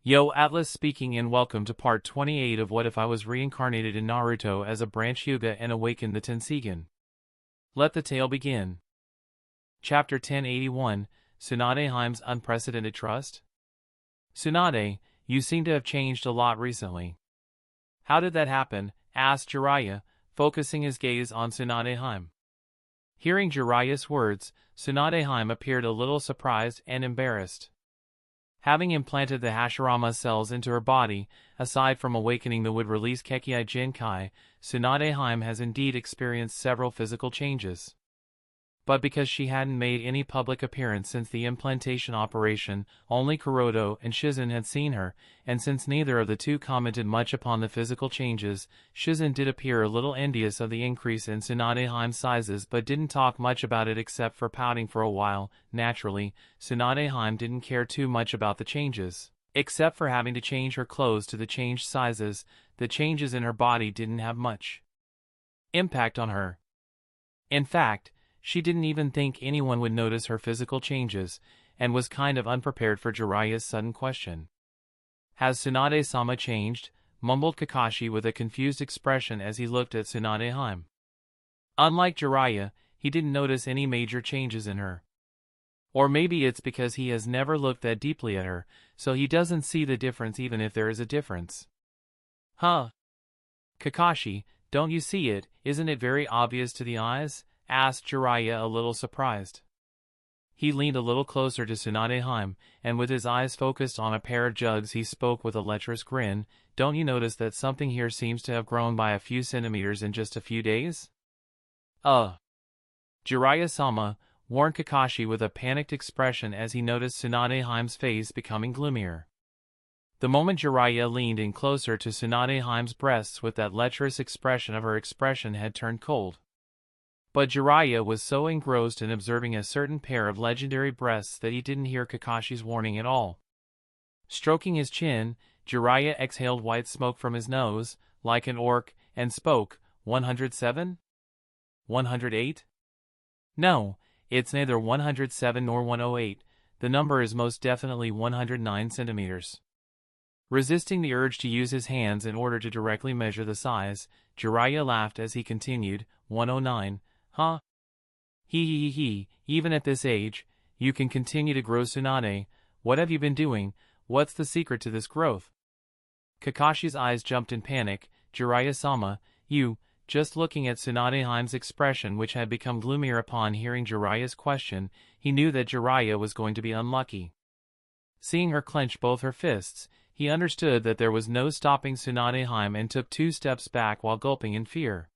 Yo, Atlas speaking and welcome to part 28 of What If I Was Reincarnated in Naruto as a branch Hyuga and awakened the Tenseigan. Let the tale begin. Chapter 1081, Tsunade Heims Unprecedented Trust? Tsunade, you seem to have changed a lot recently. How did that happen? Asked Jiraiya, focusing his gaze on Tsunade Heim. Hearing Jiraiya's words, Tsunade Heim appeared a little surprised and embarrassed. Having implanted the Hashirama cells into her body, aside from awakening that would release Kekkei Jinkai, Tsunade Heim has indeed experienced several physical changes. But because she hadn't made any public appearance since the implantation operation, only Kuroto and Shizen had seen her, and since neither of the two commented much upon the physical changes, Shizen did appear a little envious of the increase in Tsunade Heim's sizes but didn't talk much about it except for pouting for a while. Naturally, Tsunade Heim didn't care too much about the changes. Except for having to change her clothes to the changed sizes, the changes in her body didn't have much impact on her. In fact, she didn't even think anyone would notice her physical changes, and was kind of unprepared for Jiraiya's sudden question. Has Tsunade-sama changed? Mumbled Kakashi with a confused expression as he looked at Tsunade Heim. Unlike Jiraiya, he didn't notice any major changes in her. Or maybe it's because he has never looked that deeply at her, so he doesn't see the difference even if there is a difference. Huh? Kakashi, don't you see it? Isn't it very obvious to the eyes? Asked Jiraiya a little surprised. He leaned a little closer to Tsunade Heim, and with his eyes focused on a pair of jugs he spoke with a lecherous grin. Don't you notice that something here seems to have grown by a few centimeters in just a few days? Jiraiya-sama, warned Kakashi with a panicked expression as he noticed Tsunade Heim's face becoming gloomier. The moment Jiraiya leaned in closer to Tsunade Heim's breasts with that lecherous expression of her expression had turned cold. But Jiraiya was so engrossed in observing a certain pair of legendary breasts that he didn't hear Kakashi's warning at all. Stroking his chin, Jiraiya exhaled white smoke from his nose, like an orc, and spoke, 107? 108? No, it's neither 107 nor 108, the number is most definitely 109 centimeters. Resisting the urge to use his hands in order to directly measure the size, Jiraiya laughed as he continued, 109. Huh? He, even at this age, you can continue to grow Tsunade. What have you been doing? What's the secret to this growth? Kakashi's eyes jumped in panic. Jiraiya-sama, you, just looking at Tsunade Heim's expression which had become gloomier upon hearing Jiraiya's question, he knew that Jiraiya was going to be unlucky. Seeing her clench both her fists, he understood that there was no stopping Tsunade Heim and took 2 steps back while gulping in fear.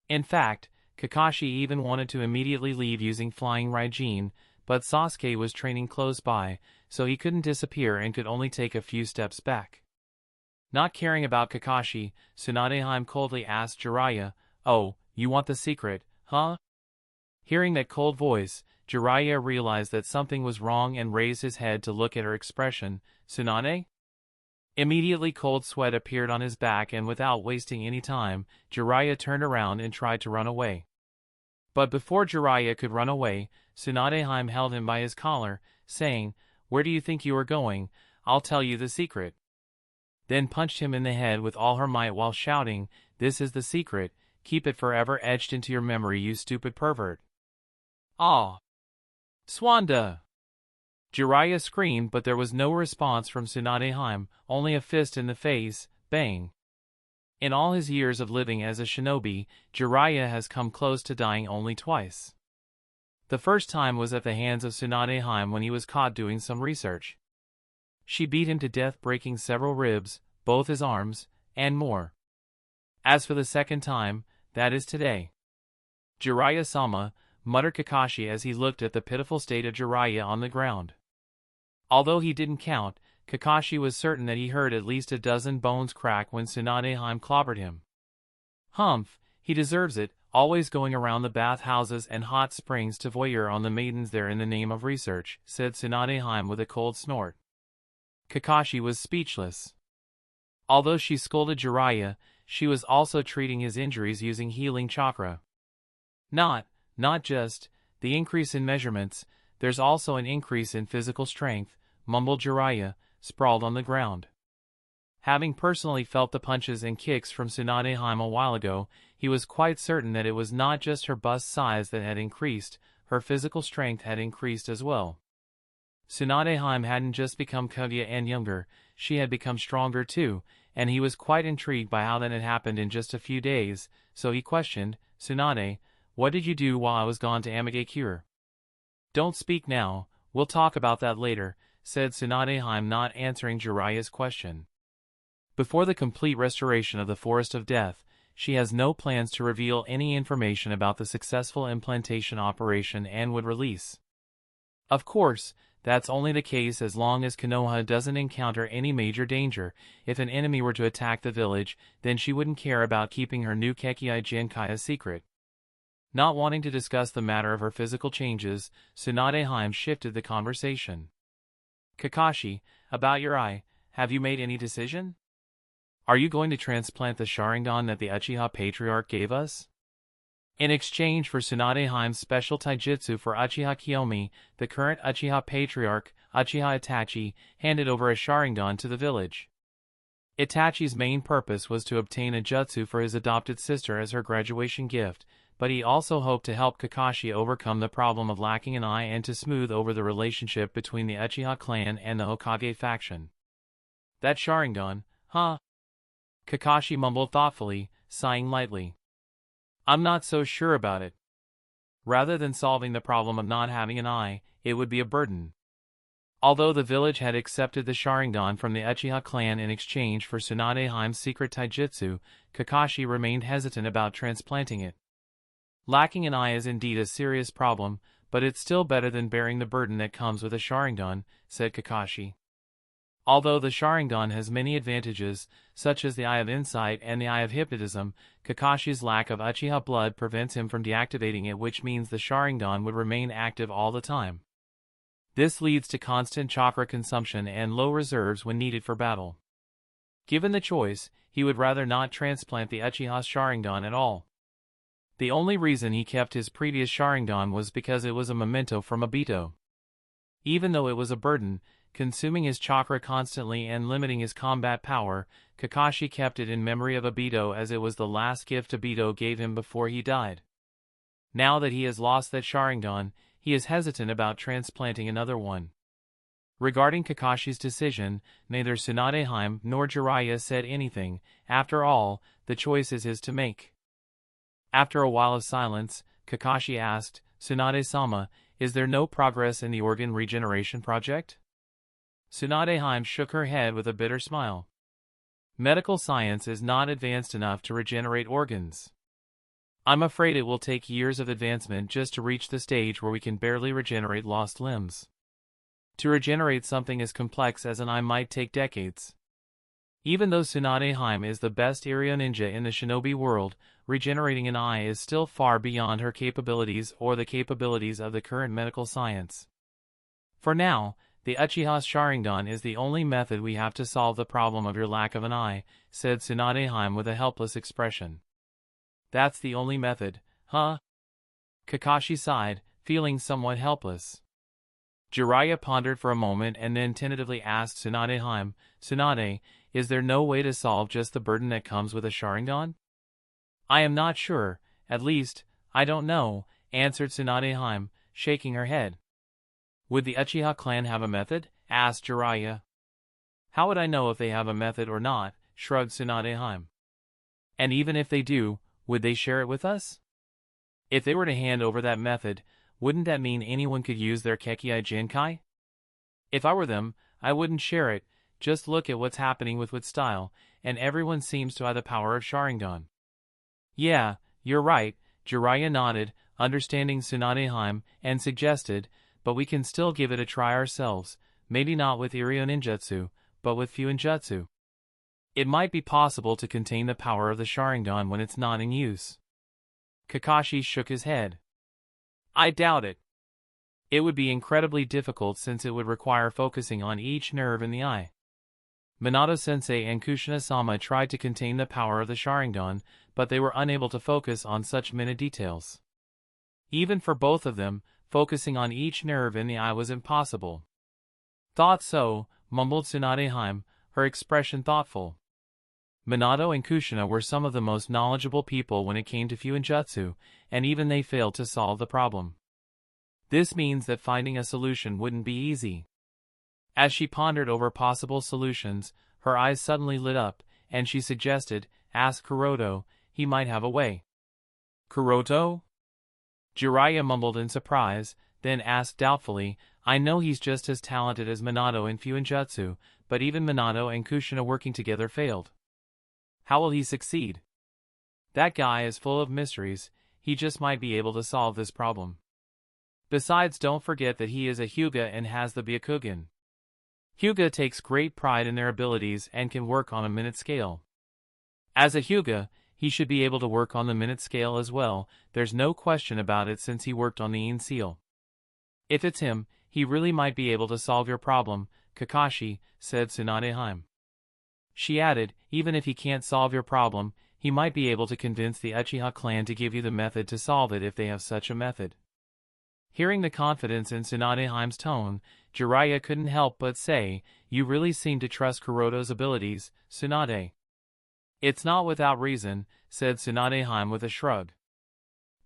In fact, Kakashi even wanted to immediately leave using Flying Raijin, but Sasuke was training close by, so he couldn't disappear and could only take a few steps back. Not caring about Kakashi, Tsunade Heim coldly asked Jiraiya, "Oh, you want the secret, huh?" Hearing that cold voice, Jiraiya realized that something was wrong and raised his head to look at her expression. "Tsunade?" Immediately cold sweat appeared on his back and without wasting any time, Jiraiya turned around and tried to run away. But before Jiraiya could run away, Tsunade Heim held him by his collar, saying, "Where do you think you are going? I'll tell you the secret." Then punched him in the head with all her might while shouting, "This is the secret, keep it forever etched into your memory, you stupid pervert." "Ah! Swanda!" Jiraiya screamed, but there was no response from Tsunade Heim, only a fist in the face, bang. In all his years of living as a shinobi, Jiraiya has come close to dying only twice. The first time was at the hands of Tsunade Heim when he was caught doing some research. She beat him to death, breaking several ribs, both his arms, and more. As for the second time, that is today. Jiraiya-sama, muttered Kakashi as he looked at the pitiful state of Jiraiya on the ground. Although he didn't count, Kakashi was certain that he heard at least a dozen bones crack when Tsunade Heim clobbered him. Humph, he deserves it, always going around the bathhouses and hot springs to voyeur on the maidens there in the name of research, said Tsunade Heim with a cold snort. Kakashi was speechless. Although she scolded Jiraiya, she was also treating his injuries using healing chakra. Not just the increase in measurements, there's also an increase in physical strength, mumbled Jiraiya, sprawled on the ground. Having personally felt the punches and kicks from Tsunade a while ago, he was quite certain that it was not just her bust size that had increased, her physical strength had increased as well. Tsunade hadn't just become Kaguya and younger, she had become stronger too, and he was quite intrigued by how that had happened in just a few days, so he questioned, "Tsunade, what did you do while I was gone to Amigakure?" "Don't speak now, we'll talk about that later," said Tsunade, not answering Jiraiya's question. Before the complete restoration of the Forest of Death, she has no plans to reveal any information about the successful implantation operation and would release. Of course, that's only the case as long as Konoha doesn't encounter any major danger. If an enemy were to attack the village, then she wouldn't care about keeping her new Kekkai Genkai a secret. Not wanting to discuss the matter of her physical changes, Tsunade shifted the conversation. "Kakashi, about your eye, have you made any decision? Are you going to transplant the Sharingan that the Uchiha Patriarch gave us?" In exchange for Tsunade special taijutsu for Uchiha Kiyomi, the current Uchiha Patriarch, Uchiha Itachi, handed over a Sharingan to the village. Itachi's main purpose was to obtain a jutsu for his adopted sister as her graduation gift, but he also hoped to help Kakashi overcome the problem of lacking an eye and to smooth over the relationship between the Uchiha clan and the Hokage faction. "That Sharingan, huh?" Kakashi mumbled thoughtfully, sighing lightly. "I'm not so sure about it. Rather than solving the problem of not having an eye, it would be a burden." Although the village had accepted the Sharingan from the Uchiha clan in exchange for Tsunade secret taijutsu, Kakashi remained hesitant about transplanting it. Lacking an eye is indeed a serious problem, but it's still better than bearing the burden that comes with a Sharingan, said Kakashi. Although the Sharingan has many advantages, such as the Eye of Insight and the Eye of Hypnotism, Kakashi's lack of Uchiha blood prevents him from deactivating it, which means the Sharingan would remain active all the time. This leads to constant chakra consumption and low reserves when needed for battle. Given the choice, he would rather not transplant the Uchiha's Sharingan at all. The only reason he kept his previous Sharingan was because it was a memento from Obito. Even though it was a burden, consuming his chakra constantly and limiting his combat power, Kakashi kept it in memory of Obito as it was the last gift Obito gave him before he died. Now that he has lost that Sharingan, he is hesitant about transplanting another one. Regarding Kakashi's decision, neither Tsunade nor Jiraiya said anything. After all, the choice is his to make. After a while of silence, Kakashi asked, "Tsunade-sama, is there no progress in the organ regeneration project?" Tsunade shook her head with a bitter smile. "Medical science is not advanced enough to regenerate organs. I'm afraid it will take years of advancement just to reach the stage where we can barely regenerate lost limbs. To regenerate something as complex as an eye might take decades. Even though Tsunade is the best area ninja in the shinobi world, regenerating an eye is still far beyond her capabilities or the capabilities of the current medical science. For now, the Uchiha's Sharingan is the only method we have to solve the problem of your lack of an eye," said Tsunade with a helpless expression. "That's the only method, huh?" Kakashi sighed, feeling somewhat helpless. Jiraiya pondered for a moment and then tentatively asked Tsunade, "Tsunade, is there no way to solve just the burden that comes with a Sharingan?" "I am not sure, at least, I don't know," answered Tsunade, shaking her head. "Would the Uchiha clan have a method?" asked Jiraiya. "How would I know if they have a method or not?" shrugged Tsunade. "And even if they do, would they share it with us? If they were to hand over that method, wouldn't that mean anyone could use their Kekkai Genkai? If I were them, I wouldn't share it. Just look at what's happening with style, and everyone seems to have the power of Sharingan." "Yeah, you're right," Jiraiya nodded, understanding Tsunade, and suggested, "but we can still give it a try ourselves, maybe not with Iryo Ninjutsu, but with Fuinjutsu. It might be possible to contain the power of the Sharingan when it's not in use." Kakashi shook his head. "I doubt it. It would be incredibly difficult since it would require focusing on each nerve in the eye. Minato-sensei and Kushina-sama tried to contain the power of the Sharingan, but they were unable to focus on such minute details. Even for both of them, focusing on each nerve in the eye was impossible." "Thought so," mumbled Tsunade, her expression thoughtful. Minato and Kushina were some of the most knowledgeable people when it came to Fuinjutsu, and even they failed to solve the problem. This means that finding a solution wouldn't be easy. As she pondered over possible solutions, her eyes suddenly lit up, and she suggested, "Ask Kuroto, he might have a way." "Kuroto?" Jiraiya mumbled in surprise, then asked doubtfully, "I know he's just as talented as Minato in Fuinjutsu, but even Minato and Kushina working together failed. How will he succeed? That guy is full of mysteries, he just might be able to solve this problem. Besides, don't forget that he is a Hyuga and has the Byakugan. Hyuga takes great pride in their abilities and can work on a minute scale. As a Hyuga, he should be able to work on the minute scale as well, there's no question about it since he worked on the In seal. If it's him, he really might be able to solve your problem, Kakashi," said Tsunade. She added, "Even if he can't solve your problem, he might be able to convince the Uchiha clan to give you the method to solve it if they have such a method." Hearing the confidence in Tsunade's tone, Jiraiya couldn't help but say, "You really seem to trust Kuroto's abilities, Tsunade." "It's not without reason," said Tsunade with a shrug.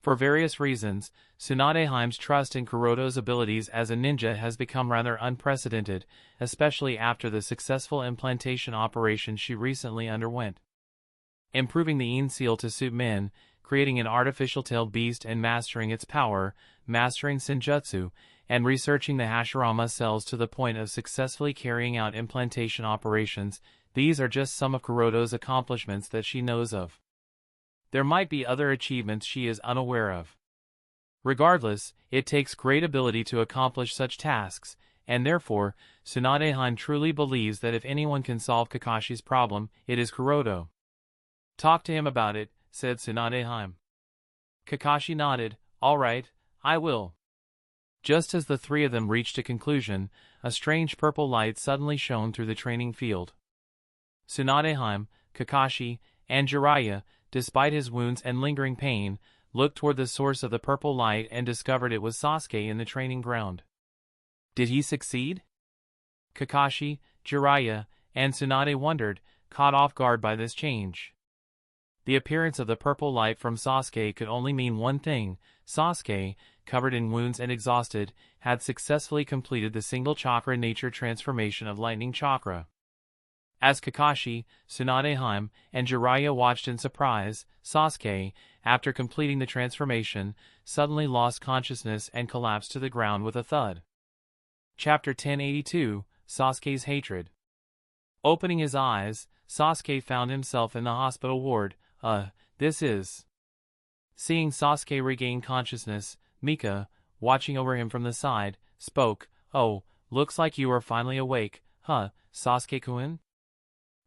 For various reasons, Tsunade's trust in Kuroto's abilities as a ninja has become rather unprecedented, especially after the successful implantation operation she recently underwent. Improving the In seal to suit men, creating an artificial-tailed beast and mastering its power, mastering Senjutsu, and researching the Hashirama cells to the point of successfully carrying out implantation operations, these are just some of Kuroto's accomplishments that she knows of. There might be other achievements she is unaware of. Regardless, it takes great ability to accomplish such tasks, and therefore, Tsunade truly believes that if anyone can solve Kakashi's problem, it is Kuroto. "Talk to him about it," said Tsunade. Kakashi nodded, "All right, I will." Just as the three of them reached a conclusion, a strange purple light suddenly shone through the training field. Tsunade, Kakashi, and Jiraiya, despite his wounds and lingering pain, looked toward the source of the purple light and discovered it was Sasuke in the training ground. Did he succeed? Kakashi, Jiraiya, and Tsunade wondered, caught off guard by this change. The appearance of the purple light from Sasuke could only mean one thing: Sasuke, covered in wounds and exhausted, had successfully completed the single chakra nature transformation of lightning chakra. As Kakashi, Tsunade, and Jiraiya watched in surprise, Sasuke, after completing the transformation, suddenly lost consciousness and collapsed to the ground with a thud. Chapter 1082, Sasuke's Hatred. Opening his eyes, Sasuke found himself in the hospital ward. This is... Seeing Sasuke regain consciousness, Mika, watching over him from the side, spoke, "Oh, looks like you are finally awake, huh, Sasuke-kun?"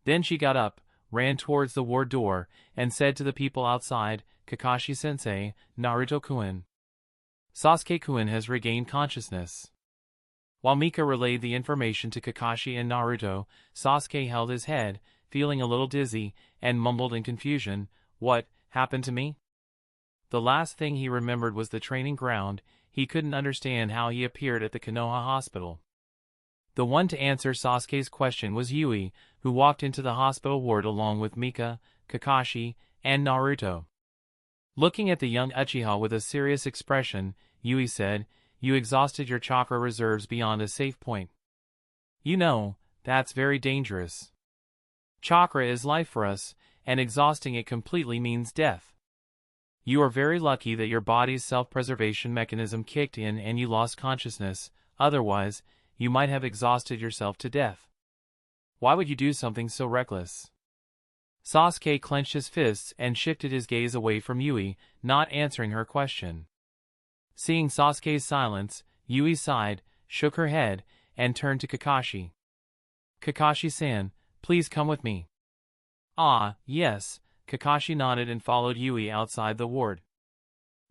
Then she got up, ran towards the ward door, and said to the people outside, "Kakashi-sensei, Naruto-kun. Sasuke-kun has regained consciousness." While Mika relayed the information to Kakashi and Naruto, Sasuke held his head, feeling a little dizzy, and mumbled in confusion, "What happened to me?" The last thing he remembered was the training ground. He couldn't understand how he appeared at the Konoha hospital. The one to answer Sasuke's question was Yui, who walked into the hospital ward along with Mika, Kakashi, and Naruto. Looking at the young Uchiha with a serious expression, Yui said, "You exhausted your chakra reserves beyond a safe point. You know, that's very dangerous. Chakra is life for us, and exhausting it completely means death. You are very lucky that your body's self-preservation mechanism kicked in and you lost consciousness, otherwise, you might have exhausted yourself to death. Why would you do something so reckless?" Sasuke clenched his fists and shifted his gaze away from Yui, not answering her question. Seeing Sasuke's silence, Yui sighed, shook her head, and turned to Kakashi. "Kakashi-san, please come with me." "Ah, yes." Kakashi nodded and followed Yui outside the ward.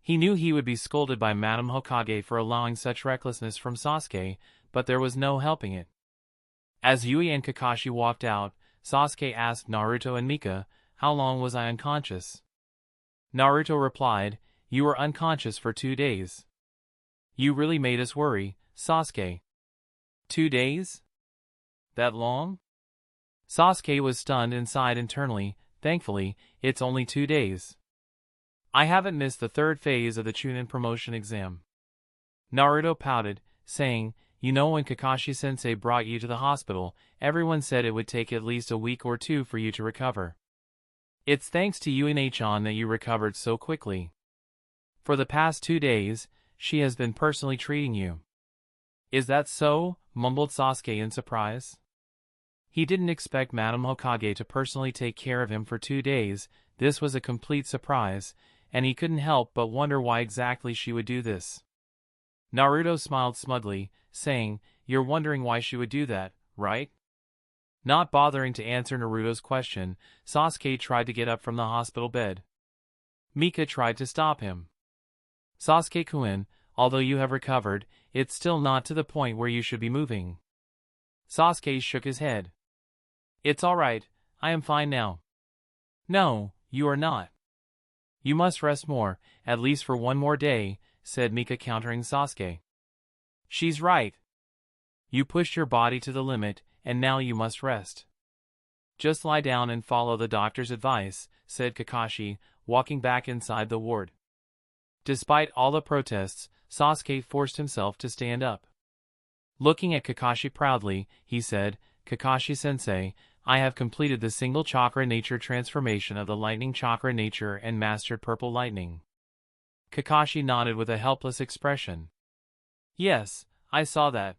He knew he would be scolded by Madame Hokage for allowing such recklessness from Sasuke, but there was no helping it. As Yui and Kakashi walked out, Sasuke asked Naruto and Mika, "How long was I unconscious?" Naruto replied, "You were unconscious for 2 days. You really made us worry, Sasuke." 2 days? That long? Sasuke was stunned and sighed internally. Thankfully, it's only 2 days. I haven't missed the 3rd phase of the Chunin promotion exam. Naruto pouted, saying, you know, when Kakashi-sensei brought you to the hospital, everyone said it would take at least a week or 2 for you to recover. It's thanks to Unichan that you recovered so quickly. For the past 2 days, she has been personally treating you. Is that so? Mumbled Sasuke in surprise. He didn't expect Madame Hokage to personally take care of him for 2 days. This was a complete surprise, and he couldn't help but wonder why exactly she would do this. Naruto smiled smugly, saying, you're wondering why she would do that, right? Not bothering to answer Naruto's question, Sasuke tried to get up from the hospital bed. Mika tried to stop him. Sasuke-kun, although you have recovered, it's still not to the point where you should be moving. Sasuke shook his head. It's alright, I am fine now. No, you are not. You must rest more, at least for 1 more day, said Mika, countering Sasuke. She's right. You pushed your body to the limit, and now you must rest. Just lie down and follow the doctor's advice, said Kakashi, walking back inside the ward. Despite all the protests, Sasuke forced himself to stand up. Looking at Kakashi proudly, he said, Kakashi-sensei, I have completed the single chakra nature transformation of the lightning chakra nature and mastered purple lightning. Kakashi nodded with a helpless expression. Yes, I saw that.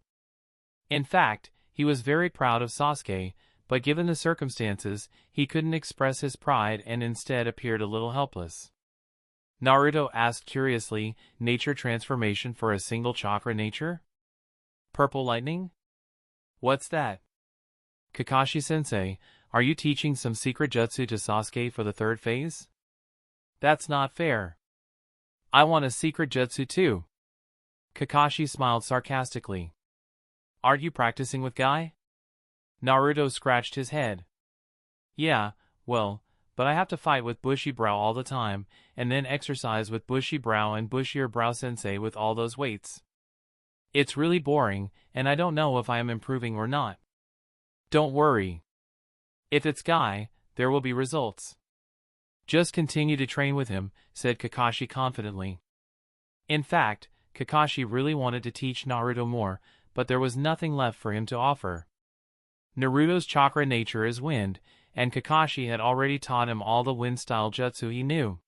In fact, he was very proud of Sasuke, but given the circumstances, he couldn't express his pride and instead appeared a little helpless. Naruto asked curiously, nature transformation for a single chakra nature? Purple lightning? What's that? Kakashi-sensei, are you teaching some secret jutsu to Sasuke for the 3rd phase? That's not fair. I want a secret jutsu too. Kakashi smiled sarcastically. Aren't you practicing with Guy? Naruto scratched his head. Yeah, well, but I have to fight with Bushy Brow all the time, and then exercise with Bushy Brow and Bushier Brow Sensei with all those weights. It's really boring, and I don't know if I am improving or not. Don't worry. If it's Guy, there will be results. Just continue to train with him, said Kakashi confidently. In fact, Kakashi really wanted to teach Naruto more, but there was nothing left for him to offer. Naruto's chakra nature is wind, and Kakashi had already taught him all the wind-style jutsu he knew.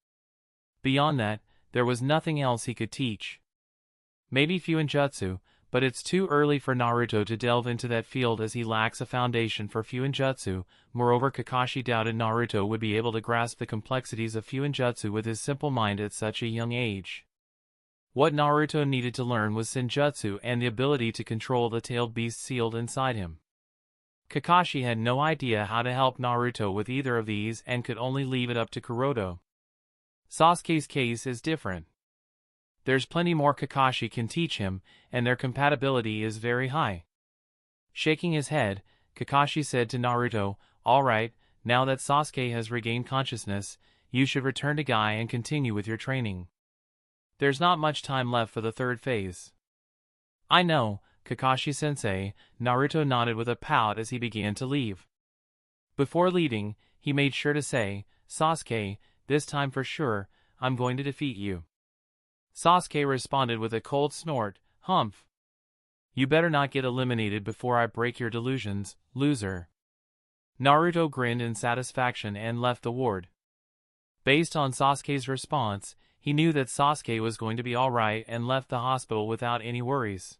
Beyond that, there was nothing else he could teach. Maybe Fuinjutsu, but it's too early for Naruto to delve into that field as he lacks a foundation for Fuinjutsu. Moreover, Kakashi doubted Naruto would be able to grasp the complexities of Fuinjutsu with his simple mind at such a young age. What Naruto needed to learn was Senjutsu and the ability to control the tailed beast sealed inside him. Kakashi had no idea how to help Naruto with either of these and could only leave it up to Kuroto. Sasuke's case is different. There's plenty more Kakashi can teach him, and their compatibility is very high. Shaking his head, Kakashi said to Naruto, Alright, now that Sasuke has regained consciousness, you should return to Guy and continue with your training. There's not much time left for the 3rd phase. I know, Kakashi-sensei, Naruto nodded with a pout as he began to leave. Before leaving, he made sure to say, Sasuke, this time for sure, I'm going to defeat you. Sasuke responded with a cold snort, Humph. You better not get eliminated before I break your delusions, loser. Naruto grinned in satisfaction and left the ward. Based on Sasuke's response, he knew that Sasuke was going to be alright and left the hospital without any worries.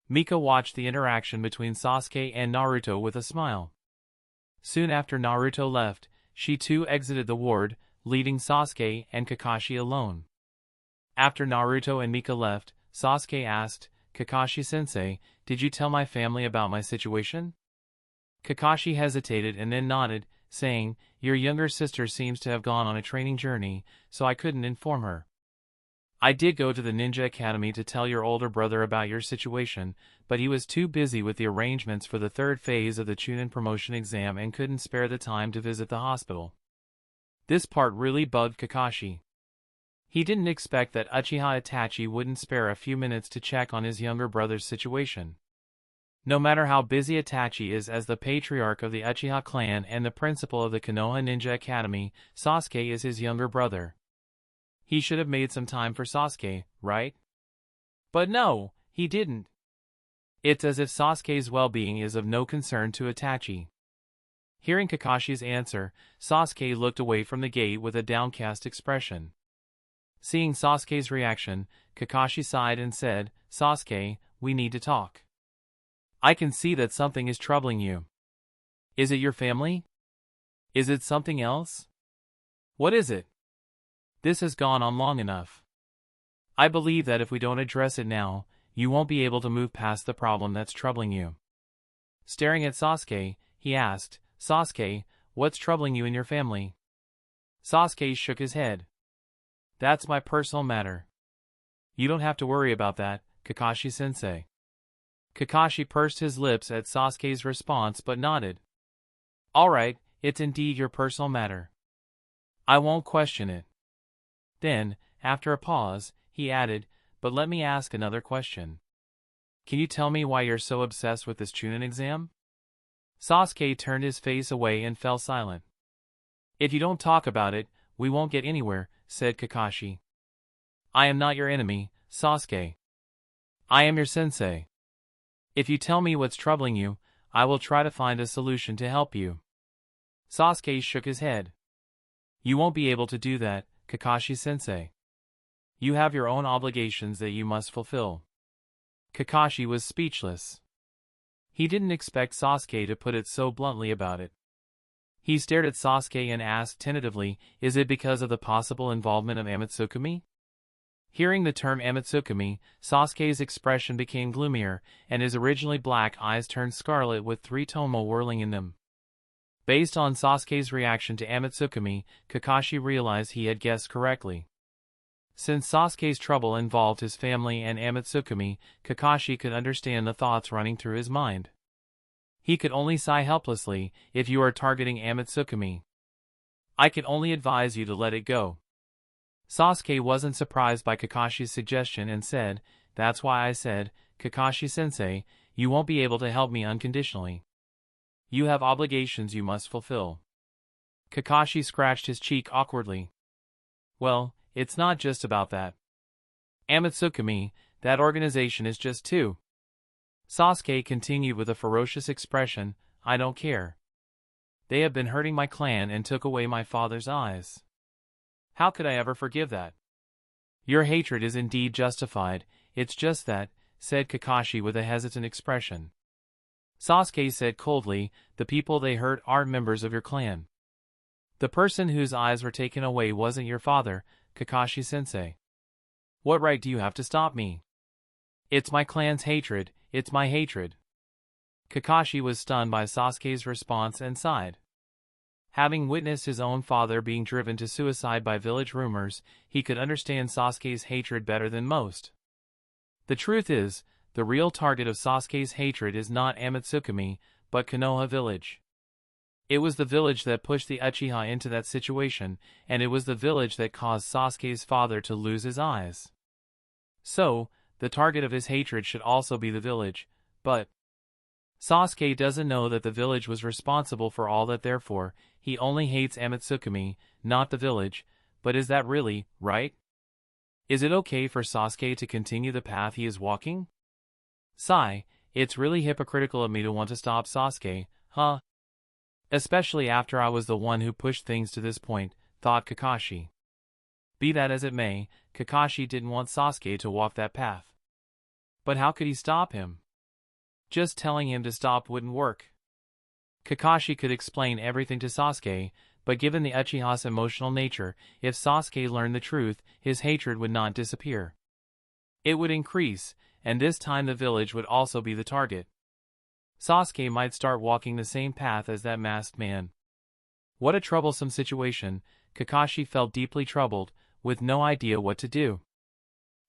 Mika watched the interaction between Sasuke and Naruto with a smile. Soon after Naruto left, she too exited the ward, leaving Sasuke and Kakashi alone. After Naruto and Mika left, Sasuke asked, Kakashi-sensei, did you tell my family about my situation? Kakashi hesitated and then nodded, saying, your younger sister seems to have gone on a training journey, so I couldn't inform her. I did go to the Ninja Academy to tell your older brother about your situation, but he was too busy with the arrangements for the 3rd phase of the Chunin promotion exam and couldn't spare the time to visit the hospital. This part really bugged Kakashi. He didn't expect that Uchiha Itachi wouldn't spare a few minutes to check on his younger brother's situation. No matter how busy Itachi is as the patriarch of the Uchiha clan and the principal of the Konoha Ninja Academy, Sasuke is his younger brother. He should have made some time for Sasuke, right? But no, he didn't. It's as if Sasuke's well-being is of no concern to Itachi. Hearing Kakashi's answer, Sasuke looked away from the gate with a downcast expression. Seeing Sasuke's reaction, Kakashi sighed and said, "Sasuke, we need to talk. I can see that something is troubling you. Is it your family? Is it something else? What is it? This has gone on long enough. I believe that if we don't address it now, you won't be able to move past the problem that's troubling you." Staring at Sasuke, he asked, "Sasuke, what's troubling you in your family?" Sasuke shook his head. "That's my personal matter. You don't have to worry about that, Kakashi-sensei." Kakashi pursed his lips at Sasuke's response but nodded. "Alright, it's indeed your personal matter. I won't question it." Then, after a pause, he added, "But let me ask another question. Can you tell me why you're so obsessed with this Chunin exam?" Sasuke turned his face away and fell silent. "If you don't talk about it, we won't get anywhere," said Kakashi. "I am not your enemy, Sasuke. I am your sensei. If you tell me what's troubling you, I will try to find a solution to help you." Sasuke shook his head. "You won't be able to do that, Kakashi-sensei. You have your own obligations that you must fulfill." Kakashi was speechless. He didn't expect Sasuke to put it so bluntly about it. He stared at Sasuke and asked tentatively, "Is it because of the possible involvement of Amatsukami?" Hearing the term Amatsukami, Sasuke's expression became gloomier, and his originally black eyes turned scarlet with 3 tomo whirling in them. Based on Sasuke's reaction to Amatsukami, Kakashi realized he had guessed correctly. Since Sasuke's trouble involved his family and Amatsukami, Kakashi could understand the thoughts running through his mind. He could only sigh helplessly. "If you are targeting Amatsukami, I can only advise you to let it go." Sasuke wasn't surprised by Kakashi's suggestion and said, "That's why I said, Kakashi-sensei, you won't be able to help me unconditionally. You have obligations you must fulfill." Kakashi scratched his cheek awkwardly. "Well, it's not just about that. Amatsukami, that organization is just too." Sasuke continued with a ferocious expression, "I don't care. They have been hurting my clan and took away my father's eyes. How could I ever forgive that?" "Your hatred is indeed justified, it's just that," said Kakashi with a hesitant expression. Sasuke said coldly, "The people they hurt aren't members of your clan. The person whose eyes were taken away wasn't your father, Kakashi-sensei. What right do you have to stop me? It's my clan's hatred, it's my hatred." Kakashi was stunned by Sasuke's response and sighed. Having witnessed his own father being driven to suicide by village rumors, he could understand Sasuke's hatred better than most. The truth is, the real target of Sasuke's hatred is not Amatsukami, but Konoha village. It was the village that pushed the Uchiha into that situation, and it was the village that caused Sasuke's father to lose his eyes. So, the target of his hatred should also be the village, but Sasuke doesn't know that the village was responsible for all that, therefore, he only hates Amatsukami, not the village. But is that really right? Is it okay for Sasuke to continue the path he is walking? Sigh, it's really hypocritical of me to want to stop Sasuke, huh? Especially after I was the one who pushed things to this point, thought Kakashi. Be that as it may, Kakashi didn't want Sasuke to walk that path. But how could he stop him? Just telling him to stop wouldn't work. Kakashi could explain everything to Sasuke, but given the Uchiha's emotional nature, if Sasuke learned the truth, his hatred would not disappear. It would increase, and this time the village would also be the target. Sasuke might start walking the same path as that masked man. What a troublesome situation. Kakashi felt deeply troubled, with no idea what to do.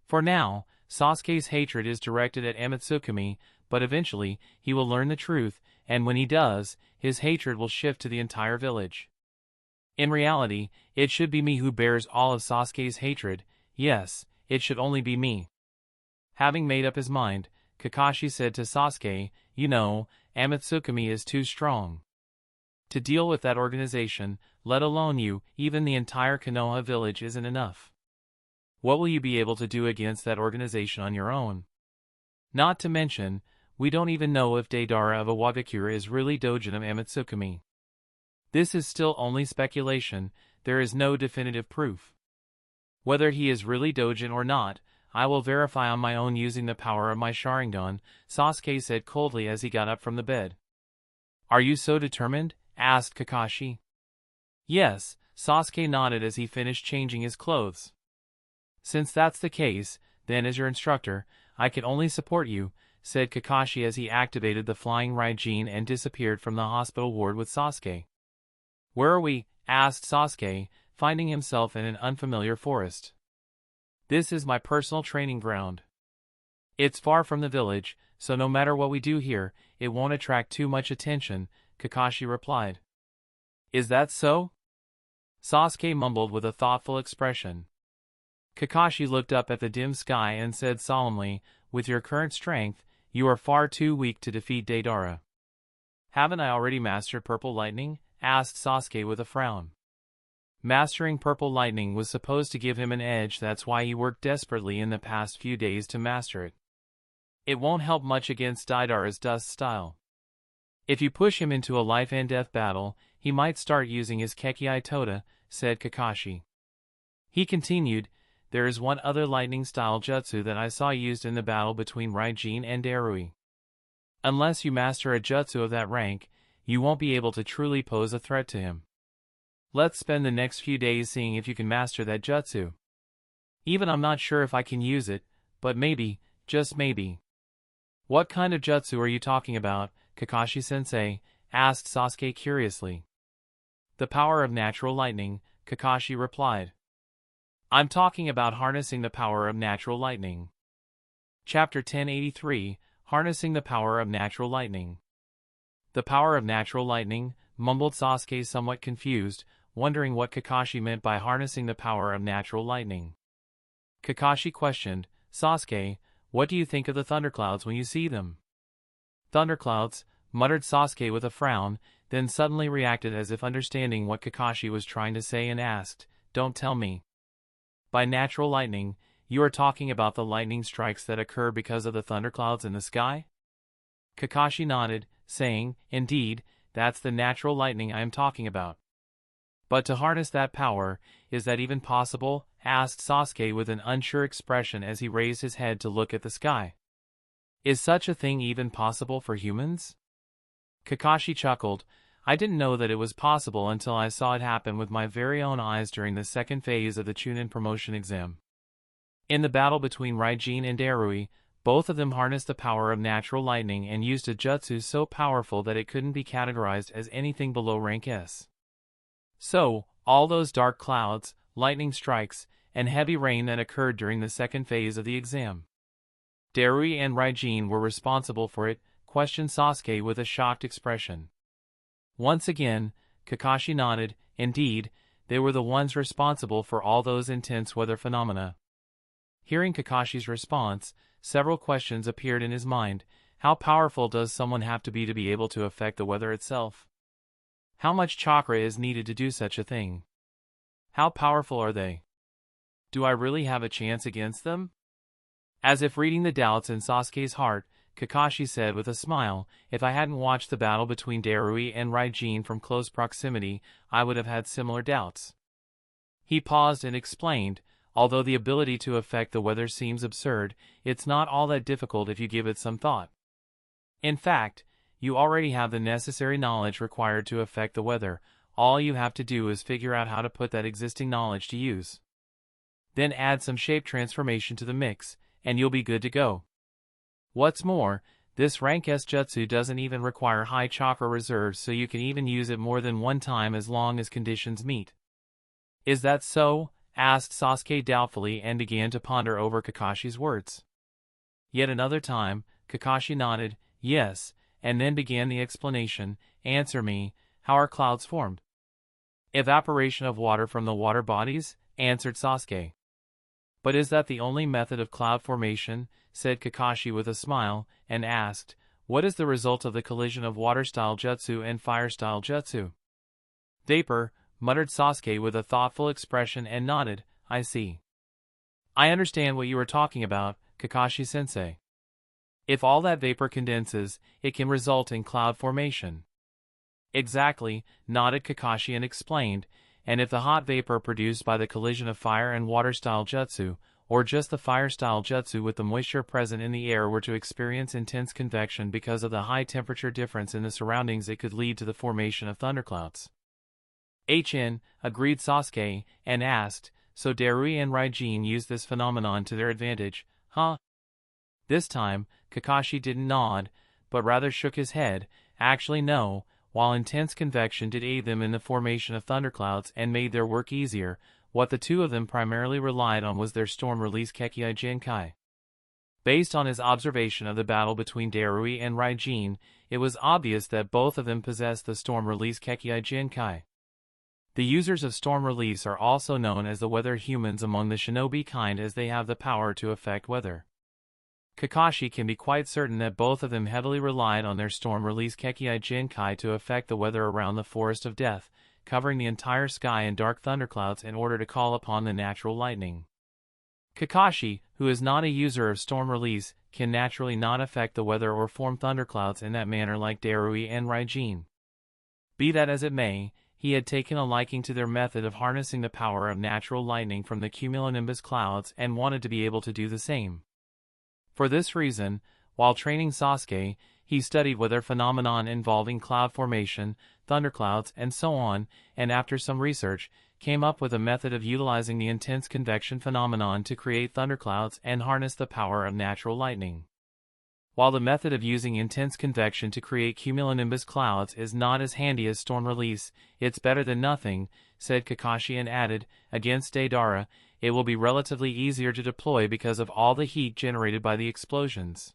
For now, Sasuke's hatred is directed at Amatsukami, but eventually, he will learn the truth, and when he does, his hatred will shift to the entire village. In reality, it should be me who bears all of Sasuke's hatred. Yes, it should only be me. Having made up his mind, Kakashi said to Sasuke, you know, Amatsukami is too strong to deal with that organization, let alone you, even the entire Konoha village isn't enough. What will you be able to do against that organization on your own? Not to mention, we don't even know if Daidara of Iwagakure is really Dojin of Amatsukami. This is still only speculation, there is no definitive proof. Whether he is really Dojin or not, I will verify on my own using the power of my Sharingan, Sasuke said coldly as he got up from the bed. Are you so determined? Asked Kakashi. Yes, Sasuke nodded as he finished changing his clothes. Since that's the case, then as your instructor, I can only support you, said Kakashi as he activated the flying Raijin and disappeared from the hospital ward with Sasuke. Where are we? Asked Sasuke, finding himself in an unfamiliar forest. This is my personal training ground. It's far from the village, so no matter what we do here, it won't attract too much attention, Kakashi replied. Is that so? Sasuke mumbled with a thoughtful expression. Kakashi looked up at the dim sky and said solemnly, with your current strength, you are far too weak to defeat Daidara. Haven't I already mastered Purple Lightning? Asked Sasuke with a frown. Mastering Purple Lightning was supposed to give him an edge, that's why he worked desperately in the past few days to master it. It won't help much against Daidara's dust style. If you push him into a life and death battle, he might start using his Kekii Toda, said Kakashi. He continued, there is one other lightning-style jutsu that I saw used in the battle between Raijin and Darui. Unless you master a jutsu of that rank, you won't be able to truly pose a threat to him. Let's spend the next few days seeing if you can master that jutsu. Even I'm not sure if I can use it, but maybe, just maybe. What kind of jutsu are you talking about, Kakashi-sensei? Asked Sasuke curiously. The power of natural lightning, Kakashi replied. I'm talking about harnessing the power of natural lightning. Chapter 1083, Harnessing the Power of Natural Lightning. The power of natural lightning, mumbled Sasuke somewhat confused, wondering what Kakashi meant by harnessing the power of natural lightning. Kakashi questioned, Sasuke, what do you think of the thunderclouds when you see them? Thunderclouds, muttered Sasuke with a frown, then suddenly reacted as if understanding what Kakashi was trying to say and asked, don't tell me. By natural lightning, you are talking about the lightning strikes that occur because of the thunderclouds in the sky? Kakashi nodded, saying, indeed, that's the natural lightning I am talking about. But to harness that power, is that even possible? Asked Sasuke with an unsure expression as he raised his head to look at the sky. Is such a thing even possible for humans? Kakashi chuckled, I didn't know that it was possible until I saw it happen with my very own eyes during the second phase of the Chunin promotion exam. In the battle between Raijin and Darui, both of them harnessed the power of natural lightning and used a jutsu so powerful that it couldn't be categorized as anything below rank S. So, all those dark clouds, lightning strikes, and heavy rain that occurred during the second phase of the exam. Darui and Raijin were responsible for it, questioned Sasuke with a shocked expression. Once again, Kakashi nodded, indeed, they were the ones responsible for all those intense weather phenomena. Hearing Kakashi's response, several questions appeared in his mind. How powerful does someone have to be able to affect the weather itself? How much chakra is needed to do such a thing? How powerful are they? Do I really have a chance against them? As if reading the doubts in Sasuke's heart, Kakashi said with a smile, if I hadn't watched the battle between Darui and Raijin from close proximity, I would have had similar doubts. He paused and explained, although the ability to affect the weather seems absurd, it's not all that difficult if you give it some thought. In fact, you already have the necessary knowledge required to affect the weather, all you have to do is figure out how to put that existing knowledge to use. Then add some shape transformation to the mix, and you'll be good to go. What's more, this rank S jutsu doesn't even require high chakra reserves, so you can even use it more than one time as long as conditions meet. Is that so? Asked Sasuke doubtfully and began to ponder over Kakashi's words. Yet another time, Kakashi nodded, yes, and then began the explanation, answer me, how are clouds formed? Evaporation of water from the water bodies, answered Sasuke. But is that the only method of cloud formation? said Kakashi with a smile, and asked, "What is the result of the collision of water-style jutsu and fire-style jutsu?" "Vapor," muttered Sasuke with a thoughtful expression and nodded, "I see. I understand what you are talking about, Kakashi-sensei. If all that vapor condenses, it can result in cloud formation." "Exactly," nodded Kakashi and explained, "and if the hot vapor produced by the collision of fire and water-style jutsu, or just the fire-style jutsu with the moisture present in the air were to experience intense convection because of the high temperature difference in the surroundings, it could lead to the formation of thunderclouds." Agreed Sasuke, and asked, "So Darui and Raijin used this phenomenon to their advantage, huh?" This time, Kakashi didn't nod, but rather shook his head. Actually no, while intense convection did aid them in the formation of thunderclouds and made their work easier, what the two of them primarily relied on was their storm-release Kekkai Genkai. Based on his observation of the battle between Darui and Raijin, it was obvious that both of them possessed the storm-release Kekkai Genkai. The users of storm release are also known as the weather humans among the shinobi kind, as they have the power to affect weather. Kakashi can be quite certain that both of them heavily relied on their storm release Kekkai Genkai to affect the weather around the Forest of Death, covering the entire sky in dark thunderclouds in order to call upon the natural lightning. Kakashi, who is not a user of storm release, can naturally not affect the weather or form thunderclouds in that manner like Darui and Raijin. Be that as it may, he had taken a liking to their method of harnessing the power of natural lightning from the cumulonimbus clouds and wanted to be able to do the same. For this reason, while training Sasuke, he studied weather phenomenon involving cloud formation, thunderclouds, and so on, and after some research, came up with a method of utilizing the intense convection phenomenon to create thunderclouds and harness the power of natural lightning. While the method of using intense convection to create cumulonimbus clouds is not as handy as storm release, it's better than nothing, said Kakashi, and added, against Daidara, it will be relatively easier to deploy because of all the heat generated by the explosions.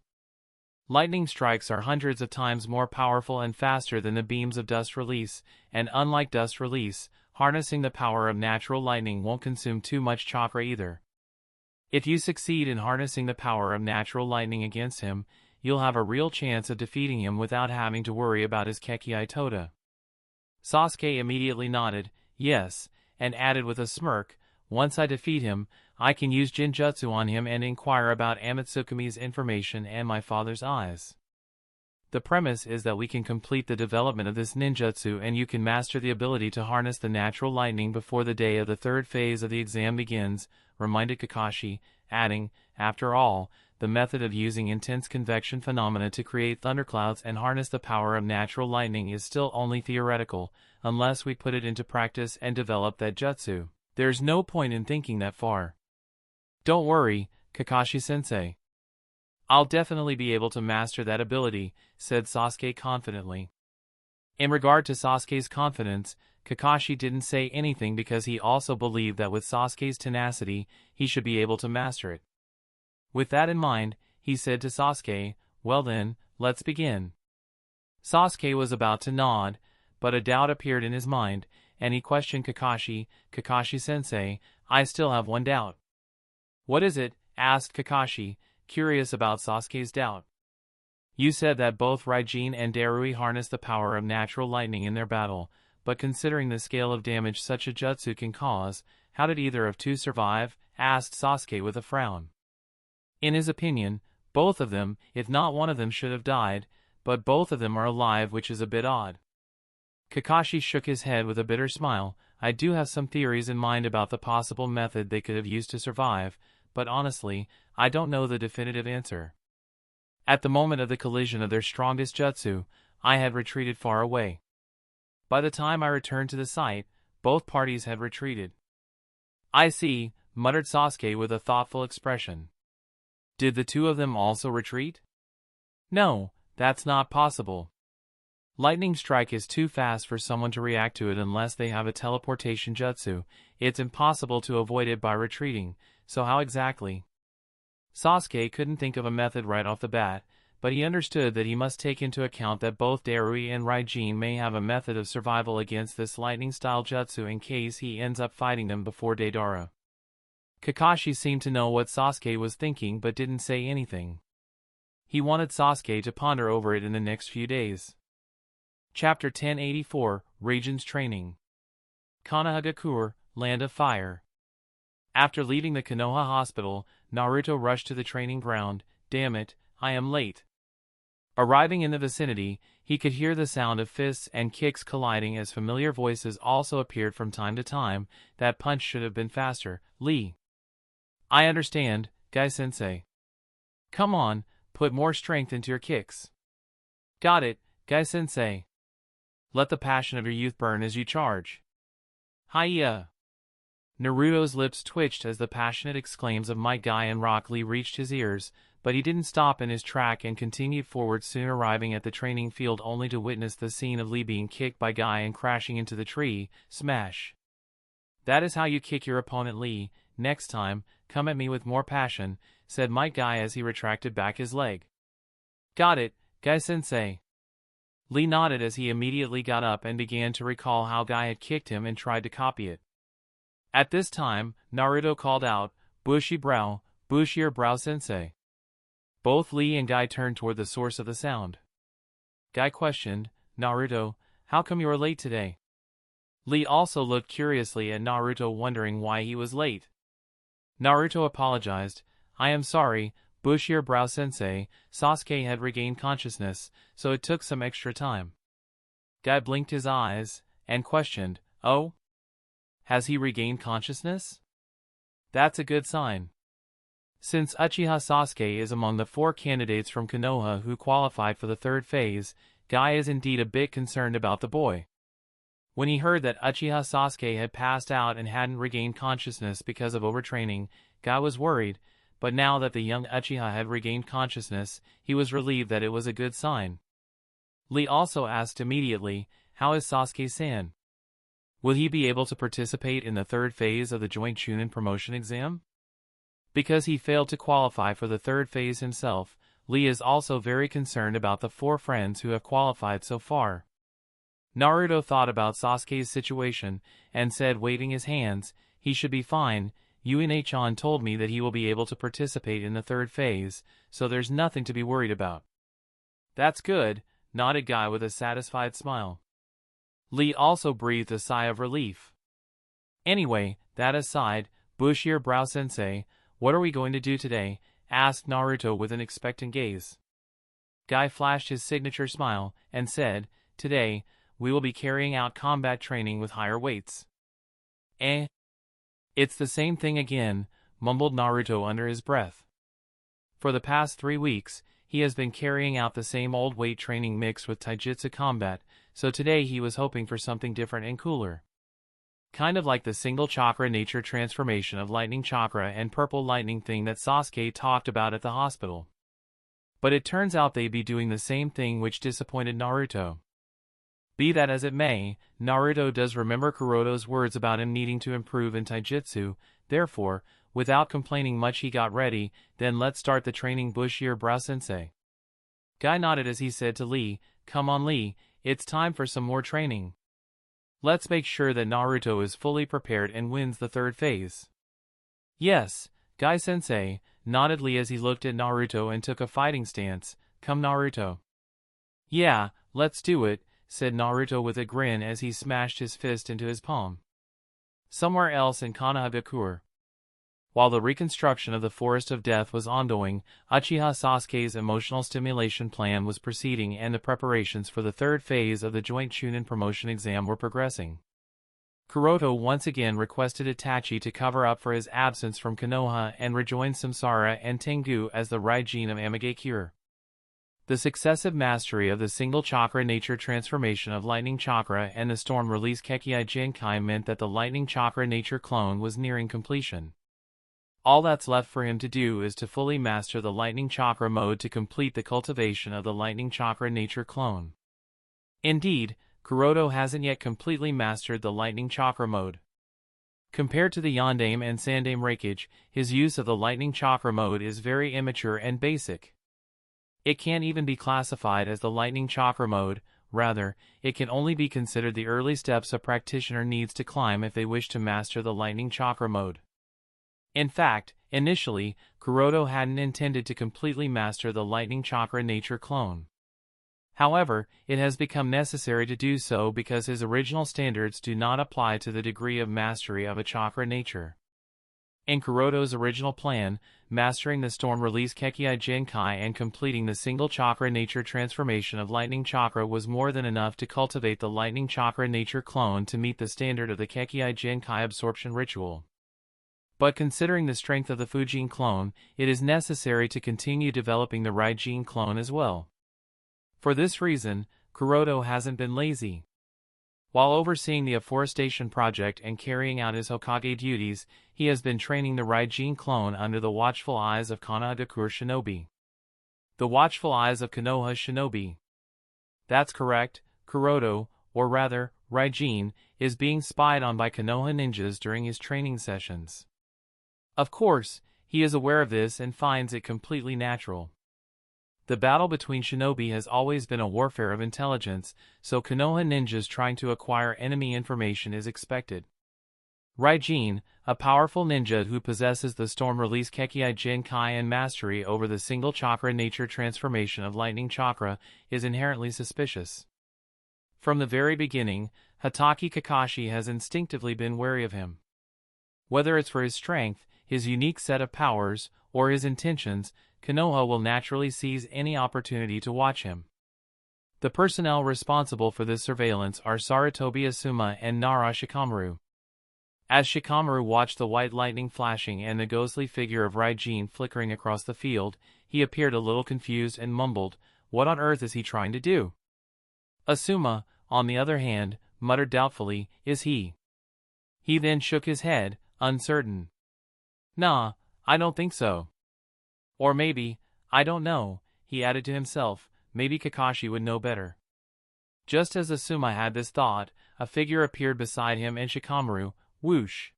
Lightning strikes are hundreds of times more powerful and faster than the beams of dust release, and unlike dust release, harnessing the power of natural lightning won't consume too much chakra either. If you succeed in harnessing the power of natural lightning against him, you'll have a real chance of defeating him without having to worry about his Kekkai Tota. Sasuke immediately nodded, yes, and added with a smirk, once I defeat him, I can use Jinjutsu on him and inquire about Amatsukumi's information and my father's eyes. The premise is that we can complete the development of this ninjutsu and you can master the ability to harness the natural lightning before the day of the third phase of the exam begins, reminded Kakashi, adding, after all, the method of using intense convection phenomena to create thunderclouds and harness the power of natural lightning is still only theoretical, unless we put it into practice and develop that jutsu. There's no point in thinking that far. Don't worry, Kakashi-sensei. I'll definitely be able to master that ability, said Sasuke confidently. In regard to Sasuke's confidence, Kakashi didn't say anything because he also believed that with Sasuke's tenacity, he should be able to master it. With that in mind, he said to Sasuke, well then, let's begin. Sasuke was about to nod, but a doubt appeared in his mind, and he questioned Kakashi, Kakashi-sensei, I still have one doubt. What is it? Asked Kakashi, curious about Sasuke's doubt. You said that both Raijin and Darui harnessed the power of natural lightning in their battle, but considering the scale of damage such a jutsu can cause, how did either of two survive? Asked Sasuke with a frown. In his opinion, both of them, if not one of them, should have died, but both of them are alive, which is a bit odd. Kakashi shook his head with a bitter smile. I do have some theories in mind about the possible method they could have used to survive, but honestly, I don't know the definitive answer. At the moment of the collision of their strongest jutsu, I had retreated far away. By the time I returned to the site, both parties had retreated. I see, muttered Sasuke with a thoughtful expression. Did the two of them also retreat? No, that's not possible. Lightning strike is too fast for someone to react to it unless they have a teleportation jutsu. It's impossible to avoid it by retreating, so how exactly? Sasuke couldn't think of a method right off the bat, but he understood that he must take into account that both Darui and Raijin may have a method of survival against this lightning-style jutsu in case he ends up fighting them before Daidara. Kakashi seemed to know what Sasuke was thinking but didn't say anything. He wanted Sasuke to ponder over it in the next few days. Chapter 1084, Raigen's Training. Konohagakure, Land of Fire. After leaving the Konoha hospital, Naruto rushed to the training ground. Damn it, I am late. Arriving in the vicinity, he could hear the sound of fists and kicks colliding as familiar voices also appeared from time to time. That punch should have been faster, Lee. I understand, Guy-sensei. Come on, put more strength into your kicks. Got it, Guy-sensei. Let the passion of your youth burn as you charge. Hiya! Naruto's lips twitched as the passionate exclaims of Might Guy and Rock Lee reached his ears, but he didn't stop in his track and continued forward, soon arriving at the training field only to witness the scene of Lee being kicked by Guy and crashing into the tree. Smash! That is how you kick your opponent, Lee. Next time, come at me with more passion, said Might Guy as he retracted back his leg. Got it, Guy-sensei. Lee nodded as he immediately got up and began to recall how Guy had kicked him and tried to copy it. At this time, Naruto called out, Bushy brow, bushier brow sensei. Both Lee and Guy turned toward the source of the sound. Guy questioned, Naruto, how come you are late today? Lee also looked curiously at Naruto, wondering why he was late. Naruto apologized, I am sorry, bushier brow sensei, Sasuke had regained consciousness, so it took some extra time. Guy blinked his eyes, and questioned, oh? Has he regained consciousness? That's a good sign. Since Uchiha Sasuke is among the 4 candidates from Konoha who qualified for the 3rd phase, Guy is indeed a bit concerned about the boy. When he heard that Uchiha Sasuke had passed out and hadn't regained consciousness because of overtraining, Guy was worried, but now that the young Uchiha had regained consciousness, he was relieved that it was a good sign. Lee also asked immediately, how is Sasuke-san? Will he be able to participate in the 3rd phase of the joint Chunin promotion exam? Because he failed to qualify for the 3rd phase himself, Lee is also very concerned about the 4 friends who have qualified so far. Naruto thought about Sasuke's situation, and said, waving his hands, he should be fine. UNA-chan told me that he will be able to participate in the 3rd phase, so there's nothing to be worried about. That's good, nodded Guy with a satisfied smile. Lee also breathed a sigh of relief. Anyway, that aside, bushier brow sensei, what are we going to do today? Asked Naruto with an expectant gaze. Guy flashed his signature smile, and said, today, we will be carrying out combat training with higher weights. It's the same thing again, mumbled Naruto under his breath. For the past 3 weeks, he has been carrying out the same old weight training mixed with taijutsu combat, so today he was hoping for something different and cooler. Kind of like the single chakra nature transformation of lightning chakra and purple lightning thing that Sasuke talked about at the hospital. But it turns out they'd be doing the same thing, which disappointed Naruto. Be that as it may, Naruto does remember Kuroto's words about him needing to improve in taijutsu, therefore, without complaining much he got ready. Then let's start the training, bushier brow sensei. Guy nodded as he said to Lee, come on Lee, it's time for some more training. Let's make sure that Naruto is fully prepared and wins the 3rd phase. Yes, Guy-sensei, nodded Lee as he looked at Naruto and took a fighting stance. Come Naruto. Yeah, let's do it, said Naruto with a grin as he smashed his fist into his palm. Somewhere else in Konohagakure. While the reconstruction of the Forest of Death was ongoing, Uchiha Sasuke's emotional stimulation plan was proceeding and the preparations for the 3rd phase of the joint Chunin promotion exam were progressing. Kuroto once again requested Itachi to cover up for his absence from Konoha and rejoin Samsara and Tengu as the Raijin of Amagakure. The successive mastery of the single chakra nature transformation of lightning chakra and the storm release Kekkei Genkai meant that the lightning chakra nature clone was nearing completion. All that's left for him to do is to fully master the lightning chakra mode to complete the cultivation of the lightning chakra nature clone. Indeed, Kuroto hasn't yet completely mastered the lightning chakra mode. Compared to the Yondaime and Sandaime Reikage, his use of the lightning chakra mode is very immature and basic. It can't even be classified as the lightning chakra mode, rather, it can only be considered the early steps a practitioner needs to climb if they wish to master the lightning chakra mode. In fact, initially, Kuroto hadn't intended to completely master the lightning chakra nature clone. However, it has become necessary to do so because his original standards do not apply to the degree of mastery of a chakra nature. In Kuroto's original plan, mastering the storm release Kekkai Genkai and completing the single chakra nature transformation of lightning chakra was more than enough to cultivate the lightning chakra nature clone to meet the standard of the Kekkai Genkai absorption ritual. But considering the strength of the Fujin clone, it is necessary to continue developing the Raijin clone as well. For this reason, Kuroto hasn't been lazy. While overseeing the afforestation project and carrying out his Hokage duties, he has been training the Raijin clone under the watchful eyes of Kanadakur Shinobi. The watchful eyes of Konoha Shinobi. That's correct, Kuroto, or rather, Raijin, is being spied on by Konoha ninjas during his training sessions. Of course, he is aware of this and finds it completely natural. The battle between shinobi has always been a warfare of intelligence, so Konoha ninjas trying to acquire enemy information is expected. Raijin, a powerful ninja who possesses the storm release Kekkai Genkai and mastery over the single chakra nature transformation of lightning chakra, is inherently suspicious. From the very beginning, Hatake Kakashi has instinctively been wary of him. Whether it's for his strength, his unique set of powers, or his intentions, Konoha will naturally seize any opportunity to watch him. The personnel responsible for this surveillance are Sarutobi Asuma and Nara Shikamaru. As Shikamaru watched the white lightning flashing and the ghostly figure of Raijin flickering across the field, he appeared a little confused and mumbled, "What on earth is he trying to do?" Asuma, on the other hand, muttered doubtfully, "Is he?" He then shook his head, uncertain. "Nah, I don't think so. Or maybe, I don't know," he added to himself, "maybe Kakashi would know better." Just as Asuma had this thought, a figure appeared beside him and Shikamaru, whoosh.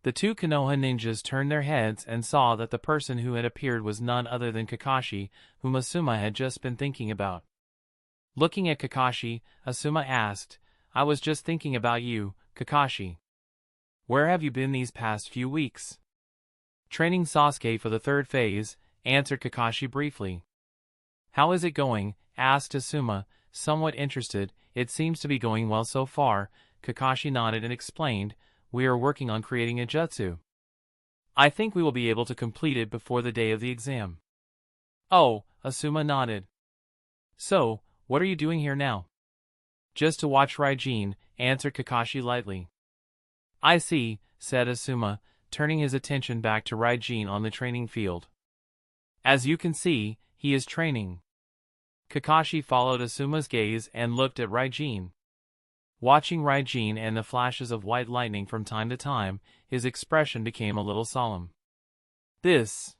The two Konoha ninjas turned their heads and saw that the person who had appeared was none other than Kakashi, whom Asuma had just been thinking about. Looking at Kakashi, Asuma asked, "I was just thinking about you, Kakashi. Where have you been these past few weeks?" "Training Sasuke for the third phase," answered Kakashi briefly. "How is it going?" asked Asuma, somewhat interested. "It seems to be going well so far." Kakashi nodded and explained, "We are working on creating a jutsu. I think we will be able to complete it before the day of the exam." "Oh," Asuma nodded. "So, what are you doing here now?" "Just to watch Raijin," answered Kakashi lightly. "I see," said Asuma, turning his attention back to Raijin on the training field. "As you can see, he is training." Kakashi followed Asuma's gaze and looked at Raijin. Watching Raijin and the flashes of white lightning from time to time, his expression became a little solemn. This.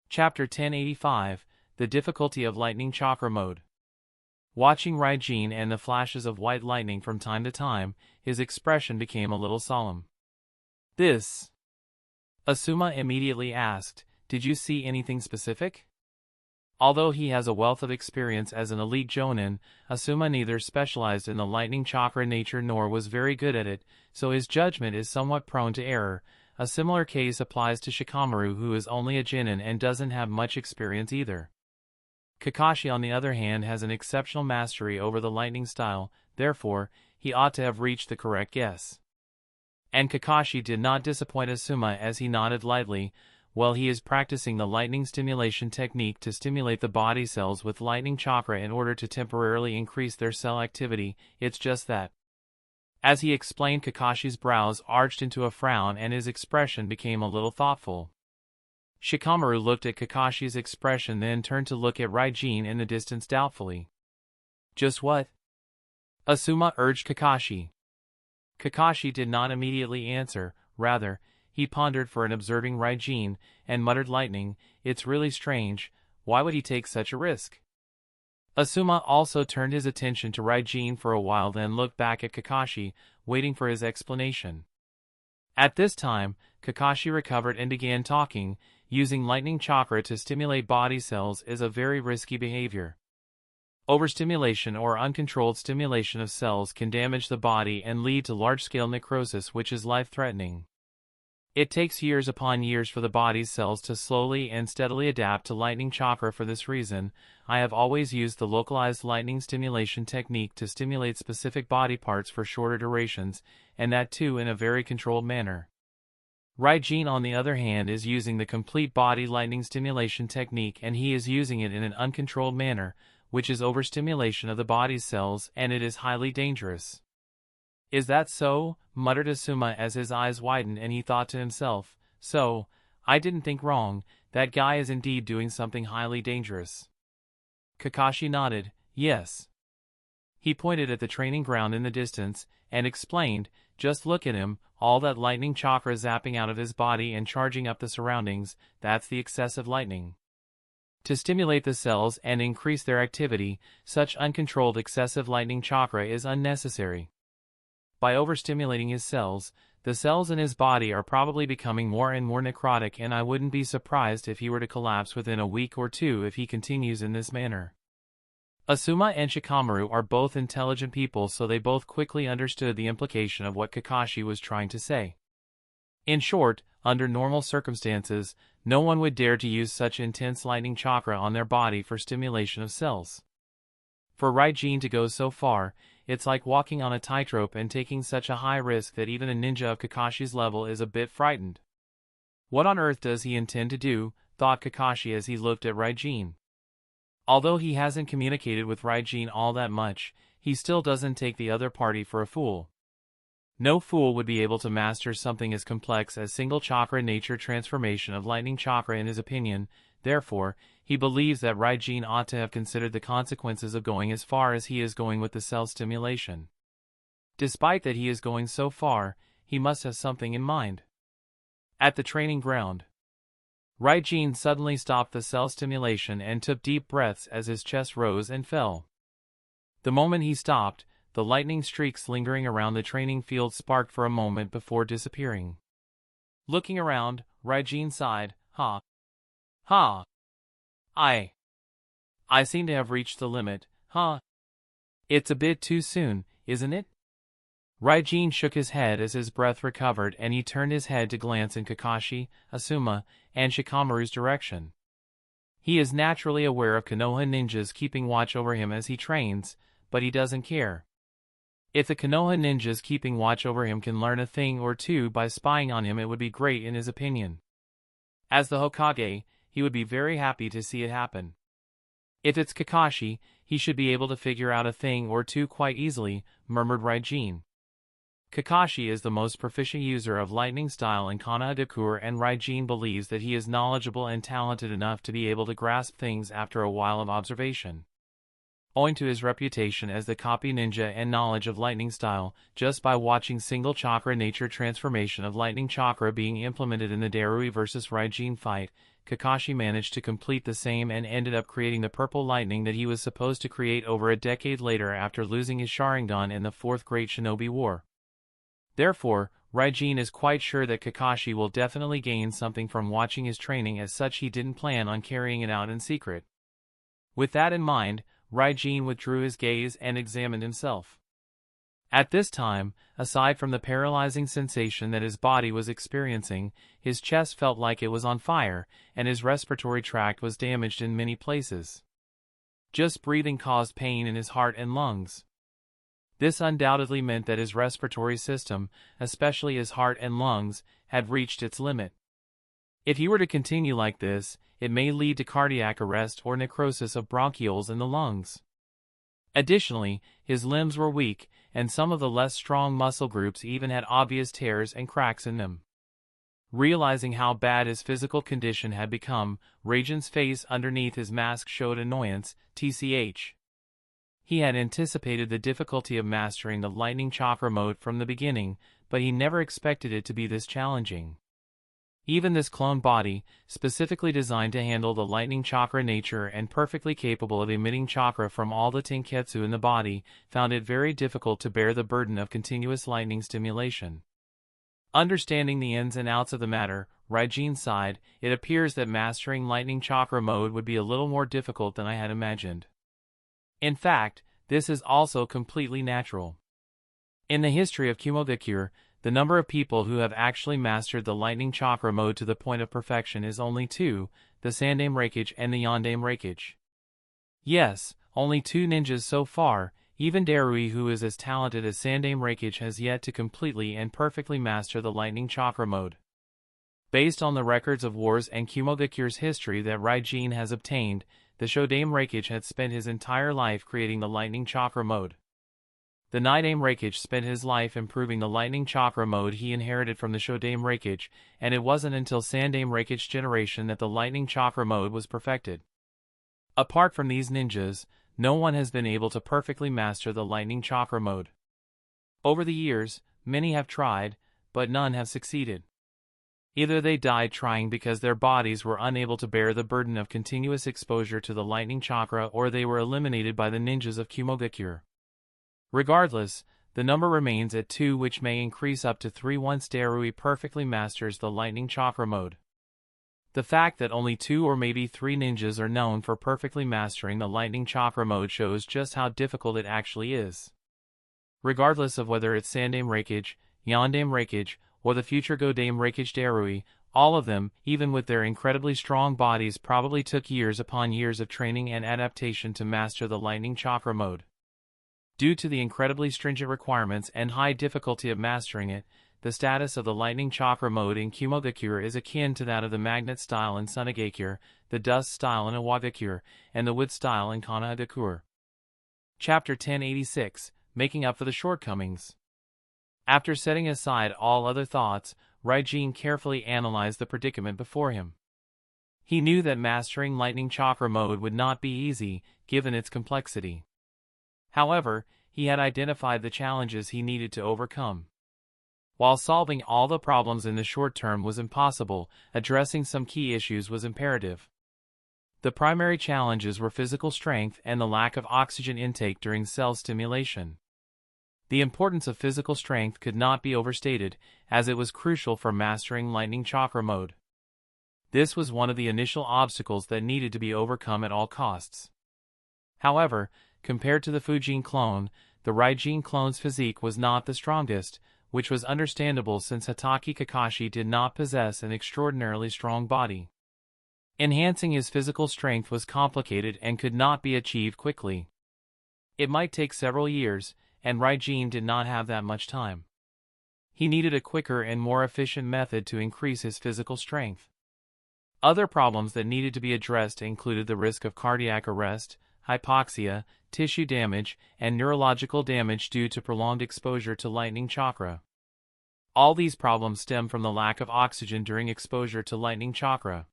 Chapter 1085, The Difficulty of Lightning Chakra Mode. Watching Raijin and the flashes of white lightning from time to time, his expression became a little solemn. This. Asuma immediately asked, "Did you see anything specific?" Although he has a wealth of experience as an elite jonin, Asuma neither specialized in the lightning chakra nature nor was very good at it, so his judgment is somewhat prone to error. A similar case applies to Shikamaru, who is only a genin and doesn't have much experience either. Kakashi on the other hand has an exceptional mastery over the lightning style, therefore, he ought to have reached the correct guess. And Kakashi did not disappoint Asuma as he nodded lightly. Well, he is practicing the lightning stimulation technique to stimulate the body cells with lightning chakra in order to temporarily increase their cell activity. It's just that. As he explained, Kakashi's brows arched into a frown and his expression became a little thoughtful. Shikamaru looked at Kakashi's expression, then turned to look at Raijin in the distance doubtfully. "Just what?" Asuma urged Kakashi. Kakashi did not immediately answer, rather, he pondered for an observing Raijin, and muttered lightning, "It's really strange, why would he take such a risk?" Asuma also turned his attention to Raijin for a while, then looked back at Kakashi, waiting for his explanation. At this time, Kakashi recovered and began talking. Using lightning chakra to stimulate body cells is a very risky behavior. Overstimulation or uncontrolled stimulation of cells can damage the body and lead to large-scale necrosis, which is life-threatening. It takes years upon years for the body's cells to slowly and steadily adapt to lightning chakra. For this reason, I have always used the localized lightning stimulation technique to stimulate specific body parts for shorter durations, and that too in a very controlled manner. Raijin, on the other hand, is using the complete body lightning stimulation technique, and he is using it in an uncontrolled manner, which is overstimulation of the body's cells, and it is highly dangerous. "Is that so?" muttered Asuma as his eyes widened, and he thought to himself, "So, I didn't think wrong, that guy is indeed doing something highly dangerous." Kakashi nodded, "Yes." He pointed at the training ground in the distance, and explained, "Just look at him, all that lightning chakra zapping out of his body and charging up the surroundings, that's the excessive lightning. To stimulate the cells and increase their activity, such uncontrolled excessive lightning chakra is unnecessary. By overstimulating his cells, the cells in his body are probably becoming more and more necrotic, and I wouldn't be surprised if he were to collapse within a week or two if he continues in this manner." Asuma and Shikamaru are both intelligent people, so they both quickly understood the implication of what Kakashi was trying to say. In short, under normal circumstances, no one would dare to use such intense lightning chakra on their body for stimulation of cells. For Raijin to go so far, it's like walking on a tightrope and taking such a high risk that even a ninja of Kakashi's level is a bit frightened. What on earth does he intend to do, thought Kakashi as he looked at Raijin. Although he hasn't communicated with Raijin all that much, he still doesn't take the other party for a fool. No fool would be able to master something as complex as single chakra nature transformation of lightning chakra in his opinion. Therefore, he believes that Raijin ought to have considered the consequences of going as far as he is going with the cell stimulation. Despite that he is going so far, he must have something in mind. At the training ground, Raijin suddenly stopped the cell stimulation and took deep breaths as his chest rose and fell. The moment he stopped, the lightning streaks lingering around the training field sparked for a moment before disappearing. Looking around, Raijin sighed, "Ha. Ha. I seem to have reached the limit, huh? It's a bit too soon, isn't it?" Raijin shook his head as his breath recovered, and he turned his head to glance in Kakashi, Asuma, and Shikamaru's direction. He is naturally aware of Konoha ninjas keeping watch over him as he trains, but he doesn't care. If the Konoha ninjas keeping watch over him can learn a thing or two by spying on him, it would be great in his opinion. As the Hokage, he would be very happy to see it happen. If it's Kakashi, he should be able to figure out a thing or two quite easily, murmured Raijin. Kakashi is the most proficient user of lightning style in Konohagakure, and Raijin believes that he is knowledgeable and talented enough to be able to grasp things after a while of observation. Owing to his reputation as the copy ninja and knowledge of lightning style, just by watching single chakra nature transformation of lightning chakra being implemented in the Darui vs Raijin fight, Kakashi managed to complete the same and ended up creating the purple lightning that he was supposed to create over a decade later after losing his Sharingan in the Fourth Great Shinobi War. Therefore, Raijin is quite sure that Kakashi will definitely gain something from watching his training, as such he didn't plan on carrying it out in secret. With that in mind, Raijin withdrew his gaze and examined himself. At this time, aside from the paralyzing sensation that his body was experiencing, his chest felt like it was on fire, and his respiratory tract was damaged in many places. Just breathing caused pain in his heart and lungs. This undoubtedly meant that his respiratory system, especially his heart and lungs, had reached its limit. If he were to continue like this, it may lead to cardiac arrest or necrosis of bronchioles in the lungs. Additionally, his limbs were weak, and some of the less strong muscle groups even had obvious tears and cracks in them. Realizing how bad his physical condition had become, Raijin's face underneath his mask showed annoyance. Tch. He had anticipated the difficulty of mastering the lightning chakra mode from the beginning, but he never expected it to be this challenging. Even this clone body, specifically designed to handle the lightning chakra nature and perfectly capable of emitting chakra from all the tenketsu in the body, found it very difficult to bear the burden of continuous lightning stimulation. Understanding the ins and outs of the matter, Raijin sighed. It appears that mastering lightning chakra mode would be a little more difficult than I had imagined. In fact, this is also completely natural. In the history of Kumogakure, the number of people who have actually mastered the lightning chakra mode to the point of perfection is only 2, the Sandaime Reikage and the Yondaime Reikage. Yes, only 2 ninjas so far. Even Darui, who is as talented as Sandaime Reikage, has yet to completely and perfectly master the lightning chakra mode. Based on the records of wars and Kumogakure's history that Raijin has obtained, the Shodaime Reikage had spent his entire life creating the lightning chakra mode. The Nidaime Reikage spent his life improving the lightning chakra mode he inherited from the Shodaime Reikage, and it wasn't until Sandaime Reikage generation that the lightning chakra mode was perfected. Apart from these ninjas, no one has been able to perfectly master the lightning chakra mode. Over the years, many have tried, but none have succeeded. Either they died trying because their bodies were unable to bear the burden of continuous exposure to the lightning chakra, or they were eliminated by the ninjas of Kumogakure. Regardless, the number remains at 2, which may increase up to 3 once Darui perfectly masters the lightning chakra mode. The fact that only 2 or maybe 3 ninjas are known for perfectly mastering the lightning chakra mode shows just how difficult it actually is. Regardless of whether it's Sandaime Reikage, Yondaime Reikage, or the future Godaime Reikage Darui, all of them, even with their incredibly strong bodies, probably took years upon years of training and adaptation to master the lightning chakra mode. Due to the incredibly stringent requirements and high difficulty of mastering it, the status of the lightning chakra mode in Kumogakure is akin to that of the magnet style in Tsunade, the dust style in Iwagakure, and the wood style in Kanahagakure. Chapter 1086, Making Up for the Shortcomings. After setting aside all other thoughts, Raijin carefully analyzed the predicament before him. He knew that mastering lightning chakra mode would not be easy, given its complexity. However, he had identified the challenges he needed to overcome. While solving all the problems in the short term was impossible, addressing some key issues was imperative. The primary challenges were physical strength and the lack of oxygen intake during cell stimulation. The importance of physical strength could not be overstated, as it was crucial for mastering lightning chakra mode. This was one of the initial obstacles that needed to be overcome at all costs. However, compared to the Fujin clone, the Raijin clone's physique was not the strongest, which was understandable since Hatake Kakashi did not possess an extraordinarily strong body. Enhancing his physical strength was complicated and could not be achieved quickly. It might take several years, and Raijin did not have that much time. He needed a quicker and more efficient method to increase his physical strength. Other problems that needed to be addressed included the risk of cardiac arrest, hypoxia, tissue damage, and neurological damage due to prolonged exposure to lightning chakra. All these problems stem from the lack of oxygen during exposure to lightning chakra.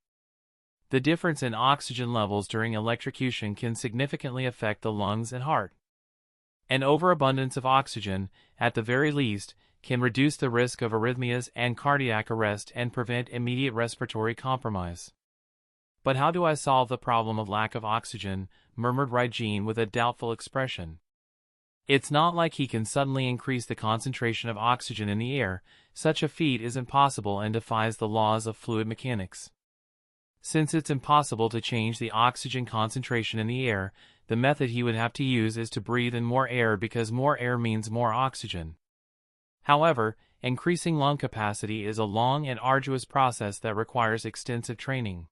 The difference in oxygen levels during electrocution can significantly affect the lungs and heart. An overabundance of oxygen, at the very least, can reduce the risk of arrhythmias and cardiac arrest and prevent immediate respiratory compromise. But how do I solve the problem of lack of oxygen? Murmured Raijin with a doubtful expression. It's not like he can suddenly increase the concentration of oxygen in the air. Such a feat is impossible and defies the laws of fluid mechanics. Since it's impossible to change the oxygen concentration in the air, the method he would have to use is to breathe in more air, because more air means more oxygen. However, increasing lung capacity is a long and arduous process that requires extensive training.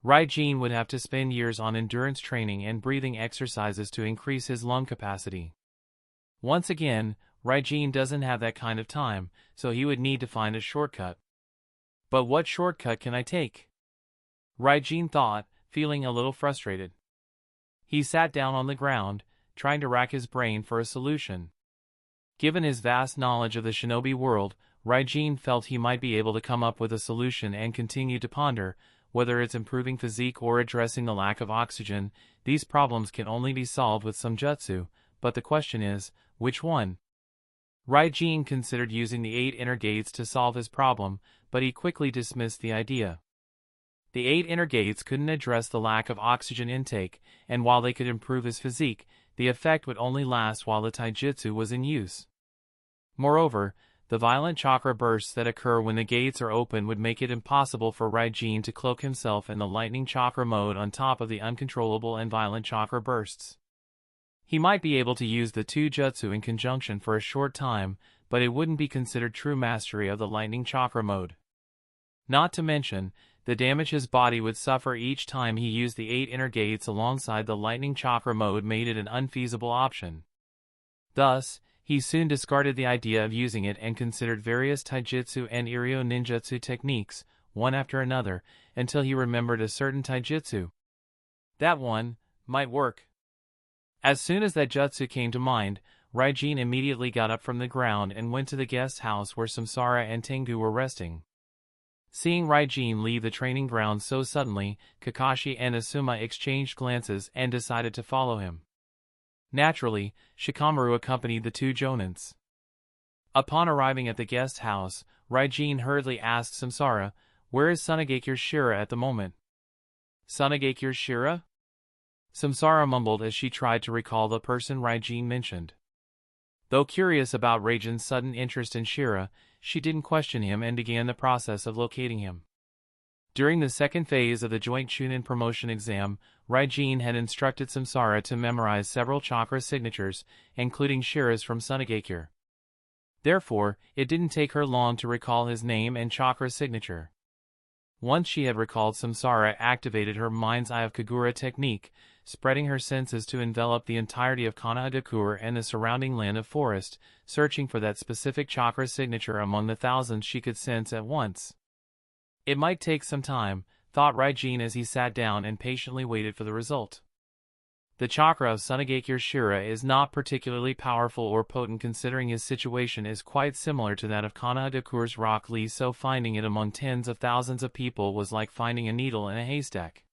Raijin would have to spend years on endurance training and breathing exercises to increase his lung capacity. Once again, Raijin doesn't have that kind of time, so he would need to find a shortcut. But what shortcut can I take? Raijin thought, feeling a little frustrated. He sat down on the ground, trying to rack his brain for a solution. Given his vast knowledge of the shinobi world, Raijin felt he might be able to come up with a solution and continued to ponder. Whether it's improving physique or addressing the lack of oxygen, these problems can only be solved with some jutsu, but the question is, which one? Raijin considered using the 8 inner gates to solve his problem, but he quickly dismissed the idea. The 8 inner gates couldn't address the lack of oxygen intake, and while they could improve his physique, the effect would only last while the taijutsu was in use. Moreover, the violent chakra bursts that occur when the gates are open would make it impossible for Raijin to cloak himself in the lightning chakra mode on top of the uncontrollable and violent chakra bursts. He might be able to use the 2 jutsu in conjunction for a short time, but it wouldn't be considered true mastery of the lightning chakra mode. Not to mention, the damage his body would suffer each time he used the 8 inner gates alongside the lightning chakra mode made it an unfeasible option. Thus, he soon discarded the idea of using it and considered various taijutsu and Iryo ninjutsu techniques, one after another, until he remembered a certain taijutsu. That one might work. As soon as that jutsu came to mind, Raijin immediately got up from the ground and went to the guest house where Samsara and Tengu were resting. Seeing Raijin leave the training ground so suddenly, Kakashi and Asuma exchanged glances and decided to follow him. Naturally, Shikamaru accompanied the two jonins. Upon arriving at the guest house, Raijin hurriedly asked Samsara, "Where is Tsunade Shira at the moment?" "Tsunade Shira?" Samsara mumbled as she tried to recall the person Raijin mentioned. Though curious about Raijin's sudden interest in Shira, she didn't question him and began the process of locating him. During the second phase of the joint Chunin promotion exam, Raijin had instructed Samsara to memorize several chakra signatures, including Shira's from Tsunade. Therefore, it didn't take her long to recall his name and chakra signature. Once she had recalled, Samsara activated her mind's eye of Kagura technique, spreading her senses to envelop the entirety of Kanagakur and the surrounding land of forest, searching for that specific chakra signature among the thousands she could sense at once. It might take some time, thought Raijin as he sat down and patiently waited for the result. The chakra of Tsunade Shira is not particularly powerful or potent, considering his situation is quite similar to that of Kanagakur's Rock Lee, so finding it among tens of thousands of people was like finding a needle in a haystack.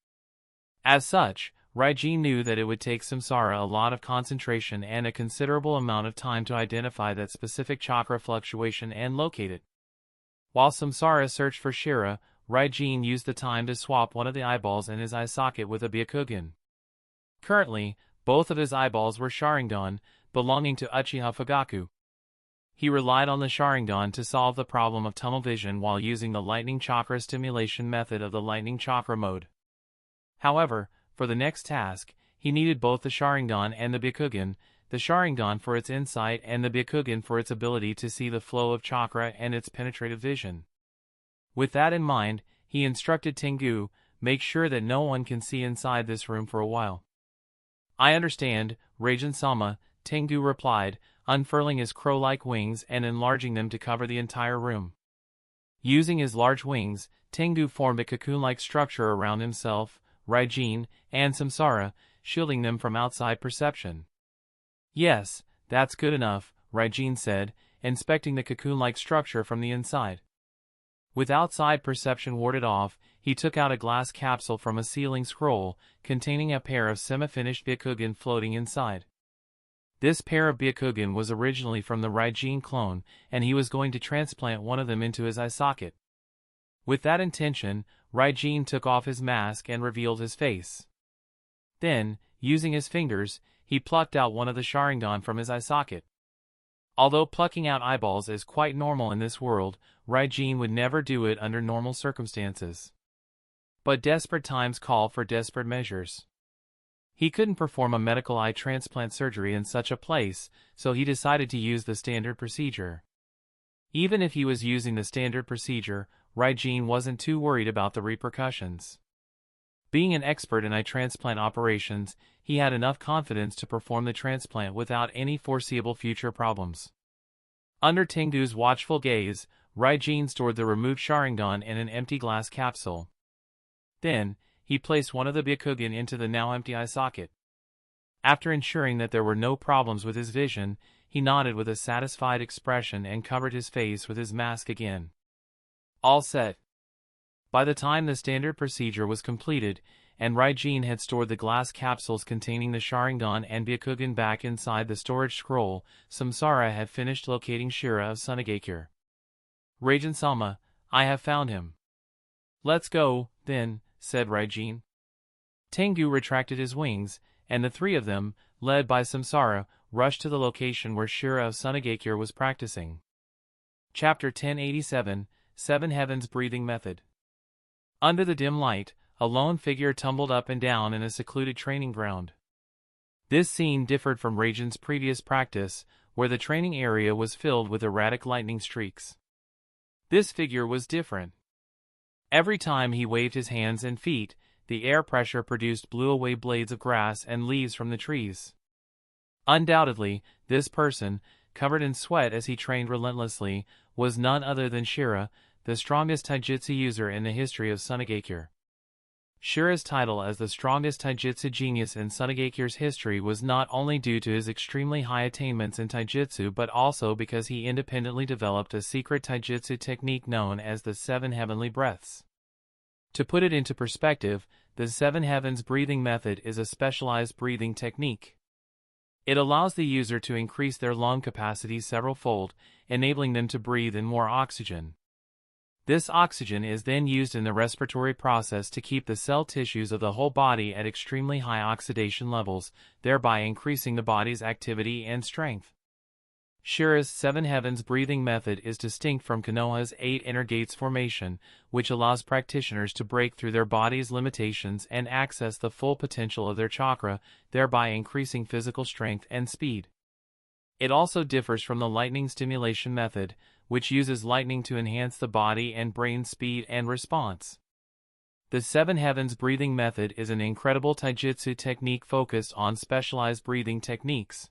As such, Raijin knew that it would take Samsara a lot of concentration and a considerable amount of time to identify that specific chakra fluctuation and locate it. While Samsara searched for Shira, Raijin used the time to swap one of the eyeballs in his eye socket with a Byakugan. Currently, both of his eyeballs were Sharingan, belonging to Uchiha Fugaku. He relied on the Sharingan to solve the problem of tunnel vision while using the lightning chakra stimulation method of the lightning chakra mode. However, for the next task, he needed both the Sharingan and the Byakugan, the Sharingan for its insight and the Byakugan for its ability to see the flow of chakra and its penetrative vision. With that in mind, he instructed Tengu, "Make sure that no one can see inside this room for a while." "I understand, Raijin-sama," Tengu replied, unfurling his crow-like wings and enlarging them to cover the entire room. Using his large wings, Tengu formed a cocoon-like structure around himself, Raijin, and Samsara, shielding them from outside perception. "Yes, that's good enough," Raijin said, inspecting the cocoon-like structure from the inside. With outside perception warded off, he took out a glass capsule from a sealing scroll, containing a pair of semi-finished Byakugan floating inside. This pair of Byakugan was originally from the Raijin clone, and he was going to transplant one of them into his eye socket. With that intention, Raijin took off his mask and revealed his face. Then, using his fingers, he plucked out one of the Sharingan from his eye socket. Although plucking out eyeballs is quite normal in this world, Raijin would never do it under normal circumstances. But desperate times call for desperate measures. He couldn't perform a medical eye transplant surgery in such a place, so he decided to use the standard procedure. Even if he was using the standard procedure, Raijin wasn't too worried about the repercussions. Being an expert in eye transplant operations, he had enough confidence to perform the transplant without any foreseeable future problems. Under Tengu's watchful gaze, Raijin stored the removed Sharingan in an empty glass capsule. Then, he placed one of the Byakugan into the now empty eye socket. After ensuring that there were no problems with his vision, he nodded with a satisfied expression and covered his face with his mask again. All set. By the time the standard procedure was completed, and Raijin had stored the glass capsules containing the Sharingan and Byakugan back inside the storage scroll, Samsara had finished locating Shira of Tsunade. "Raijin-sama, I have found him." "Let's go, then," said Raijin. Tengu retracted his wings, and the three of them, led by Samsara, rushed to the location where Shira of Tsunade was practicing. Chapter 1087, Seven Heavens Breathing Method. Under the dim light, a lone figure tumbled up and down in a secluded training ground. This scene differed from Raijin's previous practice, where the training area was filled with erratic lightning streaks. This figure was different. Every time he waved his hands and feet, the air pressure produced blew away blades of grass and leaves from the trees. Undoubtedly, this person, covered in sweat as he trained relentlessly, was none other than Shira, the strongest taijutsu user in the history of Tsunade. Shira's title as the strongest taijutsu genius in Tsunade's history was not only due to his extremely high attainments in taijutsu but also because he independently developed a secret taijutsu technique known as the Seven Heavenly Breaths. To put it into perspective, the Seven Heavens breathing method is a specialized breathing technique. It allows the user to increase their lung capacity several-fold, enabling them to breathe in more oxygen. This oxygen is then used in the respiratory process to keep the cell tissues of the whole body at extremely high oxidation levels, thereby increasing the body's activity and strength. Shira's Seven Heavens breathing method is distinct from Konoha's 8 Inner Gates formation, which allows practitioners to break through their body's limitations and access the full potential of their chakra, thereby increasing physical strength and speed. It also differs from the lightning stimulation method, which uses lightning to enhance the body and brain speed and response. The Seven Heavens breathing method is an incredible taijutsu technique focused on specialized breathing techniques.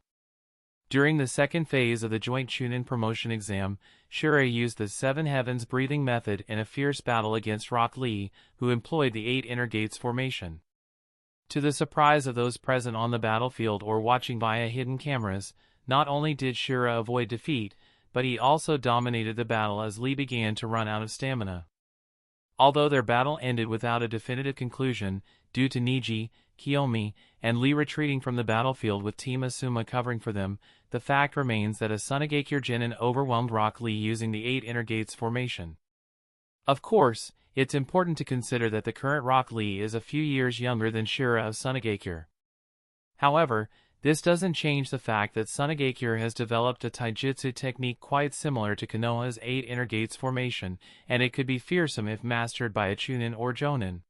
During the second phase of the joint Chunin promotion exam, Shira used the Seven Heavens breathing method in a fierce battle against Rock Lee, who employed the 8 Inner Gates formation. To the surprise of those present on the battlefield or watching via hidden cameras, not only did Shira avoid defeat, but he also dominated the battle as Lee began to run out of stamina. Although their battle ended without a definitive conclusion, due to Niji, Kiyomi, and Lee retreating from the battlefield with Team Asuma covering for them, the fact remains that a Tsunade Genin overwhelmed Rock Lee using the 8 Inner Gates formation. Of course, it's important to consider that the current Rock Lee is a few years younger than Shira of Tsunade. However, this doesn't change the fact that Tsunade has developed a taijutsu technique quite similar to Konoha's 8 Inner Gates formation, and it could be fearsome if mastered by a Chunin or Jonin.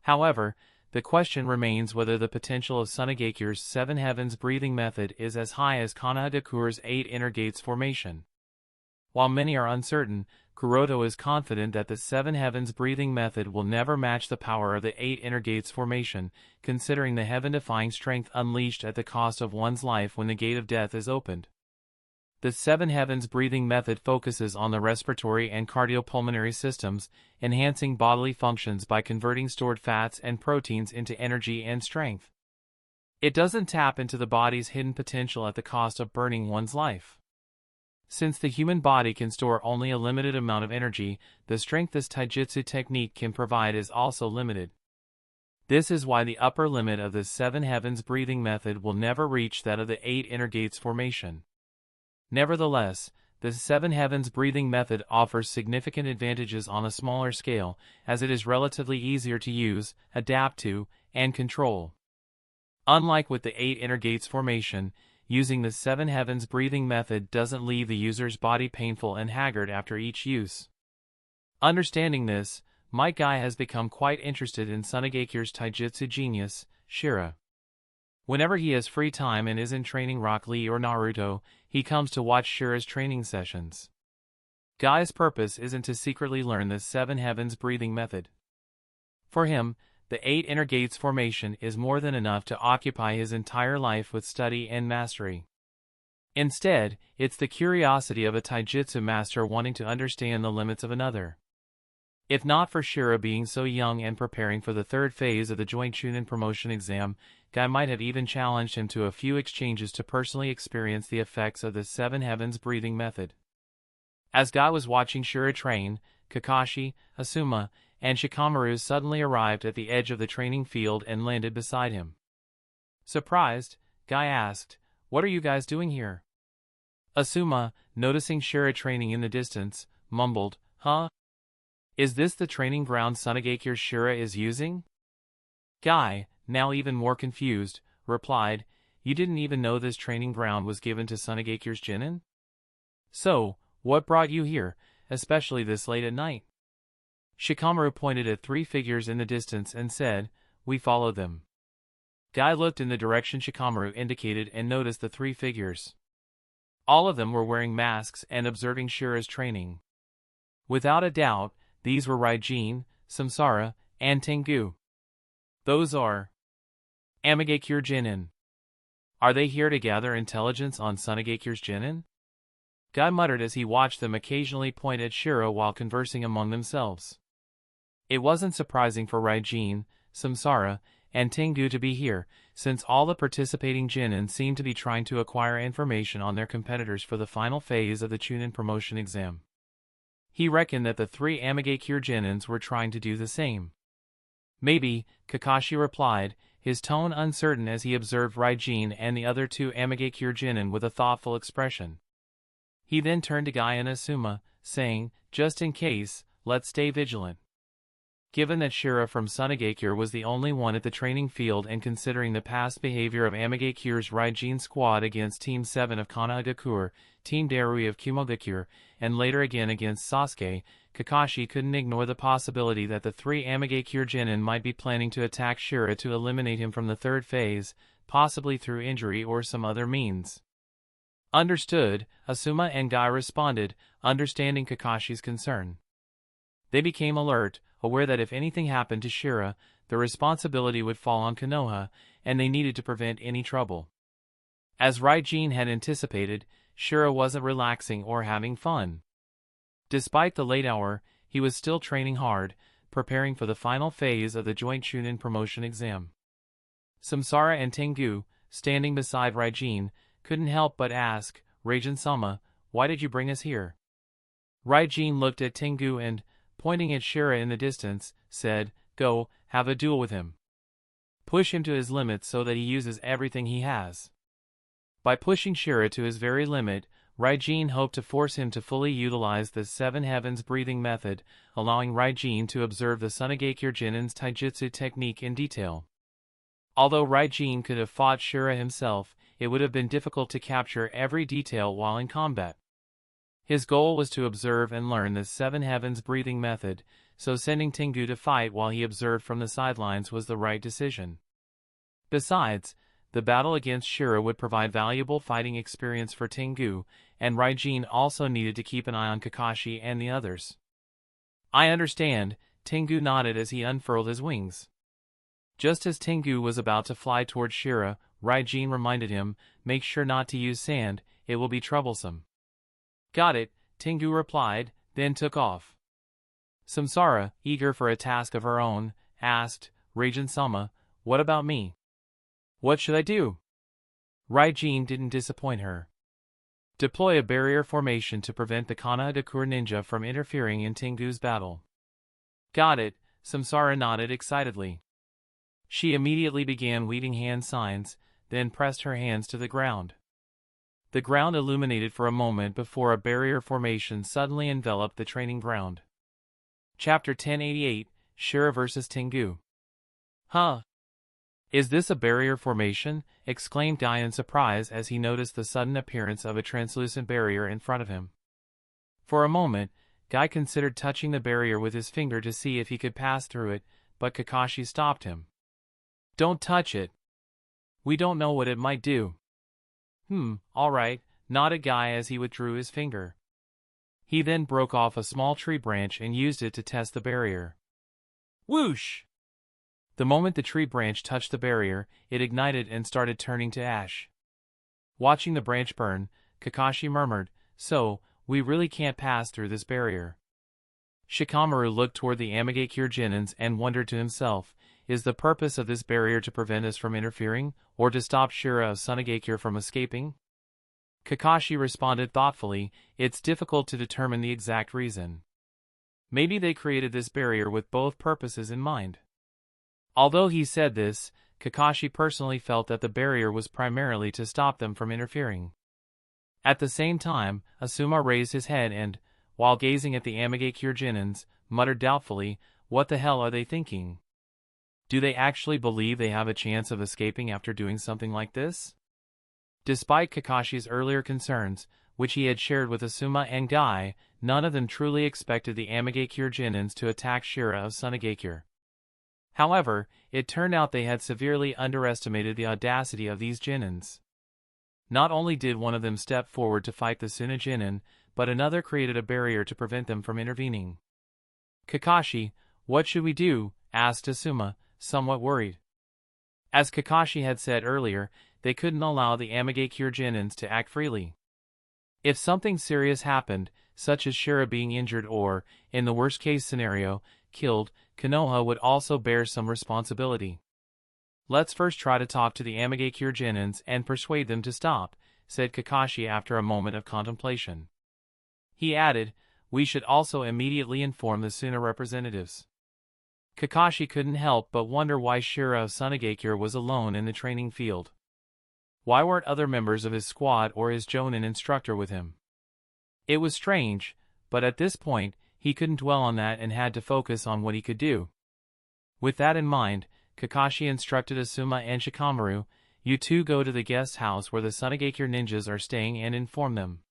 However, the question remains whether the potential of Tsunade's Seven Heavens breathing method is as high as Konohadakure's 8 Inner Gates formation. While many are uncertain, Kuroto is confident that the Seven Heavens breathing method will never match the power of the 8 Inner Gates formation, considering the heaven-defying strength unleashed at the cost of one's life when the gate of death is opened. The Seven Heavens breathing method focuses on the respiratory and cardiopulmonary systems, enhancing bodily functions by converting stored fats and proteins into energy and strength. It doesn't tap into the body's hidden potential at the cost of burning one's life. Since the human body can store only a limited amount of energy, the strength this taijutsu technique can provide is also limited. This is why the upper limit of the Seven Heavens breathing method will never reach that of the 8 Inner Gates formation. Nevertheless, the Seven Heavens breathing method offers significant advantages on a smaller scale, as it is relatively easier to use, adapt to, and control. Unlike with the 8 Inner Gates formation, using the Seven Heavens breathing method doesn't leave the user's body painful and haggard after each use. Understanding this, Might Guy has become quite interested in Tsunade's taijutsu genius, Shira. Whenever he has free time and isn't training Rock Lee or Naruto, he comes to watch Shira's training sessions. Guy's purpose isn't to secretly learn the Seven Heavens breathing method. For him, the 8 Inner Gates formation is more than enough to occupy his entire life with study and mastery. Instead, it's the curiosity of a taijutsu master wanting to understand the limits of another. If not for Shira being so young and preparing for the third phase of the joint Chunin promotion exam, Guy might have even challenged him to a few exchanges to personally experience the effects of the Seven Heavens breathing method. As Guy was watching Shira train, Kakashi, Asuma, and Shikamaru suddenly arrived at the edge of the training field and landed beside him. Surprised, Guy asked, "What are you guys doing here?" Asuma, noticing Shira training in the distance, mumbled, "Huh? Is this the training ground Tsunade Shira is using?" Guy, now even more confused, replied, "You didn't even know this training ground was given to Tsunade's genin? So, what brought you here, especially this late at night?" Shikamaru pointed at 3 figures in the distance and said, "We followed them." Guy looked in the direction Shikamaru indicated and noticed the 3 figures. All of them were wearing masks and observing Shira's training. Without a doubt, these were Raijin, Samsara, and Tengu. Those are Amagakure Genin. Are they here to gather intelligence on Sunagakure's Genin? Guy muttered as he watched them occasionally point at Shira while conversing among themselves. It wasn't surprising for Raijin, Samsara, and Tengu to be here, since all the participating Genin seemed to be trying to acquire information on their competitors for the final phase of the Chunin promotion exam. He reckoned that the 3 Amagakure Genins were trying to do the same. Maybe, Kakashi replied, his tone uncertain as he observed Raijin and the other 2 Amagakure Genin with a thoughtful expression. He then turned to Guy and Asuma, saying, just in case, let's stay vigilant. Given that Shira from Sunagakure was the only one at the training field and considering the past behavior of Amagakure's Raijin squad against Team 7 of Kanagakure, Team Darui of Kumogakure, and later again against Sasuke, Kakashi couldn't ignore the possibility that the 3 Amagakure Genin might be planning to attack Shira to eliminate him from the 3rd phase, possibly through injury or some other means. Understood, Asuma and Guy responded, understanding Kakashi's concern. They became alert, aware that if anything happened to Shira, the responsibility would fall on Konoha, and they needed to prevent any trouble. As Raijin had anticipated, Shira wasn't relaxing or having fun. Despite the late hour, he was still training hard, preparing for the final phase of the joint Chunin promotion exam. Samsara and Tengu, standing beside Raijin, couldn't help but ask, Raijin-sama, why did you bring us here? Raijin looked at Tengu and, pointing at Shira in the distance, said, go, have a duel with him. Push him to his limits so that he uses everything he has. By pushing Shira to his very limit, Raijin hoped to force him to fully utilize the 7 Heavens breathing method, allowing Raijin to observe the Sunagakure Genin's taijutsu technique in detail. Although Raijin could have fought Shira himself, it would have been difficult to capture every detail while in combat. His goal was to observe and learn the 7 Heavens breathing method, so sending Tengu to fight while he observed from the sidelines was the right decision. Besides, the battle against Shira would provide valuable fighting experience for Tengu, and Raijin also needed to keep an eye on Kakashi and the others. I understand, Tengu nodded as he unfurled his wings. Just as Tengu was about to fly toward Shira, Raijin reminded him, make sure not to use sand, it will be troublesome. Got it, Tengu replied, then took off. Samsara, eager for a task of her own, asked, Raijin-sama, what about me? What should I do? Raijin didn't disappoint her. Deploy a barrier formation to prevent the Kanagakure ninja from interfering in Tengu's battle. Got it, Samsara nodded excitedly. She immediately began weaving hand signs, then pressed her hands to the ground. The ground illuminated for a moment before a barrier formation suddenly enveloped the training ground. Chapter 1088, Shira vs. Tengu. Huh? Is this a barrier formation? Exclaimed Guy in surprise as he noticed the sudden appearance of a translucent barrier in front of him. For a moment, Guy considered touching the barrier with his finger to see if he could pass through it, but Kakashi stopped him. Don't touch it. We don't know what it might do. Alright, nodded Guy as he withdrew his finger. He then broke off a small tree branch and used it to test the barrier. Whoosh! The moment the tree branch touched the barrier, it ignited and started turning to ash. Watching the branch burn, Kakashi murmured, so, we really can't pass through this barrier. Shikamaru looked toward the Amagakure Genins and wondered to himself, is the purpose of this barrier to prevent us from interfering, or to stop Shira of Sunagakure from escaping? Kakashi responded thoughtfully, it's difficult to determine the exact reason. Maybe they created this barrier with both purposes in mind. Although he said this, Kakashi personally felt that the barrier was primarily to stop them from interfering. At the same time, Asuma raised his head and, while gazing at the Amagakure Genins, muttered doubtfully, what the hell are they thinking? Do they actually believe they have a chance of escaping after doing something like this? Despite Kakashi's earlier concerns, which he had shared with Asuma and Guy, none of them truly expected the Amagakure Genins to attack Shira of Sunagakure. However, it turned out they had severely underestimated the audacity of these Genins. Not only did one of them step forward to fight the Tsunade, but another created a barrier to prevent them from intervening. "Kakashi, what should we do?" asked Asuma, somewhat worried. As Kakashi had said earlier, they couldn't allow the Amigakure to act freely. If something serious happened, such as Shira being injured or, in the worst-case scenario, killed, Konoha would also bear some responsibility. "Let's first try to talk to the Amigakure and persuade them to stop," said Kakashi after a moment of contemplation. He added, "We should also immediately inform the Suna representatives." Kakashi couldn't help but wonder why Shira of Sunagakure was alone in the training field. Why weren't other members of his squad or his Jonin instructor with him? It was strange, but at this point, he couldn't dwell on that and had to focus on what he could do. With that in mind, Kakashi instructed Asuma and Shikamaru, "You two go to the guest house where the Sunagakure ninjas are staying and inform them.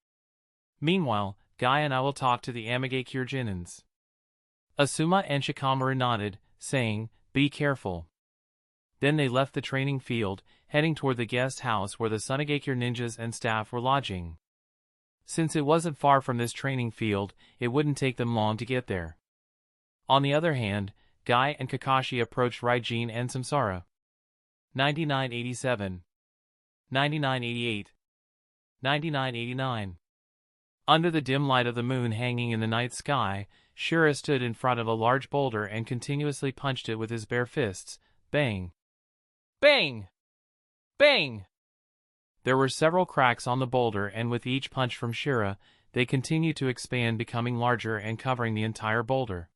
Meanwhile, Guy and I will talk to the Amigakure Jinins." Asuma and Shikamaru nodded, saying, "Be careful." Then they left the training field, heading toward the guest house where the Sunagakure ninjas and staff were lodging. Since it wasn't far from this training field, it wouldn't take them long to get there. On the other hand, Guy and Kakashi approached Raijin and Samsara. 9987, 9988, 9989. Under the dim light of the moon hanging in the night sky, Shira stood in front of a large boulder and continuously punched it with his bare fists. Bang! Bang! Bang! There were several cracks on the boulder, and with each punch from Shira, they continued to expand, becoming larger and covering the entire boulder.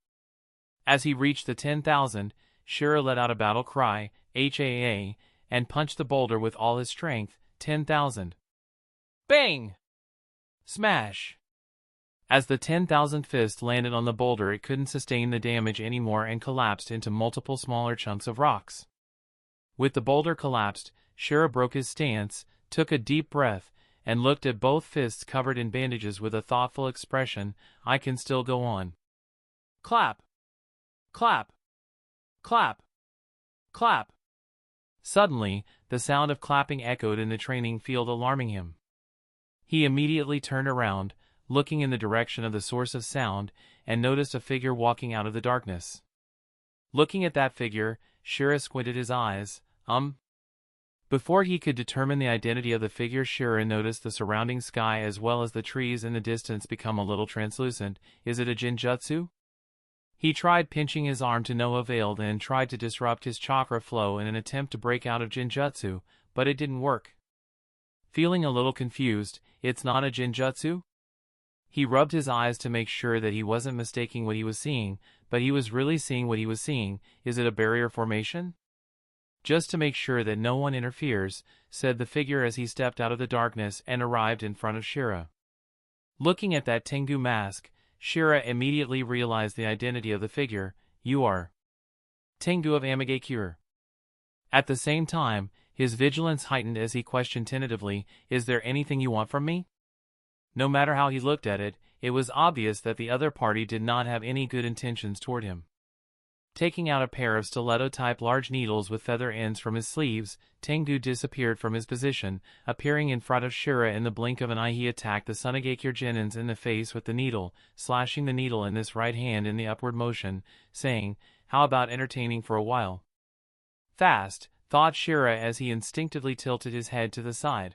As he reached the 10,000, Shira let out a battle cry, HAA, and punched the boulder with all his strength. 10,000. Bang! Smash! As the 10,000th fist landed on the boulder, it couldn't sustain the damage anymore and collapsed into multiple smaller chunks of rocks. With the boulder collapsed, Shira broke his stance, took a deep breath, and looked at both fists covered in bandages with a thoughtful expression. "I can still go on." Clap! Clap! Clap! Clap! Suddenly, the sound of clapping echoed in the training field, alarming him. He immediately turned around, looking in the direction of the source of sound, and noticed a figure walking out of the darkness. Looking at that figure, Shira squinted his eyes. Before he could determine the identity of the figure, Shira noticed the surrounding sky as well as the trees in the distance become a little translucent. Is it a Jinjutsu? He tried pinching his arm to no avail and tried to disrupt his chakra flow in an attempt to break out of Jinjutsu, but it didn't work. Feeling a little confused, "It's not a Jinjutsu?" He rubbed his eyes to make sure that he wasn't mistaking what he was seeing, but he was really seeing what he was seeing. "Is it a barrier formation?" "Just to make sure that no one interferes," said the figure as he stepped out of the darkness and arrived in front of Shira. Looking at that Tengu mask, Shira immediately realized the identity of the figure. "You are Tengu of Amigakure." At the same time, his vigilance heightened as he questioned tentatively, "Is there anything you want from me?" No matter how he looked at it, it was obvious that the other party did not have any good intentions toward him. Taking out a pair of stiletto-type large needles with feather ends from his sleeves, Tengu disappeared from his position. Appearing in front of Shira in the blink of an eye, he attacked the Sunagakure Jinins in the face with the needle, slashing the needle in this right hand in the upward motion, saying, "How about entertaining for a while?" Fast, thought Shira as he instinctively tilted his head to the side.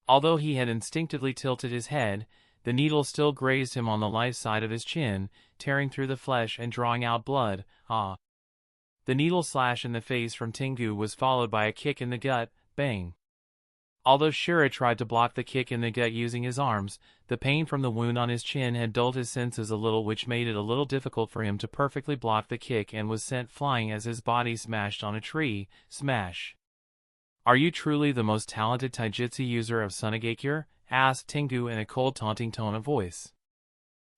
Although he had instinctively tilted his head, the needle still grazed him on the left side of his chin, tearing through the flesh and drawing out blood. The needle slash in the face from Tengu was followed by a kick in the gut. Bang! Although Shira tried to block the kick in the gut using his arms, the pain from the wound on his chin had dulled his senses a little, which made it a little difficult for him to perfectly block the kick, and was sent flying as his body smashed on a tree. Smash! "Are you truly the most talented taijutsu user of Sunagakure?" asked Tengu in a cold, taunting tone of voice.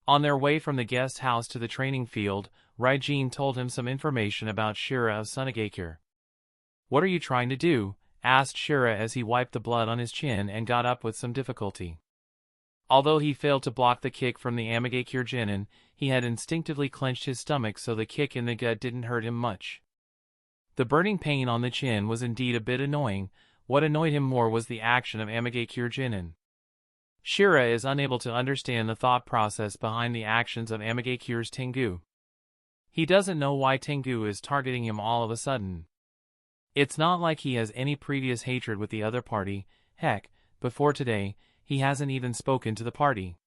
On their way from the guest house to the training field, Raijin told him some information about Shira of Sunagakure. "What are you trying to do?" asked Shira as he wiped the blood on his chin and got up with some difficulty. Although he failed to block the kick from the Amigakure Genin, he had instinctively clenched his stomach so the kick in the gut didn't hurt him much. The burning pain on the chin was indeed a bit annoying. What annoyed him more was the action of Amegakure Jinin. Shira is unable to understand the thought process behind the actions of Amegakure's Tengu. He doesn't know why Tengu is targeting him all of a sudden. It's not like he has any previous hatred with the other party. Heck, before today, he hasn't even spoken to the party.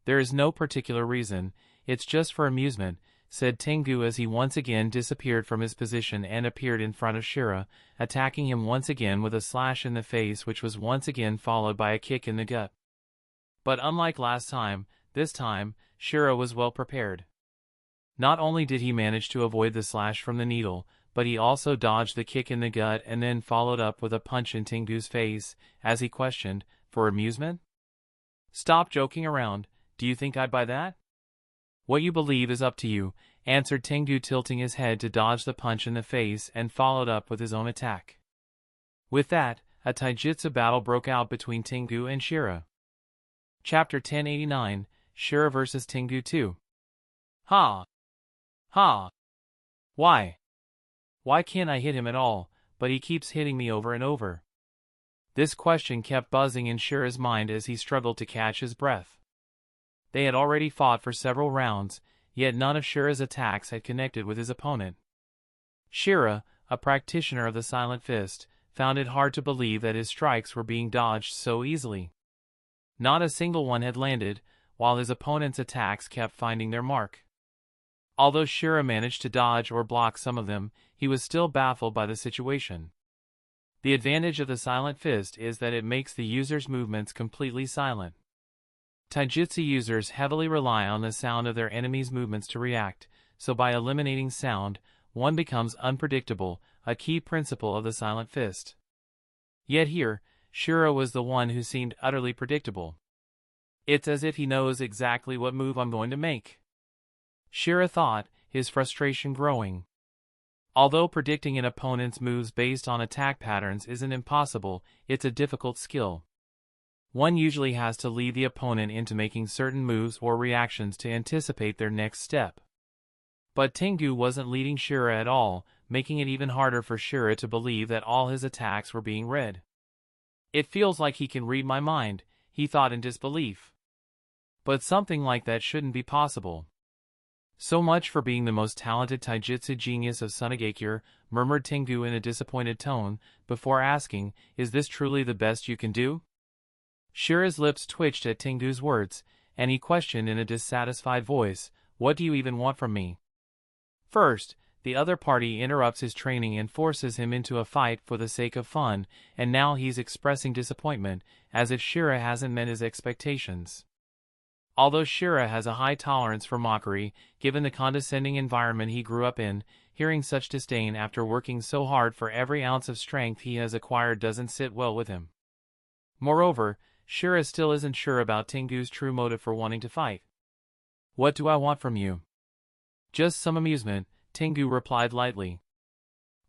There is no particular reason, it's just for amusement, said Tengu as he once again disappeared from his position and appeared in front of Shira, attacking him once again with a slash in the face which was once again followed by a kick in the gut. But unlike last time, this time, Shira was well prepared. Not only did he manage to avoid the slash from the needle, but he also dodged the kick in the gut and then followed up with a punch in Tengu's face, as he questioned, for amusement? Stop joking around, do you think I'd buy that? What you believe is up to you, answered Tengu, tilting his head to dodge the punch in the face and followed up with his own attack. With that, a taijutsu battle broke out between Tengu and Shira. Chapter 1089, Shira vs. Tengu 2. Ha! Ha! Why? Why can't I hit him at all, but he keeps hitting me over and over? This question kept buzzing in Shira's mind as he struggled to catch his breath. They had already fought for several rounds, yet none of Shira's attacks had connected with his opponent. Shira, a practitioner of the Silent Fist, found it hard to believe that his strikes were being dodged so easily. Not a single one had landed, while his opponent's attacks kept finding their mark. Although Shira managed to dodge or block some of them, he was still baffled by the situation. The advantage of the Silent Fist is that it makes the user's movements completely silent. Taijutsu users heavily rely on the sound of their enemy's movements to react, so by eliminating sound, one becomes unpredictable, a key principle of the Silent Fist. Yet here, Shira was the one who seemed utterly predictable. It's as if he knows exactly what move I'm going to make. Shira thought, his frustration growing. Although predicting an opponent's moves based on attack patterns isn't impossible, it's a difficult skill. One usually has to lead the opponent into making certain moves or reactions to anticipate their next step. But Tengu wasn't leading Shira at all, making it even harder for Shira to believe that all his attacks were being read. It feels like he can read my mind, he thought in disbelief. But something like that shouldn't be possible. So much for being the most talented taijutsu genius of Sunagakure, murmured Tengu in a disappointed tone, before asking, is this truly the best you can do? Shira's lips twitched at Tengu's words, and he questioned in a dissatisfied voice, what do you even want from me? First, the other party interrupts his training and forces him into a fight for the sake of fun, and now he's expressing disappointment, as if Shira hasn't met his expectations. Although Shira has a high tolerance for mockery, given the condescending environment he grew up in, hearing such disdain after working so hard for every ounce of strength he has acquired doesn't sit well with him. Moreover, Shira still isn't sure about Tengu's true motive for wanting to fight. What do I want from you? Just some amusement, Tengu replied lightly.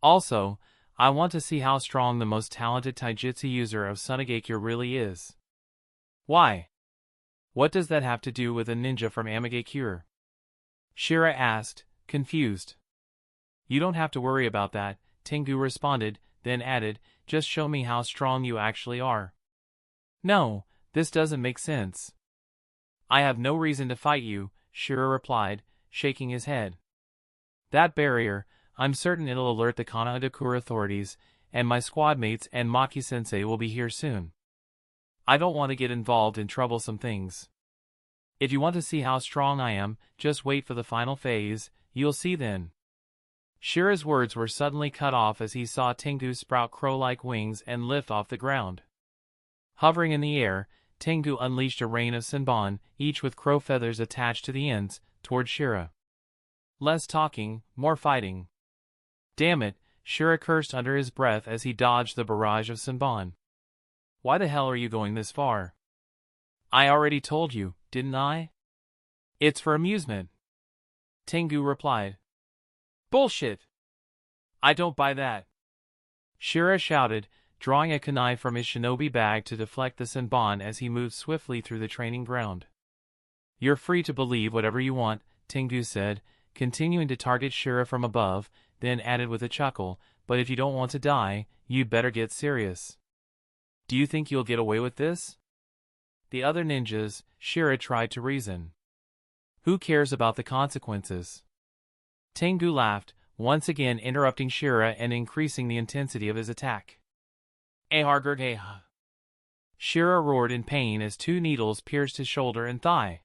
Also, I want to see how strong the most talented taijutsu user of Sunagakure really is. Why? What does that have to do with a ninja from Amegakure? Shira asked, confused. You don't have to worry about that, Tengu responded, then added, just show me how strong you actually are. No, this doesn't make sense. I have no reason to fight you, Shira replied, shaking his head. That barrier, I'm certain it'll alert the Kanadakura authorities, and my squad mates and Maki-sensei will be here soon. I don't want to get involved in troublesome things. If you want to see how strong I am, just wait for the final phase, you'll see then. Shira's words were suddenly cut off as he saw Tengu sprout crow-like wings and lift off the ground. Hovering in the air, Tengu unleashed a rain of senbon, each with crow feathers attached to the ends, toward Shira. Less talking, more fighting. Damn it, Shira cursed under his breath as he dodged the barrage of senbon. Why the hell are you going this far? I already told you, didn't I? It's for amusement. Tengu replied. Bullshit! I don't buy that. Shira shouted, drawing a kunai from his shinobi bag to deflect the senbon as he moved swiftly through the training ground. You're free to believe whatever you want, Tengu said, continuing to target Shira from above, then added with a chuckle, but if you don't want to die, you'd better get serious. Do you think you'll get away with this? The other ninjas, Shira tried to reason. Who cares about the consequences? Tengu laughed, once again interrupting Shira and increasing the intensity of his attack. Shira roared in pain as 2 needles pierced his shoulder and thigh.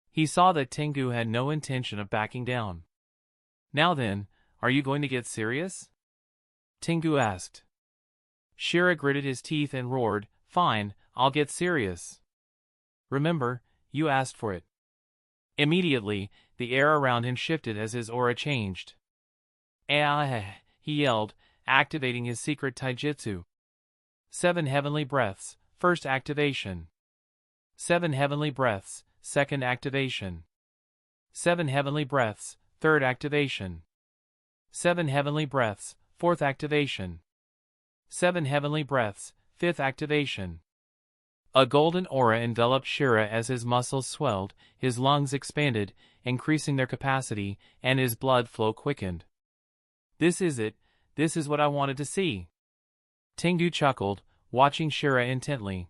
He saw that Tengu had no intention of backing down. Now then, are you going to get serious? Tengu asked. Shira gritted his teeth and roared, Fine, I'll get serious. Remember, you asked for it. Immediately, the air around him shifted as his aura changed. He yelled, activating his secret taijutsu. 7 heavenly breaths, first activation. 7 heavenly breaths, second activation. 7 heavenly breaths, third activation. 7 heavenly breaths, fourth activation. 7 heavenly breaths, fifth activation. A golden aura enveloped Shira as his muscles swelled, his lungs expanded, increasing their capacity, and his blood flow quickened. This is it, this is what I wanted to see. Tengu chuckled, watching Shira intently.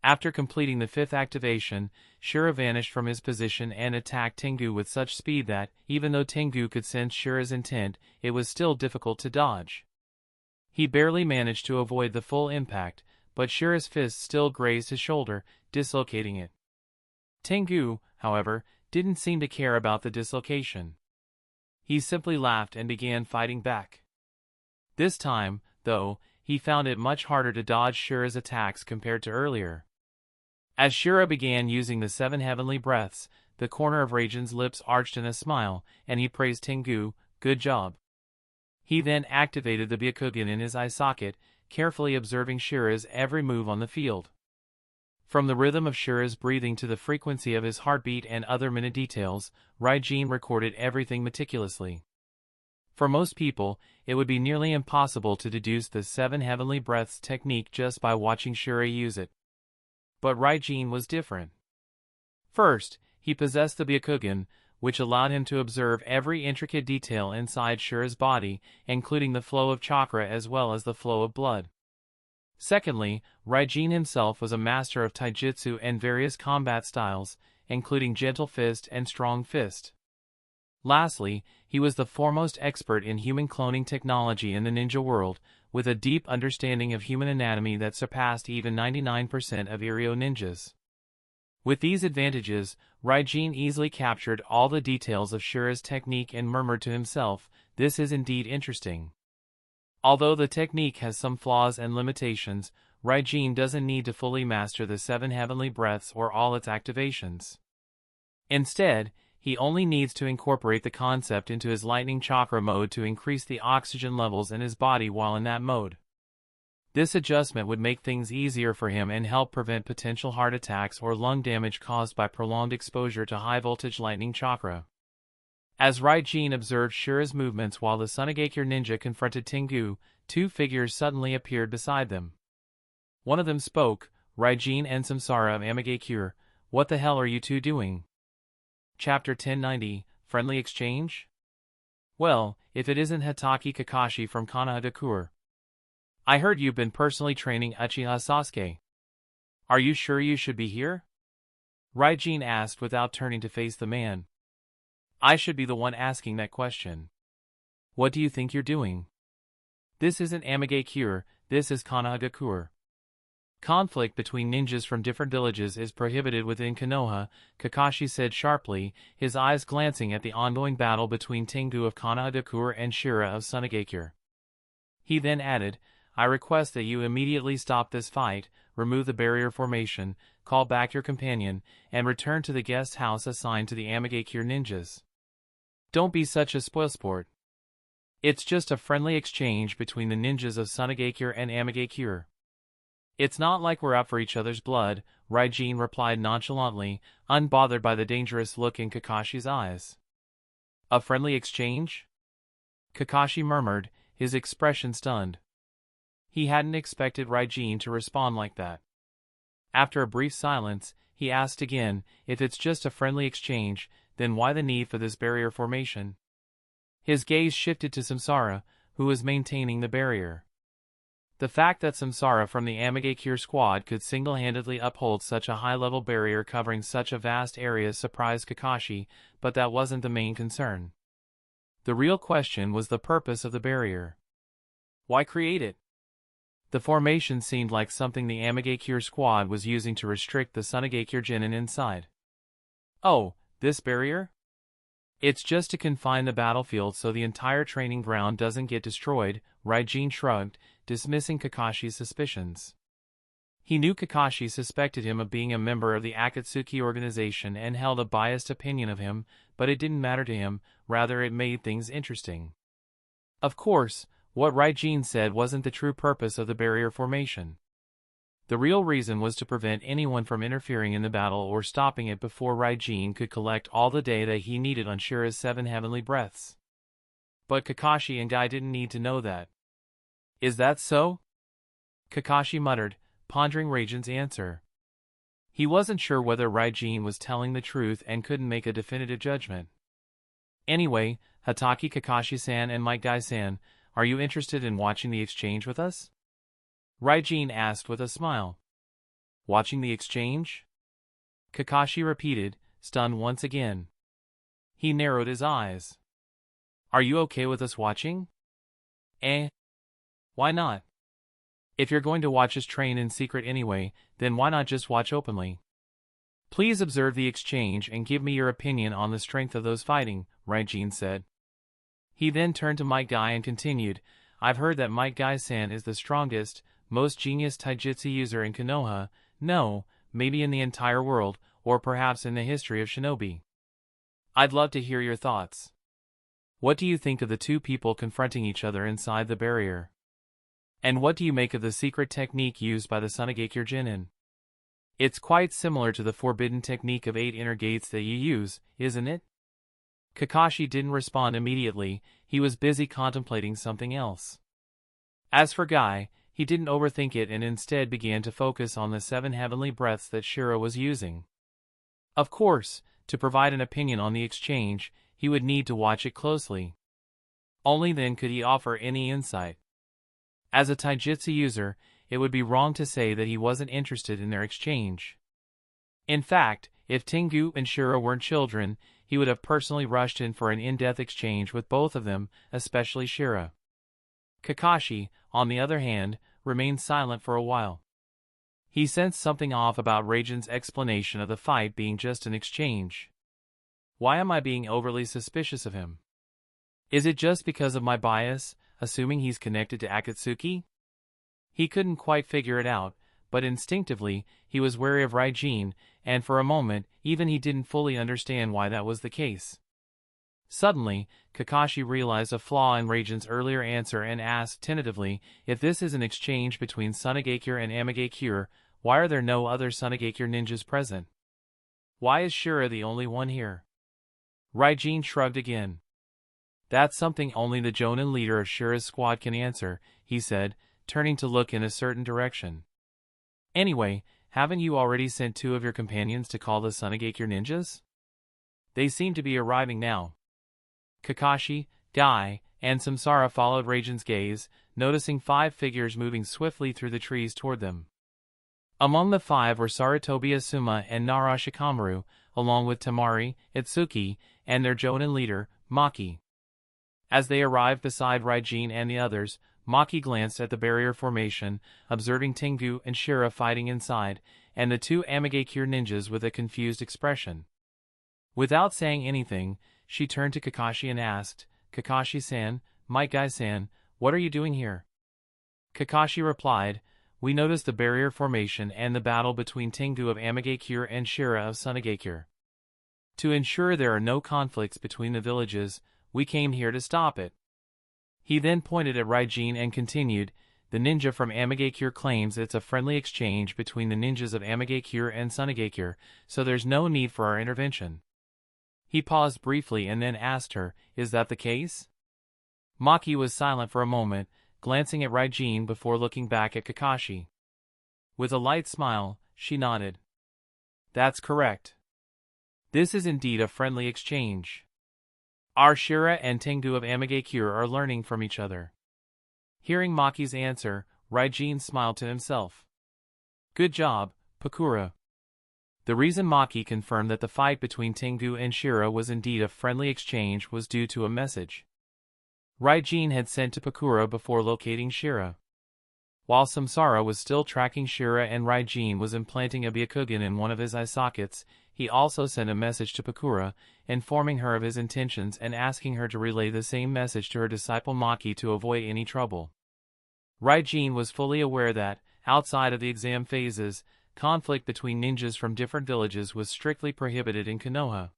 After completing the 5th activation, Shira vanished from his position and attacked Tengu with such speed that, even though Tengu could sense Shira's intent, it was still difficult to dodge. He barely managed to avoid the full impact, but Shira's fist still grazed his shoulder, dislocating it. Tengu, however, didn't seem to care about the dislocation. He simply laughed and began fighting back. This time, though, he found it much harder to dodge Shira's attacks compared to earlier. As Shira began using the 7 heavenly breaths, the corner of Raijin's lips arched in a smile, and he praised Tengu, good job. He then activated the Byakugan in his eye socket, carefully observing Shira's every move on the field. From the rhythm of Shira's breathing to the frequency of his heartbeat and other minute details, Raijin recorded everything meticulously. For most people, it would be nearly impossible to deduce the 7 heavenly breaths technique just by watching Shira use it. But Raijin was different. First, he possessed the Byakugan, which allowed him to observe every intricate detail inside Shira's body, including the flow of chakra as well as the flow of blood. Secondly, Raijin himself was a master of taijutsu and various combat styles, including gentle fist and strong fist. Lastly, he was the foremost expert in human cloning technology in the ninja world, with a deep understanding of human anatomy that surpassed even 99% of Iryo ninjas. With these advantages, Raijin easily captured all the details of Shira's technique and murmured to himself, "This is indeed interesting." Although the technique has some flaws and limitations, Raijin doesn't need to fully master the 7 heavenly breaths or all its activations. Instead, he only needs to incorporate the concept into his lightning chakra mode to increase the oxygen levels in his body while in that mode. This adjustment would make things easier for him and help prevent potential heart attacks or lung damage caused by prolonged exposure to high-voltage lightning chakra. As Raijin observed Shira's movements while the Tsunade ninja confronted Tengu, 2 figures suddenly appeared beside them. One of them spoke, "Raijin and Samsara of Amigakure, what the hell are you 2 doing?" Chapter 1090, Friendly Exchange? Well, if it isn't Hatake Kakashi from Konohagakure. I heard you've been personally training Uchiha Sasuke. Are you sure you should be here? Raijin asked without turning to face the man. I should be the one asking that question. What do you think you're doing? This isn't Amigakure, this is Konohagakure. Conflict between ninjas from different villages is prohibited within Konoha, Kakashi said sharply, his eyes glancing at the ongoing battle between Tengu of Konohagakure and Shira of Tsunade. He then added, I request that you immediately stop this fight, remove the barrier formation, call back your companion, and return to the guest house assigned to the Amigakure ninjas. Don't be such a spoilsport. It's just a friendly exchange between the ninjas of Tsunade and Amigakure. It's not like we're out for each other's blood, Raijin replied nonchalantly, unbothered by the dangerous look in Kakashi's eyes. A friendly exchange? Kakashi murmured, his expression stunned. He hadn't expected Raijin to respond like that. After a brief silence, he asked again, if it's just a friendly exchange, then why the need for this barrier formation? His gaze shifted to Samsara, who was maintaining the barrier. The fact that Samsara from the Amigakure squad could single-handedly uphold such a high-level barrier covering such a vast area surprised Kakashi, but that wasn't the main concern. The real question was the purpose of the barrier. Why create it? The formation seemed like something the Amigakure squad was using to restrict the Tsunade genin inside. Oh, this barrier? It's just to confine the battlefield so the entire training ground doesn't get destroyed, Raijin shrugged, dismissing Kakashi's suspicions. He knew Kakashi suspected him of being a member of the Akatsuki organization and held a biased opinion of him, but it didn't matter to him, rather it made things interesting. Of course, what Raijin said wasn't the true purpose of the barrier formation. The real reason was to prevent anyone from interfering in the battle or stopping it before Raijin could collect all the data he needed on Shira's 7 heavenly breaths. But Kakashi and Guy didn't need to know that. Is that so? Kakashi muttered, pondering Raijin's answer. He wasn't sure whether Raijin was telling the truth and couldn't make a definitive judgment. Anyway, Hatake Kakashi-san and Might Guy-san, are you interested in watching the exchange with us? Raijin asked with a smile. Watching the exchange? Kakashi repeated, stunned once again. He narrowed his eyes. Are you okay with us watching? Why not? If you're going to watch us train in secret anyway, then why not just watch openly? Please observe the exchange and give me your opinion on the strength of those fighting, Raijin said. He then turned to Might Guy and continued, I've heard that Might Guy-san is the strongest, most genius taijutsu user in Konoha, no, maybe in the entire world, or perhaps in the history of shinobi. I'd love to hear your thoughts. What do you think of the two people confronting each other inside the barrier? And what do you make of the secret technique used by the Tsunade genin? It's quite similar to the forbidden technique of 8 inner gates that you use, isn't it? Kakashi didn't respond immediately, he was busy contemplating something else. As for Guy, he didn't overthink it and instead began to focus on the 7 heavenly breaths that Shira was using. Of course, to provide an opinion on the exchange, he would need to watch it closely. Only then could he offer any insight. As a taijutsu user, it would be wrong to say that he wasn't interested in their exchange. In fact, if Tengu and Shira weren't children, he would have personally rushed in for an in-depth exchange with both of them, especially Shira. Kakashi, on the other hand, remained silent for a while. He sensed something off about Raijin's explanation of the fight being just an exchange. Why am I being overly suspicious of him? Is it just because of my bias, assuming he's connected to Akatsuki? He couldn't quite figure it out, but instinctively, he was wary of Raijin, and for a moment, even he didn't fully understand why that was the case. Suddenly, Kakashi realized a flaw in Raijin's earlier answer and asked tentatively, if this is an exchange between Tsunade and Amigakure, why are there no other Tsunade ninjas present? Why is Shira the only one here? Raijin shrugged again. That's something only the Jonin leader of Shira's squad can answer, he said, turning to look in a certain direction. Anyway, haven't you already sent 2 of your companions to call the Tsunade ninjas? They seem to be arriving now. Kakashi, Guy, and Samsara followed Raijin's gaze, noticing 5 figures moving swiftly through the trees toward them. Among the 5 were Sarutobi Asuma and Orochimaru, along with Temari, Itsuki, and their Jonin leader, Maki. As they arrived beside Raijin and the others, Maki glanced at the barrier formation, observing Tengu and Shira fighting inside, and the 2 Amigakure ninjas with a confused expression. Without saying anything, she turned to Kakashi and asked, Kakashi-san, Might Guy-san, what are you doing here? Kakashi replied, we noticed the barrier formation and the battle between Tengu of Amigakure and Shira of Tsunade. To ensure there are no conflicts between the villages, we came here to stop it. He then pointed at Raijin and continued, the ninja from Amigakure claims it's a friendly exchange between the ninjas of Amigakure and Tsunade, so there's no need for our intervention. He paused briefly and then asked her, is that the case? Maki was silent for a moment, glancing at Raijin before looking back at Kakashi. With a light smile, she nodded. That's correct. This is indeed a friendly exchange. Our Shira and Tengu of Amigakure are learning from each other. Hearing Maki's answer, Raijin smiled to himself. Good job, Pakura. The reason Maki confirmed that the fight between Tengu and Shira was indeed a friendly exchange was due to a message Raijin had sent to Pakura before locating Shira. While Samsara was still tracking Shira and Raijin was implanting a Byakugan in one of his eye sockets, he also sent a message to Pakura, informing her of his intentions and asking her to relay the same message to her disciple Maki to avoid any trouble. Raijin was fully aware that, outside of the exam phases, conflict between ninjas from different villages was strictly prohibited in Konoha.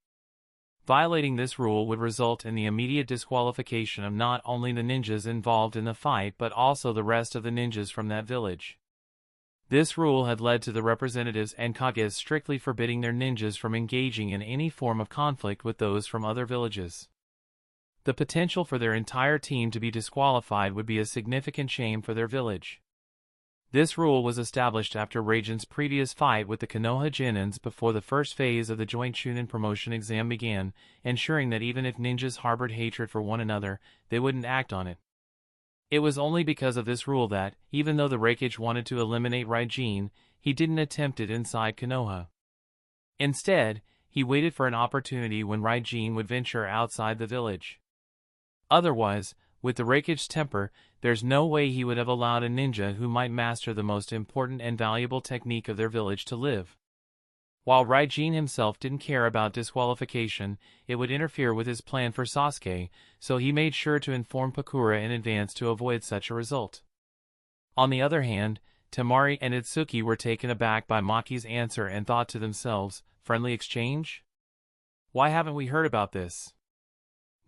Violating this rule would result in the immediate disqualification of not only the ninjas involved in the fight but also the rest of the ninjas from that village. This rule had led to the representatives and Kages strictly forbidding their ninjas from engaging in any form of conflict with those from other villages. The potential for their entire team to be disqualified would be a significant shame for their village. This rule was established after Raijin's previous fight with the Konoha Genins before the first phase of the joint Chunin promotion exam began, ensuring that even if ninjas harbored hatred for one another, they wouldn't act on it. It was only because of this rule that, even though the Raikage wanted to eliminate Raijin, he didn't attempt it inside Konoha. Instead, he waited for an opportunity when Raijin would venture outside the village. Otherwise, with the Raikage's temper, there's no way he would have allowed a ninja who might master the most important and valuable technique of their village to live. While Raijin himself didn't care about disqualification, it would interfere with his plan for Sasuke, so he made sure to inform Pakura in advance to avoid such a result. On the other hand, Temari and Itsuki were taken aback by Maki's answer and thought to themselves, friendly exchange? Why haven't we heard about this?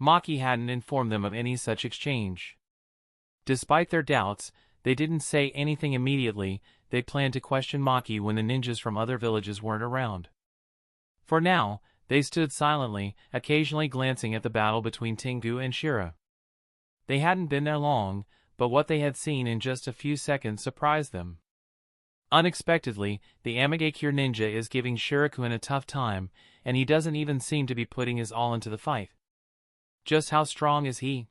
Maki hadn't informed them of any such exchange. Despite their doubts, they didn't say anything immediately. They planned to question Maki when the ninjas from other villages weren't around. For now, they stood silently, occasionally glancing at the battle between Tengu and Shira. They hadn't been there long, but what they had seen in just a few seconds surprised them. Unexpectedly, the Amigakure ninja is giving Shirakuin a tough time, and he doesn't even seem to be putting his all into the fight. Just how strong is he?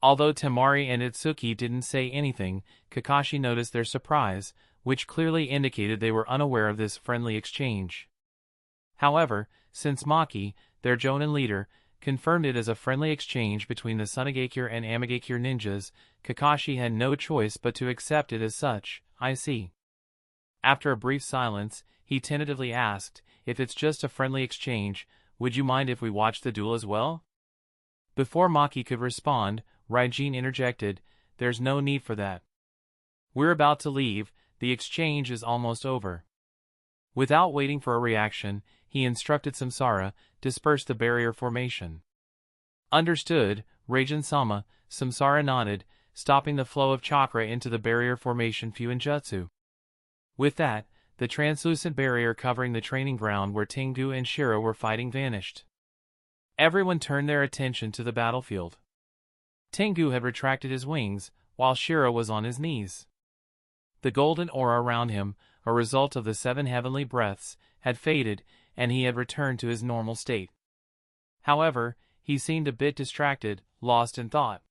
Although Temari and Itsuki didn't say anything, Kakashi noticed their surprise, which clearly indicated they were unaware of this friendly exchange. However, since Maki, their Jonin leader, confirmed it as a friendly exchange between the Tsunade and Amigakure ninjas, Kakashi had no choice but to accept it as such. I see. After a brief silence, he tentatively asked, if it's just a friendly exchange, would you mind if we watch the duel as well? Before Maki could respond, Raijin interjected, there's no need for that. We're about to leave, the exchange is almost over. Without waiting for a reaction, he instructed Samsara, disperse the barrier formation. Understood, Raijin-sama, Samsara nodded, stopping the flow of chakra into the barrier formation Fuinjutsu. With that, the translucent barrier covering the training ground where Tengu and Shira were fighting vanished. Everyone turned their attention to the battlefield. Tengu had retracted his wings, while Shira was on his knees. The golden aura around him, a result of the 7 heavenly breaths, had faded, and he had returned to his normal state. However, he seemed a bit distracted, lost in thought.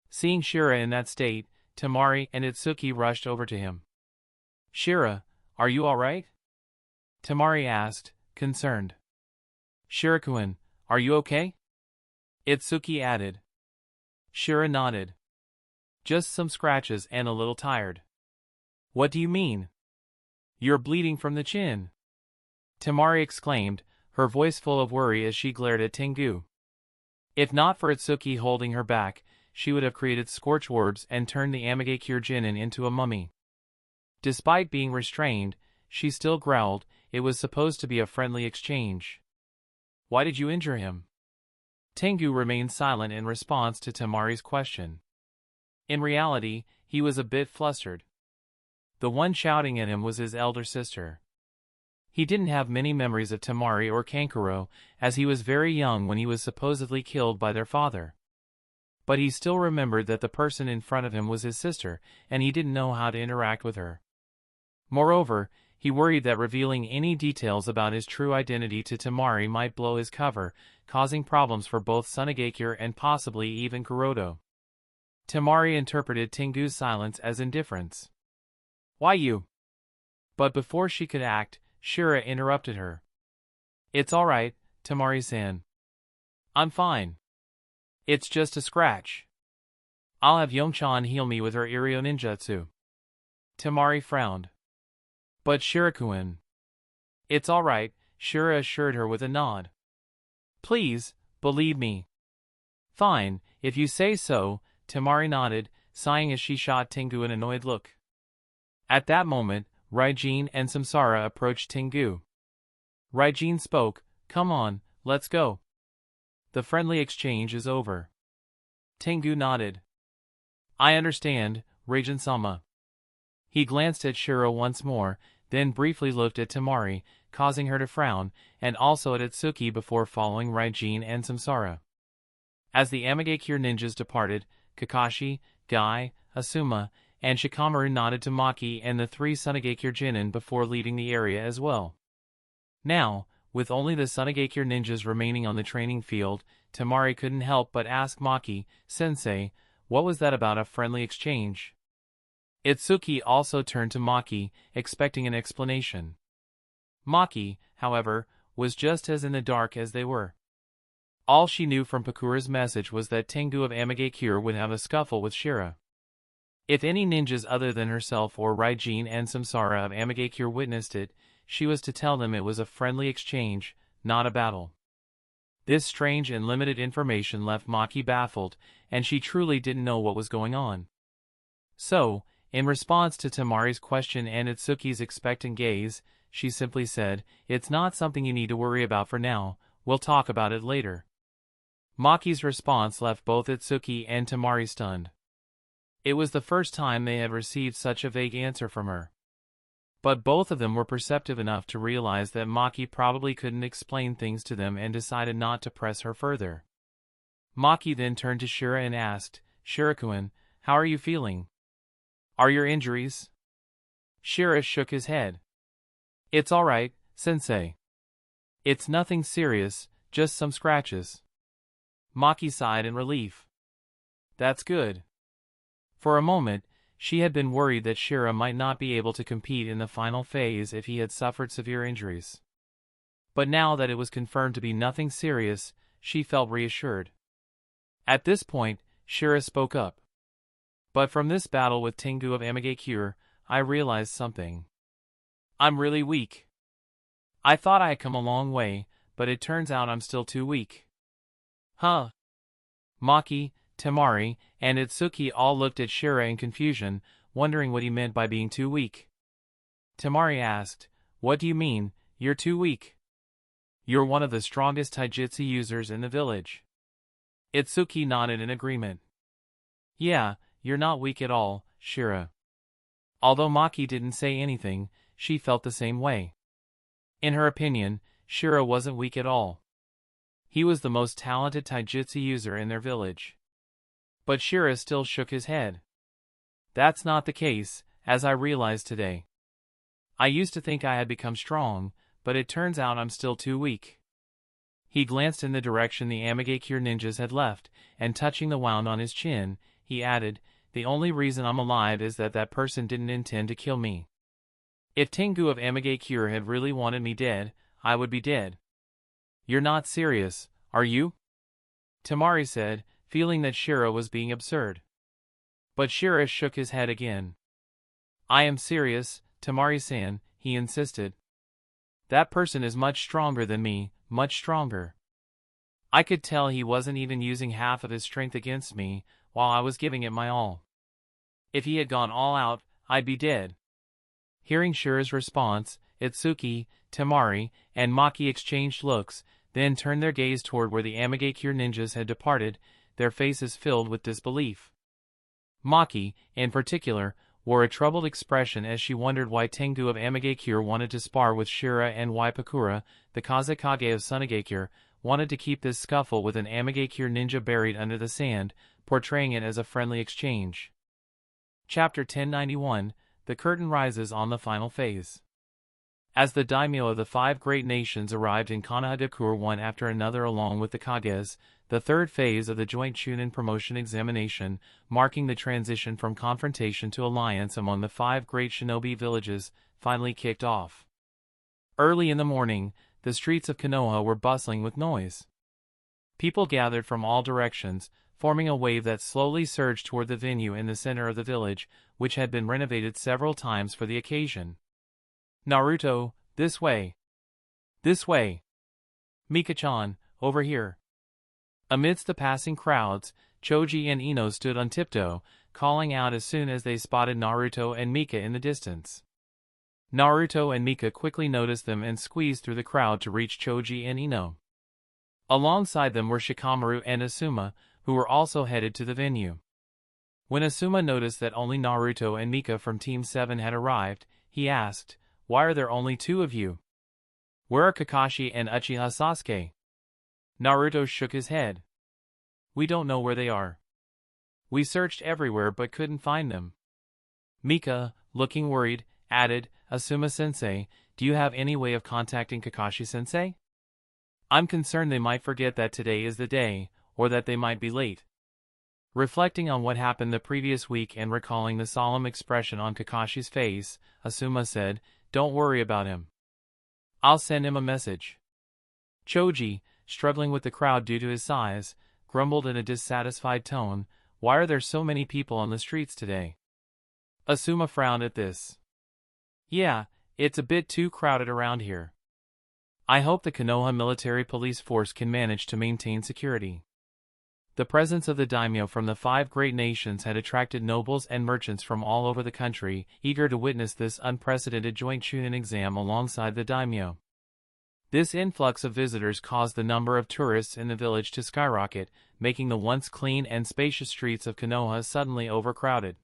Seeing Shira in that state, Temari and Itsuki rushed over to him. Shira, are you alright? Temari asked, concerned. Shirakuin, are you okay? Itsuki added. Shira nodded. Just some scratches and a little tired. What do you mean? You're bleeding from the chin. Temari exclaimed, her voice full of worry as she glared at Tengu. If not for Itsuki holding her back, she would have created scorch orbs and turned the Amigakure Genin into a mummy. Despite being restrained, she still growled. It was supposed to be a friendly exchange. Why did you injure him? Tengu remained silent in response to Temari's question. In reality, he was a bit flustered. The one shouting at him was his elder sister. He didn't have many memories of Temari or Kankuro, as he was very young when he was supposedly killed by their father. But he still remembered that the person in front of him was his sister, and he didn't know how to interact with her. Moreover, he worried that revealing any details about his true identity to Temari might blow his cover, causing problems for both Tsunade and possibly even Kuroto. Temari interpreted Tengu's silence as indifference. Why you? But before she could act, Shira interrupted her. It's alright, Temari-san. I'm fine. It's just a scratch. I'll have Yomchan heal me with her Iryo ninjutsu. Temari frowned. But Shirakuin. It's alright, Shira assured her with a nod. Please, believe me. Fine, if you say so, Temari nodded, sighing as she shot Tengu an annoyed look. At that moment, Raijin and Samsara approached Tengu. Raijin spoke, come on, let's go. The friendly exchange is over. Tengu nodded. I understand, Raijin-sama. He glanced at Shira once more, then briefly looked at Temari, causing her to frown, and also at Atsuki before following Raijin and Samsara. As the Amigakure ninjas departed, Kakashi, Guy, Asuma, and Shikamaru nodded to Maki and the three Tsunade Genin before leaving the area as well. Now, with only the Tsunade ninjas remaining on the training field, Temari couldn't help but ask Maki, Sensei, what was that about a friendly exchange? Itsuki also turned to Maki, expecting an explanation. Maki, however, was just as in the dark as they were. All she knew from Pakura's message was that Tengu of Amigakure would have a scuffle with Shira. If any ninjas other than herself or Raijin and Samsara of Amigakure witnessed it, she was to tell them it was a friendly exchange, not a battle. This strange and limited information left Maki baffled, and she truly didn't know what was going on. So, in response to Temari's question and Itsuki's expectant gaze, she simply said, it's not something you need to worry about for now, we'll talk about it later. Maki's response left both Itsuki and Temari stunned. It was the first time they had received such a vague answer from her. But both of them were perceptive enough to realize that Maki probably couldn't explain things to them and decided not to press her further. Maki then turned to Shira and asked, Shirakuin, how are you feeling? Are your injuries? Shira shook his head. It's alright, sensei. It's nothing serious, just some scratches. Maki sighed in relief. That's good. For a moment, she had been worried that Shira might not be able to compete in the final phase if he had suffered severe injuries. But now that it was confirmed to be nothing serious, she felt reassured. At this point, Shira spoke up. But from this battle with Tengu of Amigakure, I realized something. I'm really weak. I thought I had come a long way, but it turns out I'm still too weak. Huh? Maki, Temari, and Itsuki all looked at Shira in confusion, wondering what he meant by being too weak. Temari asked, what do you mean, you're too weak? You're one of the strongest taijutsu users in the village. Itsuki nodded in agreement. Yeah, you're not weak at all, Shira. Although Maki didn't say anything, she felt the same way. In her opinion, Shira wasn't weak at all. He was the most talented taijutsu user in their village. But Shira still shook his head. That's not the case, as I realized today. I used to think I had become strong, but it turns out I'm still too weak. He glanced in the direction the Amigakure ninjas had left, and touching the wound on his chin, he added, the only reason I'm alive is that that person didn't intend to kill me. If Tengu of Amigakure had really wanted me dead, I would be dead. You're not serious, are you? Temari said, feeling that Shira was being absurd. But Shira shook his head again. I am serious, Temari-san, he insisted. That person is much stronger than me, much stronger. I could tell he wasn't even using half of his strength against me, while I was giving it my all. If he had gone all out, I'd be dead. Hearing Shira's response, Itsuki, Temari, and Maki exchanged looks, then turned their gaze toward where the Amigakure ninjas had departed, their faces filled with disbelief. Maki, in particular, wore a troubled expression as she wondered why Tengu of Amigakure wanted to spar with Shira and why Pakura, the Kazekage of Tsunade, wanted to keep this scuffle with an Amigakure ninja buried under the sand, portraying it as a friendly exchange. Chapter 1091, The Curtain Rises on the Final Phase. As the daimyo of the 5 great nations arrived in Konoha one after another along with the Kages, the third phase of the joint Chunin promotion examination, marking the transition from confrontation to alliance among the 5 great shinobi villages, finally kicked off. Early in the morning, the streets of Konoha were bustling with noise. People gathered from all directions, forming a wave that slowly surged toward the venue in the center of the village, which had been renovated several times for the occasion. Naruto, this way. This way. Mika-chan, over here. Amidst the passing crowds, Choji and Ino stood on tiptoe, calling out as soon as they spotted Naruto and Mika in the distance. Naruto and Mika quickly noticed them and squeezed through the crowd to reach Choji and Ino. Alongside them were Shikamaru and Asuma, who were also headed to the venue. When Asuma noticed that only Naruto and Mika from Team 7 had arrived, he asked, "Why are there only 2 of you? Where are Kakashi and Uchiha Sasuke?" Naruto shook his head. "We don't know where they are. We searched everywhere but couldn't find them." Mika, looking worried, added, "Asuma-sensei, do you have any way of contacting Kakashi-sensei? I'm concerned they might forget that today is the day, or that they might be late." Reflecting on what happened the previous week and recalling the solemn expression on Kakashi's face, Asuma said, "Don't worry about him. I'll send him a message." Choji, struggling with the crowd due to his size, grumbled in a dissatisfied tone, "Why are there so many people on the streets today?" Asuma frowned at this. "Yeah, it's a bit too crowded around here. I hope the Konoha military police force can manage to maintain security." The presence of the daimyo from the 5 great nations had attracted nobles and merchants from all over the country, eager to witness this unprecedented joint Chunin exam alongside the daimyo. This influx of visitors caused the number of tourists in the village to skyrocket, making the once clean and spacious streets of Konoha suddenly overcrowded.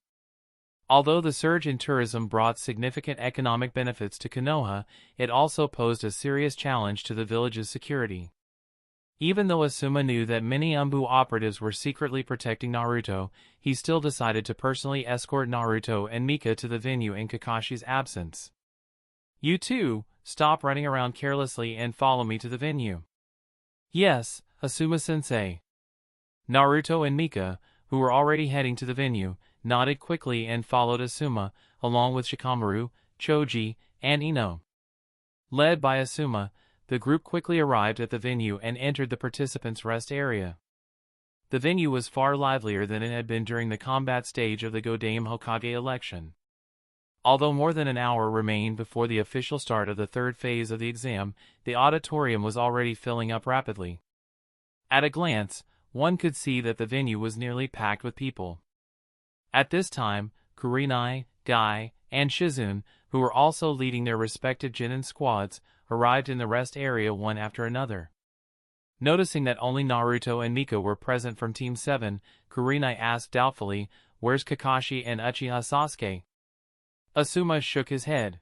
Although the surge in tourism brought significant economic benefits to Konoha, it also posed a serious challenge to the village's security. Even though Asuma knew that many Umbu operatives were secretly protecting Naruto, he still decided to personally escort Naruto and Mika to the venue in Kakashi's absence. "You two, stop running around carelessly and follow me to the venue." "Yes, Asuma-sensei." Naruto and Mika, who were already heading to the venue, nodded quickly and followed Asuma, along with Shikamaru, Choji, and Ino. Led by Asuma, the group quickly arrived at the venue and entered the participants' rest area. The venue was far livelier than it had been during the combat stage of the Godame Hokage election. Although more than an hour remained before the official start of the third phase of the exam, the auditorium was already filling up rapidly. At a glance, one could see that the venue was nearly packed with people. At this time, Kurenai, Guy, and Shizune, who were also leading their respective Genin squads, arrived in the rest area one after another. Noticing that only Naruto and Mika were present from Team 7, Kurenai asked doubtfully, "Where's Kakashi and Uchiha Sasuke?" Asuma shook his head.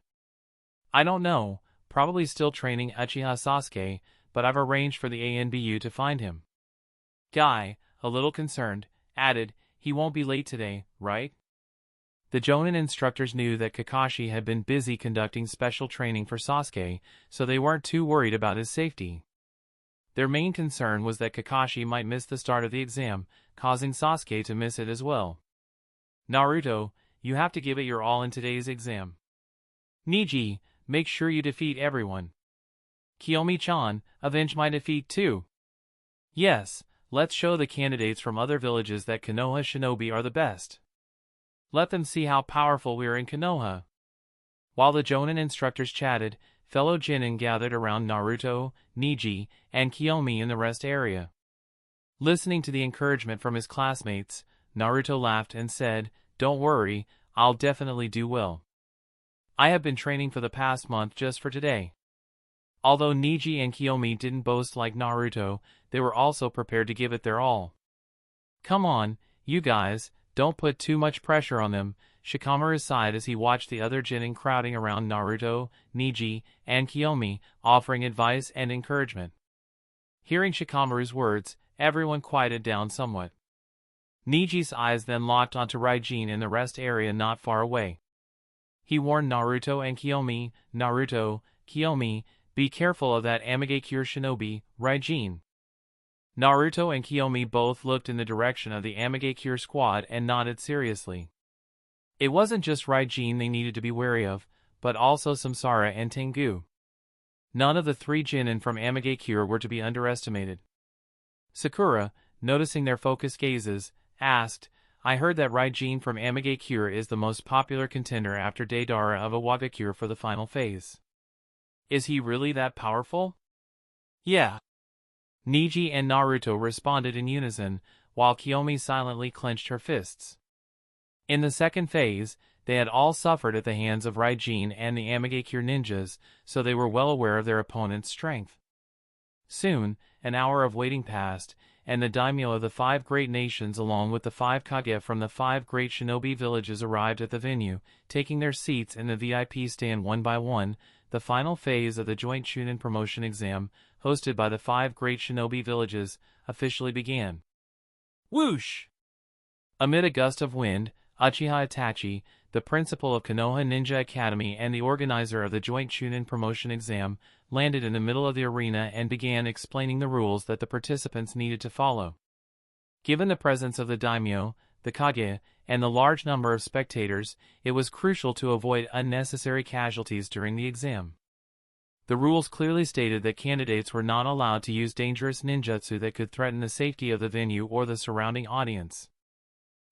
"I don't know, probably still training Uchiha Sasuke, but I've arranged for the ANBU to find him." Guy, a little concerned, added, "He won't be late today, right?" The Jonin instructors knew that Kakashi had been busy conducting special training for Sasuke, so they weren't too worried about his safety. Their main concern was that Kakashi might miss the start of the exam, causing Sasuke to miss it as well. "Naruto, you have to give it your all in today's exam. Niji, make sure you defeat everyone. Kiyomi-chan, avenge my defeat too. Yes, let's show the candidates from other villages that Konoha shinobi are the best. Let them see how powerful we are in Konoha." While the Jonin instructors chatted, fellow Genin gathered around Naruto, Niji, and Kiyomi in the rest area. Listening to the encouragement from his classmates, Naruto laughed and said, "Don't worry, I'll definitely do well. I have been training for the past month just for today." Although Niji and Kiyomi didn't boast like Naruto, they were also prepared to give it their all. "Come on, you guys, don't put too much pressure on them," Shikamaru sighed as he watched the other Genin crowding around Naruto, Niji, and Kiyomi, offering advice and encouragement. Hearing Shikamaru's words, everyone quieted down somewhat. Niji's eyes then locked onto Raijin in the rest area not far away. He warned Naruto and Kiyomi, "Naruto, Kiyomi, be careful of that Amagakure shinobi, Raijin. Naruto and Kiyomi both looked in the direction of the Amagakure squad and nodded seriously. It wasn't just Raijin they needed to be wary of, but also Samsara and Tengu. None of the three Genin from Amagakure were to be underestimated. Sakura, noticing their focused gazes, asked, I heard that Raijin from Amagakure is the most popular contender after Daidara of Awagakure for the final phase. Is he really that powerful? Yeah. Niji and Naruto responded in unison, while Kiyomi silently clenched her fists. In the second phase, they had all suffered at the hands of Raijin and the Amagakure ninjas, so they were well aware of their opponent's strength. Soon, an hour of waiting passed, and the daimyo of the 5 great nations along with the 5 kage from the 5 great shinobi villages arrived at the venue, taking their seats in the VIP stand one by one. The final phase of the joint Chunin promotion exam, hosted by the 5 great shinobi villages, officially began. Whoosh! Amid a gust of wind, Uchiha Itachi, the principal of Konoha Ninja Academy and the organizer of the joint Chunin promotion exam, landed in the middle of the arena and began explaining the rules that the participants needed to follow. Given the presence of the daimyo, the kage, and the large number of spectators, it was crucial to avoid unnecessary casualties during the exam. The rules clearly stated that candidates were not allowed to use dangerous ninjutsu that could threaten the safety of the venue or the surrounding audience.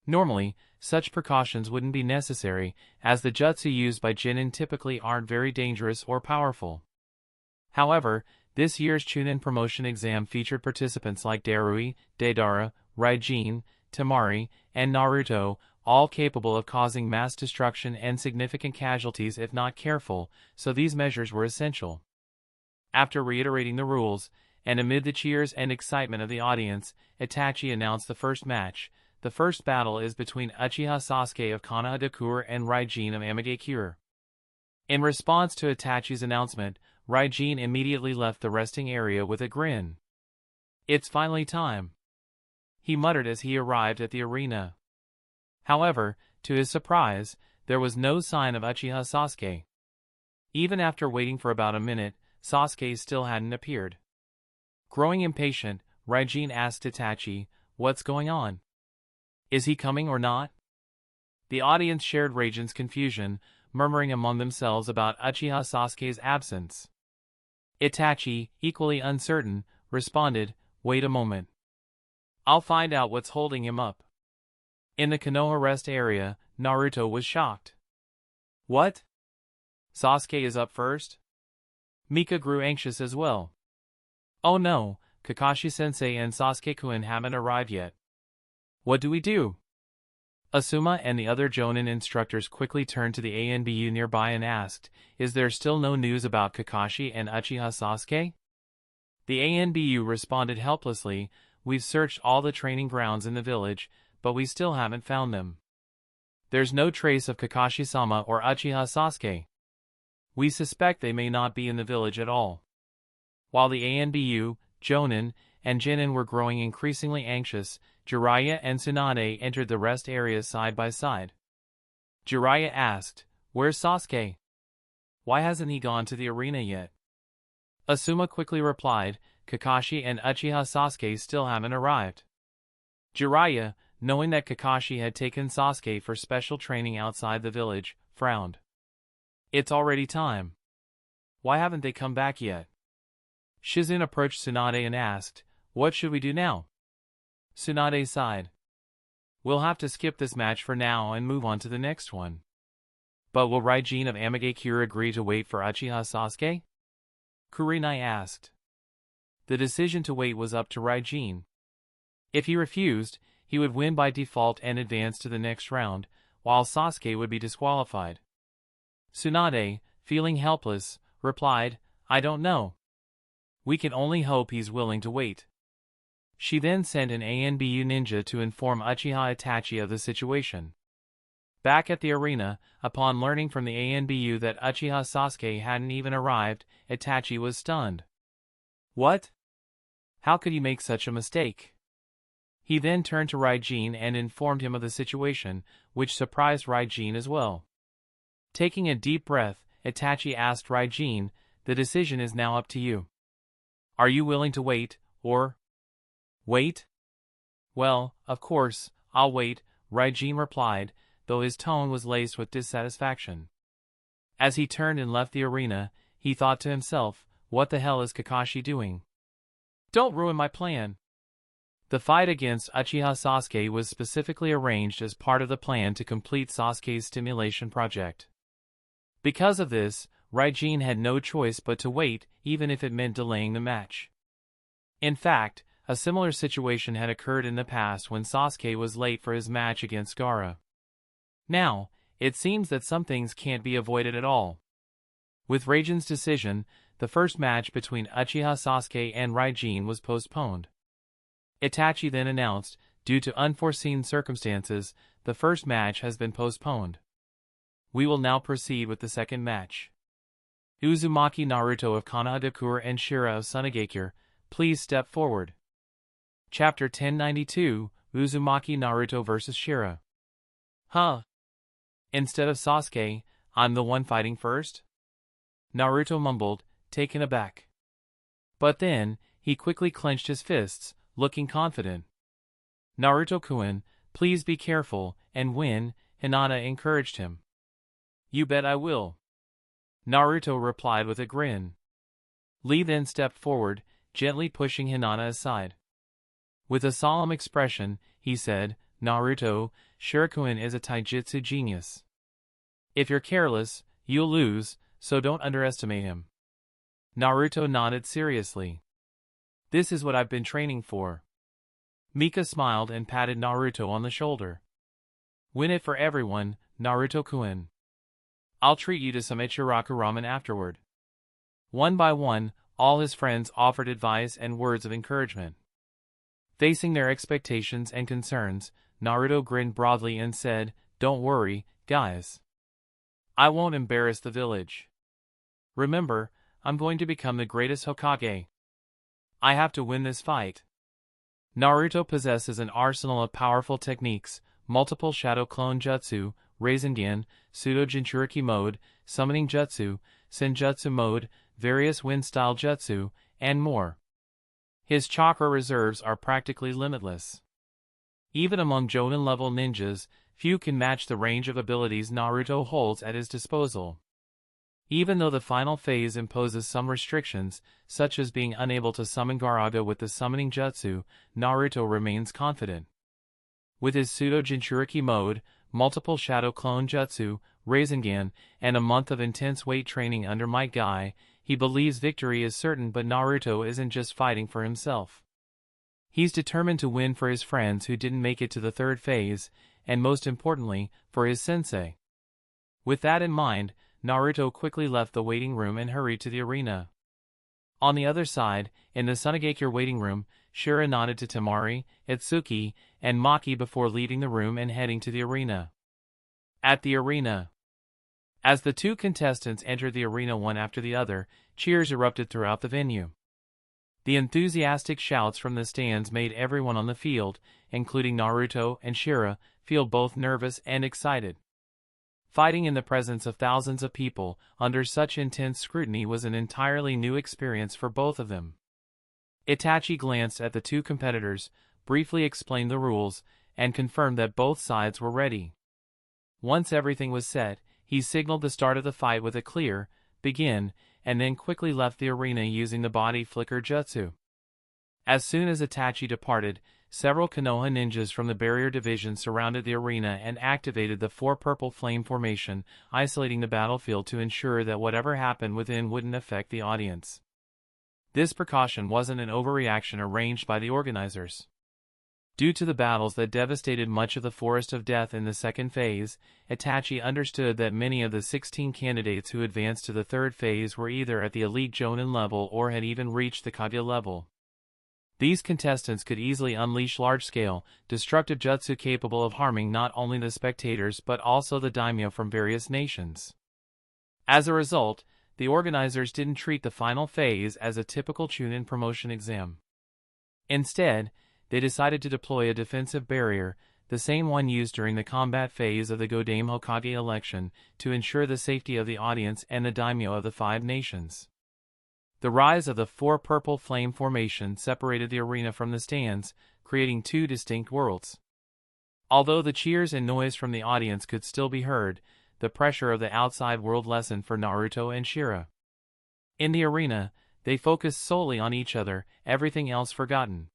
Normally, such precautions wouldn't be necessary, as the jutsu used by Genin typically aren't very dangerous or powerful. However, this year's Chunin promotion exam featured participants like Darui, Daidara, Raijin, Temari, and Naruto, all capable of causing mass destruction and significant casualties if not careful, so these measures were essential. After reiterating the rules, and amid the cheers and excitement of the audience, Itachi announced the first match. The first battle is between Uchiha Sasuke of Konohadakure and Raijin of Amagakure. In response to Itachi's announcement, Raijin immediately left the resting area with a grin. It's finally time, he muttered as he arrived at the arena. However, to his surprise, there was no sign of Uchiha Sasuke. Even after waiting for about a minute, Sasuke still hadn't appeared. Growing impatient, Raijin asked Itachi, "What's going on? Is he coming or not?" The audience shared Raijin's confusion, murmuring among themselves about Uchiha Sasuke's absence. Itachi, equally uncertain, responded, "Wait a moment. I'll find out what's holding him up." In the Konoha rest area, Naruto was shocked. What? Sasuke is up first? Mika grew anxious as well. Oh no, Kakashi-sensei and Sasuke-kun haven't arrived yet. What do we do? Asuma and the other Jonin instructors quickly turned to the ANBU nearby and asked, "Is there still no news about Kakashi and Uchiha Sasuke?" The ANBU responded helplessly, "We've searched all the training grounds in the village, but we still haven't found them. There's no trace of Kakashi-sama or Uchiha Sasuke. We suspect they may not be in the village at all." While the ANBU, Jonin, and Genin were growing increasingly anxious, Jiraiya and Tsunade entered the rest area side by side. Jiraiya asked, "Where's Sasuke? Why hasn't he gone to the arena yet?" Asuma quickly replied, "Kakashi and Uchiha Sasuke still haven't arrived." Jiraiya, knowing that Kakashi had taken Sasuke for special training outside the village, frowned. "It's already time. Why haven't they come back yet?" Shizune approached Tsunade and asked, "What should we do now?" Tsunade sighed. "We'll have to skip this match for now and move on to the next one." "But will Raijin of Amagakure agree to wait for Uchiha Sasuke?" Kurenai asked. The decision to wait was up to Raijin. If he refused, he would win by default and advance to the next round, while Sasuke would be disqualified. Tsunade, feeling helpless, replied, "I don't know. We can only hope he's willing to wait." She then sent an ANBU ninja to inform Uchiha Itachi of the situation. Back at the arena, upon learning from the ANBU that Uchiha Sasuke hadn't even arrived, Itachi was stunned. What? How could he make such a mistake? He then turned to Raijin and informed him of the situation, which surprised Raijin as well. Taking a deep breath, Itachi asked Raijin, the decision is now up to you. Are you willing to wait, or... Wait? Well, of course, I'll wait, Raijin replied, though his tone was laced with dissatisfaction. As he turned and left the arena, he thought to himself, what the hell is Kakashi doing? Don't ruin my plan. The fight against Uchiha Sasuke was specifically arranged as part of the plan to complete Sasuke's stimulation project. Because of this, Raijin had no choice but to wait, even if it meant delaying the match. In fact, a similar situation had occurred in the past when Sasuke was late for his match against Gaara. Now, it seems that some things can't be avoided at all. With Raijin's decision, the first match between Uchiha Sasuke and Raijin was postponed. Itachi then announced, due to unforeseen circumstances, the first match has been postponed. We will now proceed with the second match. Uzumaki Naruto of Konohadakure and Shira of Tsunade, please step forward. Chapter 1092, Uzumaki Naruto vs. Shira. Huh? Instead of Sasuke, I'm the one fighting first? Naruto mumbled, taken aback. But then, he quickly clenched his fists, looking confident. Naruto-kun, please be careful, and win, Hinata encouraged him. You bet I will. Naruto replied with a grin. Lee then stepped forward, gently pushing Hinata aside. With a solemn expression, he said, Naruto, Shirikuin is a taijutsu genius. If you're careless, you'll lose, so don't underestimate him. Naruto nodded seriously. This is what I've been training for. Mika smiled and patted Naruto on the shoulder. Win it for everyone, Naruto-kun. I'll treat you to some Ichiraku ramen afterward. One by one, all his friends offered advice and words of encouragement. Facing their expectations and concerns, Naruto grinned broadly and said, Don't worry, guys. I won't embarrass the village. Remember, I'm going to become the greatest Hokage. I have to win this fight. Naruto possesses an arsenal of powerful techniques, multiple shadow clone jutsu, Rasengan, pseudo Jinchuriki mode, summoning jutsu, senjutsu mode, various wind-style jutsu, and more. His chakra reserves are practically limitless. Even among Jonin-level ninjas, few can match the range of abilities Naruto holds at his disposal. Even though the final phase imposes some restrictions, such as being unable to summon Gaara with the summoning jutsu, Naruto remains confident. With his pseudo Jinchuriki mode, multiple shadow clone jutsu, Rasengan, and a month of intense weight training under Might Guy, he believes victory is certain, but Naruto isn't just fighting for himself. He's determined to win for his friends who didn't make it to the third phase, and most importantly, for his sensei. With that in mind, Naruto quickly left the waiting room and hurried to the arena. On the other side, in the Tsunade waiting room, Shira nodded to Temari, Itsuki, and Maki before leaving the room and heading to the arena. At the arena. As the two contestants entered the arena one after the other, cheers erupted throughout the venue. The enthusiastic shouts from the stands made everyone on the field, including Naruto and Shira, feel both nervous and excited. Fighting in the presence of thousands of people, under such intense scrutiny, was an entirely new experience for both of them. Itachi glanced at the two competitors, briefly explained the rules, and confirmed that both sides were ready. Once everything was set, he signaled the start of the fight with a clear, begin, and then quickly left the arena using the body flicker jutsu. As soon as Itachi departed, several Konoha ninjas from the barrier division surrounded the arena and activated the four purple flame formation, isolating the battlefield to ensure that whatever happened within wouldn't affect the audience. This precaution wasn't an overreaction arranged by the organizers. Due to the battles that devastated much of the Forest of Death in the second phase, Itachi understood that many of the 16 candidates who advanced to the third phase were either at the elite Jonin level or had even reached the Kage level. These contestants could easily unleash large-scale, destructive jutsu capable of harming not only the spectators but also the daimyo from various nations. As a result, the organizers didn't treat the final phase as a typical Chunin promotion exam. Instead, they decided to deploy a defensive barrier, the same one used during the combat phase of the Godame Hokage election, to ensure the safety of the audience and the daimyo of the 5 nations. The rise of the four purple flame formation separated the arena from the stands, creating two distinct worlds. Although the cheers and noise from the audience could still be heard, the pressure of the outside world lessened for Naruto and Shira. In the arena, they focused solely on each other, everything else forgotten.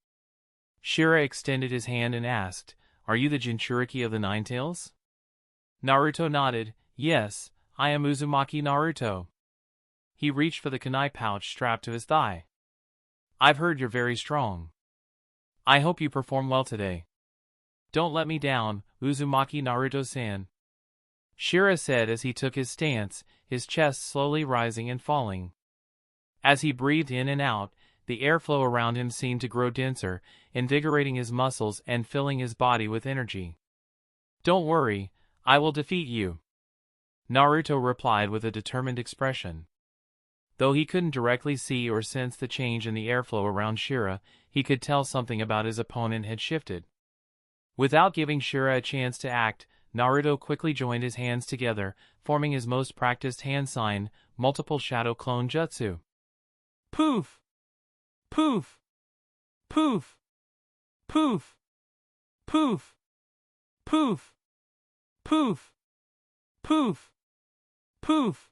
Shira extended his hand and asked, "Are you the Jinchuriki of the Nine Tails?" Naruto nodded, "Yes, I am Uzumaki Naruto." He reached for the kunai pouch strapped to his thigh. "I've heard you're very strong. I hope you perform well today. Don't let me down, Uzumaki Naruto-san," Shira said as he took his stance, his chest slowly rising and falling. As he breathed in and out, the airflow around him seemed to grow denser, invigorating his muscles and filling his body with energy. "Don't worry, I will defeat you," Naruto replied with a determined expression. Though he couldn't directly see or sense the change in the airflow around Shira, he could tell something about his opponent had shifted. Without giving Shira a chance to act, Naruto quickly joined his hands together, forming his most practiced hand sign, multiple shadow clone jutsu. Poof! Poof! Poof! Poof! Poof! Poof! Poof! Poof! Poof!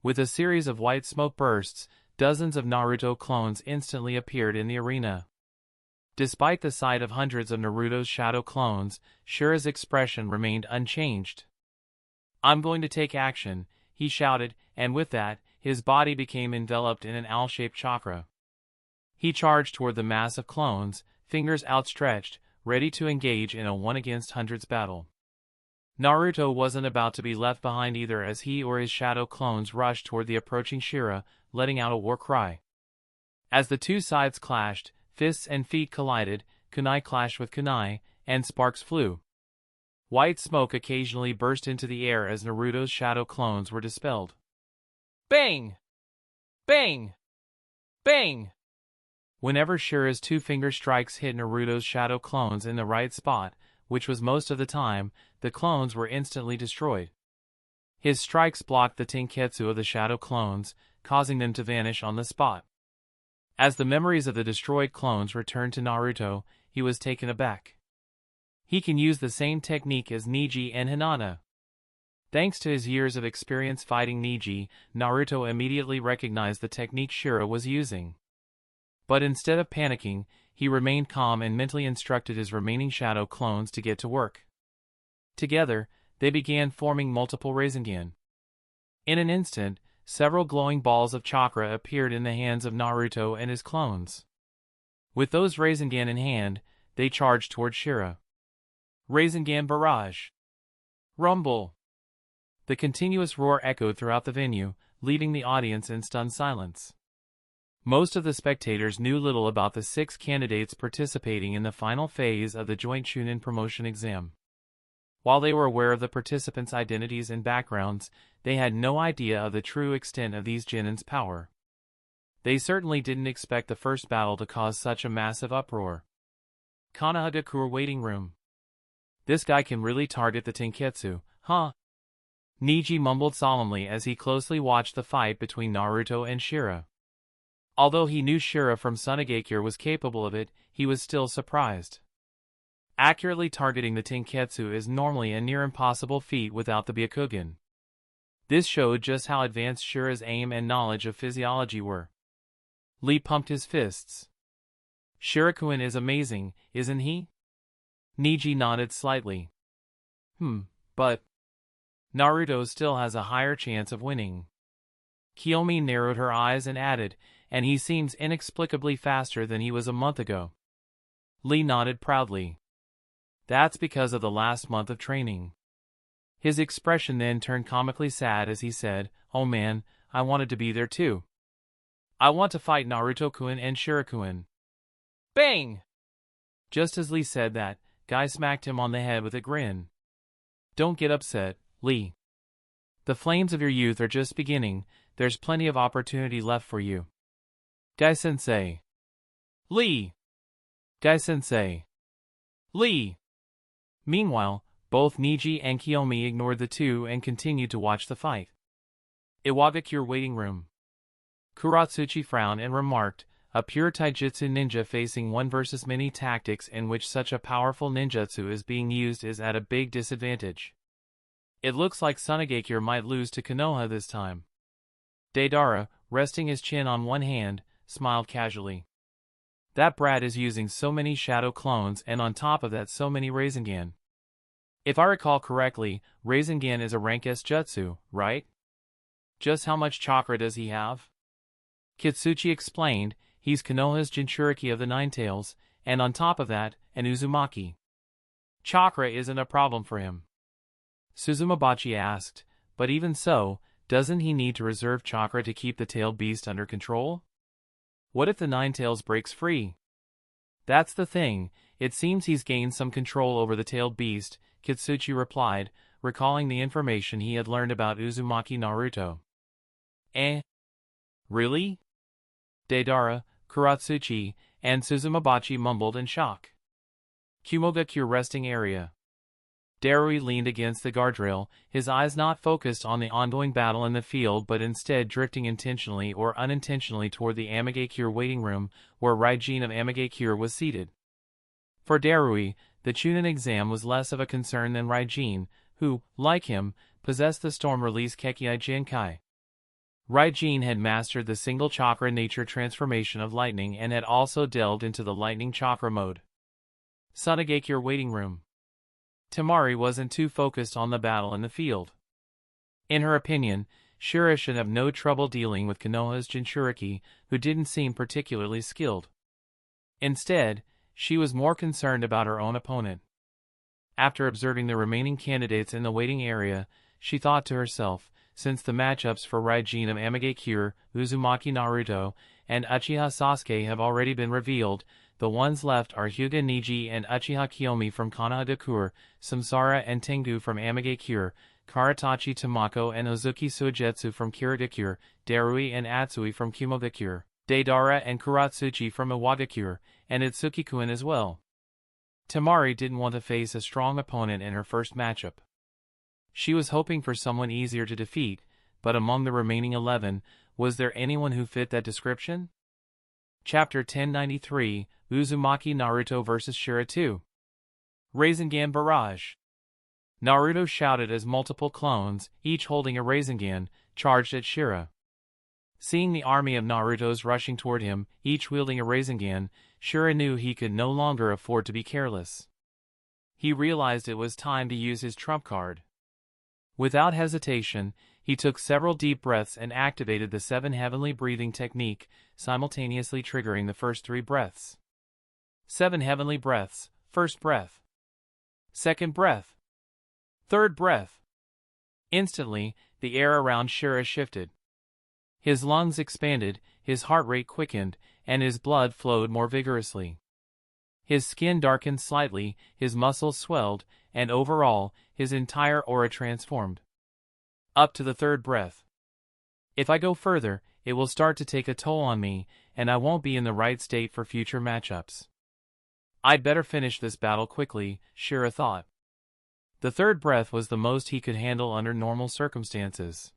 With a series of white smoke bursts, dozens of Naruto clones instantly appeared in the arena. Despite the sight of hundreds of Naruto's shadow clones, Shira's expression remained unchanged. "I'm going to take action," he shouted, and with that, his body became enveloped in an owl-shaped chakra. He charged toward the mass of clones, fingers outstretched, ready to engage in a one-against-hundreds battle. Naruto wasn't about to be left behind either as he or his shadow clones rushed toward the approaching Shira, letting out a war cry. As the two sides clashed, fists and feet collided, kunai clashed with kunai, and sparks flew. White smoke occasionally burst into the air as Naruto's shadow clones were dispelled. Bang! Bang! Bang! Whenever Shira's two-finger strikes hit Naruto's shadow clones in the right spot, which was most of the time, the clones were instantly destroyed. His strikes blocked the tenketsu of the shadow clones, causing them to vanish on the spot. As the memories of the destroyed clones returned to Naruto, he was taken aback. He can use the same technique as Neji and Hinata. Thanks to his years of experience fighting Neji, Naruto immediately recognized the technique Shira was using. But instead of panicking, he remained calm and mentally instructed his remaining shadow clones to get to work. Together, they began forming multiple Rasengan. In an instant, several glowing balls of chakra appeared in the hands of Naruto and his clones. With those Rasengan in hand, they charged toward Shira. Rasengan barrage! Rumble! The continuous roar echoed throughout the venue, leaving the audience in stunned silence. Most of the spectators knew little about the 6 candidates participating in the final phase of the joint Chunin promotion exam. While they were aware of the participants' identities and backgrounds, they had no idea of the true extent of these Genin's power. They certainly didn't expect the first battle to cause such a massive uproar. Kanahagakur waiting room. This guy can really target the tenketsu, huh? Niji mumbled solemnly as he closely watched the fight between Naruto and Shira. Although he knew Shira from Tsunade was capable of it, he was still surprised. Accurately targeting the tenketsu is normally a near impossible feat without the Byakugan. This showed just how advanced Shira's aim and knowledge of physiology were. Lee pumped his fists. "Shirakuin is amazing, isn't he?" Niji nodded slightly. But Naruto still has a higher chance of winning." Kiyomi narrowed her eyes and added, "And he seems inexplicably faster than he was a month ago." Lee nodded proudly. "That's because of the last month of training." His expression then turned comically sad as he said, "Oh man, I wanted to be there too. I want to fight Naruto-kun and Shira-kun." Bang! Just as Lee said that, Guy smacked him on the head with a grin. "Don't get upset, Lee. The flames of your youth are just beginning, there's plenty of opportunity left for you." Guy-sensei. Lee! Guy-sensei. Lee! Meanwhile, both Niji and Kiyomi ignored the two and continued to watch the fight. Iwagakure waiting room. Kurotsuchi frowned and remarked, a pure taijutsu ninja facing one versus many tactics in which such a powerful ninjutsu is being used is at a big disadvantage. It looks like Tsunade might lose to Konoha this time. Daidara, resting his chin on one hand, smiled casually. That brat is using so many shadow clones and on top of that so many Rasengan. If I recall correctly, Rasengan is a rank S jutsu, right? Just how much chakra does he have? Kitsuchi explained, he's Konoha's Jinchuriki of the Nine Tails, and on top of that, an Uzumaki. Chakra isn't a problem for him. Suzumabachi asked, but even so, doesn't he need to reserve chakra to keep the tailed beast under control? What if the Nine Tails breaks free? That's the thing, it seems he's gained some control over the tailed beast, Kitsuchi replied, recalling the information he had learned about Uzumaki Naruto. Really? Daidara, Kurotsuchi, and Suzumabachi mumbled in shock. Kumogakure resting area. Darui leaned against the guardrail, his eyes not focused on the ongoing battle in the field but instead drifting intentionally or unintentionally toward the Amigakure waiting room, where Raijin of Amigakure was seated. For Darui, the Chunin exam was less of a concern than Raijin, who, like him, possessed the storm-release Kekkei Jinkai. Raijin had mastered the single chakra nature transformation of lightning and had also delved into the lightning chakra mode. Tsunade waiting room. Temari wasn't too focused on the battle in the field. In her opinion, Shira should have no trouble dealing with Konoha's Jinchuriki, who didn't seem particularly skilled. Instead, she was more concerned about her own opponent. After observing the remaining candidates in the waiting area, she thought to herself, since the matchups for Raijin of Amigakure, Uzumaki Naruto, and Uchiha Sasuke have already been revealed, the ones left are Hyuga Niji and Uchiha Kiyomi from Konohadakure, Samsara and Tengu from Amigakure, Karatachi Tamako and Ozuki Suigetsu from Kirigakure, Darui and Atsui from Kumogakure, Daidara and Kurotsuchi from Iwagakure, and Itsukikuin as well. Temari didn't want to face a strong opponent in her first matchup. She was hoping for someone easier to defeat, but among the remaining 11, was there anyone who fit that description? Chapter 1093, Uzumaki Naruto vs Shira 2. Rasengan Barrage. Naruto shouted as multiple clones, each holding a Rasengan, charged at Shira. Seeing the army of Narutos rushing toward him, each wielding a Rasengan, Shira knew he could no longer afford to be careless. He realized it was time to use his trump card. Without hesitation, he took several deep breaths and activated the 7 heavenly breathing technique, simultaneously triggering the first 3 breaths. 7 heavenly breaths, first breath. Second breath. Third breath. Instantly, the air around Shira shifted. His lungs expanded, his heart rate quickened, and his blood flowed more vigorously. His skin darkened slightly, his muscles swelled, and overall, his entire aura transformed. Up to the third breath. If I go further, it will start to take a toll on me, and I won't be in the right state for future matchups. I'd better finish this battle quickly, Shira thought. The third breath was the most he could handle under normal circumstances.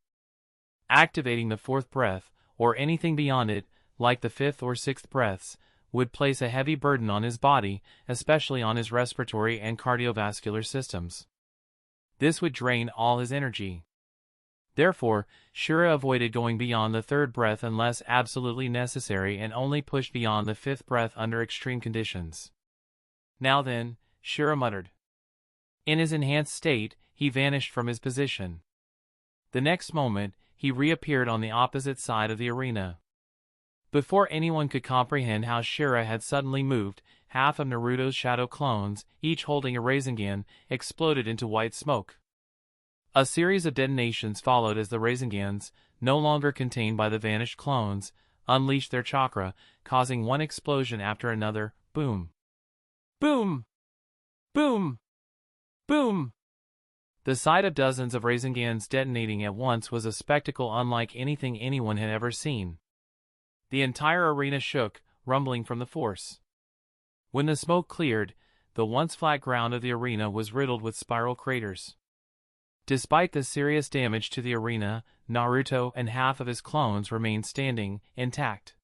Activating the fourth breath, or anything beyond it, like the fifth or sixth breaths, would place a heavy burden on his body, especially on his respiratory and cardiovascular systems. This would drain all his energy. Therefore, Shira avoided going beyond the third breath unless absolutely necessary and only pushed beyond the fifth breath under extreme conditions. Now then, Shira muttered. In his enhanced state, he vanished from his position. The next moment, he reappeared on the opposite side of the arena. Before anyone could comprehend how Shira had suddenly moved, half of Naruto's shadow clones, each holding a Rasengan, exploded into white smoke. A series of detonations followed as the Rasengans, no longer contained by the vanished clones, unleashed their chakra, causing one explosion after another. Boom! Boom! Boom! Boom! The sight of dozens of Rasengans detonating at once was a spectacle unlike anything anyone had ever seen. The entire arena shook, rumbling from the force. When the smoke cleared, the once flat ground of the arena was riddled with spiral craters. Despite the serious damage to the arena, Naruto and half of his clones remained standing, intact.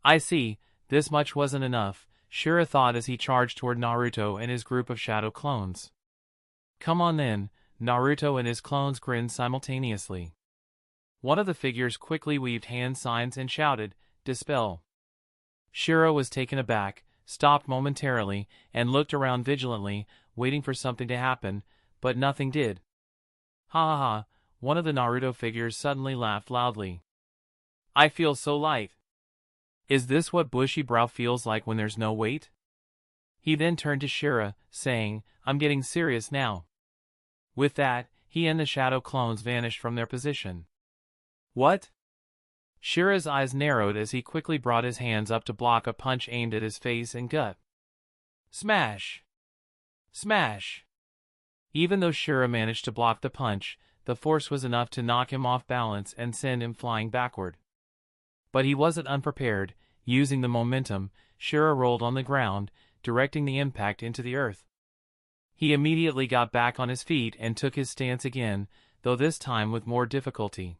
I see, this much wasn't enough, Shira thought as he charged toward Naruto and his group of shadow clones. Come on then, Naruto and his clones grinned simultaneously. One of the figures quickly weaved hand signs and shouted, "Dispel." Shira was taken aback, stopped momentarily, and looked around vigilantly, waiting for something to happen, but nothing did. Ha ha ha, one of the Naruto figures suddenly laughed loudly. I feel so light. Is this what bushy brow feels like when there's no weight? He then turned to Shira, saying, I'm getting serious now. With that, he and the shadow clones vanished from their position. What? Shira's eyes narrowed as he quickly brought his hands up to block a punch aimed at his face and gut. Smash! Smash! Even though Shira managed to block the punch, the force was enough to knock him off balance and send him flying backward. But he wasn't unprepared. Using the momentum, Shira rolled on the ground, directing the impact into the earth. He immediately got back on his feet and took his stance again, though this time with more difficulty.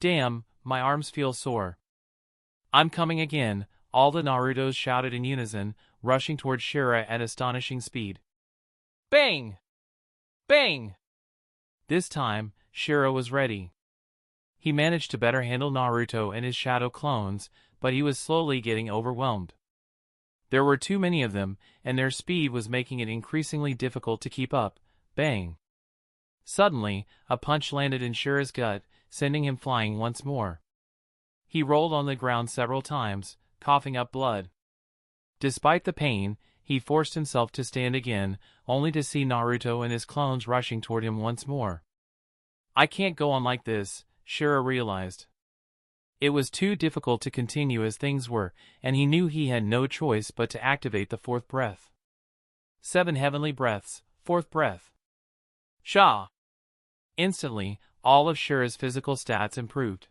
Damn, my arms feel sore. I'm coming again, all the Narutos shouted in unison, rushing toward Shira at astonishing speed. Bang! Bang! This time, Shira was ready. He managed to better handle Naruto and his shadow clones, but he was slowly getting overwhelmed. There were too many of them, and their speed was making it increasingly difficult to keep up. Bang! Suddenly, a punch landed in Shira's gut, sending him flying once more. He rolled on the ground several times, coughing up blood. Despite the pain, he forced himself to stand again, only to see Naruto and his clones rushing toward him once more. I can't go on like this, Shira realized. It was too difficult to continue as things were, and he knew he had no choice but to activate the fourth breath. 7 heavenly breaths, fourth breath. Sha! Instantly, all of Shira's physical stats improved.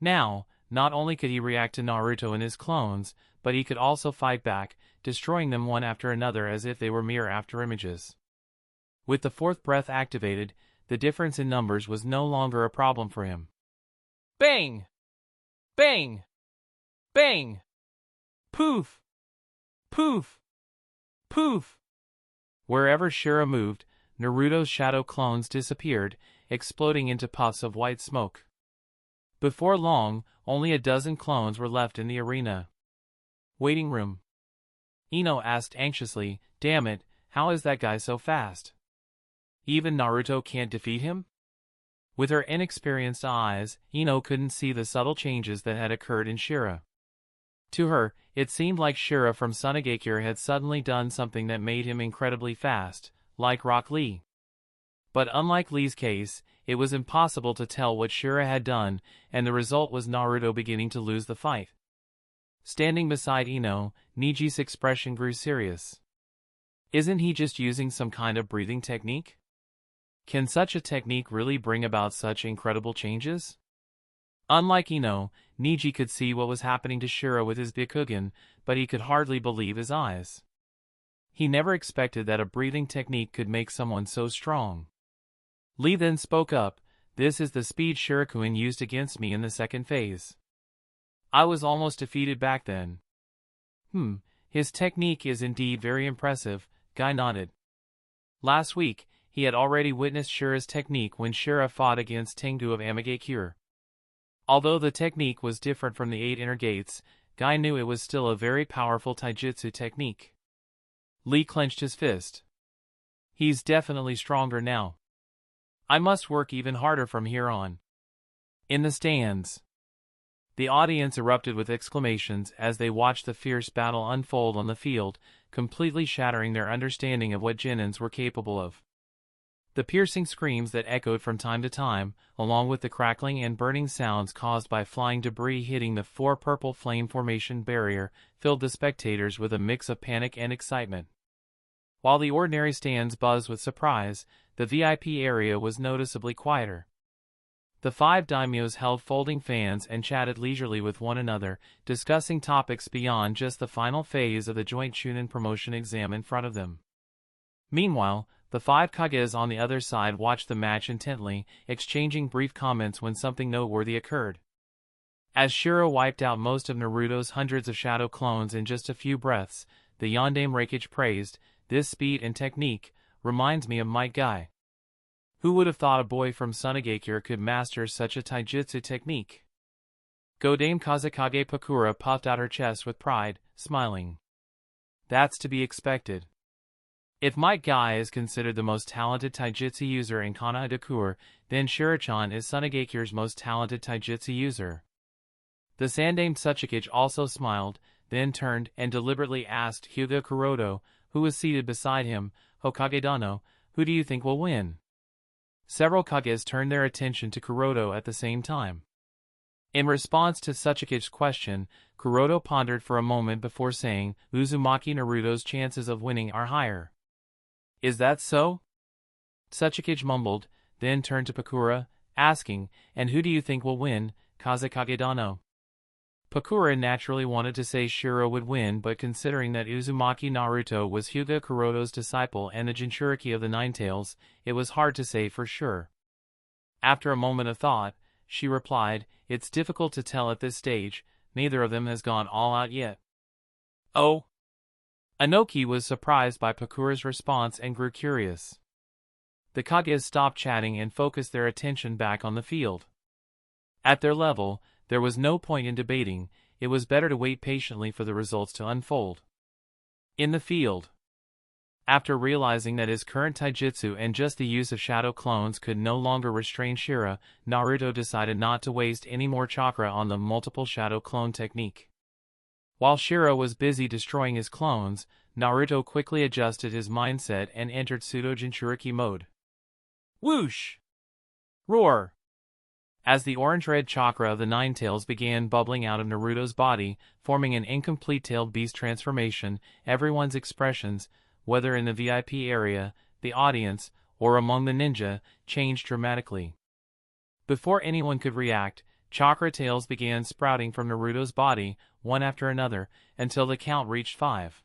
Now, not only could he react to Naruto and his clones, but he could also fight back, destroying them one after another as if they were mere afterimages. With the fourth breath activated, the difference in numbers was no longer a problem for him. Bang! Bang! Bang! Poof! Poof! Poof! Wherever Shira moved, Naruto's shadow clones disappeared, exploding into puffs of white smoke. Before long, only a dozen clones were left in the arena. Waiting room. Ino asked anxiously, damn it, how is that guy so fast? Even Naruto can't defeat him? With her inexperienced eyes, Ino couldn't see the subtle changes that had occurred in Shira. To her, it seemed like Shira from Tsunade had suddenly done something that made him incredibly fast, like Rock Lee. But unlike Lee's case, it was impossible to tell what Shira had done, and the result was Naruto beginning to lose the fight. Standing beside Ino, Neji's expression grew serious. Isn't he just using some kind of breathing technique? Can such a technique really bring about such incredible changes? Unlike Ino, Niji could see what was happening to Shira with his Byakugan, but he could hardly believe his eyes. He never expected that a breathing technique could make someone so strong. Lee then spoke up, this is the speed Shirakuin used against me in the second phase. I was almost defeated back then. His technique is indeed very impressive, Guy nodded. Last week, he had already witnessed Shira's technique when Shira fought against Tengu of Amagakure. Although the technique was different from the 8 inner gates, Guy knew it was still a very powerful taijutsu technique. Lee clenched his fist. He's definitely stronger now. I must work even harder from here on. In the stands. The audience erupted with exclamations as they watched the fierce battle unfold on the field, completely shattering their understanding of what Genins were capable of. The piercing screams that echoed from time to time, along with the crackling and burning sounds caused by flying debris hitting the 4 purple flame formation barrier, filled the spectators with a mix of panic and excitement. While the ordinary stands buzzed with surprise, the VIP area was noticeably quieter. The 5 daimyos held folding fans and chatted leisurely with one another, discussing topics beyond just the final phase of the joint Chunin promotion exam in front of them. Meanwhile, The 5 Kages on the other side watched the match intently, exchanging brief comments when something noteworthy occurred. As Shira wiped out most of Naruto's hundreds of shadow clones in just a few breaths, the Yondaime Reikage praised, "This speed and technique reminds me of Might Guy. Who would have thought a boy from Sunagakure could master such a taijutsu technique?" Godame Kazekage Pakura puffed out her chest with pride, smiling. "That's to be expected. If Might Guy is considered the most talented taijutsu user in Kanagakur, then Shirachan is Sunagakure's most talented taijutsu user." The Sandaime Tsuchikage also smiled, then turned and deliberately asked Hyuga Kuroto, who was seated beside him, "Hokage-dano, who do you think will win?" Several Kages turned their attention to Kuroto at the same time. In response to Tsuchikage's question, Kuroto pondered for a moment before saying, "Uzumaki Naruto's chances of winning are higher." "Is that so?" Tsuchikage mumbled, then turned to Pakura, asking, "And who do you think will win, Kazekage-dano?" Pakura naturally wanted to say Shira would win, but considering that Uzumaki Naruto was Hyuga Kuroto's disciple and the Jinchuriki of the Nine Tails, it was hard to say for sure. After a moment of thought, she replied, "It's difficult to tell at this stage, neither of them has gone all out yet." "Oh?" Anoki was surprised by Pakura's response and grew curious. The Kages stopped chatting and focused their attention back on the field. At their level, there was no point in debating, it was better to wait patiently for the results to unfold. In the field. After realizing that his current taijutsu and just the use of shadow clones could no longer restrain Shira, Naruto decided not to waste any more chakra on the multiple shadow clone technique. While Shira was busy destroying his clones, Naruto quickly adjusted his mindset and entered pseudo Jinchuriki mode. Whoosh! Roar! As the orange-red chakra of the Nine Tails began bubbling out of Naruto's body, forming an incomplete tailed beast transformation, everyone's expressions, whether in the VIP area, the audience, or among the ninja, changed dramatically. Before anyone could react, chakra tails began sprouting from Naruto's body, one after another, until the count reached 5.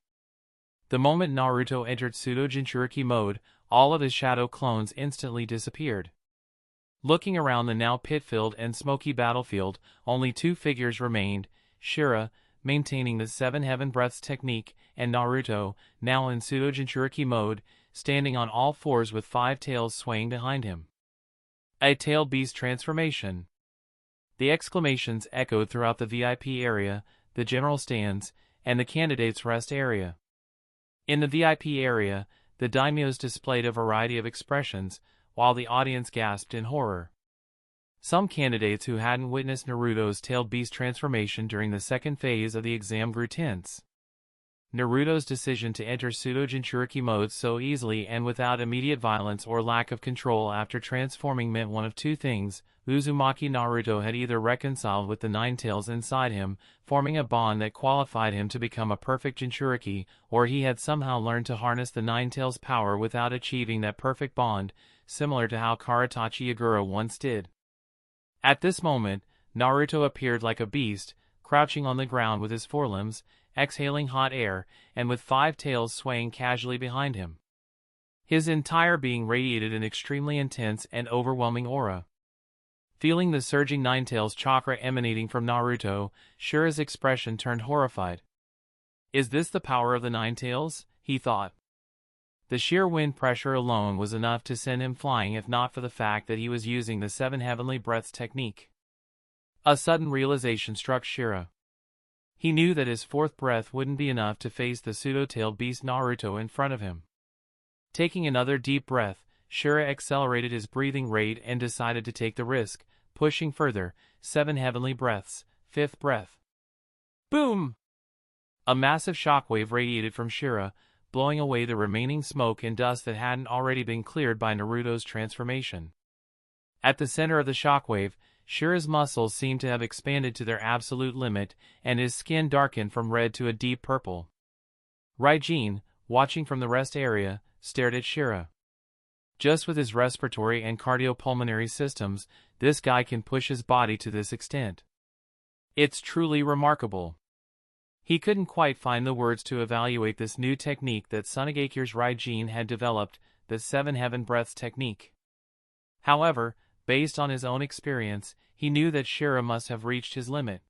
The moment Naruto entered pseudo Jinchuriki mode, all of his shadow clones instantly disappeared. Looking around the now pit-filled and smoky battlefield, only 2 figures remained, Shira, maintaining the 7 Heaven Breaths technique, and Naruto, now in pseudo Jinchuriki mode, standing on all fours with 5 tails swaying behind him. A tailed beast transformation. The exclamations echoed throughout the VIP area, the general stands, and the candidates' rest area. In the VIP area, the daimyos displayed a variety of expressions, while the audience gasped in horror. Some candidates who hadn't witnessed Naruto's tailed beast transformation during the second phase of the exam grew tense. Naruto's decision to enter pseudo Jinchuriki mode so easily and without immediate violence or lack of control after transforming meant one of 2 things. Uzumaki Naruto had either reconciled with the Nine Tails inside him, forming a bond that qualified him to become a perfect Jinchuriki, or he had somehow learned to harness the Nine Tails' power without achieving that perfect bond, similar to how Karatachi Yagura once did. At this moment, Naruto appeared like a beast, crouching on the ground with his forelimbs, exhaling hot air, and with 5 tails swaying casually behind him. His entire being radiated an extremely intense and overwhelming aura. Feeling the surging Nine Tails chakra emanating from Naruto, Shira's expression turned horrified. "Is this the power of the Nine Tails?" he thought. The sheer wind pressure alone was enough to send him flying if not for the fact that he was using the 7 Heavenly Breaths technique. A sudden realization struck Shira. He knew that his 4th breath wouldn't be enough to face the pseudo-tailed beast Naruto in front of him. Taking another deep breath, Shira accelerated his breathing rate and decided to take the risk, pushing further, 7 Heavenly Breaths, 5th breath. Boom! A massive shockwave radiated from Shira, blowing away the remaining smoke and dust that hadn't already been cleared by Naruto's transformation. At the center of the shockwave, Shira's muscles seemed to have expanded to their absolute limit, and his skin darkened from red to a deep purple. Raijin, watching from the rest area, stared at Shira. Just with his respiratory and cardiopulmonary systems, this guy can push his body to this extent. It's truly remarkable. He couldn't quite find the words to evaluate this new technique that Sunagakure's Raijin had developed, the 7 Heaven Breaths technique. However, based on his own experience, he knew that Shira must have reached his limit.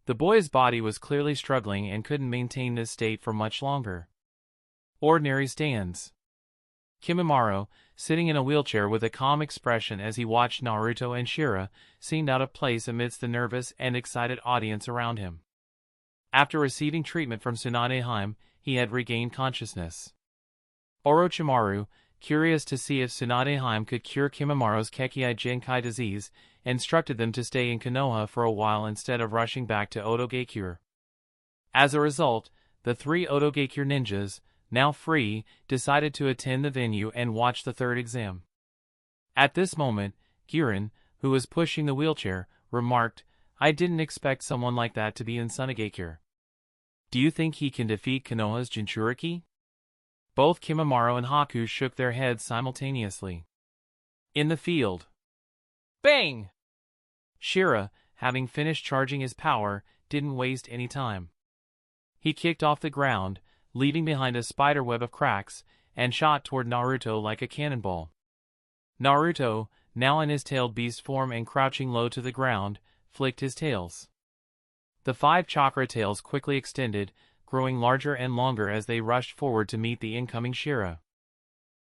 The boy's body was clearly struggling and couldn't maintain this state for much longer. Ordinary stands. Kimimaro, sitting in a wheelchair with a calm expression as he watched Naruto and Shira, seemed out of place amidst the nervous and excited audience around him. After receiving treatment from Tsunade, he had regained consciousness. Orochimaru, curious to see if Tsunade could cure Kimimaro's Kekii Genkai disease, instructed them to stay in Konoha for a while instead of rushing back to Otogakure. As a result, the 3 Otogakure ninjas, now free, decided to attend the venue and watch the 3rd exam. At this moment, Girin, who was pushing the wheelchair, remarked, "I didn't expect someone like that to be in Sunagakure. Do you think he can defeat Konoha's Jinchuriki?" Both Kimimaro and Haku shook their heads simultaneously. In the field. Bang! Shira, having finished charging his power, didn't waste any time. He kicked off the ground, leaving behind a spiderweb of cracks, and shot toward Naruto like a cannonball. Naruto, now in his tailed beast form and crouching low to the ground, flicked his tails. The 5 chakra tails quickly extended, growing larger and longer as they rushed forward to meet the incoming Shira.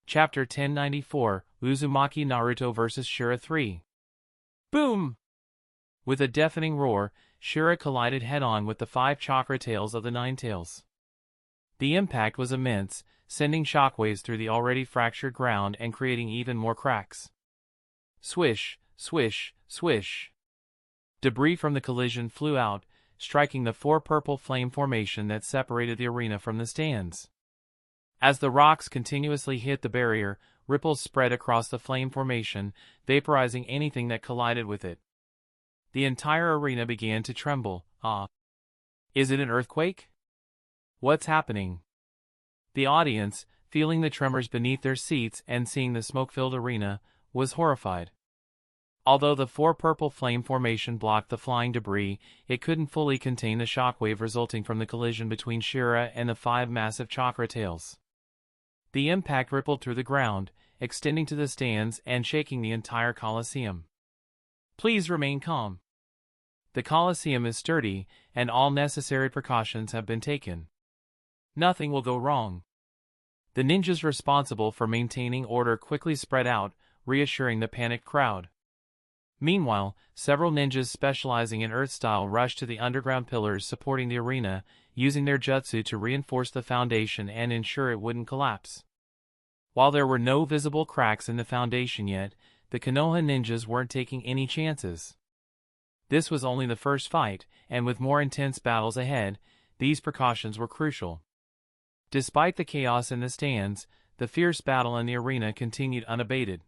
Chapter 1094, Uzumaki Naruto vs. Shira 3. Boom! With a deafening roar, Shira collided head-on with the 5 chakra tails of the 9 tails. The impact was immense, sending shockwaves through the already fractured ground and creating even more cracks. Swish, swish, swish. Debris from the collision flew out, striking the 4 purple flame formation that separated the arena from the stands. As the rocks continuously hit the barrier, ripples spread across the flame formation, vaporizing anything that collided with it. The entire arena began to tremble. Is it an earthquake? What's happening? The audience, feeling the tremors beneath their seats and seeing the smoke-filled arena, was horrified. Although the 4 purple flame formation blocked the flying debris, it couldn't fully contain the shockwave resulting from the collision between Shira and the 5 massive chakra tails. The impact rippled through the ground, extending to the stands and shaking the entire Colosseum. Please remain calm. The Colosseum is sturdy, and all necessary precautions have been taken. Nothing will go wrong. The ninjas responsible for maintaining order quickly spread out, reassuring the panicked crowd. Meanwhile, several ninjas specializing in earth style rushed to the underground pillars supporting the arena, using their jutsu to reinforce the foundation and ensure it wouldn't collapse. While there were no visible cracks in the foundation yet, the Konoha ninjas weren't taking any chances. This was only the first fight, and with more intense battles ahead, these precautions were crucial. Despite the chaos in the stands, the fierce battle in the arena continued unabated.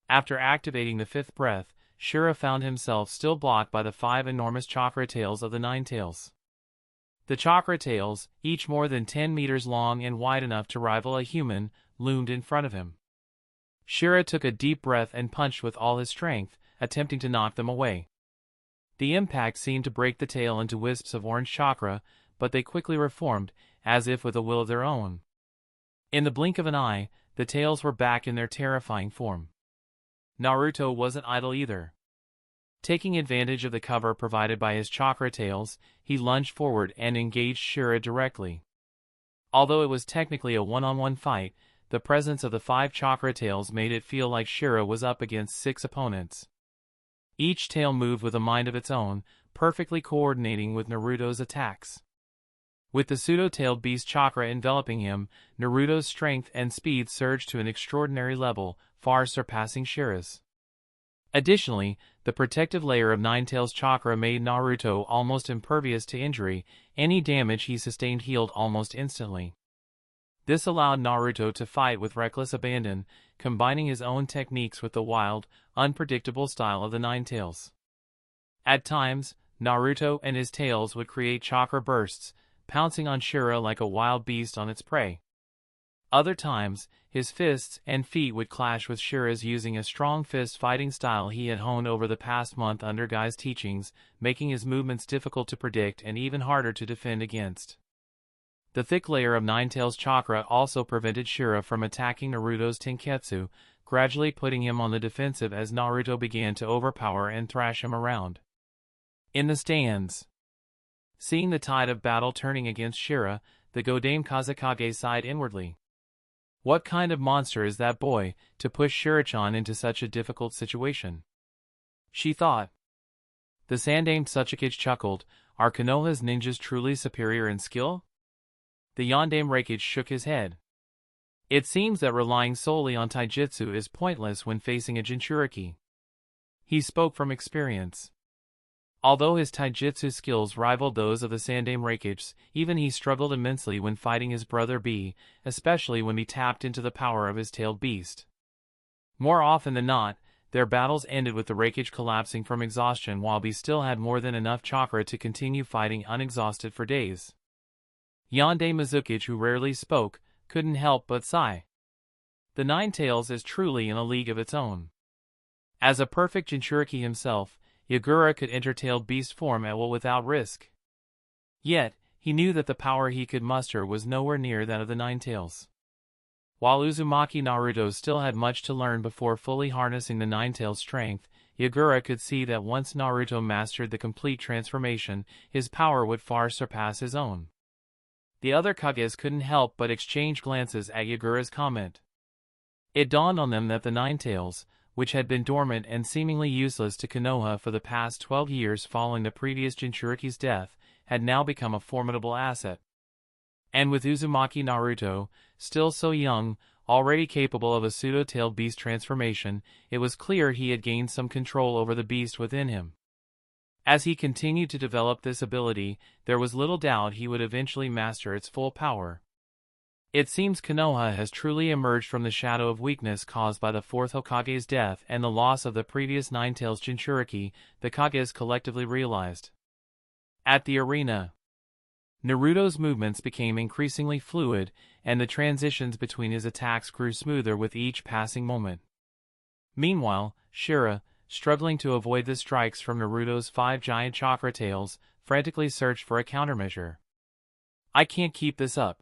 After activating the 5th breath, Shira found himself still blocked by the 5 enormous chakra tails of the 9 tails. The chakra tails, each more than 10 meters long and wide enough to rival a human, loomed in front of him. Shira took a deep breath and punched with all his strength, attempting to knock them away. The impact seemed to break the tail into wisps of orange chakra, but they quickly reformed, as if with a will of their own. In the blink of an eye, the tails were back in their terrifying form. Naruto wasn't idle either. Taking advantage of the cover provided by his chakra tails, he lunged forward and engaged Shira directly. Although it was technically a one-on-one fight, the presence of the 5 chakra tails made it feel like Shira was up against 6 opponents. Each tail moved with a mind of its own, perfectly coordinating with Naruto's attacks. With the pseudo-tailed beast chakra enveloping him, Naruto's strength and speed surged to an extraordinary level, far surpassing Shira's. Additionally, the protective layer of Nine Tails chakra made Naruto almost impervious to injury. Any damage he sustained healed almost instantly. This allowed Naruto to fight with reckless abandon, combining his own techniques with the wild, unpredictable style of the Nine Tails. At times, Naruto and his tails would create chakra bursts, pouncing on Shira like a wild beast on its prey. Other times, his fists and feet would clash with Shira's using a strong fist fighting style he had honed over the past month under Guy's teachings, making his movements difficult to predict and even harder to defend against. The thick layer of Ninetales chakra also prevented Shira from attacking Naruto's Tenketsu, gradually putting him on the defensive as Naruto began to overpower and thrash him around. In the stands, seeing the tide of battle turning against Shira, the Godame Kazekage sighed inwardly. What kind of monster is that boy, to push Shirachan into such a difficult situation? She thought. The Sandaime Tsuchikage chuckled, are Konoha's ninjas truly superior in skill? The Yondaime Reikage shook his head. It seems that relying solely on taijutsu is pointless when facing a Jinchuriki. He spoke from experience. Although his taijutsu skills rivaled those of the Sandaime Reikage, even he struggled immensely when fighting his brother B, especially when he tapped into the power of his tailed beast. More often than not, their battles ended with the Reikage collapsing from exhaustion while B still had more than enough chakra to continue fighting unexhausted for days. Yondaime Mizukage, who rarely spoke, couldn't help but sigh. The Ninetales is truly in a league of its own. As a perfect Jinchuriki himself, Yagura could enter tailed beast form at will without risk. Yet, he knew that the power he could muster was nowhere near that of the Ninetales. While Uzumaki Naruto still had much to learn before fully harnessing the Ninetales' strength, Yagura could see that once Naruto mastered the complete transformation, his power would far surpass his own. The other Kages couldn't help but exchange glances at Yagura's comment. It dawned on them that the Ninetales, which had been dormant and seemingly useless to Konoha for the past 12 years following the previous Jinchuriki's death, had now become a formidable asset. And with Uzumaki Naruto, still so young, already capable of a pseudo-tailed beast transformation, it was clear he had gained some control over the beast within him. As he continued to develop this ability, there was little doubt he would eventually master its full power. It seems Konoha has truly emerged from the shadow of weakness caused by the fourth Hokage's death and the loss of the previous Ninetales Jinchuriki, the Kages collectively realized. At the arena, Naruto's movements became increasingly fluid, and the transitions between his attacks grew smoother with each passing moment. Meanwhile, Shira, struggling to avoid the strikes from Naruto's 5 giant chakra tails, frantically searched for a countermeasure. I can't keep this up,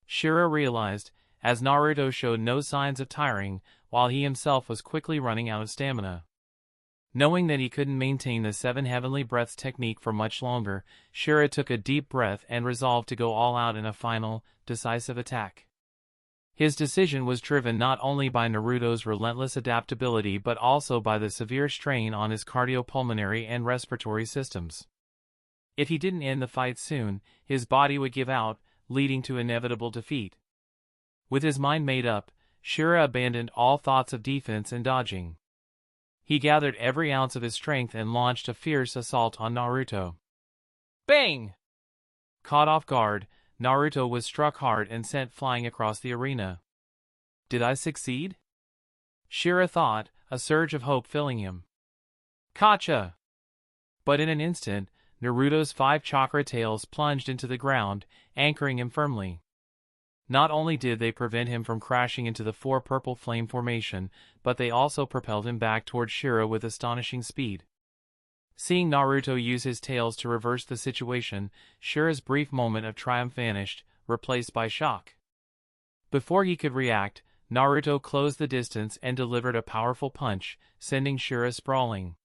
Shira realized, as Naruto showed no signs of tiring, while he himself was quickly running out of stamina. Knowing that he couldn't maintain the 7 heavenly breaths technique for much longer, Shira took a deep breath and resolved to go all out in a final, decisive attack. His decision was driven not only by Naruto's relentless adaptability but also by the severe strain on his cardiopulmonary and respiratory systems. If he didn't end the fight soon, his body would give out, leading to inevitable defeat. With his mind made up, Shira abandoned all thoughts of defense and dodging. He gathered every ounce of his strength and launched a fierce assault on Naruto. Bang! Caught off guard, Naruto was struck hard and sent flying across the arena. Did I succeed? Shira thought, a surge of hope filling him. Gotcha! But in an instant, Naruto's 5 chakra tails plunged into the ground, anchoring him firmly. Not only did they prevent him from crashing into the 4 purple flame formation, but they also propelled him back toward Shira with astonishing speed. Seeing Naruto use his tails to reverse the situation, Shira's brief moment of triumph vanished, replaced by shock. Before he could react, Naruto closed the distance and delivered a powerful punch, sending Shira sprawling.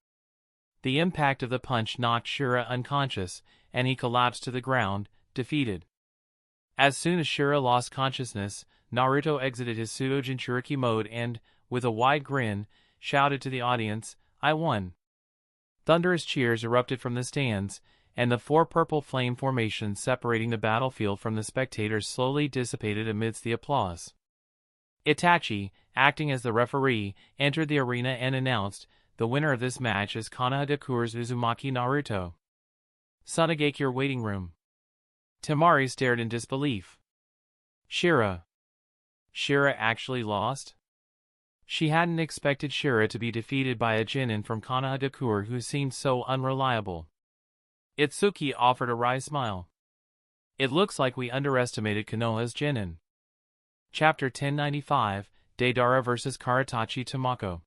The impact of the punch knocked Shira unconscious, and he collapsed to the ground, defeated. As soon as Shira lost consciousness, Naruto exited his pseudo-Jinchuriki mode and, with a wide grin, shouted to the audience, "I won." Thunderous cheers erupted from the stands, and the 4 purple flame formations separating the battlefield from the spectators slowly dissipated amidst the applause. Itachi, acting as the referee, entered the arena and announced, "The winner of this match is Konohagakure's Uzumaki Naruto. Tsunade, your waiting room." Temari stared in disbelief. Shira actually lost? She hadn't expected Shira to be defeated by a genin from Konohagakure who seemed so unreliable. Itsuki offered a wry smile. It looks like we underestimated Konoha's genin. Chapter 1095, Daidara vs. Karatachi Tamako.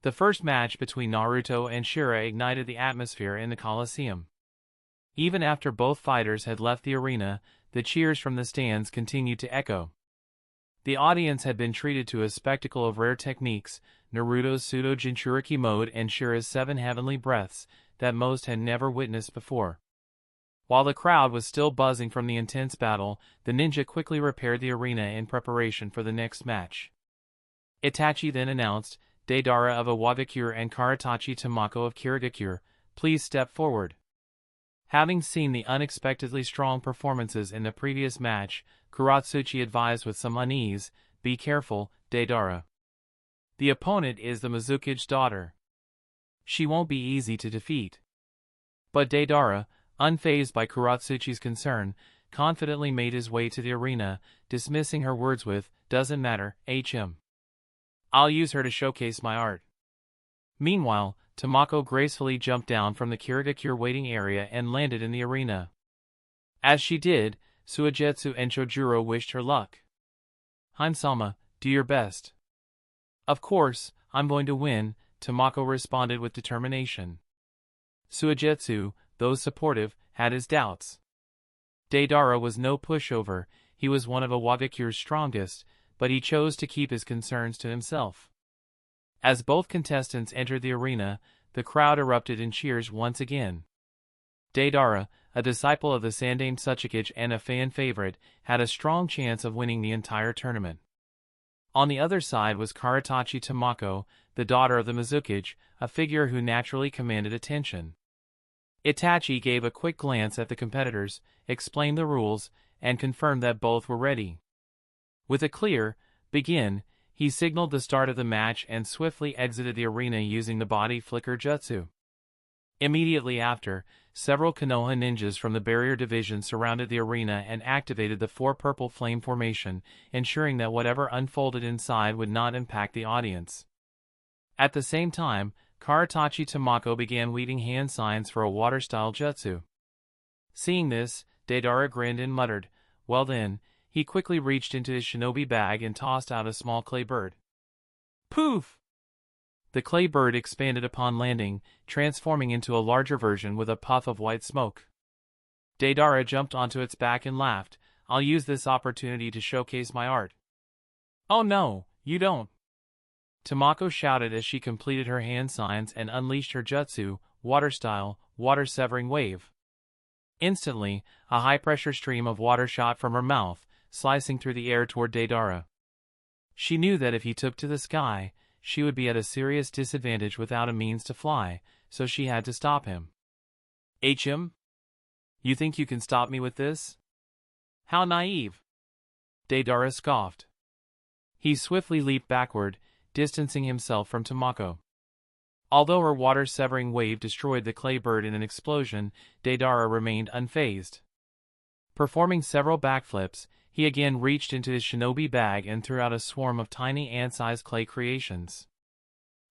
The first match between Naruto and Shira ignited the atmosphere in the Colosseum. Even after both fighters had left the arena, the cheers from the stands continued to echo. The audience had been treated to a spectacle of rare techniques, Naruto's pseudo-Jinchuriki mode and Shira's 7 heavenly breaths, that most had never witnessed before. While the crowd was still buzzing from the intense battle, the ninja quickly repaired the arena in preparation for the next match. Itachi then announced, "Daidara of Iwagakure and Karatachi Tamako of Kirigakure, please step forward." Having seen the unexpectedly strong performances in the previous match, Kurotsuchi advised with some unease, "Be careful, Daidara. The opponent is the Mizuki's daughter. She won't be easy to defeat." But Daidara, unfazed by Kurotsuchi's concern, confidently made his way to the arena, dismissing her words with, "Doesn't matter, HM. I'll use her to showcase my art." Meanwhile, Tamako gracefully jumped down from the Kirigakure waiting area and landed in the arena. As she did, Suigetsu and Chojuro wished her luck. "Hime-sama, do your best." "Of course, I'm going to win," Tamako responded with determination. Suigetsu, though supportive, had his doubts. Daidara was no pushover, he was one of Iwagakure's strongest, but he chose to keep his concerns to himself. As both contestants entered the arena, the crowd erupted in cheers once again. Daidara, a disciple of the Sandaime Tsuchikage and a fan favorite, had a strong chance of winning the entire tournament. On the other side was Karatachi Tamako, the daughter of the Mizukage, a figure who naturally commanded attention. Itachi gave a quick glance at the competitors, explained the rules, and confirmed that both were ready. With a clear, "Begin," he signaled the start of the match and swiftly exited the arena using the body flicker jutsu. Immediately after, several Konoha ninjas from the barrier division surrounded the arena and activated the 4 purple flame formation, ensuring that whatever unfolded inside would not impact the audience. At the same time, Karatachi Tamako began leading hand signs for a water-style jutsu. Seeing this, Daidara grinned and muttered, "Well then," he quickly reached into his shinobi bag and tossed out a small clay bird. Poof! The clay bird expanded upon landing, transforming into a larger version with a puff of white smoke. Daidara jumped onto its back and laughed, "I'll use this opportunity to showcase my art." "Oh no, you don't!" Tamako shouted as she completed her hand signs and unleashed her jutsu, water-style, water-severing wave. Instantly, a high-pressure stream of water shot from her mouth, slicing through the air toward Daidara. She knew that if he took to the sky, she would be at a serious disadvantage without a means to fly, so she had to stop him. "HM? You think you can stop me with this? How naive!" Daidara scoffed. He swiftly leaped backward, distancing himself from Tamako. Although her water-severing wave destroyed the clay bird in an explosion, Daidara remained unfazed. Performing several backflips, he again reached into his shinobi bag and threw out a swarm of tiny ant-sized clay creations.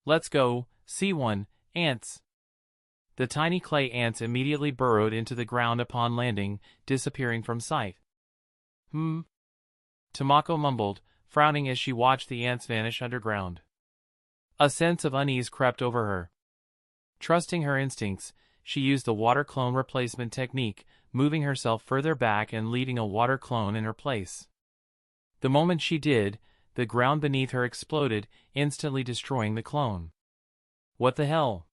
"Let's go, C1, ants!" The tiny clay ants immediately burrowed into the ground upon landing, disappearing from sight. Tamako mumbled, frowning as she watched the ants vanish underground. A sense of unease crept over her. Trusting her instincts, she used the water clone replacement technique, moving herself further back and leaving a water clone in her place. The moment she did, the ground beneath her exploded, instantly destroying the clone. "What the hell?"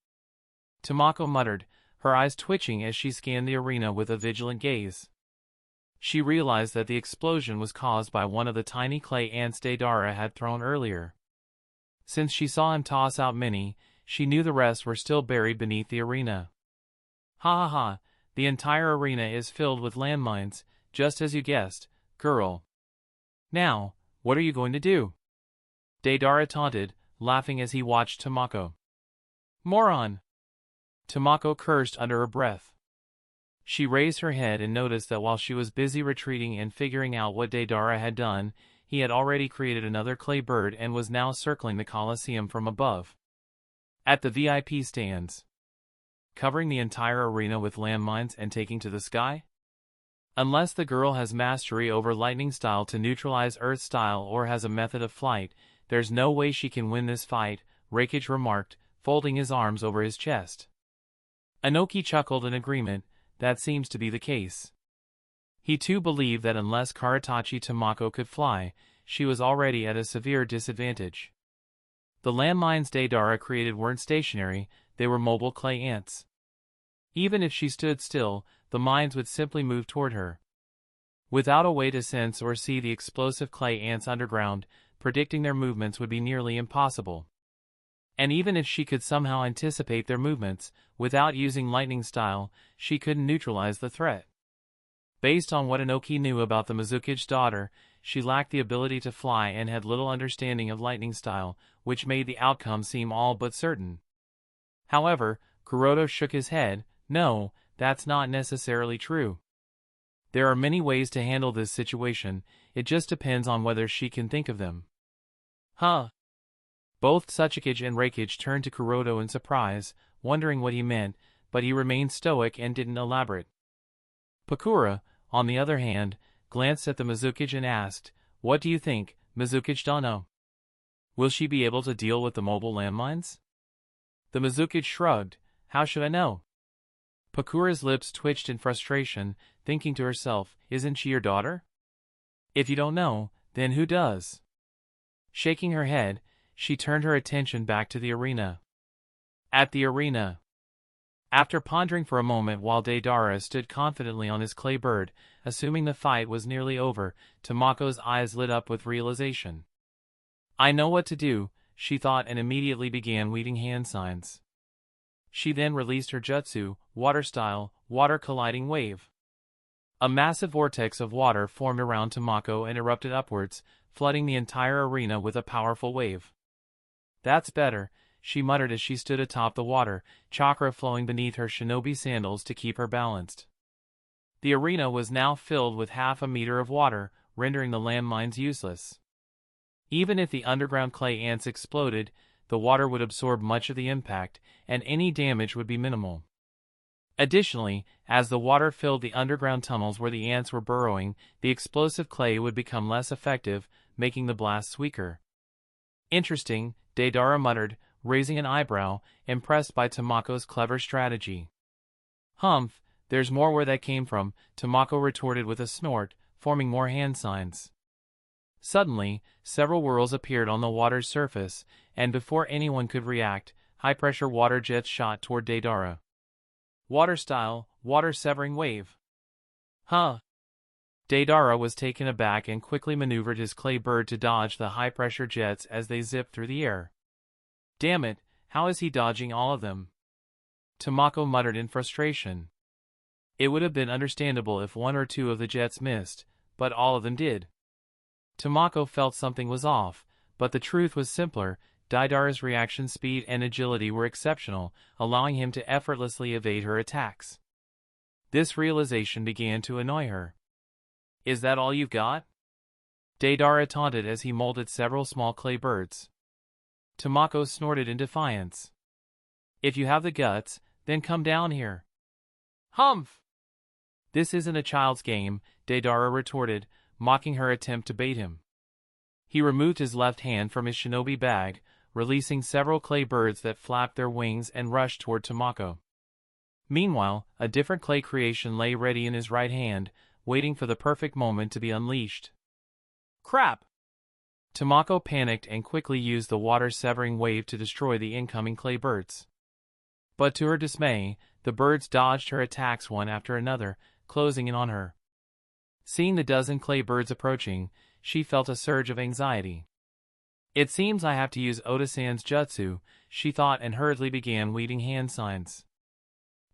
Tamako muttered, her eyes twitching as she scanned the arena with a vigilant gaze. She realized that the explosion was caused by one of the tiny clay ants Daidara had thrown earlier. Since she saw him toss out many, she knew the rest were still buried beneath the arena. "Ha ha ha, the entire arena is filled with landmines, just as you guessed, girl. Now, what are you going to do?" Daidara taunted, laughing as he watched Tamako. "Moron!" Tamako cursed under her breath. She raised her head and noticed that while she was busy retreating and figuring out what Daidara had done, he had already created another clay bird and was now circling the Colosseum from above. At the VIP stands. Covering the entire arena with landmines and taking to the sky? Unless the girl has mastery over lightning style to neutralize earth style or has a method of flight, there's no way she can win this fight, Reikage remarked, folding his arms over his chest. Inoki chuckled in agreement, that seems to be the case. He too believed that unless Karatachi Tamako could fly, she was already at a severe disadvantage. The landmines Daidara created weren't stationary, they were mobile clay ants. Even if she stood still, the mines would simply move toward her. Without a way to sense or see the explosive clay ants underground, predicting their movements would be nearly impossible. And even if she could somehow anticipate their movements, without using lightning style, she couldn't neutralize the threat. Based on what Inoki knew about the Mizuki's daughter, she lacked the ability to fly and had little understanding of lightning style, which made the outcome seem all but certain. However, Kuroto shook his head. No, that's not necessarily true. There are many ways to handle this situation, it just depends on whether she can think of them. Huh? Both Sasuke and Reikage turned to Kuroto in surprise, wondering what he meant, but he remained stoic and didn't elaborate. Pakura, on the other hand, glanced at the Mizuki and asked, "What do you think, Mizuki-dono? Will she be able to deal with the mobile landmines?" The Mizuki shrugged. "How should I know?" Pakura's lips twitched in frustration, thinking to herself, "Isn't she your daughter? If you don't know, then who does?" Shaking her head, she turned her attention back to the arena. At the arena. After pondering for a moment while Daidara stood confidently on his clay bird, assuming the fight was nearly over, Tamako's eyes lit up with realization. "I know what to do," she thought, and immediately began weaving hand signs. She then released her jutsu, water-style, water-colliding wave. A massive vortex of water formed around Tamako and erupted upwards, flooding the entire arena with a powerful wave. "That's better," she muttered as she stood atop the water, chakra flowing beneath her shinobi sandals to keep her balanced. The arena was now filled with half a meter of water, rendering the landmines useless. Even if the underground clay ants exploded, the water would absorb much of the impact, and any damage would be minimal. Additionally, as the water filled the underground tunnels where the ants were burrowing, the explosive clay would become less effective, making the blasts weaker. "Interesting," Daidara muttered, raising an eyebrow, impressed by Tamako's clever strategy. "Humph, there's more where that came from," Tamako retorted with a snort, forming more hand signs. Suddenly, several whirls appeared on the water's surface, and before anyone could react, high-pressure water jets shot toward Daidara. Water-style, water-severing wave. Huh? Daidara was taken aback and quickly maneuvered his clay bird to dodge the high-pressure jets as they zipped through the air. "Damn it, how is he dodging all of them?" Tamako muttered in frustration. It would have been understandable if one or two of the jets missed, but all of them did. Tamako felt something was off, but the truth was simpler. Daidara's reaction speed and agility were exceptional, allowing him to effortlessly evade her attacks. This realization began to annoy her. "Is that all you've got?" Daidara taunted as he molded several small clay birds. Tamako snorted in defiance. "If you have the guts, then come down here." "Humph! This isn't a child's game," Daidara retorted, mocking her attempt to bait him. He removed his left hand from his shinobi bag, releasing several clay birds that flapped their wings and rushed toward Tamako. Meanwhile, a different clay creation lay ready in his right hand, waiting for the perfect moment to be unleashed. Crap! Tamako panicked and quickly used the water-severing wave to destroy the incoming clay birds. But to her dismay, the birds dodged her attacks one after another, closing in on her. Seeing the dozen clay birds approaching, she felt a surge of anxiety. "It seems I have to use Oda-san's jutsu," she thought, and hurriedly began weaving hand signs.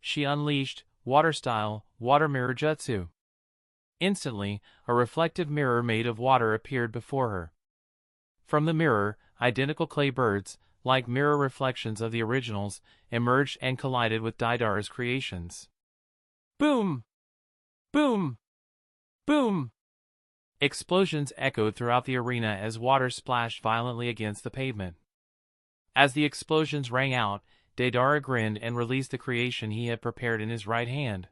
She unleashed water-style, water mirror jutsu. Instantly, a reflective mirror made of water appeared before her. From the mirror, identical clay birds, like mirror reflections of the originals, emerged and collided with Daidara's creations. Boom! Boom! Boom! Explosions echoed throughout the arena as water splashed violently against the pavement. As the explosions rang out, Daidara grinned and released the creation he had prepared in his right hand.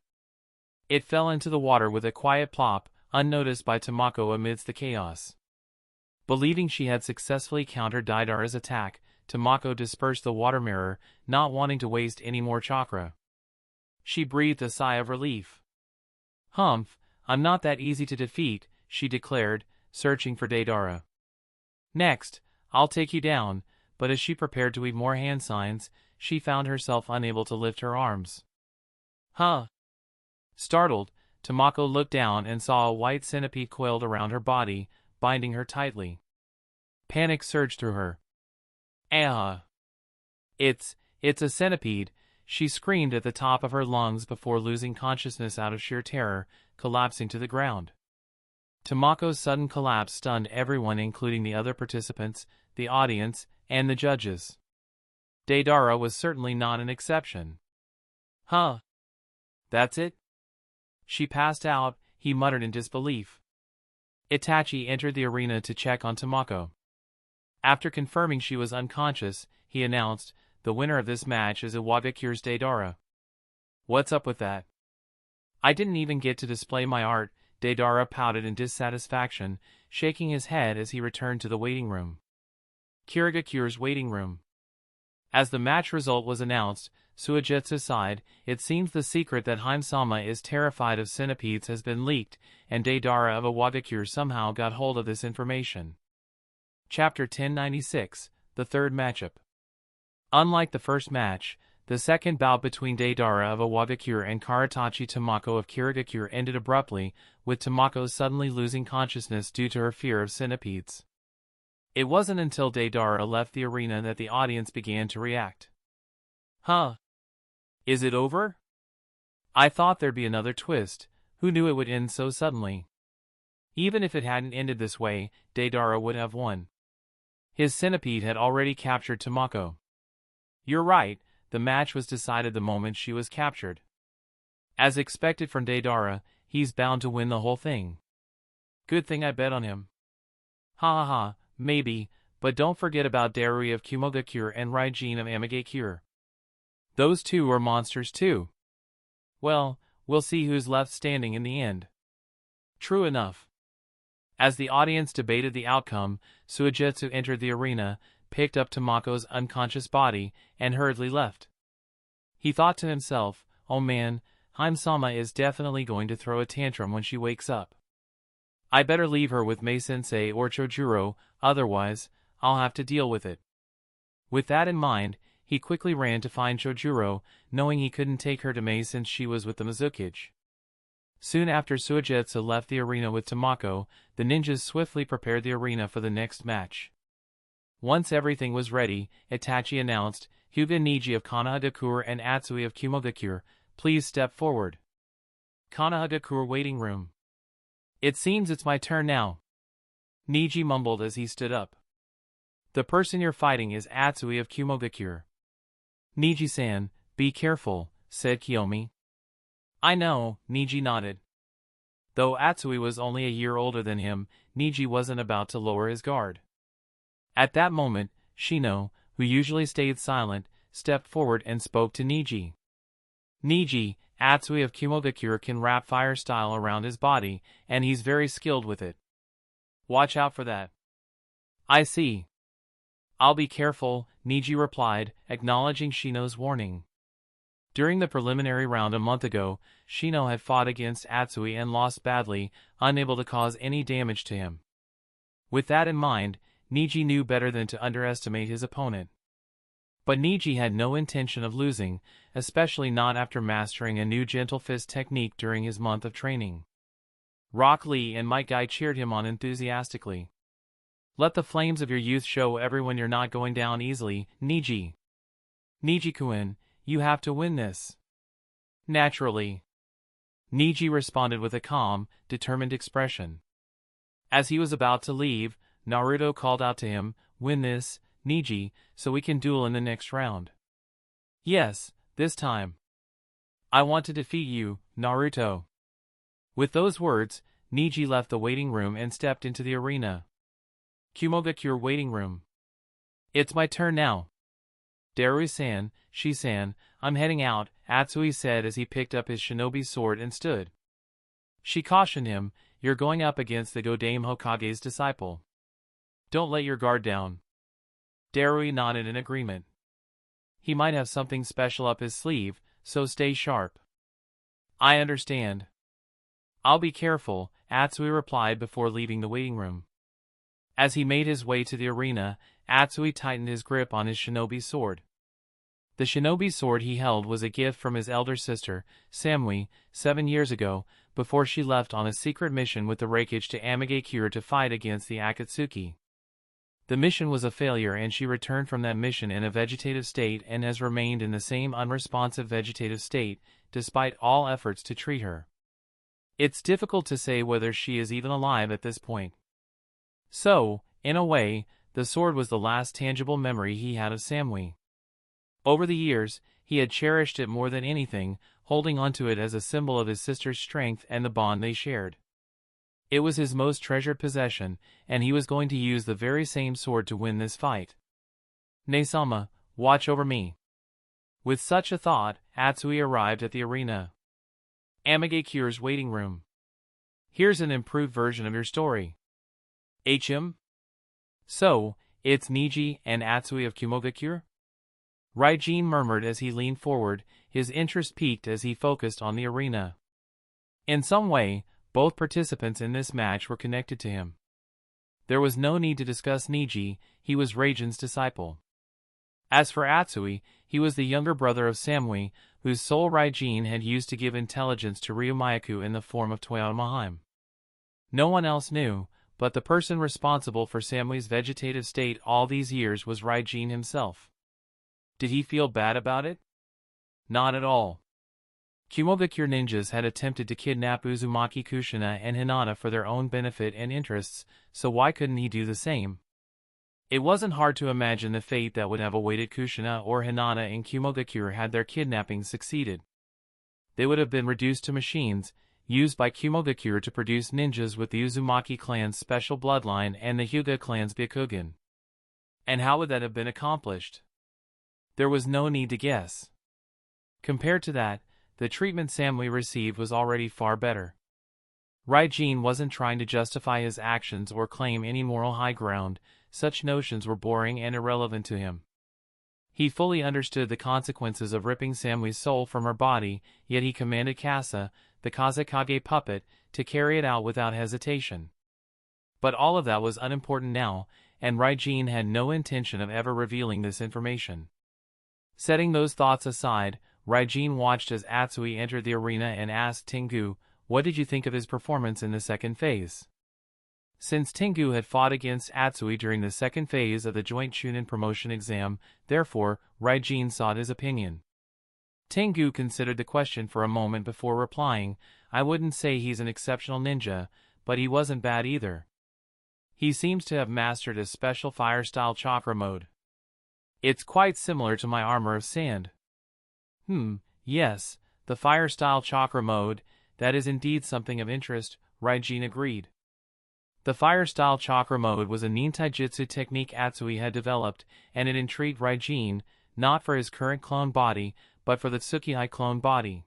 It fell into the water with a quiet plop, unnoticed by Tamako amidst the chaos. Believing she had successfully countered Daidara's attack, Tamako dispersed the water mirror, not wanting to waste any more chakra. She breathed a sigh of relief. "Humph, I'm not that easy to defeat, she declared, searching for Daidara. Next, I'll take you down, but as she prepared to weave more hand signs, she found herself unable to lift her arms. Huh? Startled, Tamako looked down and saw a white centipede coiled around her body, binding her tightly. Panic surged through her. Ah! It's a centipede, she screamed at the top of her lungs before losing consciousness out of sheer terror, collapsing to the ground. Tamako's sudden collapse stunned everyone, including the other participants, the audience, and the judges. Daidara was certainly not an exception. Huh? That's it? She passed out, he muttered in disbelief. Itachi entered the arena to check on Tamako. After confirming she was unconscious, he announced, the winner of this match is Iwagakure's Daidara. What's up with that? I didn't even get to display my art, Daidara pouted in dissatisfaction, shaking his head as he returned to the waiting room. Kirigakure's waiting room. As the match result was announced, Suigetsu sighed. It seems the secret that Hyme-sama is terrified of centipedes has been leaked, and Daidara of Iwagakure somehow got hold of this information. Chapter 1096, the third matchup. Unlike the first match, the second bout between Daidara of Iwagakure and Karatachi Tamako of Kirigakure ended abruptly, with Tamako suddenly losing consciousness due to her fear of centipedes. It wasn't until Daidara left the arena that the audience began to react. Huh? Is it over? I thought there'd be another twist. Who knew it would end so suddenly? Even if it hadn't ended this way, Daidara would have won. His centipede had already captured Tamako. You're right, the match was decided the moment she was captured. As expected from Daidara, he's bound to win the whole thing. Good thing I bet on him. Ha ha ha, maybe, but don't forget about Darui of Kumogakure and Raijin of Amigakure. Those two are monsters too. Well, we'll see who's left standing in the end. True enough. As the audience debated the outcome, Suigetsu entered the arena, picked up Tamako's unconscious body, and hurriedly left. He thought to himself, oh man, Hyme-sama is definitely going to throw a tantrum when she wakes up. I better leave her with Mei-sensei or Chojuro, otherwise, I'll have to deal with it. With that in mind, he quickly ran to find Chojuro, knowing he couldn't take her to Mei since she was with the Mizukage. Soon after Suigetsu left the arena with Tamako, the ninjas swiftly prepared the arena for the next match. Once everything was ready, Itachi announced, Hyuga Niji of Konohagakure and Atsui of Kumogakure, please step forward. Konohagakure waiting room. It seems it's my turn now. Niji mumbled as he stood up. The person you're fighting is Atsui of Kumogakure. Niji-san, be careful, said Kiyomi. I know, Niji nodded. Though Atsui was only a year older than him, Niji wasn't about to lower his guard. At that moment, Shino, who usually stayed silent, stepped forward and spoke to Niji. Niji, Atsui of Kumogakure can wrap fire style around his body, and he's very skilled with it. Watch out for that. I see. I'll be careful, Niji replied, acknowledging Shino's warning. During the preliminary round a month ago, Shino had fought against Atsui and lost badly, unable to cause any damage to him. With that in mind, Niji knew better than to underestimate his opponent. But Niji had no intention of losing, especially not after mastering a new gentle fist technique during his month of training. Rock Lee and Mike Guy cheered him on enthusiastically. Let the flames of your youth show everyone you're not going down easily, Niji. Niji-kun, you have to win this. Naturally. Niji responded with a calm, determined expression. As he was about to leave, Naruto called out to him, win this, Niji, so we can duel in the next round. Yes, this time. I want to defeat you, Naruto. With those words, Niji left the waiting room and stepped into the arena. Kumogakure waiting room. It's my turn now. Daru-san, Shi-san, I'm heading out, Atsui said as he picked up his shinobi sword and stood. She cautioned him, you're going up against the Godame Hokage's disciple. Don't let your guard down. Darui nodded in agreement. He might have something special up his sleeve, so stay sharp. I understand. "I'll be careful," Atsui replied before leaving the waiting room. As he made his way to the arena, Atsui tightened his grip on his shinobi sword. The shinobi sword he held was a gift from his elder sister, Samui, 7 years ago, before she left on a secret mission with the Reikage to Amigakure to fight against the Akatsuki. The mission was a failure and she returned from that mission in a vegetative state and has remained in the same unresponsive vegetative state, despite all efforts to treat her. It's difficult to say whether she is even alive at this point. So, in a way, the sword was the last tangible memory he had of Samui. Over the years, he had cherished it more than anything, holding onto it as a symbol of his sister's strength and the bond they shared. It was his most treasured possession, and he was going to use the very same sword to win this fight. "Ne-sama, watch over me." With such a thought, Atsui arrived at the arena. Amigakure's waiting room. "Here's an improved version of your story." "HM? So, it's Niji and Atsui of Kumogakure?" Raijin murmured as he leaned forward, his interest piqued as he focused on the arena. In some way, both participants in this match were connected to him. There was no need to discuss Niji, he was Raijin's disciple. As for Atsui, he was the younger brother of Samui, whose soul Raijin had used to give intelligence to Ryumayaku in the form of Toyama. No one else knew, but the person responsible for Samui's vegetative state all these years was Raijin himself. Did he feel bad about it? Not at all. Kumogakure ninjas had attempted to kidnap Uzumaki Kushina and Hinata for their own benefit and interests, so why couldn't he do the same? It wasn't hard to imagine the fate that would have awaited Kushina or Hinata in Kumogakure had their kidnapping succeeded. They would have been reduced to machines, used by Kumogakure to produce ninjas with the Uzumaki clan's special bloodline and the Hyuga clan's Byakugan. And how would that have been accomplished? There was no need to guess. Compared to that, the treatment Samui received was already far better. Raijin wasn't trying to justify his actions or claim any moral high ground, such notions were boring and irrelevant to him. He fully understood the consequences of ripping Samui's soul from her body, yet he commanded Kasa, the Kazekage puppet, to carry it out without hesitation. But all of that was unimportant now, and Raijin had no intention of ever revealing this information. Setting those thoughts aside, Raijin watched as Atsui entered the arena and asked Tengu, "What did you think of his performance in the second phase?" Since Tengu had fought against Atsui during the second phase of the joint Chunin promotion exam, therefore, Raijin sought his opinion. Tengu considered the question for a moment before replying, "I wouldn't say he's an exceptional ninja, but he wasn't bad either. He seems to have mastered a special fire-style chakra mode. It's quite similar to my armor of sand." Yes, the fire-style chakra mode, that is indeed something of interest, Raijin agreed. The fire-style chakra mode was a nintaijutsu technique Atsui had developed, and it intrigued Raijin, not for his current clone body, but for the Tsukihai clone body.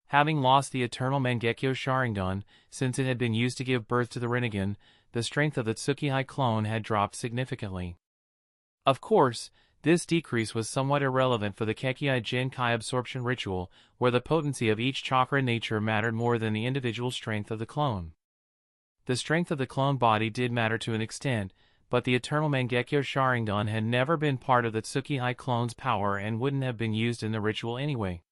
Having lost the eternal Mangekyo Sharingan, since it had been used to give birth to the Rinnegan, the strength of the Tsukihai clone had dropped significantly. Of course, this decrease was somewhat irrelevant for the Kekkei Genkai absorption ritual, where the potency of each chakra nature mattered more than the individual strength of the clone. The strength of the clone body did matter to an extent, but the eternal Mangekyo Sharingan had never been part of the Tsukihai clone's power and wouldn't have been used in the ritual anyway.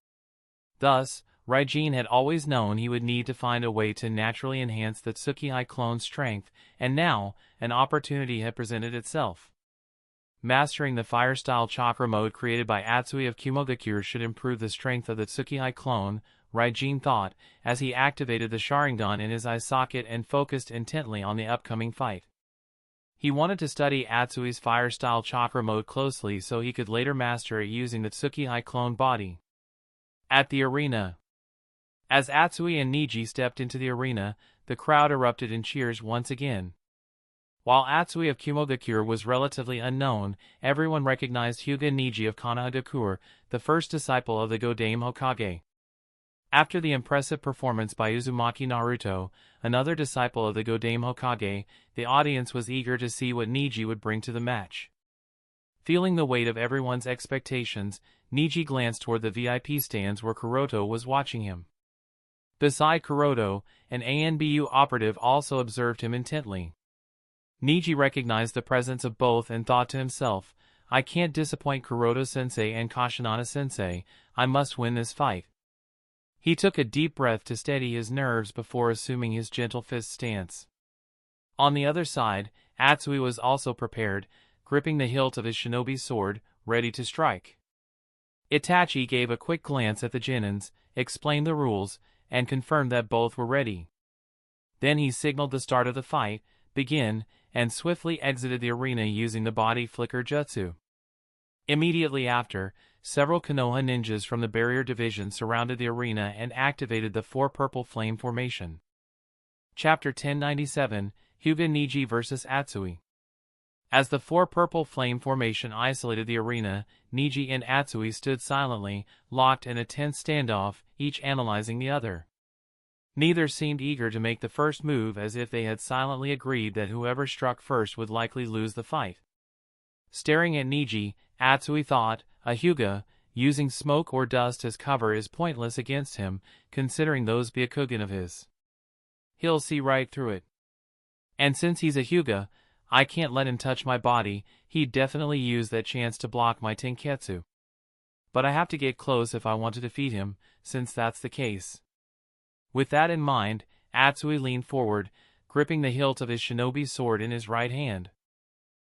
Thus, Raijin had always known he would need to find a way to naturally enhance the Tsukihai clone's strength, and now, an opportunity had presented itself. Mastering the fire-style chakra mode created by Atsui of Kumogakure should improve the strength of the Tsukihai clone, Raijin thought, as he activated the Sharingan in his eye socket and focused intently on the upcoming fight. He wanted to study Atsui's fire-style chakra mode closely so he could later master it using the Tsukihai clone body. At the arena. As Atsui and Niji stepped into the arena, the crowd erupted in cheers once again. While Atsui of Kumogakure was relatively unknown, everyone recognized Hyuga Niji of Konohagakure, the first disciple of the Godame Hokage. After the impressive performance by Uzumaki Naruto, another disciple of the Godame Hokage, the audience was eager to see what Niji would bring to the match. Feeling the weight of everyone's expectations, Niji glanced toward the VIP stands where Kuroto was watching him. Beside Kuroto, an ANBU operative also observed him intently. Niji recognized the presence of both and thought to himself, I can't disappoint Kuroto-sensei and Kashinana-sensei, I must win this fight. He took a deep breath to steady his nerves before assuming his gentle fist stance. On the other side, Atsui was also prepared, gripping the hilt of his shinobi sword, ready to strike. Itachi gave a quick glance at the genins, explained the rules, and confirmed that both were ready. Then he signaled the start of the fight, begin, and swiftly exited the arena using the body flicker jutsu. Immediately after, several Konoha ninjas from the barrier division surrounded the arena and activated the 4 purple flame formation. Chapter 1097, Hyuga Niji vs. Atsui. As the 4 purple flame formation isolated the arena, Niji and Atsui stood silently, locked in a tense standoff, each analyzing the other. Neither seemed eager to make the first move, as if they had silently agreed that whoever struck first would likely lose the fight. Staring at Niji, Atsui thought, a Hyuga, using smoke or dust as cover is pointless against him, considering those Byakugan of his. He'll see right through it. And since he's a Hyuga, I can't let him touch my body, he'd definitely use that chance to block my Tenketsu. But I have to get close if I want to defeat him, since that's the case. With that in mind, Atsui leaned forward, gripping the hilt of his shinobi sword in his right hand.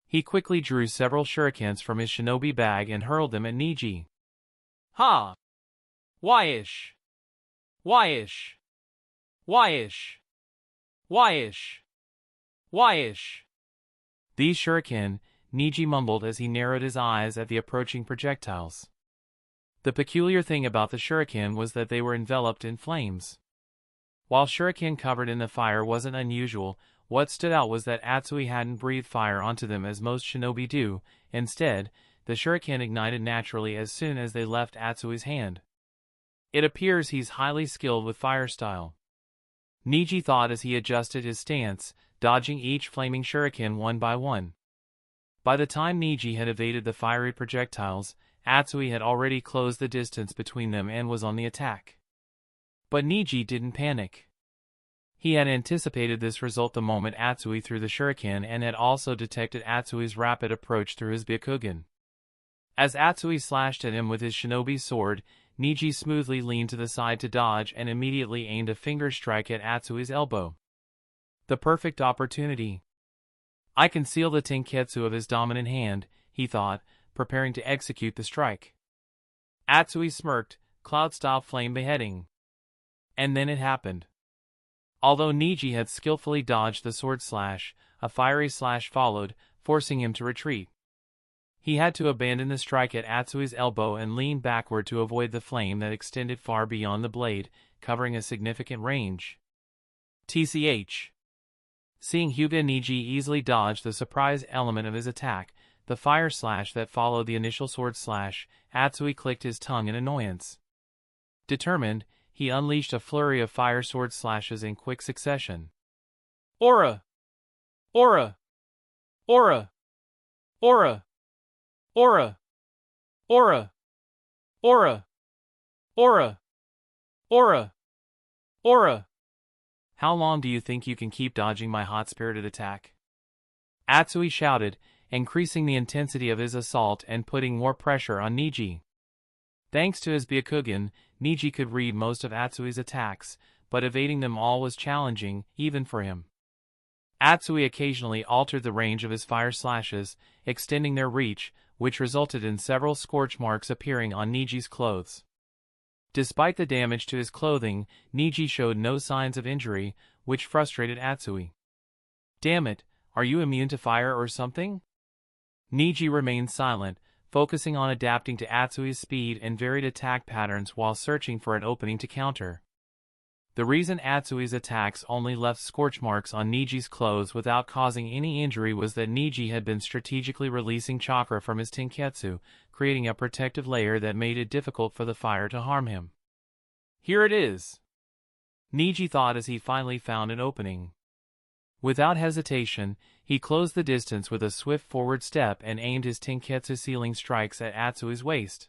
He quickly drew several shurikens from his shinobi bag and hurled them at Niji. Ha! Why-ish! Why-ish! Why-ish! Why-ish! Why-ish! These shuriken, Niji mumbled as he narrowed his eyes at the approaching projectiles. The peculiar thing about the shuriken was that they were enveloped in flames. While shuriken covered in the fire wasn't unusual, what stood out was that Atsui hadn't breathed fire onto them as most shinobi do. Instead, the shuriken ignited naturally as soon as they left Atsui's hand. It appears he's highly skilled with fire style. Niji thought as he adjusted his stance, dodging each flaming shuriken one by one. By the time Niji had evaded the fiery projectiles, Atsui had already closed the distance between them and was on the attack. But Niji didn't panic. He had anticipated this result the moment Atsui threw the shuriken and had also detected Atsui's rapid approach through his Byakugan. As Atsui slashed at him with his shinobi sword, Niji smoothly leaned to the side to dodge and immediately aimed a finger strike at Atsui's elbow. The perfect opportunity. I can seal the Tenketsu of his dominant hand, he thought, preparing to execute the strike. Atsui smirked, cloud-style flame beheading. And then it happened. Although Niji had skillfully dodged the sword slash, a fiery slash followed, forcing him to retreat. He had to abandon the strike at Atsui's elbow and lean backward to avoid the flame that extended far beyond the blade, covering a significant range. TCH. Seeing Hyuga Niji easily dodge the surprise element of his attack, the fire slash that followed the initial sword slash, Atsui clicked his tongue in annoyance. Determined, he unleashed a flurry of fire sword slashes in quick succession. Aura! Aura! Aura! Aura! Aura! Aura! Aura! Aura! Aura! Aura! How long do you think you can keep dodging my hot-spirited attack? Atsui shouted, increasing the intensity of his assault and putting more pressure on Niji. Thanks to his Byakugan, Niji could read most of Atsui's attacks, but evading them all was challenging, even for him. Atsui occasionally altered the range of his fire slashes, extending their reach, which resulted in several scorch marks appearing on Niji's clothes. Despite the damage to his clothing, Niji showed no signs of injury, which frustrated Atsui. Damn it, are you immune to fire or something? Niji remained silent, focusing on adapting to Atsui's speed and varied attack patterns while searching for an opening to counter. The reason Atsui's attacks only left scorch marks on Niji's clothes without causing any injury was that Niji had been strategically releasing chakra from his Tenketsu, creating a protective layer that made it difficult for the fire to harm him. Here it is! Niji thought as he finally found an opening. Without hesitation, he closed the distance with a swift forward step and aimed his Tenketsu sealing strikes at Atsui's waist.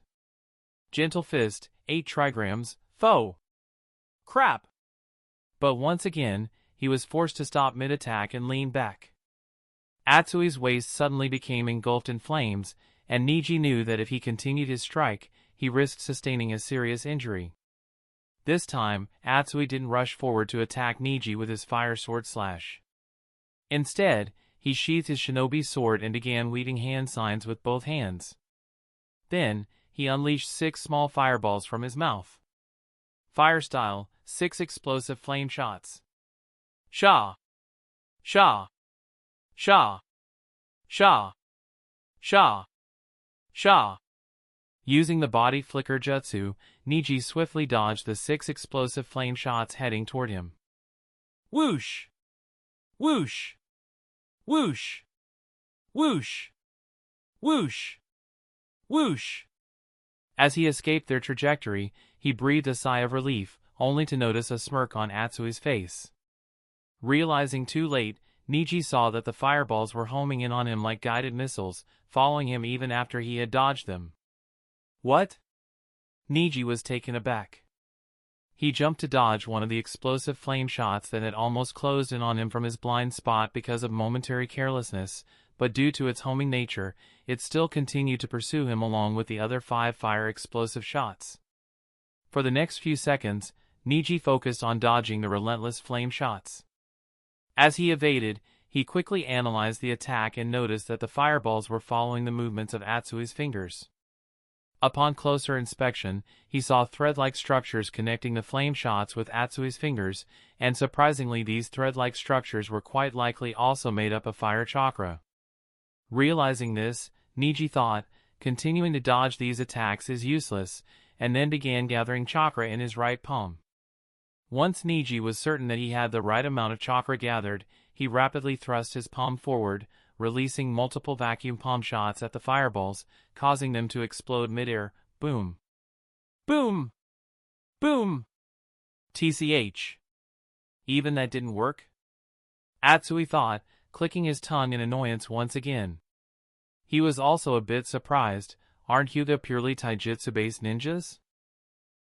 Gentle fist, 8 trigrams, foe! Crap! But once again, he was forced to stop mid-attack and lean back. Atsui's waist suddenly became engulfed in flames, and Niji knew that if he continued his strike, he risked sustaining a serious injury. This time, Atsui didn't rush forward to attack Niji with his fire sword slash. Instead, he sheathed his shinobi sword and began leading hand signs with both hands. Then, he unleashed 6 small fireballs from his mouth. Fire style, 6 explosive flame shots. Sha! Sha! Sha! Sha! Sha! Sha! Using the body flicker jutsu, Niji swiftly dodged the 6 explosive flame shots heading toward him. Whoosh! Whoosh! Whoosh! Whoosh! Whoosh! Whoosh! As he escaped their trajectory, he breathed a sigh of relief, only to notice a smirk on Atsui's face. Realizing too late, Niji saw that the fireballs were homing in on him like guided missiles, following him even after he had dodged them. What? Niji was taken aback. He jumped to dodge one of the explosive flame shots that had almost closed in on him from his blind spot because of momentary carelessness, but due to its homing nature, it still continued to pursue him along with the other 5 fire explosive shots. For the next few seconds, Niji focused on dodging the relentless flame shots. As he evaded, he quickly analyzed the attack and noticed that the fireballs were following the movements of Atsui's fingers. Upon closer inspection, he saw thread-like structures connecting the flame shots with Atsui's fingers, and surprisingly these thread-like structures were quite likely also made up of fire chakra. Realizing this, Niji thought, continuing to dodge these attacks is useless, and then began gathering chakra in his right palm. Once Niji was certain that he had the right amount of chakra gathered, he rapidly thrust his palm forward, releasing multiple vacuum palm shots at the fireballs, causing them to explode mid-air. Boom! Boom! Boom! TCH. Even that didn't work? Atsui thought, clicking his tongue in annoyance once again. He was also a bit surprised. Aren't Hyuga purely taijutsu-based ninjas?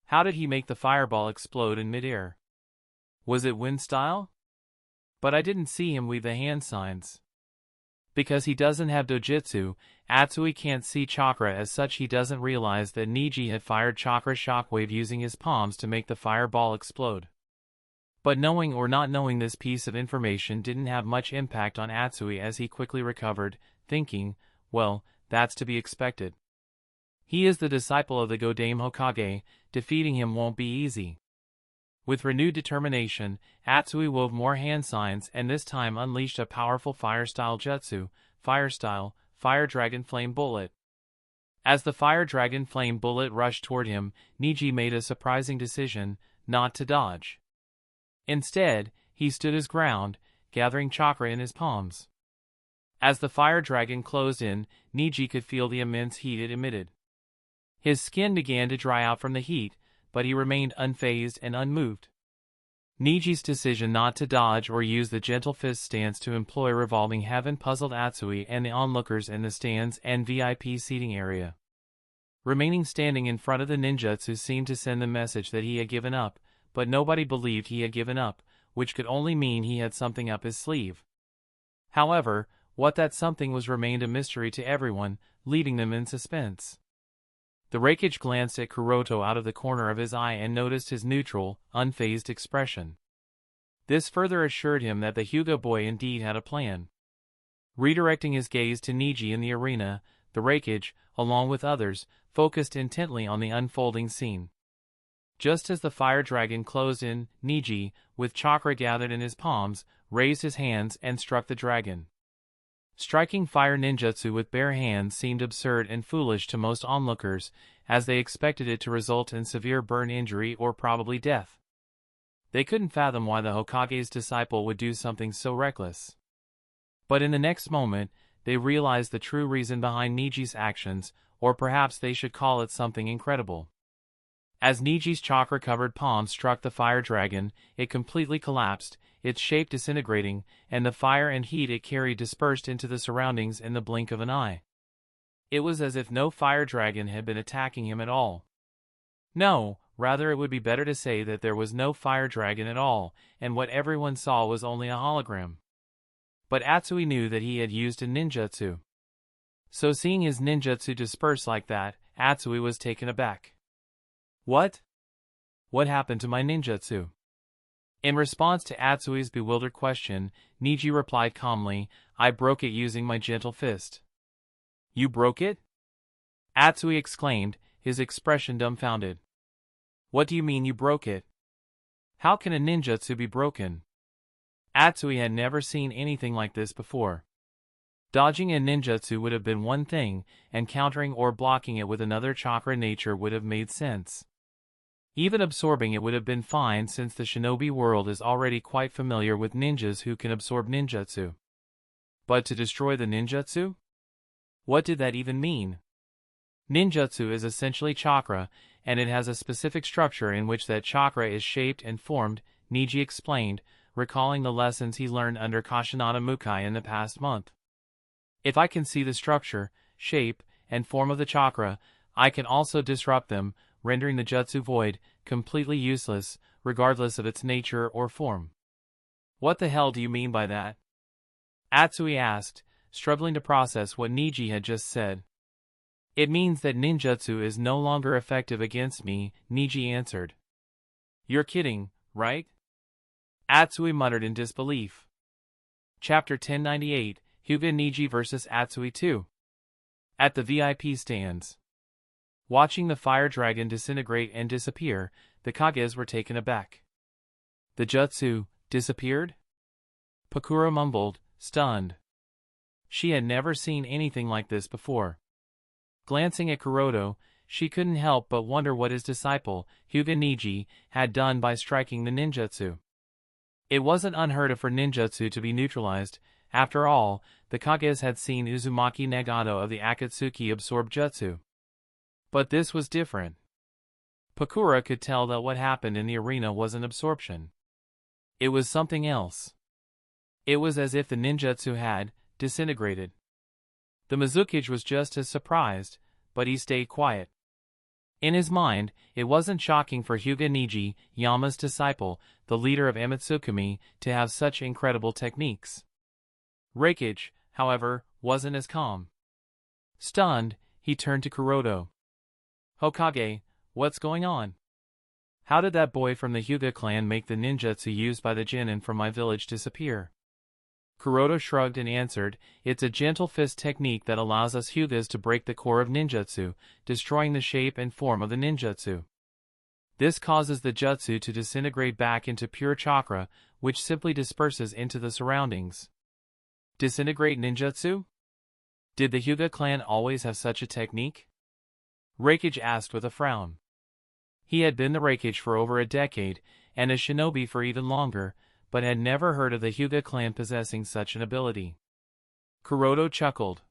How did he make the fireball explode in mid-air? Was it wind style? But I didn't see him weave the hand signs. Because he doesn't have dojutsu, Atsui can't see chakra, as such he doesn't realize that Niji had fired chakra shockwave using his palms to make the fireball explode. But knowing or not knowing this piece of information didn't have much impact on Atsui, as he quickly recovered, thinking, well, that's to be expected. He is the disciple of the Godame Hokage, defeating him won't be easy. With renewed determination, Atsui wove more hand signs and this time unleashed a powerful fire-style jutsu, Fire Dragon Flame Bullet. As the Fire Dragon Flame Bullet rushed toward him, Niji made a surprising decision, not to dodge. Instead, he stood his ground, gathering chakra in his palms. As the Fire Dragon closed in, Niji could feel the immense heat it emitted. His skin began to dry out from the heat, but he remained unfazed and unmoved. Niji's decision not to dodge or use the gentle fist stance to employ revolving heaven puzzled Atsui and the onlookers in the stands and VIP seating area. Remaining standing in front of the ninjutsu seemed to send the message that he had given up, but nobody believed he had given up, which could only mean he had something up his sleeve. However, what that something was remained a mystery to everyone, leaving them in suspense. The Raikage glanced at Kuroto out of the corner of his eye and noticed his neutral, unfazed expression. This further assured him that the Hyuga boy indeed had a plan. Redirecting his gaze to Niji in the arena, the Raikage, along with others, focused intently on the unfolding scene. Just as the fire dragon closed in, Niji, with chakra gathered in his palms, raised his hands and struck the dragon. Striking fire ninjutsu with bare hands seemed absurd and foolish to most onlookers, as they expected it to result in severe burn injury or probably death. They couldn't fathom why the Hokage's disciple would do something so reckless. But in the next moment, they realized the true reason behind Niji's actions, or perhaps they should call it something incredible. As Niji's chakra-covered palm struck the fire dragon, it completely collapsed, its shape disintegrating, and the fire and heat it carried dispersed into the surroundings in the blink of an eye. It was as if no fire dragon had been attacking him at all. No, rather it would be better to say that there was no fire dragon at all, and what everyone saw was only a hologram. But Atsui knew that he had used a ninjutsu. So seeing his ninjutsu disperse like that, Atsui was taken aback. What? What happened to my ninjutsu? In response to Atsui's bewildered question, Niji replied calmly, I broke it using my gentle fist. You broke it? Atsui exclaimed, his expression dumbfounded. What do you mean you broke it? How can a ninjutsu be broken? Atsui had never seen anything like this before. Dodging a ninjutsu would have been one thing, and countering or blocking it with another chakra nature would have made sense. Even absorbing it would have been fine since the shinobi world is already quite familiar with ninjas who can absorb ninjutsu. But to destroy the ninjutsu? What did that even mean? Ninjutsu is essentially chakra, and it has a specific structure in which that chakra is shaped and formed, Niji explained, recalling the lessons he learned under Kashinada Mukai in the past month. If I can see the structure, shape, and form of the chakra, I can also disrupt them, rendering the jutsu void, completely useless, regardless of its nature or form. What the hell do you mean by that? Atsui asked, struggling to process what Niji had just said. It means that ninjutsu is no longer effective against me, Niji answered. You're kidding, right? Atsui muttered in disbelief. Chapter 1098, Hyuga Niji vs. Atsui 2. At the VIP stands. Watching the fire dragon disintegrate and disappear, the Kages were taken aback. The jutsu disappeared? Pakura mumbled, stunned. She had never seen anything like this before. Glancing at Kuroto, she couldn't help but wonder what his disciple, Hyuga Niji, had done by striking the ninjutsu. It wasn't unheard of for ninjutsu to be neutralized. After all, the Kages had seen Uzumaki Nagato of the Akatsuki absorb jutsu. But this was different. Pakura could tell that what happened in the arena wasn't absorption. It was something else. It was as if the ninjutsu had disintegrated. The Mizukage was just as surprised, but he stayed quiet. In his mind, it wasn't shocking for Hyuga Niji, Yama's disciple, the leader of Amatsukami, to have such incredible techniques. Reikage, however, wasn't as calm. Stunned, he turned to Kuroto. Hokage, what's going on? How did that boy from the Hyuga clan make the ninjutsu used by the genin from my village disappear? Kuroto shrugged and answered, it's a gentle fist technique that allows us Hyugas to break the core of ninjutsu, destroying the shape and form of the ninjutsu. This causes the jutsu to disintegrate back into pure chakra, which simply disperses into the surroundings. Disintegrate ninjutsu? Did the Hyuga clan always have such a technique? Reikage asked with a frown. He had been the Reikage for over a decade, and a shinobi for even longer, but had never heard of the Hyuga clan possessing such an ability. Kuroto chuckled.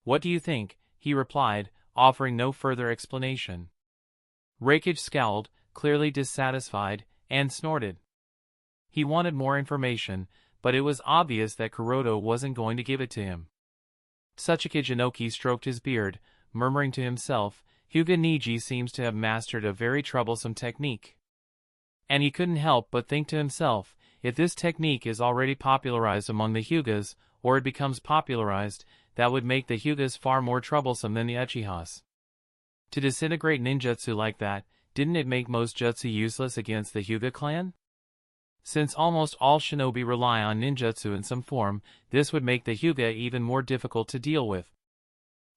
What do you think? He replied, offering no further explanation. Reikage scowled, clearly dissatisfied, and snorted. He wanted more information, but it was obvious that Kuroto wasn't going to give it to him. Tsuchika Jinoki stroked his beard, murmuring to himself, Hyuga Niji seems to have mastered a very troublesome technique. And he couldn't help but think to himself, if this technique is already popularized among the Hyugas, or it becomes popularized, that would make the Hyugas far more troublesome than the Uchihas. To disintegrate ninjutsu like that, didn't it make most jutsu useless against the Hyuga clan? Since almost all shinobi rely on ninjutsu in some form, this would make the Hyuga even more difficult to deal with.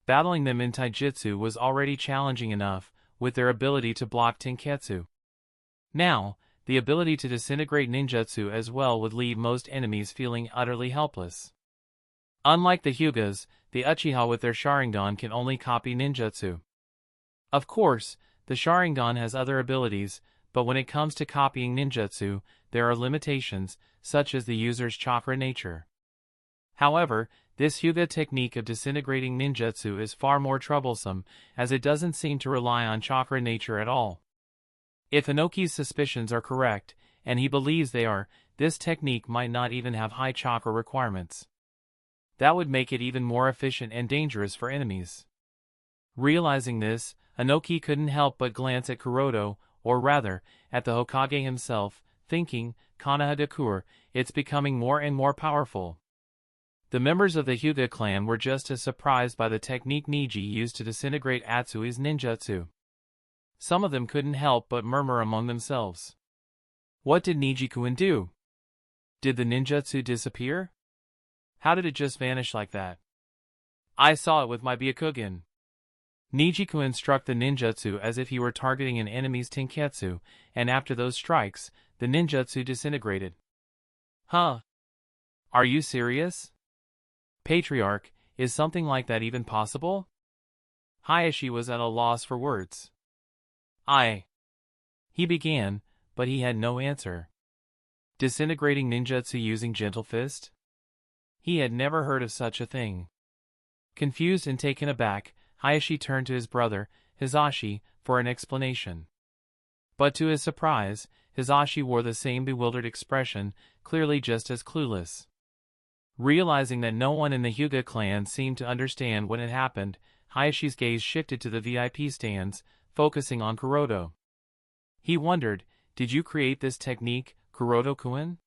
Battling them in taijutsu was already challenging enough, with their ability to block tenketsu. Now, the ability to disintegrate ninjutsu as well would leave most enemies feeling utterly helpless. Unlike the Hyugas, the Uchiha with their Sharingan can only copy ninjutsu. Of course, the Sharingan has other abilities, but when it comes to copying ninjutsu, there are limitations, such as the user's chakra nature. However, this Hyuga technique of disintegrating ninjutsu is far more troublesome, as it doesn't seem to rely on chakra nature at all. If Inoki's suspicions are correct, and he believes they are, this technique might not even have high chakra requirements. That would make it even more efficient and dangerous for enemies. Realizing this, Inoki couldn't help but glance at Kuroto, or rather, at the Hokage himself, thinking, Kanahadakur, it's becoming more and more powerful. The members of the Hyuga clan were just as surprised by the technique Niji used to disintegrate Atsui's ninjutsu. Some of them couldn't help but murmur among themselves. What did Niji-kun do? Did the ninjutsu disappear? How did it just vanish like that? I saw it with my Byakugan. Niji-kun struck the ninjutsu as if he were targeting an enemy's tenketsu, and after those strikes, the ninjutsu disintegrated. Huh? Are you serious? Patriarch, is something like that even possible? Hayashi was at a loss for words. He began, but he had no answer. Disintegrating ninjutsu using Gentle Fist? He had never heard of such a thing. Confused and taken aback, Hayashi turned to his brother, Hisashi, for an explanation. But to his surprise, Hisashi wore the same bewildered expression, clearly just as clueless. Realizing that no one in the Hyuga clan seemed to understand what had happened, Hayashi's gaze shifted to the VIP stands, focusing on Kuroto. He wondered, did you create this technique, Kuroto-kun?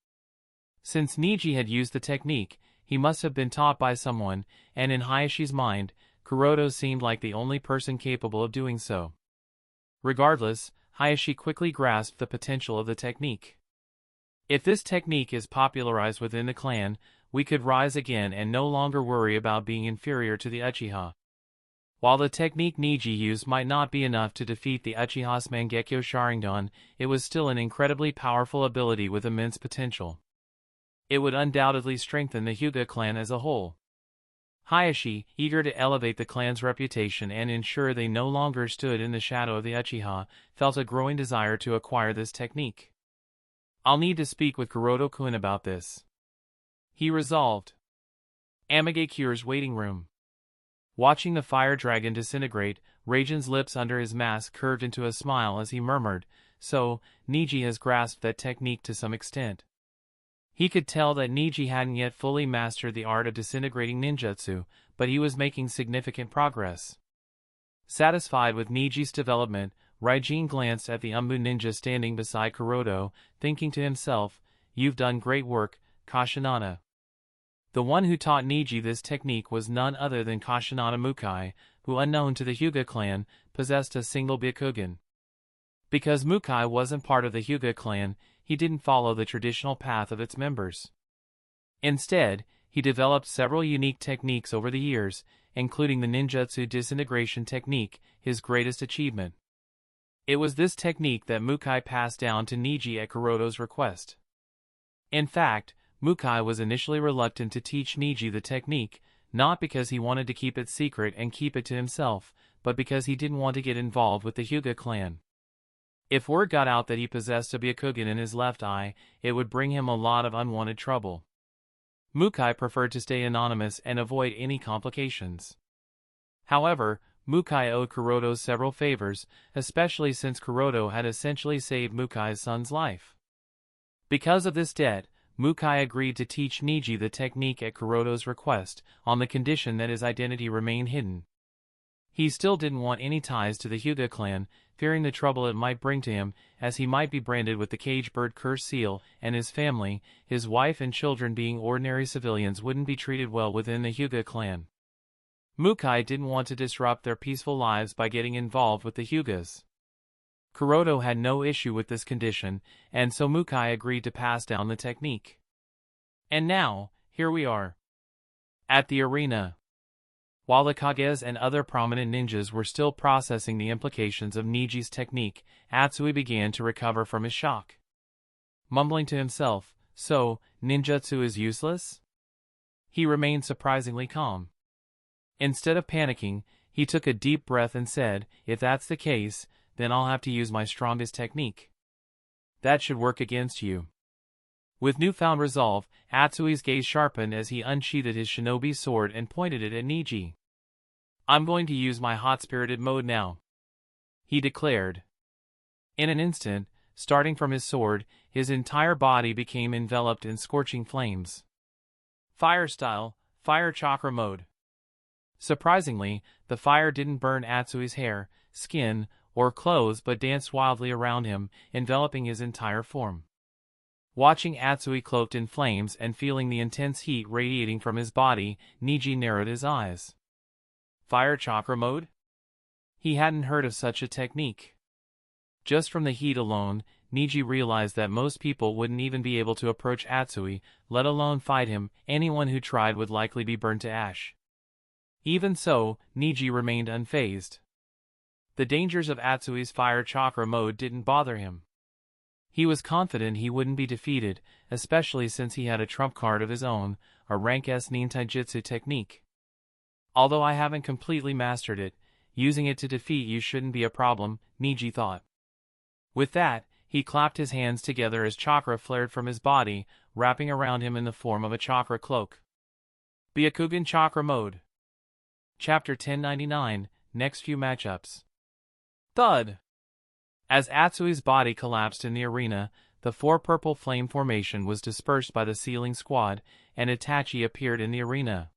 Since Niji had used the technique, he must have been taught by someone, and in Hayashi's mind, Kuroto seemed like the only person capable of doing so. Regardless, Hayashi quickly grasped the potential of the technique. If this technique is popularized within the clan, we could rise again and no longer worry about being inferior to the Uchiha. While the technique Niji used might not be enough to defeat the Uchiha's Mangekyo Sharingan, it was still an incredibly powerful ability with immense potential. It would undoubtedly strengthen the Hyuga clan as a whole. Hayashi, eager to elevate the clan's reputation and ensure they no longer stood in the shadow of the Uchiha, felt a growing desire to acquire this technique. I'll need to speak with Kuroto-kun about this, he resolved. Amagekyure's waiting room. Watching the fire dragon disintegrate, Raijin's lips under his mask curved into a smile as he murmured, so, Niji has grasped that technique to some extent. He could tell that Niji hadn't yet fully mastered the art of disintegrating ninjutsu, but he was making significant progress. Satisfied with Niji's development, Raijin glanced at the Umbu ninja standing beside Kuroto, thinking to himself, "You've done great work, Kashinada." The one who taught Niji this technique was none other than Kashinada Mukai, who unknown to the Hyuga clan, possessed a single Byakugan. Because Mukai wasn't part of the Hyuga clan, he didn't follow the traditional path of its members. Instead, he developed several unique techniques over the years, including the ninjutsu disintegration technique, his greatest achievement. It was this technique that Mukai passed down to Niji at Kuroto's request. In fact, Mukai was initially reluctant to teach Niji the technique, not because he wanted to keep it secret and keep it to himself, but because he didn't want to get involved with the Hyuga clan. If word got out that he possessed a Byakugan in his left eye, it would bring him a lot of unwanted trouble. Mukai preferred to stay anonymous and avoid any complications. However, Mukai owed Kuroto several favors, especially since Kuroto had essentially saved Mukai's son's life. Because of this debt, Mukai agreed to teach Niji the technique at Kuroto's request, on the condition that his identity remained hidden. He still didn't want any ties to the Hyuga clan, fearing the trouble it might bring to him, as he might be branded with the cage bird curse seal, and his family, his wife and children being ordinary civilians, wouldn't be treated well within the Hyuga clan. Mukai didn't want to disrupt their peaceful lives by getting involved with the Hyugas. Kuroto had no issue with this condition, and so Mukai agreed to pass down the technique. And now, here we are. At the arena. While the Kages and other prominent ninjas were still processing the implications of Niji's technique, Atsui began to recover from his shock. Mumbling to himself, "So, ninjutsu is useless?" He remained surprisingly calm. Instead of panicking, he took a deep breath and said, "If that's the case, then I'll have to use my strongest technique. That should work against you." With newfound resolve, Atsui's gaze sharpened as he unsheathed his shinobi sword and pointed it at Niji. "I'm going to use my hot-spirited mode now," he declared. In an instant, starting from his sword, his entire body became enveloped in scorching flames. Fire style, fire chakra mode. Surprisingly, the fire didn't burn Atsui's hair, skin, or clothes but danced wildly around him, enveloping his entire form. Watching Atsui cloaked in flames and feeling the intense heat radiating from his body, Niji narrowed his eyes. Fire chakra mode? He hadn't heard of such a technique. Just from the heat alone, Niji realized that most people wouldn't even be able to approach Atsui, let alone fight him. Anyone who tried would likely be burned to ash. Even so, Niji remained unfazed. The dangers of Atsui's fire chakra mode didn't bother him. He was confident he wouldn't be defeated, especially since he had a trump card of his own, a rank S ninjutsu technique. Although I haven't completely mastered it, using it to defeat you shouldn't be a problem, Niji thought. With that, he clapped his hands together as chakra flared from his body, wrapping around him in the form of a chakra cloak. Byakugan Chakra Mode. Chapter 1099, Next Few Matchups. Thud! As Atsui's body collapsed in the arena, the four purple flame formation was dispersed by the ceiling squad, and Itachi appeared in the arena.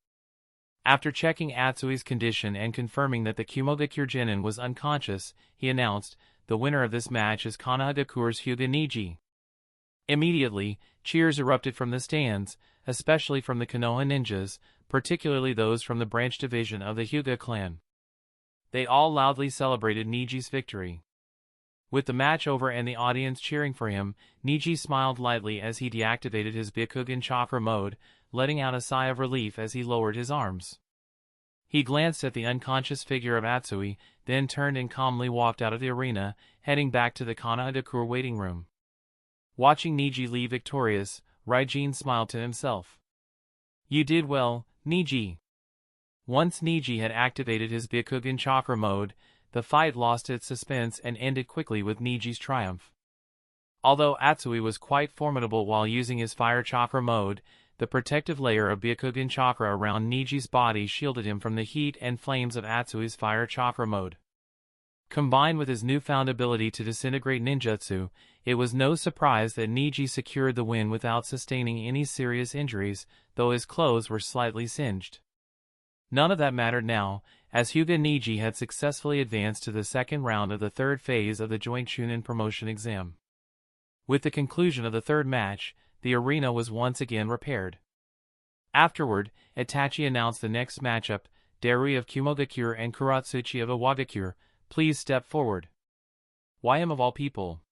After checking Atsui's condition and confirming that the Kumogakure Genin was unconscious, he announced, "The winner of this match is Konohagakure's Hyuga Neji." Immediately, cheers erupted from the stands, especially from the Konoha ninjas, particularly those from the branch division of the Hyuga clan. They all loudly celebrated Neji's victory. With the match over and the audience cheering for him, Niji smiled lightly as he deactivated his Byakugan Chakra mode, letting out a sigh of relief as he lowered his arms. He glanced at the unconscious figure of Atsui, then turned and calmly walked out of the arena, heading back to the Konohagakure waiting room. Watching Niji leave victorious, Raijin smiled to himself. "You did well, Niji." Once Niji had activated his Byakugan Chakra mode, the fight lost its suspense and ended quickly with Niji's triumph. Although Atsui was quite formidable while using his fire chakra mode, the protective layer of Byakugan chakra around Niji's body shielded him from the heat and flames of Atsui's fire chakra mode. Combined with his newfound ability to disintegrate ninjutsu, it was no surprise that Niji secured the win without sustaining any serious injuries, though his clothes were slightly singed. None of that mattered now, as Hyuga Niji had successfully advanced to the second round of the third phase of the joint Chunin promotion exam. With the conclusion of the third match, the arena was once again repaired. Afterward, Itachi announced the next matchup, Darui of Kumogakure and Kuratsuchi of Iwagakure. "Please step forward." "Why him of all people?"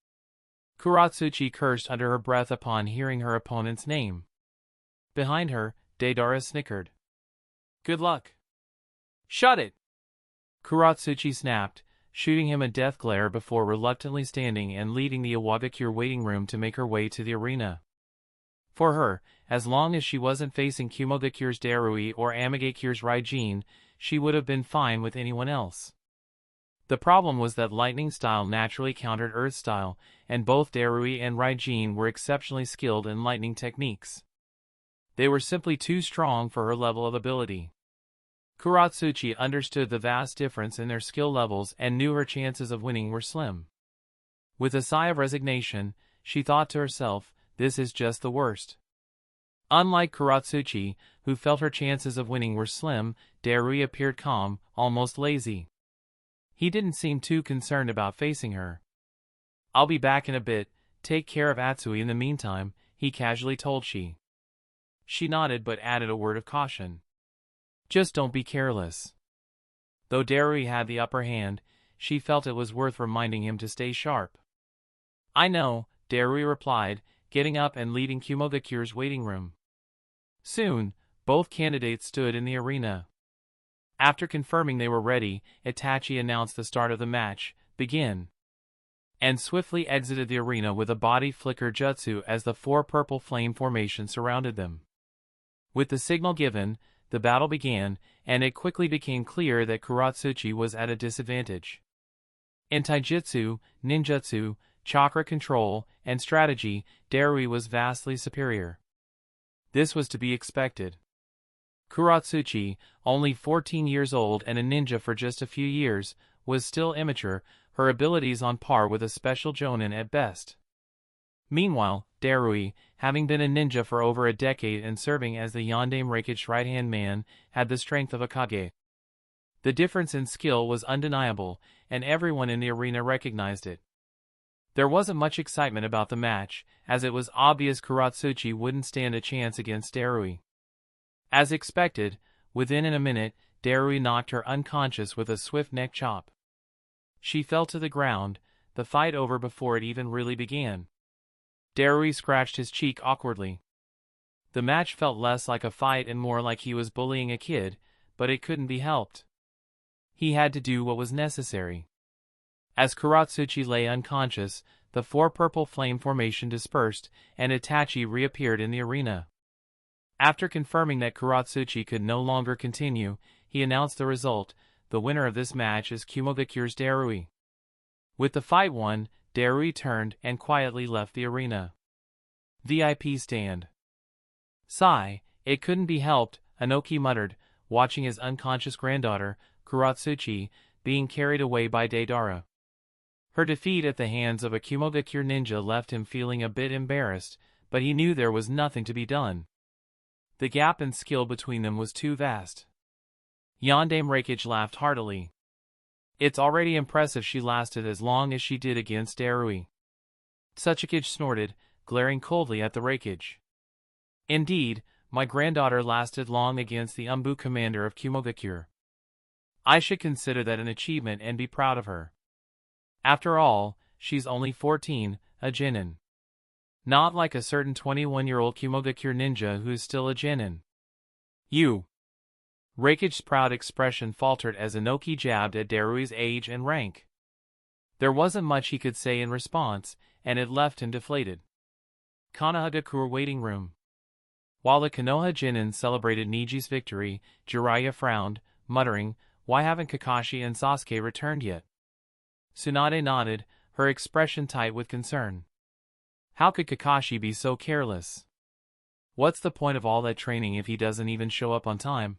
Kuratsuchi cursed under her breath upon hearing her opponent's name. Behind her, Daidara snickered. "Good luck." "Shut it!" Kuratsuchi snapped, shooting him a death glare before reluctantly standing and leaving the Iwagakure waiting room to make her way to the arena. For her, as long as she wasn't facing Kumogakure's Darui or Amagakure's Raijin, she would have been fine with anyone else. The problem was that lightning style naturally countered earth style, and both Darui and Raijin were exceptionally skilled in lightning techniques. They were simply too strong for her level of ability. Kuratsuchi understood the vast difference in their skill levels and knew her chances of winning were slim. With a sigh of resignation, she thought to herself, "This is just the worst." Unlike Kuratsuchi, who felt her chances of winning were slim, Darui appeared calm, almost lazy. He didn't seem too concerned about facing her. "I'll be back in a bit, take care of Atsui in the meantime," he casually told she. She nodded but added a word of caution. "Just don't be careless." Though Darui had the upper hand, she felt it was worth reminding him to stay sharp. "I know," Darui replied, getting up and leaving Kumogakure's waiting room. Soon, both candidates stood in the arena. After confirming they were ready, Itachi announced the start of the match, "Begin," and swiftly exited the arena with a body flicker jutsu as the four purple flame formation surrounded them. With the signal given, the battle began, and it quickly became clear that Kuratsuchi was at a disadvantage. In taijutsu, ninjutsu, chakra control, and strategy, Darui was vastly superior. This was to be expected. Kuratsuchi, only 14 years old and a ninja for just a few years, was still immature, her abilities on par with a special jonin at best. Meanwhile, Darui, having been a ninja for over a decade and serving as the Yondaime Reikichi's right-hand man, had the strength of a Kage. The difference in skill was undeniable, and everyone in the arena recognized it. There wasn't much excitement about the match, as it was obvious Kuroto wouldn't stand a chance against Darui. As expected, within a minute, Darui knocked her unconscious with a swift neck chop. She fell to the ground, the fight over before it even really began. Darui scratched his cheek awkwardly. The match felt less like a fight and more like he was bullying a kid, but it couldn't be helped. He had to do what was necessary. As Kuroto lay unconscious, the 4 purple flame formation dispersed, and Itachi reappeared in the arena. After confirming that Kuroto could no longer continue, he announced the result: the winner of this match is Kumogakure's Darui. With the fight won, Darui turned and quietly left the arena. VIP stand. Sigh, it couldn't be helped, Inoki muttered, watching his unconscious granddaughter, Kuroto, being carried away by Daidara. Her defeat at the hands of a Kumogakure ninja left him feeling a bit embarrassed, but he knew there was nothing to be done. The gap in skill between them was too vast. Yondaime Reikage laughed heartily. It's already impressive she lasted as long as she did against Darui. Tsuchikage snorted, glaring coldly at the Reikage. Indeed, my granddaughter lasted long against the Umbu commander of Kumogakure. I should consider that an achievement and be proud of her. After all, she's only 14, a genin. Not like a certain 21-year-old Kumogakure ninja who's still a genin. You. Reikage's proud expression faltered as Inoki jabbed at Darui's age and rank. There wasn't much he could say in response, and it left him deflated. Konohagakure waiting room. While the Konoha genin celebrated Neji's victory, Jiraiya frowned, muttering, "Why haven't Kakashi and Sasuke returned yet?" Tsunade nodded, her expression tight with concern. How could Kakashi be so careless? What's the point of all that training if he doesn't even show up on time?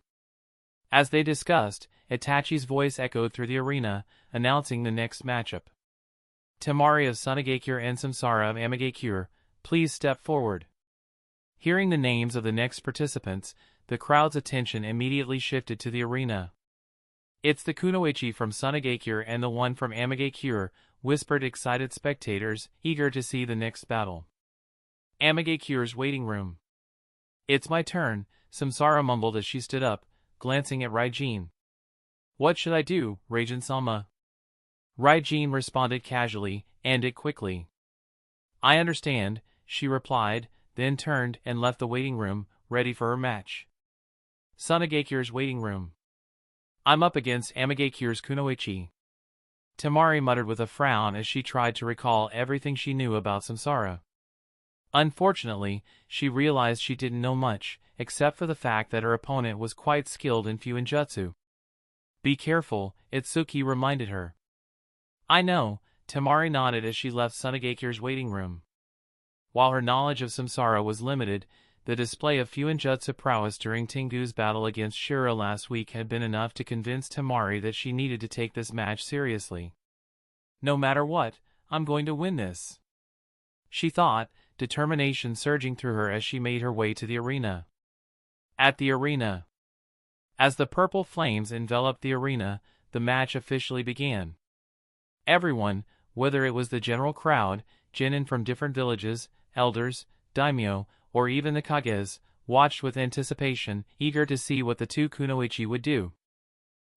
As they discussed, Itachi's voice echoed through the arena, announcing the next matchup. Temari of Sunagakure and Samsara of Amagakure, please step forward. Hearing the names of the next participants, the crowd's attention immediately shifted to the arena. It's the kunoichi from Sunagakure and the one from Amagakure, whispered excited spectators, eager to see the next battle. Amagakure's waiting room. It's my turn, Samsara mumbled as she stood up, glancing at Raijin. What should I do, Raijin-sama? Raijin responded casually, and it quickly. I understand, she replied, then turned and left the waiting room, ready for her match. Sunagakure's waiting room. I'm up against Amagakure's kunoichi. Temari muttered with a frown as she tried to recall everything she knew about Samsara. Unfortunately, she realized she didn't know much, except for the fact that her opponent was quite skilled in Fuinjutsu. Be careful, Itsuki reminded her. I know, Temari nodded as she left Sunagakure's waiting room. While her knowledge of Samsara was limited, the display of Fuinjutsu prowess during Tengu's battle against Shira last week had been enough to convince Temari that she needed to take this match seriously. No matter what, I'm going to win this, she thought, determination surging through her as she made her way to the arena. At the arena. As the purple flames enveloped the arena, the match officially began. Everyone, whether it was the general crowd, genin from different villages, elders, daimyo, or even the kages, watched with anticipation, eager to see what the two kunoichi would do.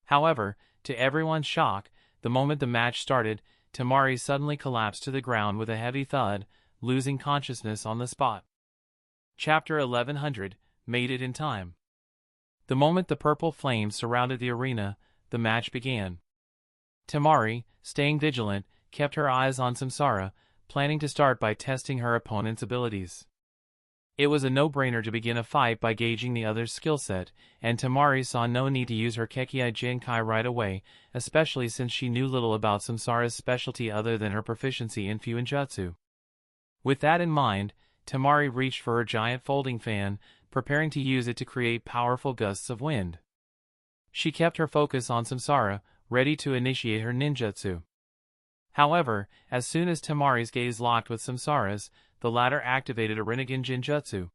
However, to everyone's shock, the moment the match started, Temari suddenly collapsed to the ground with a heavy thud, losing consciousness on the spot. Chapter 1100, Made it in time. The moment the purple flames surrounded the arena, the match began. Temari, staying vigilant, kept her eyes on Samsara, planning to start by testing her opponent's abilities. It was a no-brainer to begin a fight by gauging the other's skill set, and Temari saw no need to use her Kekkei Jinkai right away, especially since she knew little about Samsara's specialty other than her proficiency in Fuinjutsu. With that in mind, Temari reached for her giant folding fan, preparing to use it to create powerful gusts of wind. She kept her focus on Samsara, ready to initiate her ninjutsu. However, as soon as Temari's gaze locked with Samsara's, the latter activated a Rinnegan Jinjutsu.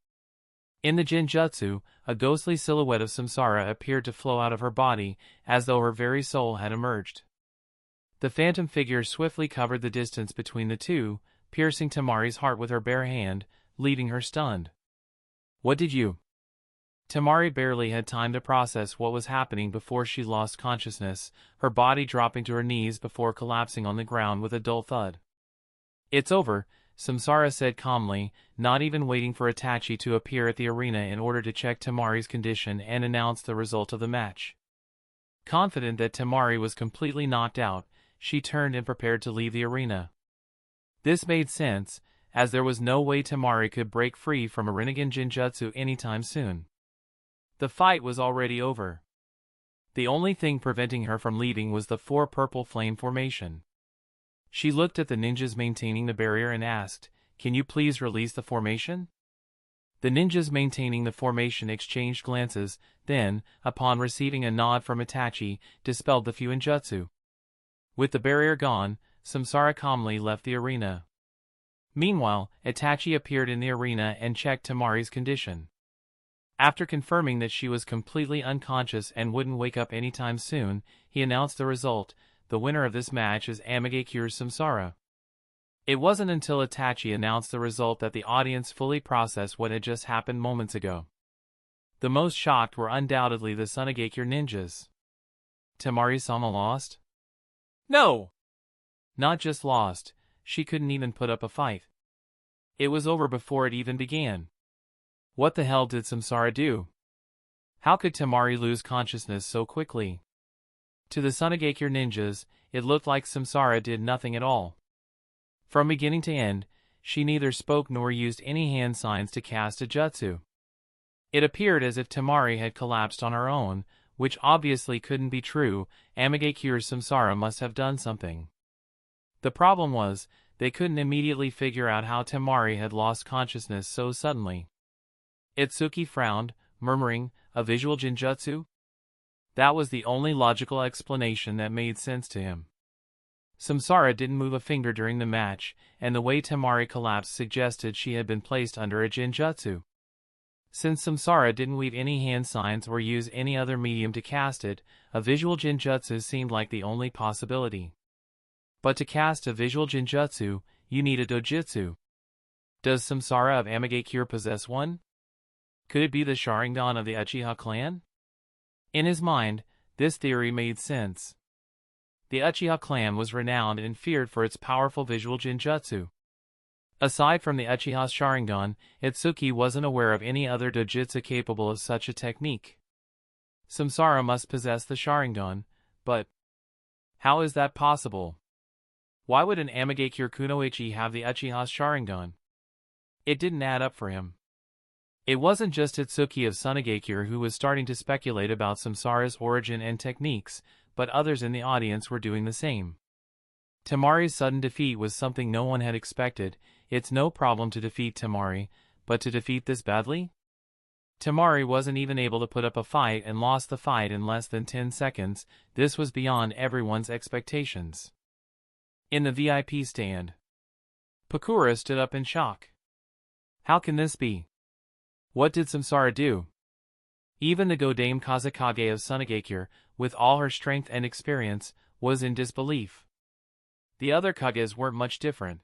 In the Jinjutsu, a ghostly silhouette of Samsara appeared to flow out of her body, as though her very soul had emerged. The phantom figure swiftly covered the distance between the two, piercing Temari's heart with her bare hand, leaving her stunned. What did you? Temari barely had time to process what was happening before she lost consciousness, her body dropping to her knees before collapsing on the ground with a dull thud. It's over, Samsara said calmly, not even waiting for Itachi to appear at the arena in order to check Temari's condition and announce the result of the match. Confident that Temari was completely knocked out, she turned and prepared to leave the arena. This made sense, as there was no way Temari could break free from a Rinnegan Jinjutsu anytime soon. The fight was already over. The only thing preventing her from leaving was the 4 purple flame formation. She looked at the ninjas maintaining the barrier and asked, "Can you please release the formation?" The ninjas maintaining the formation exchanged glances, then, upon receiving a nod from Itachi, dispelled the Fuinjutsu. With the barrier gone, Samsara calmly left the arena. Meanwhile, Itachi appeared in the arena and checked Temari's condition. After confirming that she was completely unconscious and wouldn't wake up anytime soon, he announced the result. The winner of this match is Amigakure Samsara. It wasn't until Itachi announced the result that the audience fully processed what had just happened moments ago. The most shocked were undoubtedly the Tsunade ninjas. Temari-sama lost? No! Not just lost, she couldn't even put up a fight. It was over before it even began. What the hell did Samsara do? How could Temari lose consciousness so quickly? To the Tsunade ninjas, it looked like Samsara did nothing at all. From beginning to end, she neither spoke nor used any hand signs to cast a jutsu. It appeared as if Temari had collapsed on her own, which obviously couldn't be true. Amigakure Samsara must have done something. The problem was, they couldn't immediately figure out how Temari had lost consciousness so suddenly. Itsuki frowned, murmuring, "A visual Jinjutsu?" That was the only logical explanation that made sense to him. Samsara didn't move a finger during the match, and the way Temari collapsed suggested she had been placed under a Jinjutsu. Since Samsara didn't weave any hand signs or use any other medium to cast it, a visual Jinjutsu seemed like the only possibility. But to cast a visual Jinjutsu, you need a dojutsu. Does Samsara of Amigakure possess one? Could it be the Sharingan of the Uchiha clan? In his mind, this theory made sense. The Uchiha clan was renowned and feared for its powerful visual Jinjutsu. Aside from the Uchiha's Sharingan, Itsuki wasn't aware of any other dojutsu capable of such a technique. Samsara must possess the Sharingan, but how is that possible? Why would an Amigakure Kunoichi have the Uchiha's Sharingan? It didn't add up for him. It wasn't just Itsuki of Tsunade who was starting to speculate about Samsara's origin and techniques, but others in the audience were doing the same. Temari's sudden defeat was something no one had expected. It's no problem to defeat Temari, but to defeat this badly? Temari wasn't even able to put up a fight and lost the fight in less than 10 seconds. This was beyond everyone's expectations. In the VIP stand, Pakura stood up in shock. How can this be? What did Samsara do? Even the Godame Kazekage of Tsunade, with all her strength and experience, was in disbelief. The other Kages weren't much different.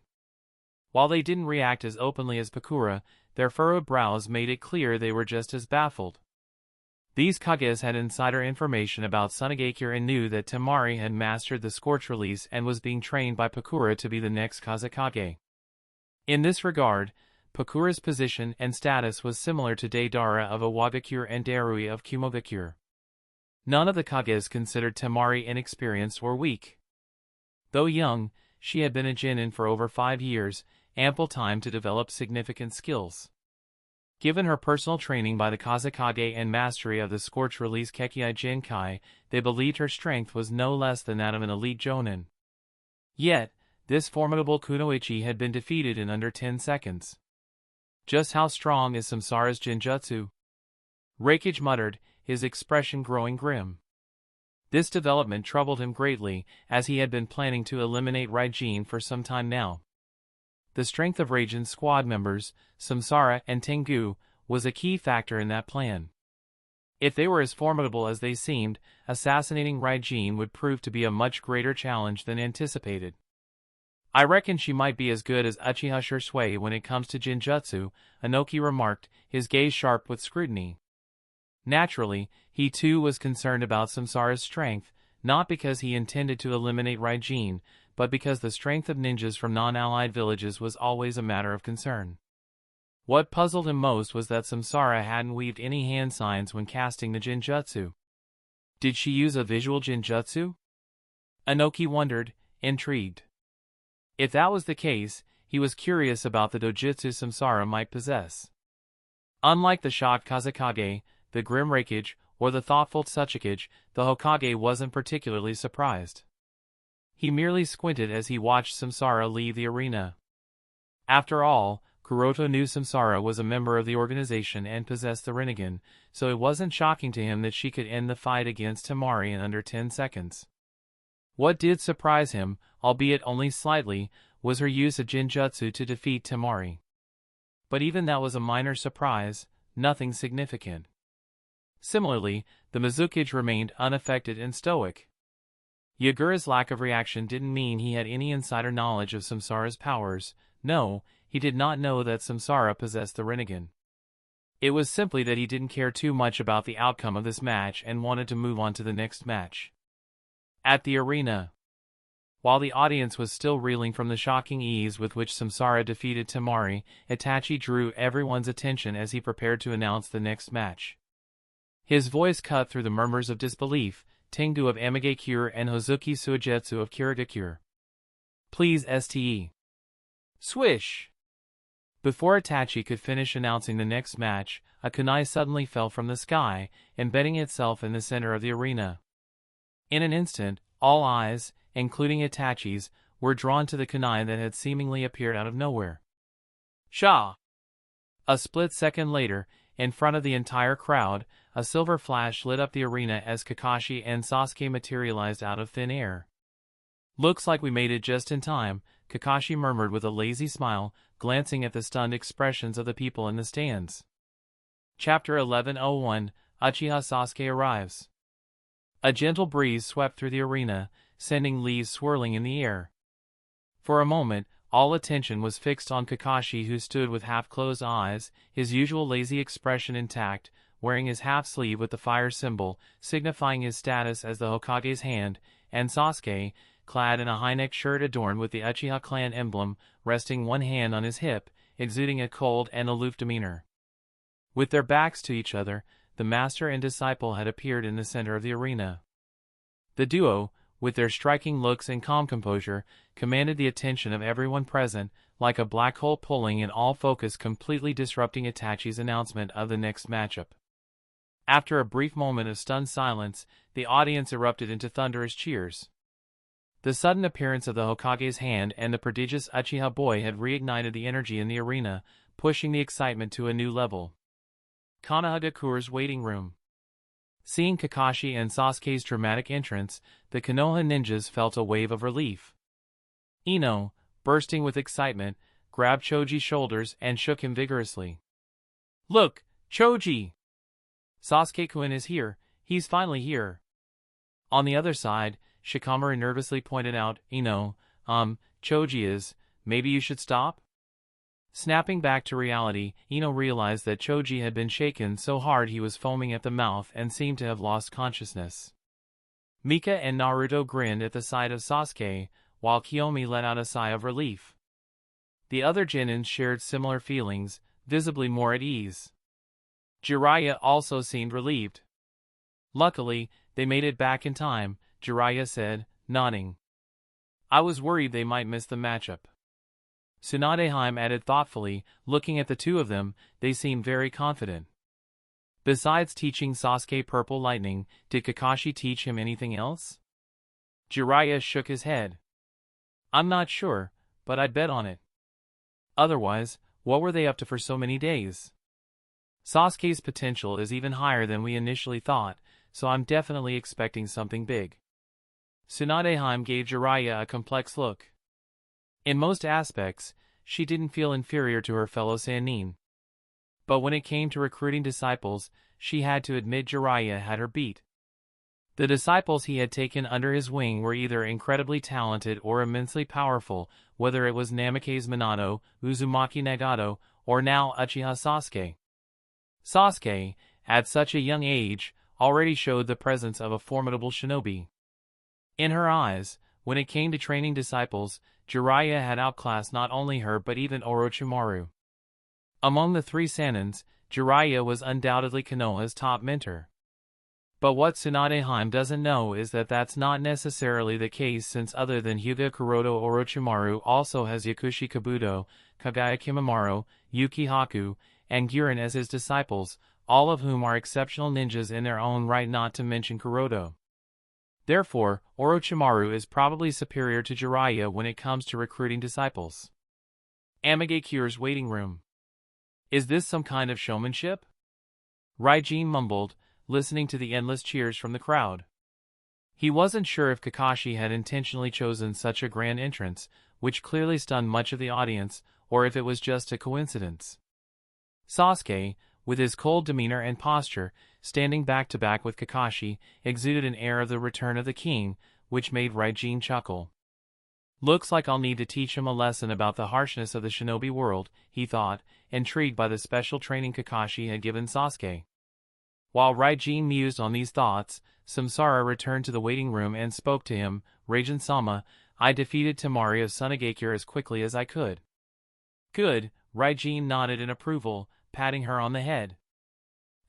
While they didn't react as openly as Pakura, their furrowed brows made it clear they were just as baffled. These Kages had insider information about Tsunade and knew that Temari had mastered the Scorch Release and was being trained by Pakura to be the next Kazekage. In this regard, Pakura's position and status was similar to Daidara of Iwagakure and Darui of Kumogakure. None of the Kages considered Temari inexperienced or weak. Though young, she had been a Genin for over 5 years, ample time to develop significant skills. Given her personal training by the Kazekage and mastery of the Scorch Release Kekkei Jinkai, they believed her strength was no less than that of an elite Jonin. Yet, this formidable Kunoichi had been defeated in under 10 seconds. Just how strong is Samsara's Jinjutsu? Reikage muttered, his expression growing grim. This development troubled him greatly, as he had been planning to eliminate Raijin for some time now. The strength of Raijin's squad members, Samsara and Tengu, was a key factor in that plan. If they were as formidable as they seemed, assassinating Raijin would prove to be a much greater challenge than anticipated. I reckon she might be as good as Uchiha Shursui when it comes to Jinjutsu, Inoki remarked, his gaze sharp with scrutiny. Naturally, he too was concerned about Samsara's strength, not because he intended to eliminate Raijin, but because the strength of ninjas from non-allied villages was always a matter of concern. What puzzled him most was that Samsara hadn't weaved any hand signs when casting the Jinjutsu. Did she use a visual Jinjutsu? Inoki wondered, intrigued. If that was the case, he was curious about the dojutsu Samsara might possess. Unlike the shocked Kazekage, the grim Raikage, or the thoughtful Tsuchikage, the Hokage wasn't particularly surprised. He merely squinted as he watched Samsara leave the arena. After all, Kuroto knew Samsara was a member of the organization and possessed the Rinnegan, so it wasn't shocking to him that she could end the fight against Temari in under 10 seconds. What did surprise him, albeit only slightly, was her use of Jinjutsu to defeat Temari. But even that was a minor surprise, nothing significant. Similarly, the Mizukage remained unaffected and stoic. Yagura's lack of reaction didn't mean he had any insider knowledge of Samsara's powers. No, he did not know that Samsara possessed the Rinnegan. It was simply that he didn't care too much about the outcome of this match and wanted to move on to the next match. At the arena. While the audience was still reeling from the shocking ease with which Samsara defeated Temari, Itachi drew everyone's attention as he prepared to announce the next match. His voice cut through the murmurs of disbelief, Tengu of Amigakure and Hozuki Suigetsu of Kirigakure. Please STE. Swish! Before Itachi could finish announcing the next match, a kunai suddenly fell from the sky, embedding itself in the center of the arena. In an instant, all eyes, including Itachi's, were drawn to the kunai that had seemingly appeared out of nowhere. Sha! A split second later, in front of the entire crowd, a silver flash lit up the arena as Kakashi and Sasuke materialized out of thin air. Looks like we made it just in time, Kakashi murmured with a lazy smile, glancing at the stunned expressions of the people in the stands. Chapter 1101, Uchiha Sasuke arrives. A gentle breeze swept through the arena, sending leaves swirling in the air. For a moment, all attention was fixed on Kakashi, who stood with half-closed eyes, his usual lazy expression intact, wearing his half-sleeve with the fire symbol, signifying his status as the Hokage's hand, and Sasuke, clad in a high-necked shirt adorned with the Uchiha clan emblem, resting one hand on his hip, exuding a cold and aloof demeanor. With their backs to each other, the master and disciple had appeared in the center of the arena. The duo, with their striking looks and calm composure, commanded the attention of everyone present, like a black hole pulling in all focus, completely disrupting Itachi's announcement of the next matchup. After a brief moment of stunned silence, the audience erupted into thunderous cheers. The sudden appearance of the Hokage's hand and the prodigious Uchiha boy had reignited the energy in the arena, pushing the excitement to a new level. Konohagakure's waiting room. Seeing Kakashi and Sasuke's dramatic entrance, the Konoha ninjas felt a wave of relief. Ino, bursting with excitement, grabbed Choji's shoulders and shook him vigorously. "Look, Choji! Sasuke-kun is here, he's finally here." On the other side, Shikamaru nervously pointed out, Choji is, maybe you should stop? Snapping back to reality, Ino realized that Choji had been shaken so hard he was foaming at the mouth and seemed to have lost consciousness. Mika and Naruto grinned at the sight of Sasuke, while Kiyomi let out a sigh of relief. The other Genins shared similar feelings, visibly more at ease. Jiraiya also seemed relieved. "Luckily, they made it back in time," Jiraiya said, nodding. "I was worried they might miss the matchup." Tsunade added thoughtfully, looking at the two of them, they seemed very confident. Besides teaching Sasuke Purple Lightning, did Kakashi teach him anything else? Jiraiya shook his head. "I'm not sure, but I'd bet on it. Otherwise, what were they up to for so many days? Sasuke's potential is even higher than we initially thought, so I'm definitely expecting something big." Tsunade gave Jiraiya a complex look. In most aspects, she didn't feel inferior to her fellow Sannin. But when it came to recruiting disciples, she had to admit Jiraiya had her beat. The disciples he had taken under his wing were either incredibly talented or immensely powerful, whether it was Namake's Minato, Uzumaki Nagato, or now Uchiha Sasuke. Sasuke, at such a young age, already showed the presence of a formidable shinobi. In her eyes, when it came to training disciples, Jiraiya had outclassed not only her but even Orochimaru. Among the three Sanins, Jiraiya was undoubtedly Konoha's top mentor. But what Tsunade doesn't know is that that's not necessarily the case, since other than Hyuga, Kuroto Orochimaru also has Yakushi Kabuto, Kagaya Kimimaro, Yuki Haku, and Guren as his disciples, all of whom are exceptional ninjas in their own right, not to mention Kuroto. Therefore, Orochimaru is probably superior to Jiraiya when it comes to recruiting disciples. Amagekyure's waiting room. Is this some kind of showmanship? Raijin mumbled, listening to the endless cheers from the crowd. He wasn't sure if Kakashi had intentionally chosen such a grand entrance, which clearly stunned much of the audience, or if it was just a coincidence. Sasuke, with his cold demeanor and posture, standing back to back with Kakashi, exuded an air of the return of the king, which made Raijin chuckle. Looks like I'll need to teach him a lesson about the harshness of the shinobi world, he thought, intrigued by the special training Kakashi had given Sasuke. While Raijin mused on these thoughts, Samsara returned to the waiting room and spoke to him. Raijin-sama, I defeated Temari of Sunagakure as quickly as I could. Good, Raijin nodded in approval, patting her on the head.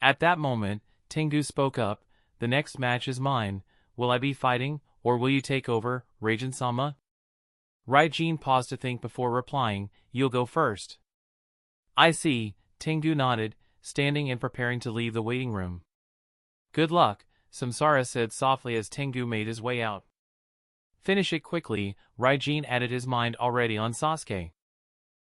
At that moment, Tengu spoke up, the next match is mine. Will I be fighting, or will you take over, Raijin-sama? Raijin paused to think before replying, you'll go first. I see, Tengu nodded, standing and preparing to leave the waiting room. Good luck, Samsara said softly as Tengu made his way out. Finish it quickly, Raijin added, his mind already on Sasuke.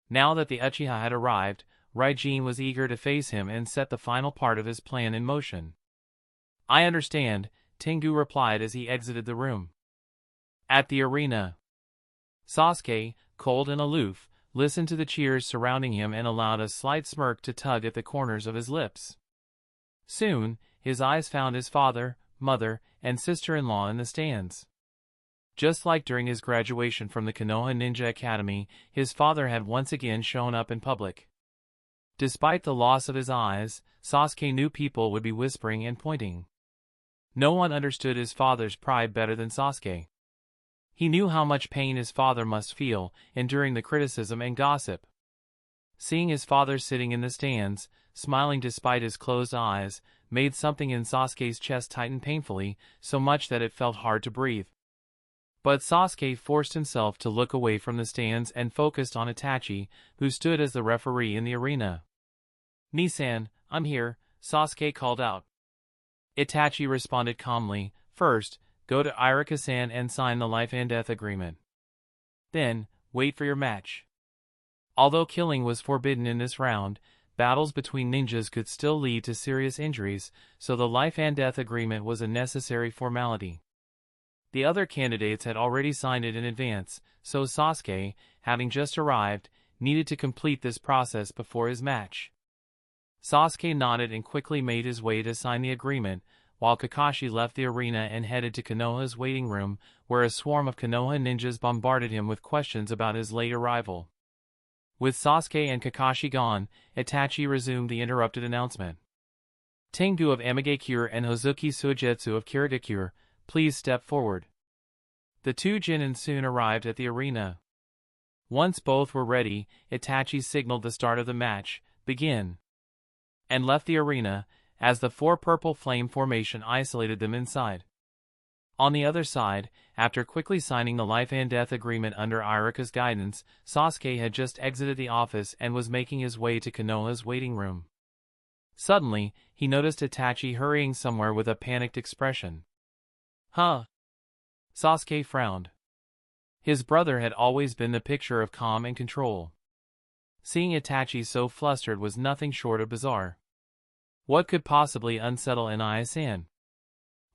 Now that the Uchiha had arrived, Raijin was eager to face him and set the final part of his plan in motion. I understand, Tengu replied as he exited the room. At the arena, Sasuke, cold and aloof, listened to the cheers surrounding him and allowed a slight smirk to tug at the corners of his lips. Soon, his eyes found his father, mother, and sister-in-law in the stands. Just like during his graduation from the Konoha Ninja Academy, his father had once again shown up in public. Despite the loss of his eyes, Sasuke knew people would be whispering and pointing. No one understood his father's pride better than Sasuke. He knew how much pain his father must feel, enduring the criticism and gossip. Seeing his father sitting in the stands, smiling despite his closed eyes, made something in Sasuke's chest tighten painfully, so much that it felt hard to breathe. But Sasuke forced himself to look away from the stands and focused on Itachi, who stood as the referee in the arena. Nisan, I'm here, Sasuke called out. Itachi responded calmly, first, go to Iruka-san and sign the life and death agreement. Then, wait for your match. Although killing was forbidden in this round, battles between ninjas could still lead to serious injuries, so the life and death agreement was a necessary formality. The other candidates had already signed it in advance, so Sasuke, having just arrived, needed to complete this process before his match. Sasuke nodded and quickly made his way to sign the agreement, while Kakashi left the arena and headed to Konoha's waiting room, where a swarm of Konoha ninjas bombarded him with questions about his late arrival. With Sasuke and Kakashi gone, Itachi resumed the interrupted announcement. Tengu of Amagakure and Hozuki Suigetsu of Kirigakure, please step forward. The two Genin soon arrived at the arena. Once both were ready, Itachi signaled the start of the match, begin, and left the arena, as the four purple flame formation isolated them inside. On the other side, after quickly signing the life and death agreement under Iruka's guidance, Sasuke had just exited the office and was making his way to Konoha's waiting room. Suddenly, he noticed Itachi hurrying somewhere with a panicked expression. Huh? Sasuke frowned. His brother had always been the picture of calm and control. Seeing Itachi so flustered was nothing short of bizarre. What could possibly unsettle an Ii-san?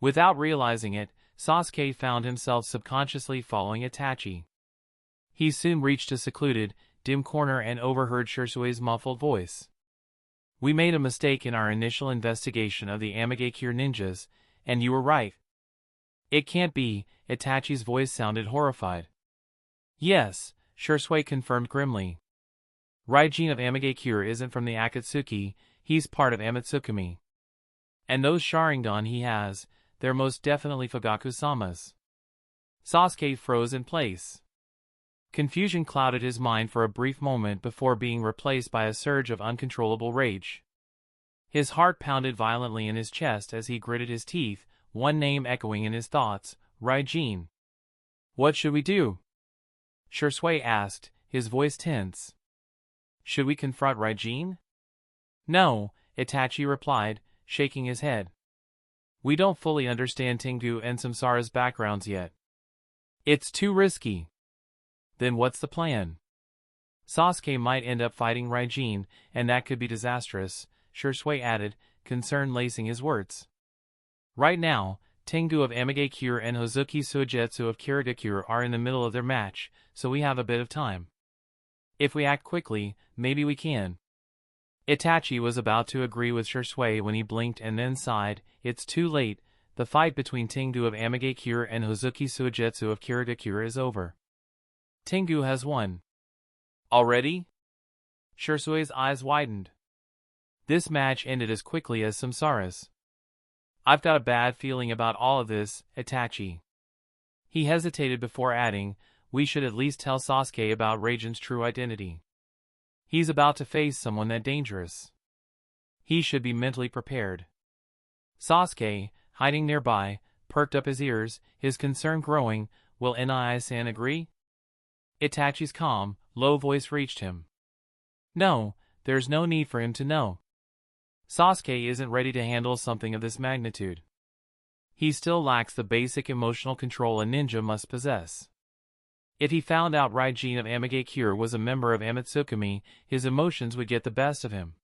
Without realizing it, Sasuke found himself subconsciously following Itachi. He soon reached a secluded, dim corner and overheard Shirsue's muffled voice. We made a mistake in our initial investigation of the Amigakure ninjas, and you were right. It can't be, Itachi's voice sounded horrified. Yes, Shisui confirmed grimly. Raijin of Amigakure isn't from the Akatsuki, he's part of Amatsukami. And those Sharingan he has, they're most definitely Fugaku-sama's. Sasuke froze in place. Confusion clouded his mind for a brief moment before being replaced by a surge of uncontrollable rage. His heart pounded violently in his chest as he gritted his teeth, one name echoing in his thoughts, Raijin. What should we do? Shisui asked, his voice tense. Should we confront Raijin? No, Itachi replied, shaking his head. We don't fully understand Tengu and Samsara's backgrounds yet. It's too risky. Then what's the plan? Sasuke might end up fighting Raijin, and that could be disastrous, Shisui added, concern lacing his words. Right now, Tengu of Amigakure and Hozuki Suigetsu of Kirigakure are in the middle of their match, so we have a bit of time. If we act quickly, maybe we can. Itachi was about to agree with Shisui when he blinked and then sighed, it's too late, the fight between Tengu of Amigakure and Hozuki Suigetsu of Kirigakure is over. Tengu has won. Already? Shisui's eyes widened. This match ended as quickly as Samsara's. I've got a bad feeling about all of this, Itachi. He hesitated before adding, we should at least tell Sasuke about Raijin's true identity. He's about to face someone that dangerous. He should be mentally prepared. Sasuke, hiding nearby, perked up his ears, his concern growing, will Nii-san agree? Itachi's calm, low voice reached him. No, there's no need for him to know. Sasuke isn't ready to handle something of this magnitude. He still lacks the basic emotional control a ninja must possess. If he found out Raijin of Amigakure was a member of Amatsukami, his emotions would get the best of him.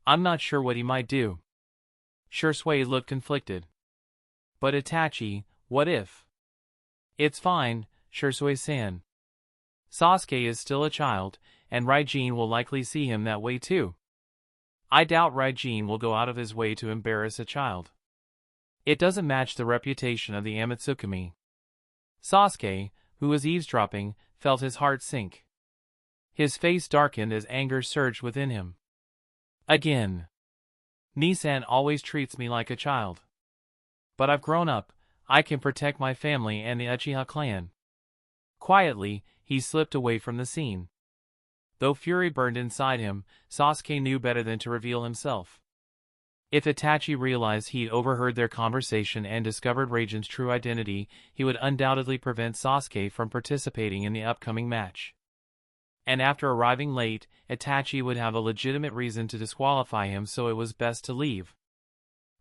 I'm not sure what he might do. Shisui looked conflicted. But Itachi, what if? It's fine, Shisui-san. Sasuke is still a child, and Raijin will likely see him that way too. I doubt Raijin will go out of his way to embarrass a child. It doesn't match the reputation of the Amatsukami. Sasuke, who was eavesdropping, felt his heart sink. His face darkened as anger surged within him. Again. Nii-san always treats me like a child. But I've grown up, I can protect my family and the Uchiha clan. Quietly, he slipped away from the scene. Though fury burned inside him, Sasuke knew better than to reveal himself. If Itachi realized he'd overheard their conversation and discovered Raijin's true identity, he would undoubtedly prevent Sasuke from participating in the upcoming match. And after arriving late, Itachi would have a legitimate reason to disqualify him, so it was best to leave.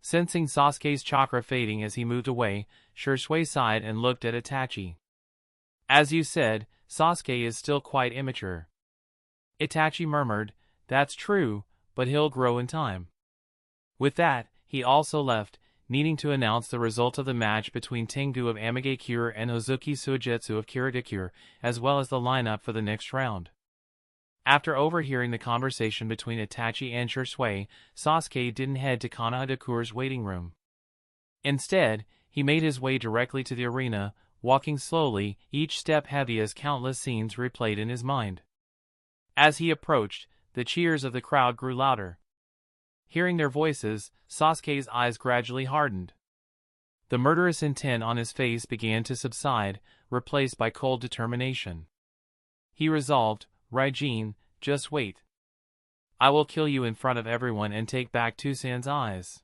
Sensing Sasuke's chakra fading as he moved away, Shisui sighed and looked at Itachi. As you said, Sasuke is still quite immature. Itachi murmured, that's true, but he'll grow in time. With that, he also left, needing to announce the result of the match between Tengu of Amigakure and Hozuki Suigetsu of Kirigakure, as well as the lineup for the next round. After overhearing the conversation between Itachi and Shisui, Sasuke didn't head to Konohadakure's waiting room. Instead, he made his way directly to the arena, walking slowly, each step heavy as countless scenes replayed in his mind. As he approached, the cheers of the crowd grew louder. Hearing their voices, Sasuke's eyes gradually hardened. The murderous intent on his face began to subside, replaced by cold determination. He resolved, Raijin, just wait. I will kill you in front of everyone and take back Tsun's eyes.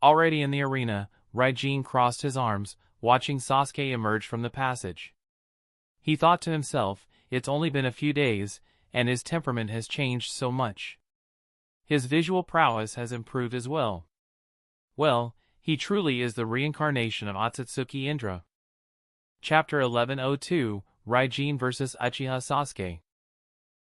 Already in the arena, Raijin crossed his arms, watching Sasuke emerge from the passage. He thought to himself, it's only been a few days, and his temperament has changed so much. His visual prowess has improved as well. Well, he truly is the reincarnation of Otsutsuki Indra. Chapter 1102, Raijin vs. Uchiha Sasuke.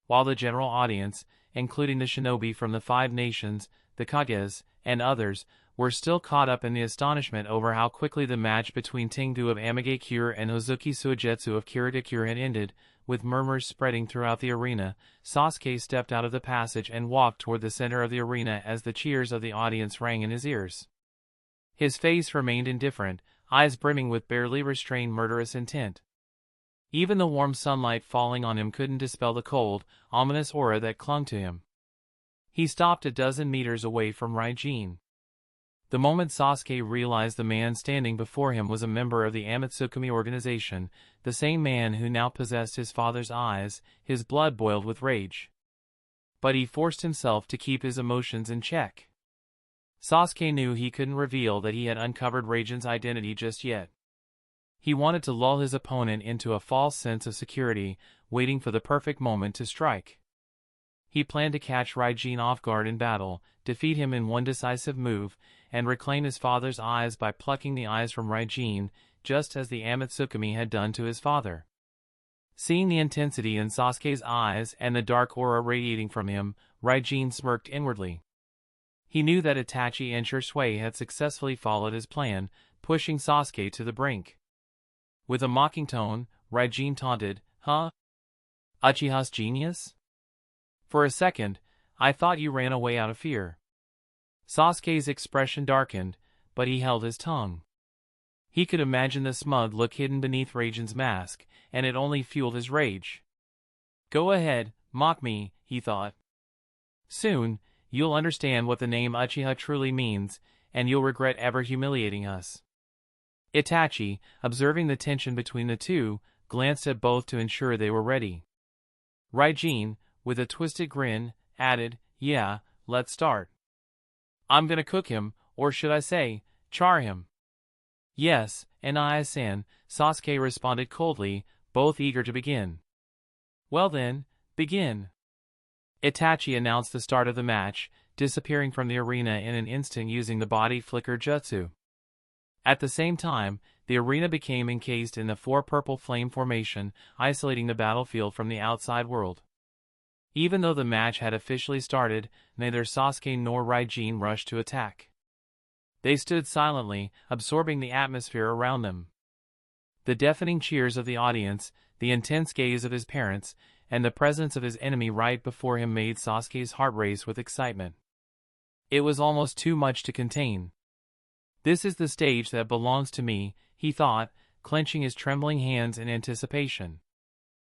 While the general audience, including the shinobi from the 5 nations, the Kages, and others, were still caught up in the astonishment over how quickly the match between Tengu of Amigakure and Hozuki Suigetsu of Kiridakure had ended. With murmurs spreading throughout the arena, Sasuke stepped out of the passage and walked toward the center of the arena as the cheers of the audience rang in his ears. His face remained indifferent, eyes brimming with barely restrained murderous intent. Even the warm sunlight falling on him couldn't dispel the cold, ominous aura that clung to him. He stopped a dozen meters away from Raijin. The moment Sasuke realized the man standing before him was a member of the Amatsukami organization, the same man who now possessed his father's eyes, his blood boiled with rage. But he forced himself to keep his emotions in check. Sasuke knew he couldn't reveal that he had uncovered Raijin's identity just yet. He wanted to lull his opponent into a false sense of security, waiting for the perfect moment to strike. He planned to catch Raijin off guard in battle, defeat him in one decisive move, and reclaim his father's eyes by plucking the eyes from Raijin, just as the Amatsukami had done to his father. Seeing the intensity in Sasuke's eyes and the dark aura radiating from him, Raijin smirked inwardly. He knew that Itachi and Shisui had successfully followed his plan, pushing Sasuke to the brink. With a mocking tone, Raijin taunted, "Huh? Uchiha's genius? For a second, I thought you ran away out of fear." Sasuke's expression darkened, but he held his tongue. He could imagine the smug look hidden beneath Raijin's mask, and it only fueled his rage. "Go ahead, mock me," he thought. "Soon, you'll understand what the name Uchiha truly means, and you'll regret ever humiliating us." Itachi, observing the tension between the two, glanced at both to ensure they were ready. Raijin, with a twisted grin, added, "Yeah, let's start. I'm gonna cook him, or should I say, char him." "Yes, and I-san," Sasuke responded coldly, both eager to begin. "Well then, begin." Itachi announced the start of the match, disappearing from the arena in an instant using the body flicker jutsu. At the same time, the arena became encased in the four purple flame formation, isolating the battlefield from the outside world. Even though the match had officially started, neither Sasuke nor Raijin rushed to attack. They stood silently, absorbing the atmosphere around them. The deafening cheers of the audience, the intense gaze of his parents, and the presence of his enemy right before him made Sasuke's heart race with excitement. It was almost too much to contain. "This is the stage that belongs to me," he thought, clenching his trembling hands in anticipation.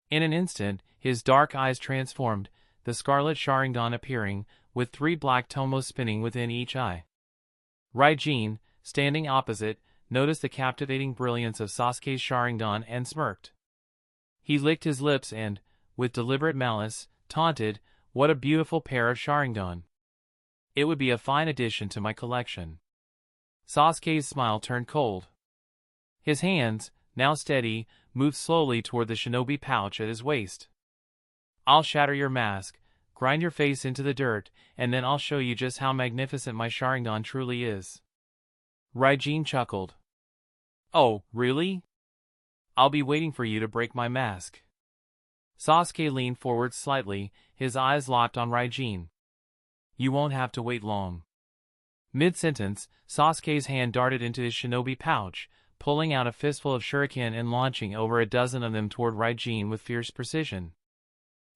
In an instant, his dark eyes transformed, the scarlet Sharingan appearing, with 3 black tomos spinning within each eye. Raijin, standing opposite, noticed the captivating brilliance of Sasuke's Sharingan and smirked. He licked his lips and, with deliberate malice, taunted, "What a beautiful pair of Sharingan. It would be a fine addition to my collection." Sasuke's smile turned cold. His hands, now steady, moved slowly toward the shinobi pouch at his waist. "I'll shatter your mask, grind your face into the dirt, and then I'll show you just how magnificent my Sharingan truly is." Raijin chuckled. "Oh, really? I'll be waiting for you to break my mask." Sasuke leaned forward slightly, his eyes locked on Raijin. "You won't have to wait long." Mid-sentence, Sasuke's hand darted into his shinobi pouch, pulling out a fistful of shuriken and launching over a dozen of them toward Raijin with fierce precision.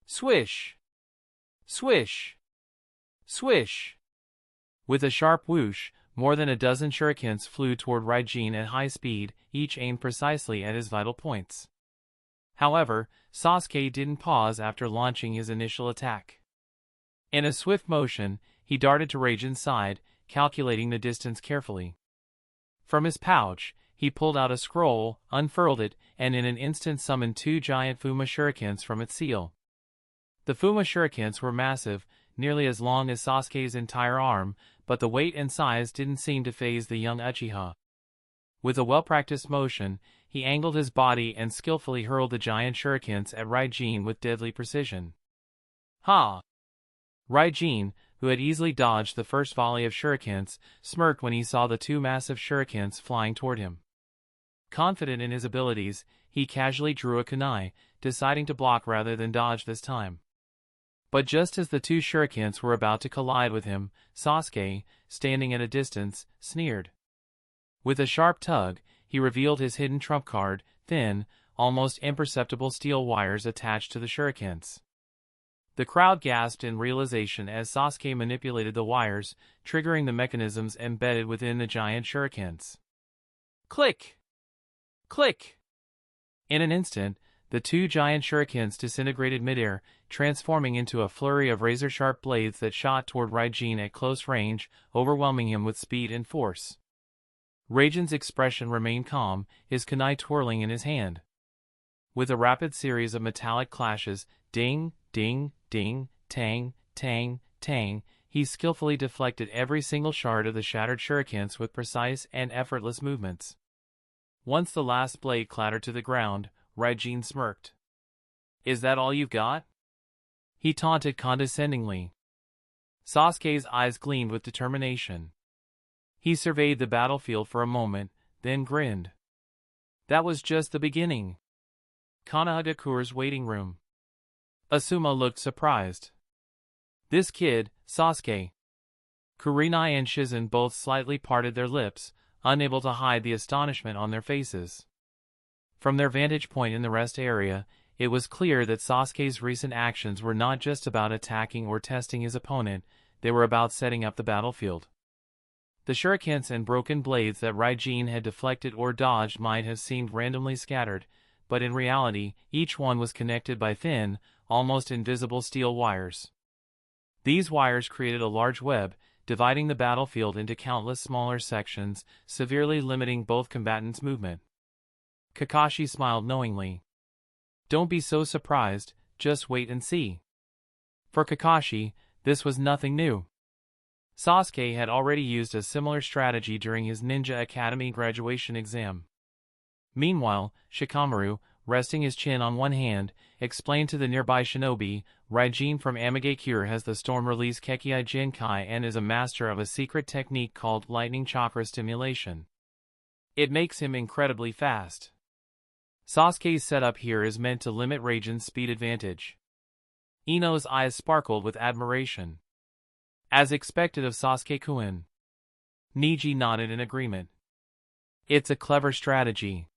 Swish! Swish! Swish! With a sharp whoosh, more than a dozen shurikens flew toward Raijin at high speed, each aimed precisely at his vital points. However, Sasuke didn't pause after launching his initial attack. In a swift motion, he darted to Raijin's side, calculating the distance carefully. From his pouch, he pulled out a scroll, unfurled it, and in an instant summoned 2 giant Fuma shurikens from its seal. The Fuma shurikens were massive, nearly as long as Sasuke's entire arm, but the weight and size didn't seem to faze the young Uchiha. With a well-practiced motion, he angled his body and skillfully hurled the giant shurikens at Raijin with deadly precision. Ha! Raijin, who had easily dodged the first volley of shurikens, smirked when he saw the 2 massive shurikens flying toward him. Confident in his abilities, he casually drew a kunai, deciding to block rather than dodge this time. But just as the two shurikens were about to collide with him, Sasuke, standing at a distance, sneered. With a sharp tug, he revealed his hidden trump card, thin, almost imperceptible steel wires attached to the shurikens. The crowd gasped in realization as Sasuke manipulated the wires, triggering the mechanisms embedded within the giant shurikens. Click! Click! In an instant, the two giant shurikens disintegrated midair, transforming into a flurry of razor-sharp blades that shot toward Raijin at close range, overwhelming him with speed and force. Raijin's expression remained calm, his kunai twirling in his hand. With a rapid series of metallic clashes, ding, ding, ding, tang, tang, tang, he skillfully deflected every single shard of the shattered shurikens with precise and effortless movements. Once the last blade clattered to the ground, Raijin smirked. "Is that all you've got?" he taunted condescendingly. Sasuke's eyes gleamed with determination. He surveyed the battlefield for a moment, then grinned. That was just the beginning. Konohagakure's waiting room. Asuma looked surprised. This kid, Sasuke. Kurenai and Shizen both slightly parted their lips, unable to hide the astonishment on their faces. From their vantage point in the rest area, it was clear that Sasuke's recent actions were not just about attacking or testing his opponent, they were about setting up the battlefield. The shurikens and broken blades that Raijin had deflected or dodged might have seemed randomly scattered, but in reality, each one was connected by thin, almost invisible steel wires. These wires created a large web, dividing the battlefield into countless smaller sections, severely limiting both combatants' movement. Kakashi smiled knowingly. Don't be so surprised, just wait and see. For Kakashi, this was nothing new. Sasuke had already used a similar strategy during his Ninja Academy graduation exam. Meanwhile, Shikamaru, resting his chin on one hand, explained to the nearby shinobi, Raijin from Amigakure has the storm-release Kekkei Jinkai and is a master of a secret technique called lightning chakra stimulation. It makes him incredibly fast. Sasuke's setup here is meant to limit Raijin's speed advantage. Ino's eyes sparkled with admiration. As expected of Sasuke-kun. Niji nodded in agreement. It's a clever strategy.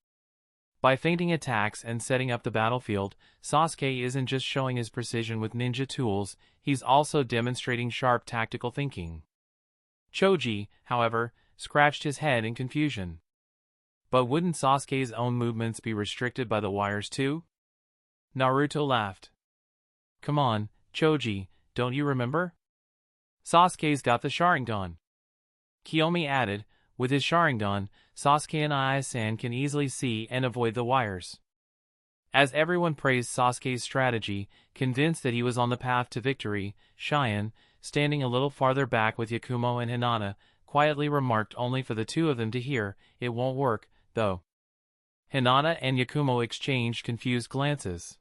By feinting attacks and setting up the battlefield, Sasuke isn't just showing his precision with ninja tools, he's also demonstrating sharp tactical thinking. Choji, however, scratched his head in confusion. But wouldn't Sasuke's own movements be restricted by the wires too? Naruto laughed. Come on, Choji, don't you remember? Sasuke's got the Sharingan. Kiyomi added, with his Sharingan, Sasuke and Ai-san can easily see and avoid the wires. As everyone praised Sasuke's strategy, convinced that he was on the path to victory, Cheyenne, standing a little farther back with Yakumo and Hinata, quietly remarked only for the two of them to hear, "It won't work, though." Hinata and Yakumo exchanged confused glances.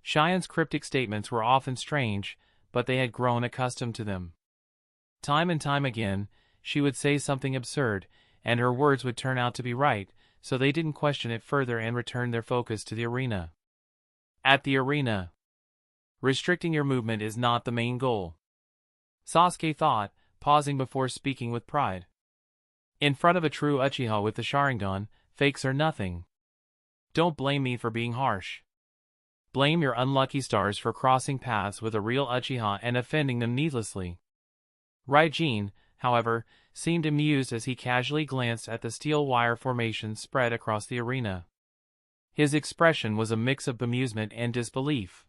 Cheyenne's cryptic statements were often strange, but they had grown accustomed to them. Time and time again, she would say something absurd, and her words would turn out to be right, so they didn't question it further and returned their focus to the arena. At the arena, restricting your movement is not the main goal, Sasuke thought, pausing before speaking with pride. In front of a true Uchiha with the Sharingan, fakes are nothing. Don't blame me for being harsh. Blame your unlucky stars for crossing paths with a real Uchiha and offending them needlessly. Raijin, however, seemed amused as he casually glanced at the steel wire formation spread across the arena. His expression was a mix of bemusement and disbelief.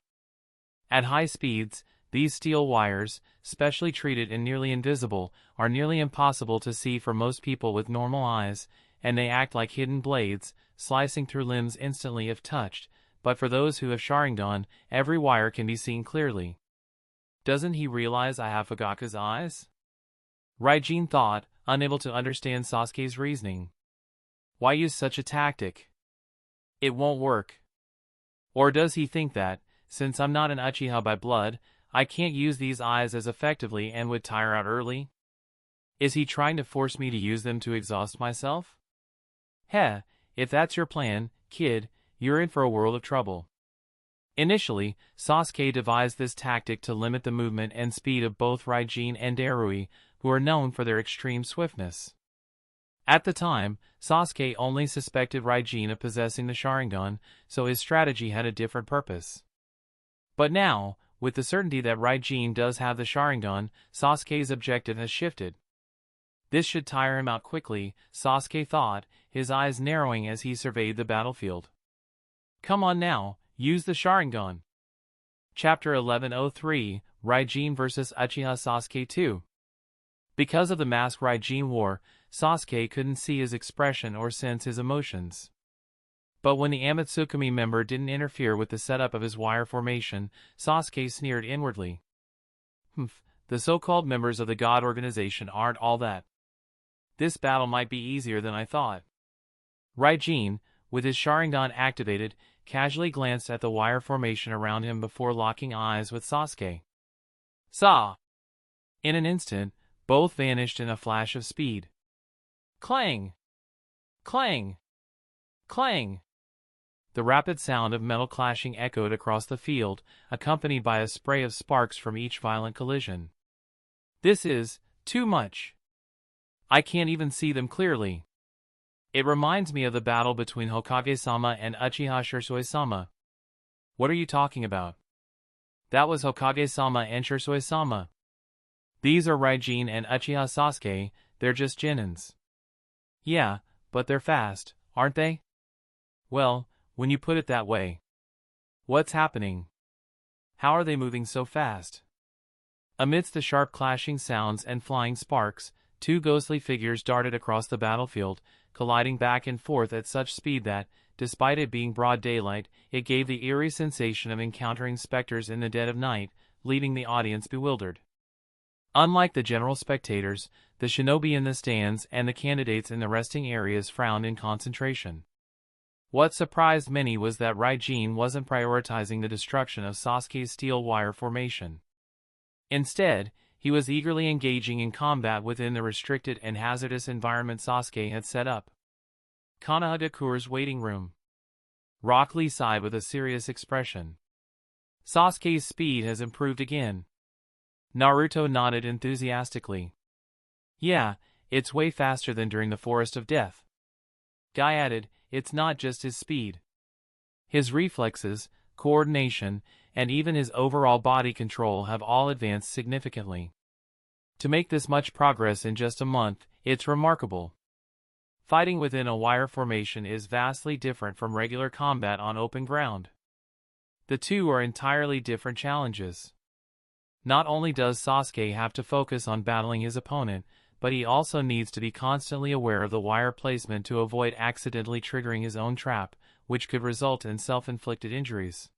At high speeds, these steel wires, specially treated and nearly invisible, are nearly impossible to see for most people with normal eyes, and they act like hidden blades, slicing through limbs instantly if touched, but for those who have Sharingan, every wire can be seen clearly. Doesn't he realize I have Fugaku's eyes? Raijin thought, unable to understand Sasuke's reasoning. Why use such a tactic? It won't work. Or does he think that, since I'm not an Uchiha by blood, I can't use these eyes as effectively and would tire out early? Is he trying to force me to use them to exhaust myself? Heh, if that's your plan, kid, you're in for a world of trouble. Initially, Sasuke devised this tactic to limit the movement and speed of both Raijin and Darui, who are known for their extreme swiftness. At the time, Sasuke only suspected Raijin of possessing the Sharingan, so his strategy had a different purpose. But now, with the certainty that Raijin does have the Sharingan, Sasuke's objective has shifted. This should tire him out quickly, Sasuke thought, his eyes narrowing as he surveyed the battlefield. Come on now, use the Sharingan. Chapter 1103, Raijin vs Uchiha Sasuke 2. Because of the mask Raijin wore, Sasuke couldn't see his expression or sense his emotions. But when the Amatsukami member didn't interfere with the setup of his wire formation, Sasuke sneered inwardly. The so-called members of the God organization aren't all that. This battle might be easier than I thought. Raijin, with his Sharingan activated, casually glanced at the wire formation around him before locking eyes with Sasuke. Sa! In an instant, both vanished in a flash of speed. Clang! Clang! Clang! The rapid sound of metal clashing echoed across the field, accompanied by a spray of sparks from each violent collision. This is too much. I can't even see them clearly. It reminds me of the battle between Hokage-sama and Uchiha Shisui-sama. What are you talking about? That was Hokage-sama and Shisui-sama. These are Raijin and Uchiha Sasuke, they're just Genins. Yeah, but they're fast, aren't they? Well, when you put it that way. What's happening? How are they moving so fast? Amidst the sharp clashing sounds and flying sparks, two ghostly figures darted across the battlefield, colliding back and forth at such speed that, despite it being broad daylight, it gave the eerie sensation of encountering specters in the dead of night, leaving the audience bewildered. Unlike the general spectators, the shinobi in the stands and the candidates in the resting areas frowned in concentration. What surprised many was that Raijin wasn't prioritizing the destruction of Sasuke's steel wire formation. Instead, he was eagerly engaging in combat within the restricted and hazardous environment Sasuke had set up. Konohagakure's waiting room. Rock Lee sighed with a serious expression. Sasuke's speed has improved again. Naruto nodded enthusiastically. Yeah, it's way faster than during the Forest of Death. Guy added, it's not just his speed. His reflexes, coordination, and even his overall body control have all advanced significantly. To make this much progress in just a month, it's remarkable. Fighting within a wire formation is vastly different from regular combat on open ground. The two are entirely different challenges. Not only does Sasuke have to focus on battling his opponent, but he also needs to be constantly aware of the wire placement to avoid accidentally triggering his own trap, which could result in self-inflicted injuries.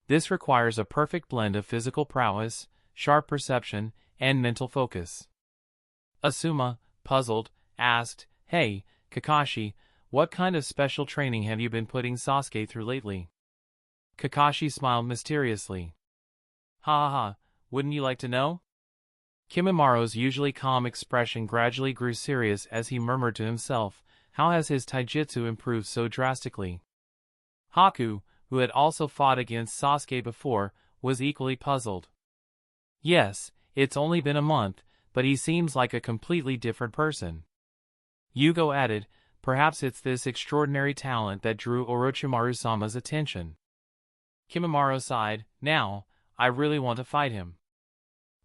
This requires a perfect blend of physical prowess, sharp perception, and mental focus. Asuma, puzzled, asked, Hey, Kakashi, what kind of special training have you been putting Sasuke through lately? Kakashi smiled mysteriously. Ha ha ha, wouldn't you like to know? Kimimara's usually calm expression gradually grew serious as he murmured to himself, how has his taijutsu improved so drastically? Haku, who had also fought against Sasuke before, was equally puzzled. Yes, it's only been a month, but he seems like a completely different person. Hyuga added, perhaps it's this extraordinary talent that drew Orochimaru-sama's attention. Kimimaro sighed, now, I really want to fight him.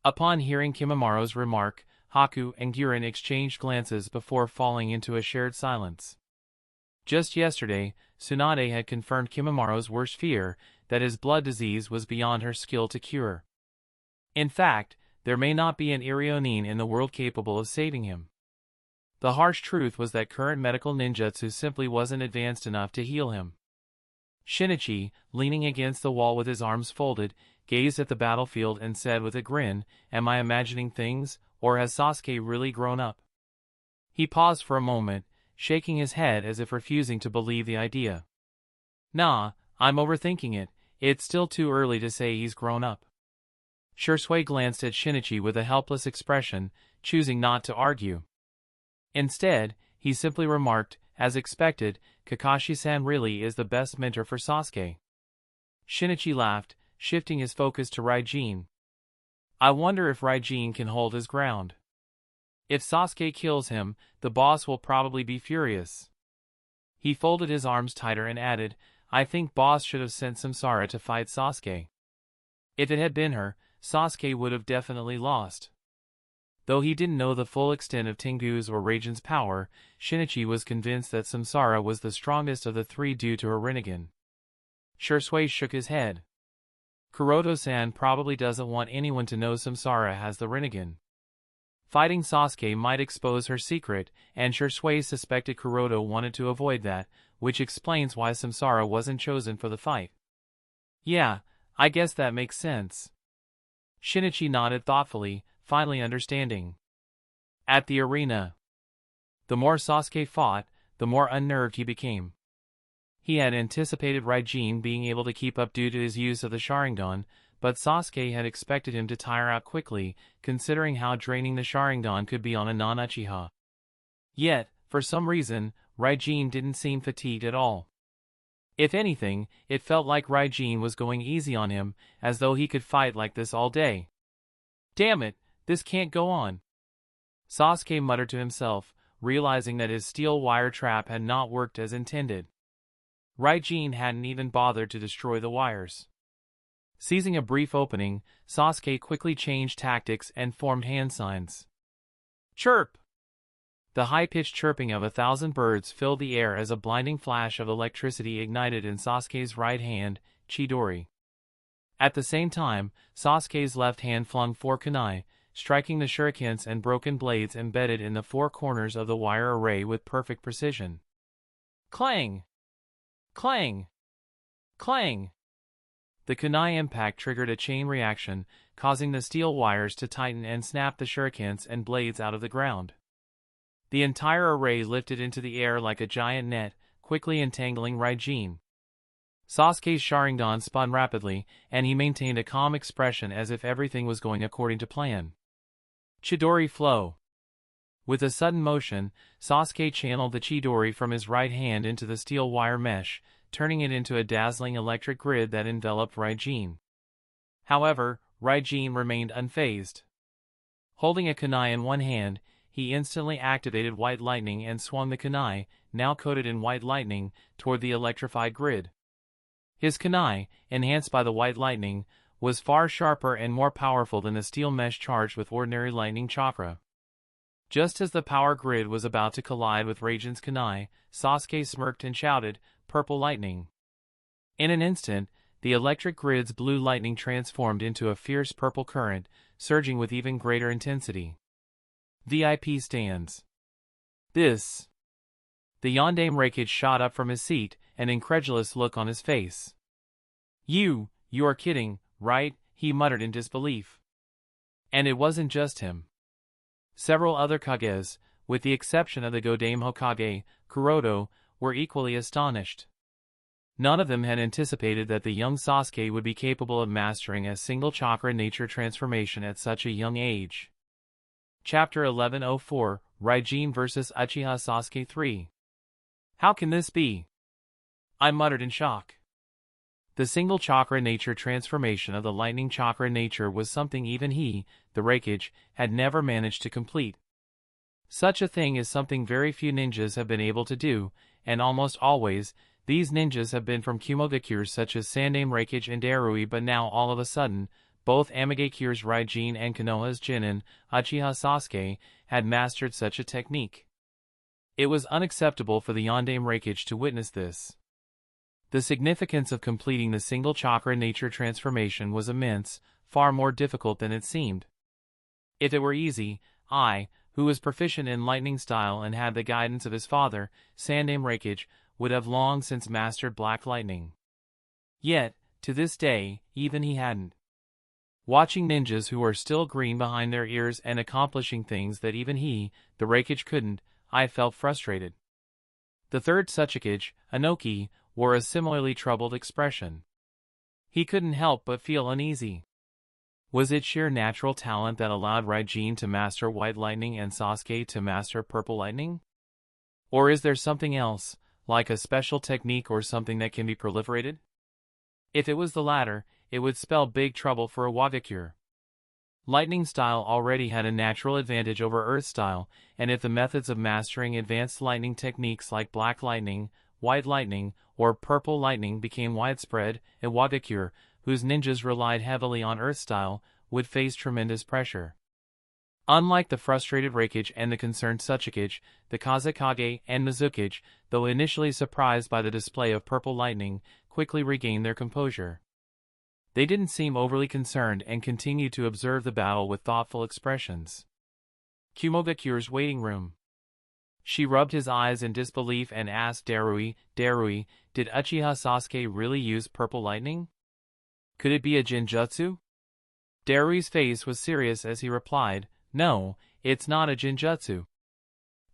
Upon hearing Kimimara's remark, Haku and Guren exchanged glances before falling into a shared silence. Just yesterday, Tsunade had confirmed Kimimara's worst fear, that his blood disease was beyond her skill to cure. In fact, there may not be an Irionin in the world capable of saving him. The harsh truth was that current medical ninjutsu simply wasn't advanced enough to heal him. Shinichi, leaning against the wall with his arms folded, gazed at the battlefield and said with a grin, Am I imagining things, or has Sasuke really grown up? He paused for a moment, shaking his head as if refusing to believe the idea. Nah, I'm overthinking it, it's still too early to say he's grown up. Shisui glanced at Shinichi with a helpless expression, choosing not to argue. Instead, he simply remarked, as expected, Kakashi-san really is the best mentor for Sasuke. Shinichi laughed, shifting his focus to Raijin. I wonder if Raijin can hold his ground. If Sasuke kills him, the boss will probably be furious. He folded his arms tighter and added, I think boss should have sent Samsara to fight Sasuke. If it had been her, Sasuke would have definitely lost. Though he didn't know the full extent of Tengu's or Raijin's power, Shinichi was convinced that Samsara was the strongest of the three due to her Rinnegan. Shursui shook his head. Kuroto-san probably doesn't want anyone to know Samsara has the Rinnegan. Fighting Sasuke might expose her secret, and Shursui suspected Kuroto wanted to avoid that, which explains why Samsara wasn't chosen for the fight. Yeah, I guess that makes sense. Shinichi nodded thoughtfully, finally understanding. At the arena, the more Sasuke fought, the more unnerved he became. He had anticipated Raijin being able to keep up due to his use of the Sharingan, but Sasuke had expected him to tire out quickly, considering how draining the Sharingan could be on a non-Uchiha. Yet, for some reason, Raijin didn't seem fatigued at all. If anything, it felt like Raijin was going easy on him, as though he could fight like this all day. Damn it, this can't go on. Sasuke muttered to himself, realizing that his steel wire trap had not worked as intended. Raijin hadn't even bothered to destroy the wires. Seizing a brief opening, Sasuke quickly changed tactics and formed hand signs. Chirp! The high-pitched chirping of 1,000 birds filled the air as a blinding flash of electricity ignited in Sasuke's right hand, Chidori. At the same time, Sasuke's left hand flung 4 kunai, striking the shurikens and broken blades embedded in the 4 corners of the wire array with perfect precision. Clang! Clang! Clang! The kunai impact triggered a chain reaction, causing the steel wires to tighten and snap the shurikens and blades out of the ground. The entire array lifted into the air like a giant net, quickly entangling Raijin. Sasuke's Sharingan spun rapidly, and he maintained a calm expression as if everything was going according to plan. Chidori flow. With a sudden motion, Sasuke channeled the Chidori from his right hand into the steel wire mesh, turning it into a dazzling electric grid that enveloped Raijin. However, Raijin remained unfazed. Holding a kunai in one hand, he instantly activated White Lightning and swung the kunai, now coated in white lightning, toward the electrified grid. His kunai, enhanced by the White Lightning, was far sharper and more powerful than the steel mesh charged with ordinary lightning chakra. Just as the power grid was about to collide with Raijin's kunai, Sasuke smirked and shouted, Purple Lightning. In an instant, the electric grid's blue lightning transformed into a fierce purple current, surging with even greater intensity. VIP stands. This. The Yondaime Reikage shot up from his seat, an incredulous look on his face. You are kidding, right? He muttered in disbelief. And it wasn't just him. Several other Kages, with the exception of the Godaime Hokage, Kuroto, were equally astonished. None of them had anticipated that the young Sasuke would be capable of mastering a single chakra nature transformation at such a young age. Chapter 1104, Raijin vs. Uchiha Sasuke 3. How can this be? I muttered in shock. The single chakra nature transformation of the lightning chakra nature was something even he, the Reikage, had never managed to complete. Such a thing is something very few ninjas have been able to do, and almost always, these ninjas have been from Kumogakures such as Sandaime Reikage and Darui, but now all of a sudden, both Amagekyure's Raijin and Konoha's Jinin, Uchiha Sasuke, had mastered such a technique. It was unacceptable for the Yondaime Reikage to witness this. The significance of completing the single chakra nature transformation was immense, far more difficult than it seemed. If it were easy, I, who was proficient in lightning style and had the guidance of his father, Sandaime Reikage, would have long since mastered Black Lightning. Yet, to this day, even he hadn't. Watching ninjas who are still green behind their ears and accomplishing things that even he, the Reikage, couldn't, I felt frustrated. The third Tsuchikage, Inoki, wore a similarly troubled expression. He couldn't help but feel uneasy. Was it sheer natural talent that allowed Raijin to master White Lightning and Sasuke to master Purple Lightning? Or is there something else, like a special technique or something that can be proliferated? If it was the latter, it would spell big trouble for Iwagakure. Lightning style already had a natural advantage over earth style, and if the methods of mastering advanced lightning techniques like black lightning, white lightning, or purple lightning became widespread, Iwagakure, whose ninjas relied heavily on earth style, would face tremendous pressure. Unlike the frustrated Raikage and the concerned Tsuchikage, the Kazekage and Mizukage, though initially surprised by the display of purple lightning, quickly regained their composure. They didn't seem overly concerned and continued to observe the battle with thoughtful expressions. Kumogakure's waiting room. She rubbed his eyes in disbelief and asked Darui, did Uchiha Sasuke really use purple lightning? Could it be a Jinjutsu? Darui's face was serious as he replied, no, it's not a Jinjutsu.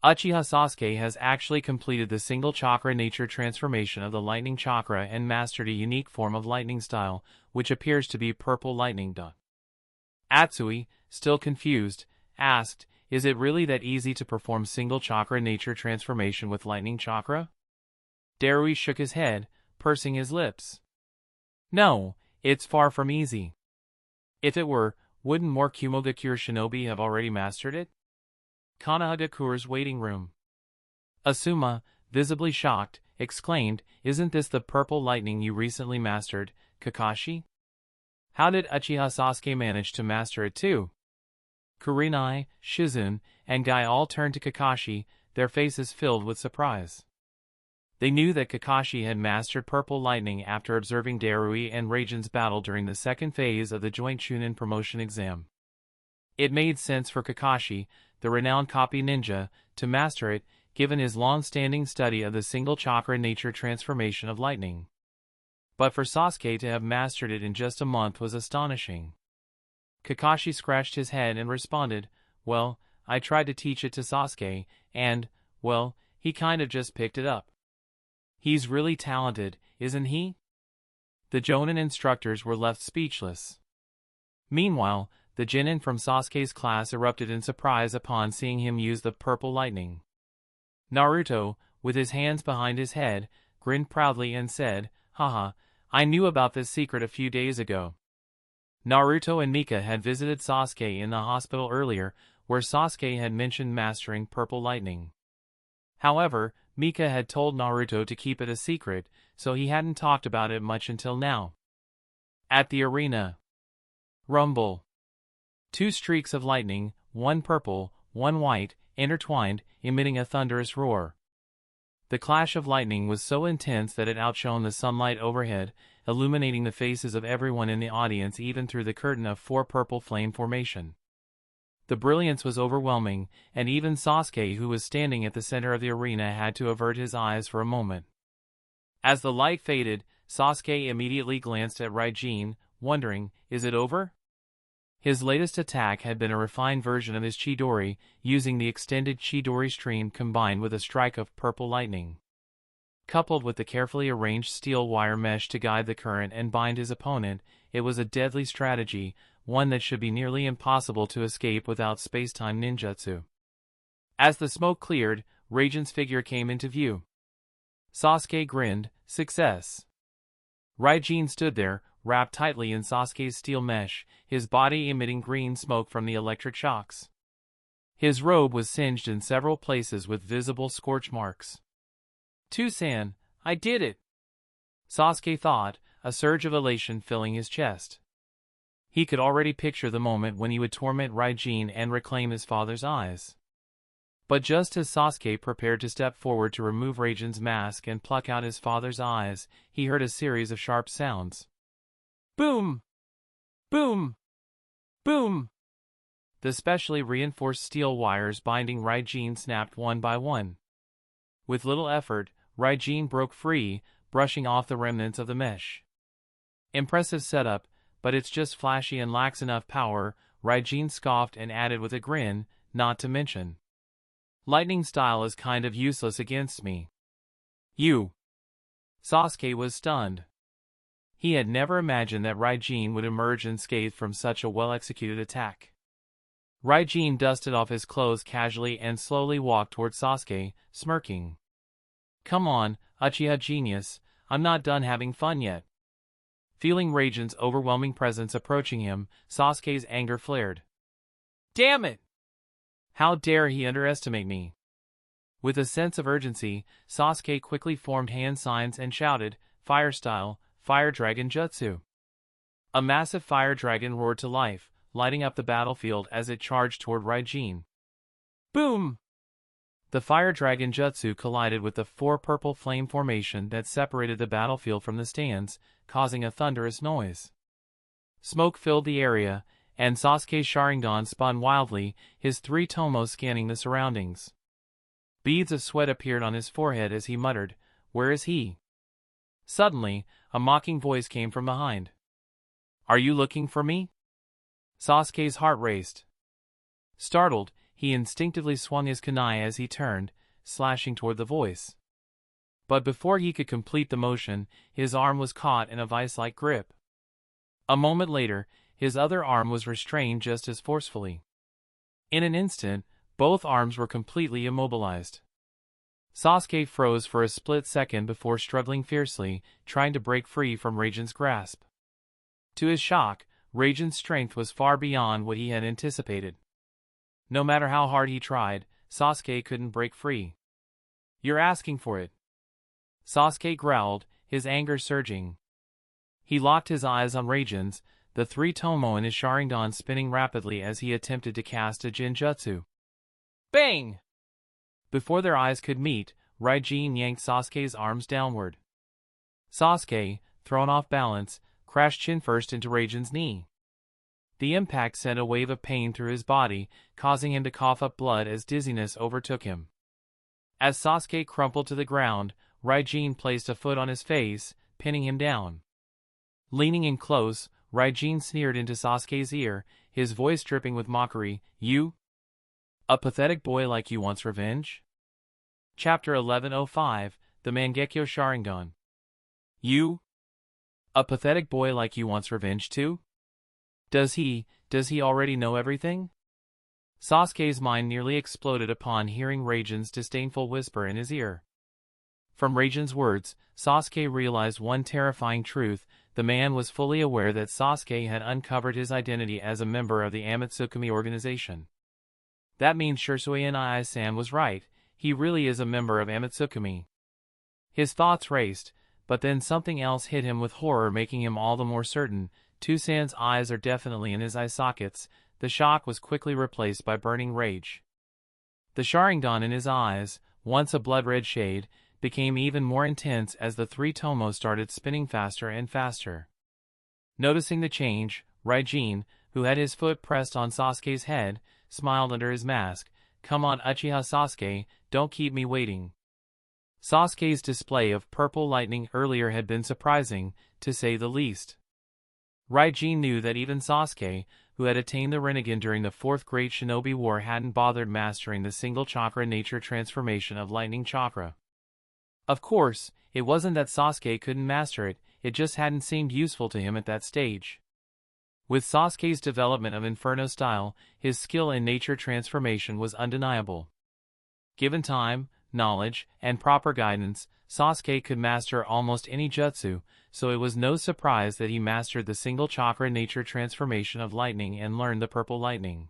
Uchiha Sasuke has actually completed the single chakra nature transformation of the lightning chakra and mastered a unique form of lightning style, which appears to be purple lightning. Atsui, still confused, asked, is it really that easy to perform single chakra nature transformation with lightning chakra? Darui shook his head, pursing his lips. No, it's far from easy. If it were, wouldn't more Kumogakure shinobi have already mastered it? Kanagakure's waiting room. Asuma, visibly shocked, exclaimed, isn't this the purple lightning you recently mastered, Kakashi? How did Uchiha Sasuke manage to master it too? Kurenai, Shizune, and Guy all turned to Kakashi, their faces filled with surprise. They knew that Kakashi had mastered purple lightning after observing Darui and Raijin's battle during the second phase of the joint Chunin promotion exam. It made sense for Kakashi, the renowned copy ninja, to master it, given his long-standing study of the single chakra nature transformation of lightning. But for Sasuke to have mastered it in just a month was astonishing. Kakashi scratched his head and responded, well, I tried to teach it to Sasuke, and, well, he kind of just picked it up. He's really talented, isn't he? The Jonin instructors were left speechless. Meanwhile, the Genin from Sasuke's class erupted in surprise upon seeing him use the purple lightning. Naruto, with his hands behind his head, grinned proudly and said, haha, I knew about this secret a few days ago. Naruto and Mika had visited Sasuke in the hospital earlier, where Sasuke had mentioned mastering purple lightning. However, Mika had told Naruto to keep it a secret, so he hadn't talked about it much until now. At the arena. Rumble. Two streaks of lightning, one purple, one white, intertwined, emitting a thunderous roar. The clash of lightning was so intense that it outshone the sunlight overhead, illuminating the faces of everyone in the audience even through the curtain of four purple flame formation. The brilliance was overwhelming, and even Sasuke, who was standing at the center of the arena, had to avert his eyes for a moment. As the light faded, Sasuke immediately glanced at Raijin, wondering, is it over? His latest attack had been a refined version of his Chidori, using the extended Chidori stream combined with a strike of purple lightning. Coupled with the carefully arranged steel wire mesh to guide the current and bind his opponent, it was a deadly strategy, one that should be nearly impossible to escape without space-time ninjutsu. As the smoke cleared, Raijin's figure came into view. Sasuke grinned, success. Raijin stood there, wrapped tightly in Sasuke's steel mesh, his body emitting green smoke from the electric shocks. His robe was singed in several places with visible scorch marks. "Tsunade, I did it!" Sasuke thought, a surge of elation filling his chest. He could already picture the moment when he would torment Raijin and reclaim his father's eyes. But just as Sasuke prepared to step forward to remove Raijin's mask and pluck out his father's eyes, he heard a series of sharp sounds. Boom! Boom! Boom! The specially reinforced steel wires binding Raijin snapped one by one. With little effort, Raijin broke free, brushing off the remnants of the mesh. Impressive setup, but it's just flashy and lacks enough power, Raijin scoffed and added with a grin, not to mention. Lightning style is kind of useless against me. You. Sasuke was stunned. He had never imagined that Raijin would emerge unscathed from such a well-executed attack. Raijin dusted off his clothes casually and slowly walked toward Sasuke, smirking. Come on, Uchiha genius, I'm not done having fun yet. Feeling Raiden's overwhelming presence approaching him, Sasuke's anger flared. Damn it! How dare he underestimate me? With a sense of urgency, Sasuke quickly formed hand signs and shouted, "Fire style, Fire Dragon Jutsu!" A massive fire dragon roared to life, lighting up the battlefield as it charged toward Raiden. Boom! The fire dragon jutsu collided with the four purple flame formation that separated the battlefield from the stands, causing a thunderous noise. Smoke filled the area, and Sasuke's Sharingan spun wildly, his three tomos scanning the surroundings. Beads of sweat appeared on his forehead as he muttered, "Where is he?" Suddenly, a mocking voice came from behind. "Are you looking for me?" Sasuke's heart raced. Startled, he instinctively swung his kunai as he turned, slashing toward the voice. But before he could complete the motion, his arm was caught in a vice-like grip. A moment later, his other arm was restrained just as forcefully. In an instant, both arms were completely immobilized. Sasuke froze for a split second before struggling fiercely, trying to break free from Raiden's grasp. To his shock, Raiden's strength was far beyond what he had anticipated. No matter how hard he tried, Sasuke couldn't break free. "You're asking for it." Sasuke growled, his anger surging. He locked his eyes on Raiden's, the three tomo in his Sharingan spinning rapidly as he attempted to cast a Jinjutsu. Bang! Before their eyes could meet, Raiden yanked Sasuke's arms downward. Sasuke, thrown off balance, crashed chin first into Raiden's knee. The impact sent a wave of pain through his body, causing him to cough up blood as dizziness overtook him. As Sasuke crumpled to the ground, Raiden placed a foot on his face, pinning him down. Leaning in close, Raiden sneered into Sasuke's ear, his voice dripping with mockery, "You? A pathetic boy like you wants revenge?" Chapter 1105, The Mangekyo Sharingan. "You? A pathetic boy like you wants revenge too? Does he already know everything?" Sasuke's mind nearly exploded upon hearing Raiden's disdainful whisper in his ear. From Raiden's words, Sasuke realized one terrifying truth: the man was fully aware that Sasuke had uncovered his identity as a member of the Amatsukami organization. That means Shisui Nai-san was right, he really is a member of Amatsukami. His thoughts raced, but then something else hit him with horror, making him all the more certain. Tsun's eyes are definitely in his eye sockets. The shock was quickly replaced by burning rage. The Sharingan in his eyes, once a blood-red shade, became even more intense as the three tomos started spinning faster and faster. Noticing the change, Raiden, who had his foot pressed on Sasuke's head, smiled under his mask. "Come on, Uchiha Sasuke, don't keep me waiting." Sasuke's display of purple lightning earlier had been surprising, to say the least. Raiden knew that even Sasuke, who had attained the Rinnegan during the Fourth Great Shinobi War, hadn't bothered mastering the single chakra nature transformation of lightning chakra. Of course, it wasn't that Sasuke couldn't master it, it just hadn't seemed useful to him at that stage. With Sasuke's development of Inferno style, his skill in nature transformation was undeniable. Given time, knowledge, and proper guidance, Sasuke could master almost any jutsu, so it was no surprise that he mastered the single chakra nature transformation of lightning and learned the purple lightning.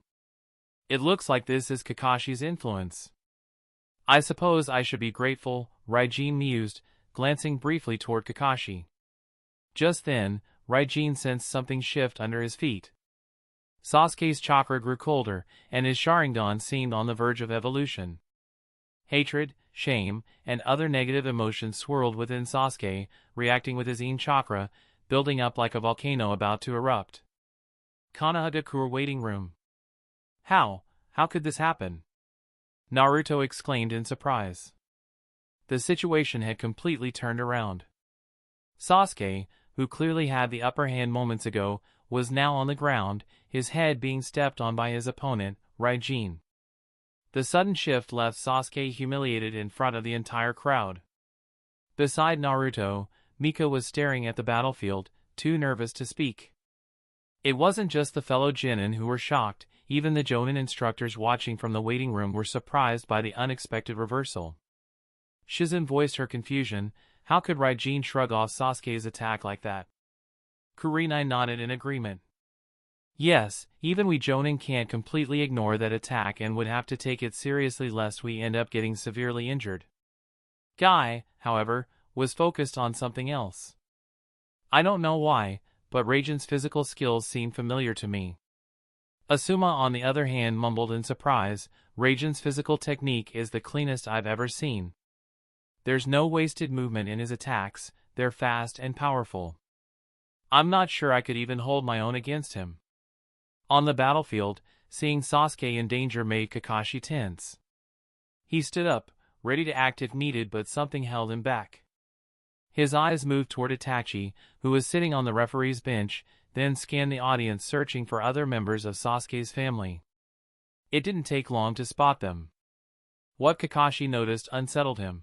"It looks like this is Kakashi's influence. I suppose I should be grateful," Raiden mused, glancing briefly toward Kakashi. Just then, Raiden sensed something shift under his feet. Sasuke's chakra grew colder, and his Sharingan seemed on the verge of evolution. Hatred, shame, and other negative emotions swirled within Sasuke, reacting with his In chakra, building up like a volcano about to erupt. Konohagakure waiting room. How could this happen?" Naruto exclaimed in surprise. The situation had completely turned around. Sasuke, who clearly had the upper hand moments ago, was now on the ground, his head being stepped on by his opponent, Raiden. The sudden shift left Sasuke humiliated in front of the entire crowd. Beside Naruto, Mika was staring at the battlefield, too nervous to speak. It wasn't just the fellow genin who were shocked, even the Jonin instructors watching from the waiting room were surprised by the unexpected reversal. Shizen voiced her confusion. How could Raiden shrug off Sasuke's attack like that? Kurenai nodded in agreement. Yes, even we Jonin can't completely ignore that attack and would have to take it seriously lest we end up getting severely injured. Guy, however, was focused on something else. I don't know why, but Raiden's physical skills seem familiar to me. Asuma on the other hand mumbled in surprise, Raiden's physical technique is the cleanest I've ever seen. There's no wasted movement in his attacks, they're fast and powerful. I'm not sure I could even hold my own against him. On the battlefield, seeing Sasuke in danger made Kakashi tense. He stood up, ready to act if needed, but something held him back. His eyes moved toward Itachi, who was sitting on the referee's bench, then scanned the audience searching for other members of Sasuke's family. It didn't take long to spot them. What Kakashi noticed unsettled him.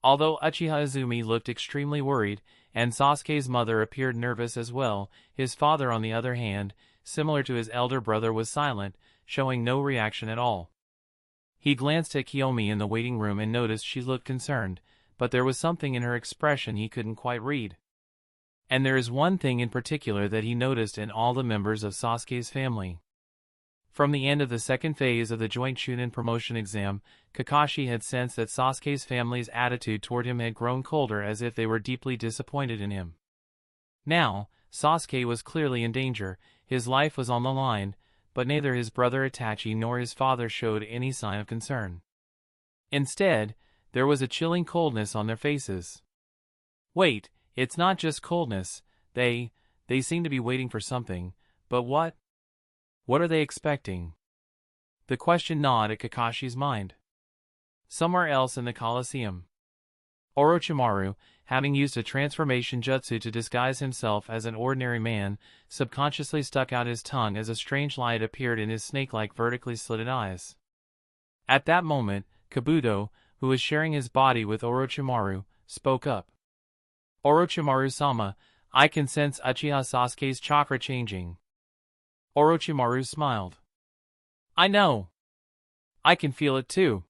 Although Uchiha Izumi looked extremely worried, and Sasuke's mother appeared nervous as well, his father on the other hand, similar to his elder brother, was silent, showing no reaction at all. He glanced at Kiyomi in the waiting room and noticed she looked concerned, but there was something in her expression he couldn't quite read. And there is one thing in particular that he noticed in all the members of Sasuke's family. From the end of the second phase of the joint Chunin promotion exam, Kakashi had sensed that Sasuke's family's attitude toward him had grown colder, as if they were deeply disappointed in him. Now, Sasuke was clearly in danger, his life was on the line, but neither his brother Itachi nor his father showed any sign of concern. Instead, there was a chilling coldness on their faces. Wait, it's not just coldness, they seem to be waiting for something, but what? What are they expecting? The question gnawed at Kakashi's mind. Somewhere else in the Colosseum, Orochimaru, having used a transformation jutsu to disguise himself as an ordinary man, subconsciously stuck out his tongue as a strange light appeared in his snake-like vertically slitted eyes. At that moment, Kabuto, who was sharing his body with Orochimaru, spoke up. Orochimaru-sama, I can sense Uchiha Sasuke's chakra changing. Orochimaru smiled. I know. I can feel it too.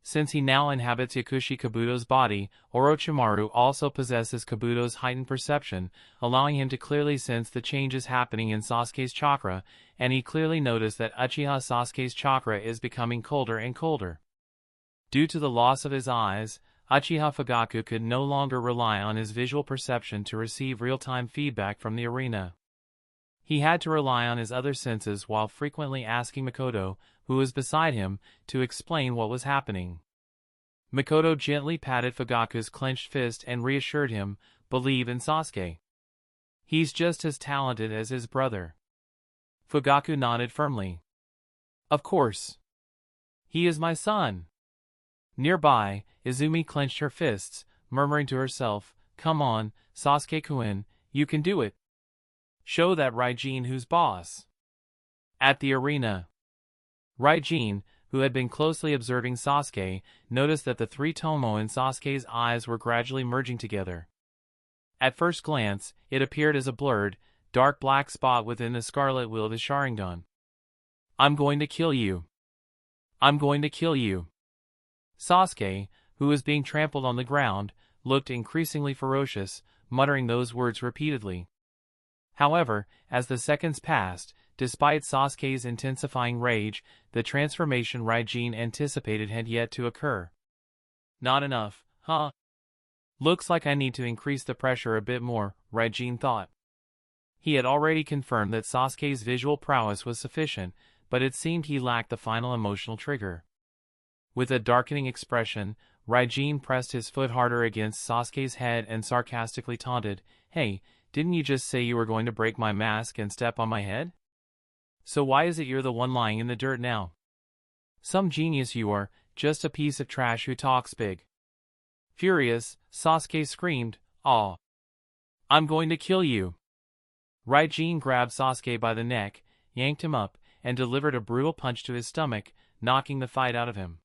Since he now inhabits Yakushi Kabuto's body, Orochimaru also possesses Kabuto's heightened perception, allowing him to clearly sense the changes happening in Sasuke's chakra, and he clearly noticed that Uchiha Sasuke's chakra is becoming colder and colder. Due to the loss of his eyes, Uchiha Fugaku could no longer rely on his visual perception to receive real-time feedback from the arena. He had to rely on his other senses while frequently asking Mikoto, who was beside him, to explain what was happening. Mikoto gently patted Fugaku's clenched fist and reassured him, believe in Sasuke. He's just as talented as his brother. Fugaku nodded firmly. Of course. He is my son. Nearby, Izumi clenched her fists, murmuring to herself, come on, Sasuke-kun, you can do it. Show that Raijin who's boss. At the arena, Raijin, who had been closely observing Sasuke, noticed that the three tomo in Sasuke's eyes were gradually merging together. At first glance, it appeared as a blurred, dark black spot within the scarlet wielded Sharingan. I'm going to kill you. I'm going to kill you. Sasuke, who was being trampled on the ground, looked increasingly ferocious, muttering those words repeatedly. However, as the seconds passed, despite Sasuke's intensifying rage, the transformation Raijin anticipated had yet to occur. Not enough, huh? Looks like I need to increase the pressure a bit more, Raijin thought. He had already confirmed that Sasuke's visual prowess was sufficient, but it seemed he lacked the final emotional trigger. With a darkening expression, Raijin pressed his foot harder against Sasuke's head and sarcastically taunted, Hey, didn't you just say you were going to break my mask and step on my head? So why is it you're the one lying in the dirt now? Some genius you are, just a piece of trash who talks big. Furious, Sasuke screamed, Aw! I'm going to kill you! Raijin grabbed Sasuke by the neck, yanked him up, and delivered a brutal punch to his stomach, knocking the fight out of him.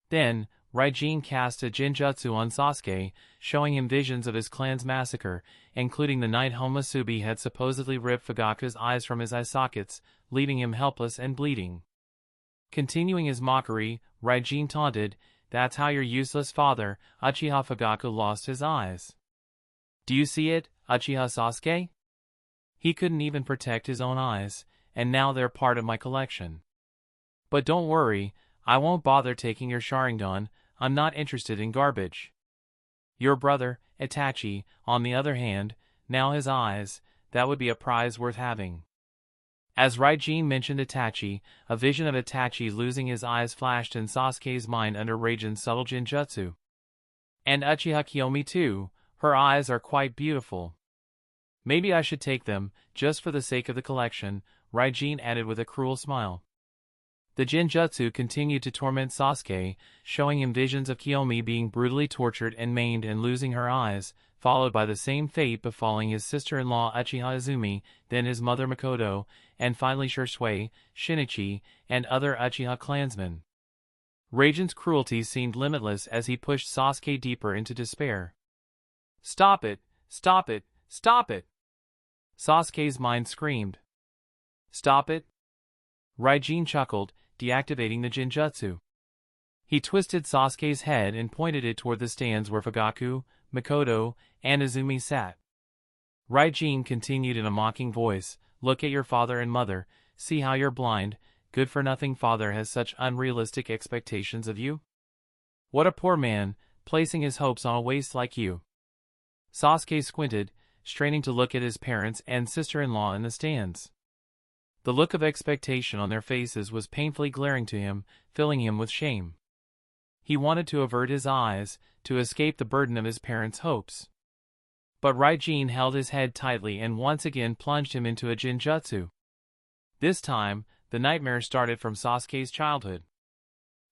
Then, Raijin cast a Jinjutsu on Sasuke, showing him visions of his clan's massacre, including the night Homasubi had supposedly ripped Fugaku's eyes from his eye sockets, leaving him helpless and bleeding. Continuing his mockery, Raijin taunted, That's how your useless father, Uchiha Fugaku, lost his eyes. Do you see it, Uchiha Sasuke? He couldn't even protect his own eyes, and now they're part of my collection. But don't worry, I won't bother taking your Sharingan, I'm not interested in garbage. Your brother, Itachi, on the other hand, now his eyes, that would be a prize worth having. As Raijin mentioned Itachi, a vision of Itachi losing his eyes flashed in Sasuke's mind under Raijin's subtle Jinjutsu. And Uchiha Kiyomi too, her eyes are quite beautiful. Maybe I should take them, just for the sake of the collection, Raijin added with a cruel smile. The Jinjutsu continued to torment Sasuke, showing him visions of Kiyomi being brutally tortured and maimed and losing her eyes, followed by the same fate befalling his sister-in-law Uchiha Izumi, then his mother Makoto, and finally Shisui, Shinichi, and other Uchiha clansmen. Raijin's cruelty seemed limitless as he pushed Sasuke deeper into despair. Stop it! Stop it! Stop it! Sasuke's mind screamed. Stop it? Raijin chuckled, deactivating the Jinjutsu. He twisted Sasuke's head and pointed it toward the stands where Fugaku, Makoto, and Izumi sat. Raijin continued in a mocking voice, look at your father and mother, see how you're blind, good-for-nothing father has such unrealistic expectations of you? What a poor man, placing his hopes on a waste like you. Sasuke squinted, straining to look at his parents and sister-in-law in the stands. The look of expectation on their faces was painfully glaring to him, filling him with shame. He wanted to avert his eyes, to escape the burden of his parents' hopes. But Raijin held his head tightly and once again plunged him into a Jinjutsu. This time, the nightmare started from Sasuke's childhood.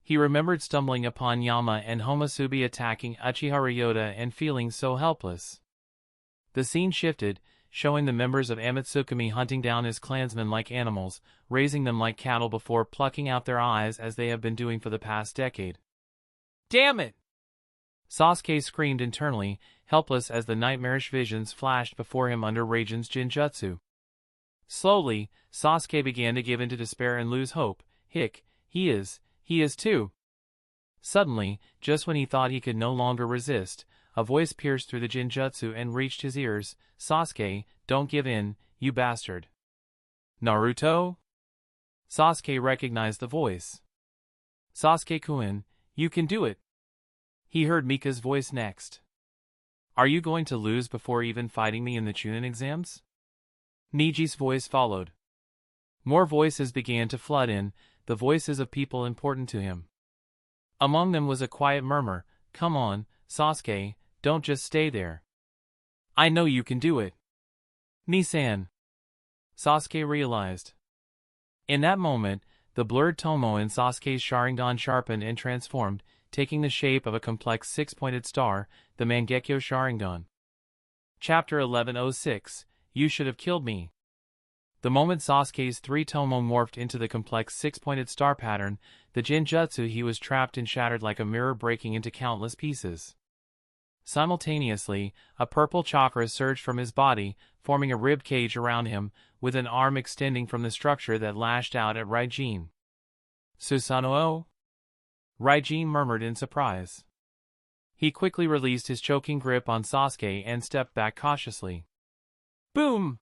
He remembered stumbling upon Yama and Homusubi attacking Uchiha Ryota and feeling so helpless. The scene shifted, showing the members of Amatsukami hunting down his clansmen like animals, raising them like cattle before plucking out their eyes as they have been doing for the past decade. Damn it! Sasuke screamed internally, helpless as the nightmarish visions flashed before him under Raijin's Jinjutsu. Slowly, Sasuke began to give in to despair and lose hope. Hick, he is too. Suddenly, just when he thought he could no longer resist, a voice pierced through the Jinjutsu and reached his ears. Sasuke, don't give in, you bastard. Naruto? Sasuke recognized the voice. Sasuke-kun, you can do it. He heard Mika's voice next. Are you going to lose before even fighting me in the Chunin exams? Niji's voice followed. More voices began to flood in, the voices of people important to him. Among them was a quiet murmur, come on, Sasuke, don't just stay there. I know you can do it. Nisan. Sasuke realized. In that moment, the blurred tomo in Sasuke's Sharingan sharpened and transformed, taking the shape of a complex six-pointed star, the Mangekyo Sharingan. Chapter 1106, You Should Have Killed Me. The moment Sasuke's three tomo morphed into the complex six-pointed star pattern, the Jinjutsu he was trapped in shattered like a mirror breaking into countless pieces. Simultaneously, a purple chakra surged from his body, forming a rib cage around him, with an arm extending from the structure that lashed out at Raijin. Susanoo? Raijin murmured in surprise. He quickly released his choking grip on Sasuke and stepped back cautiously. Boom!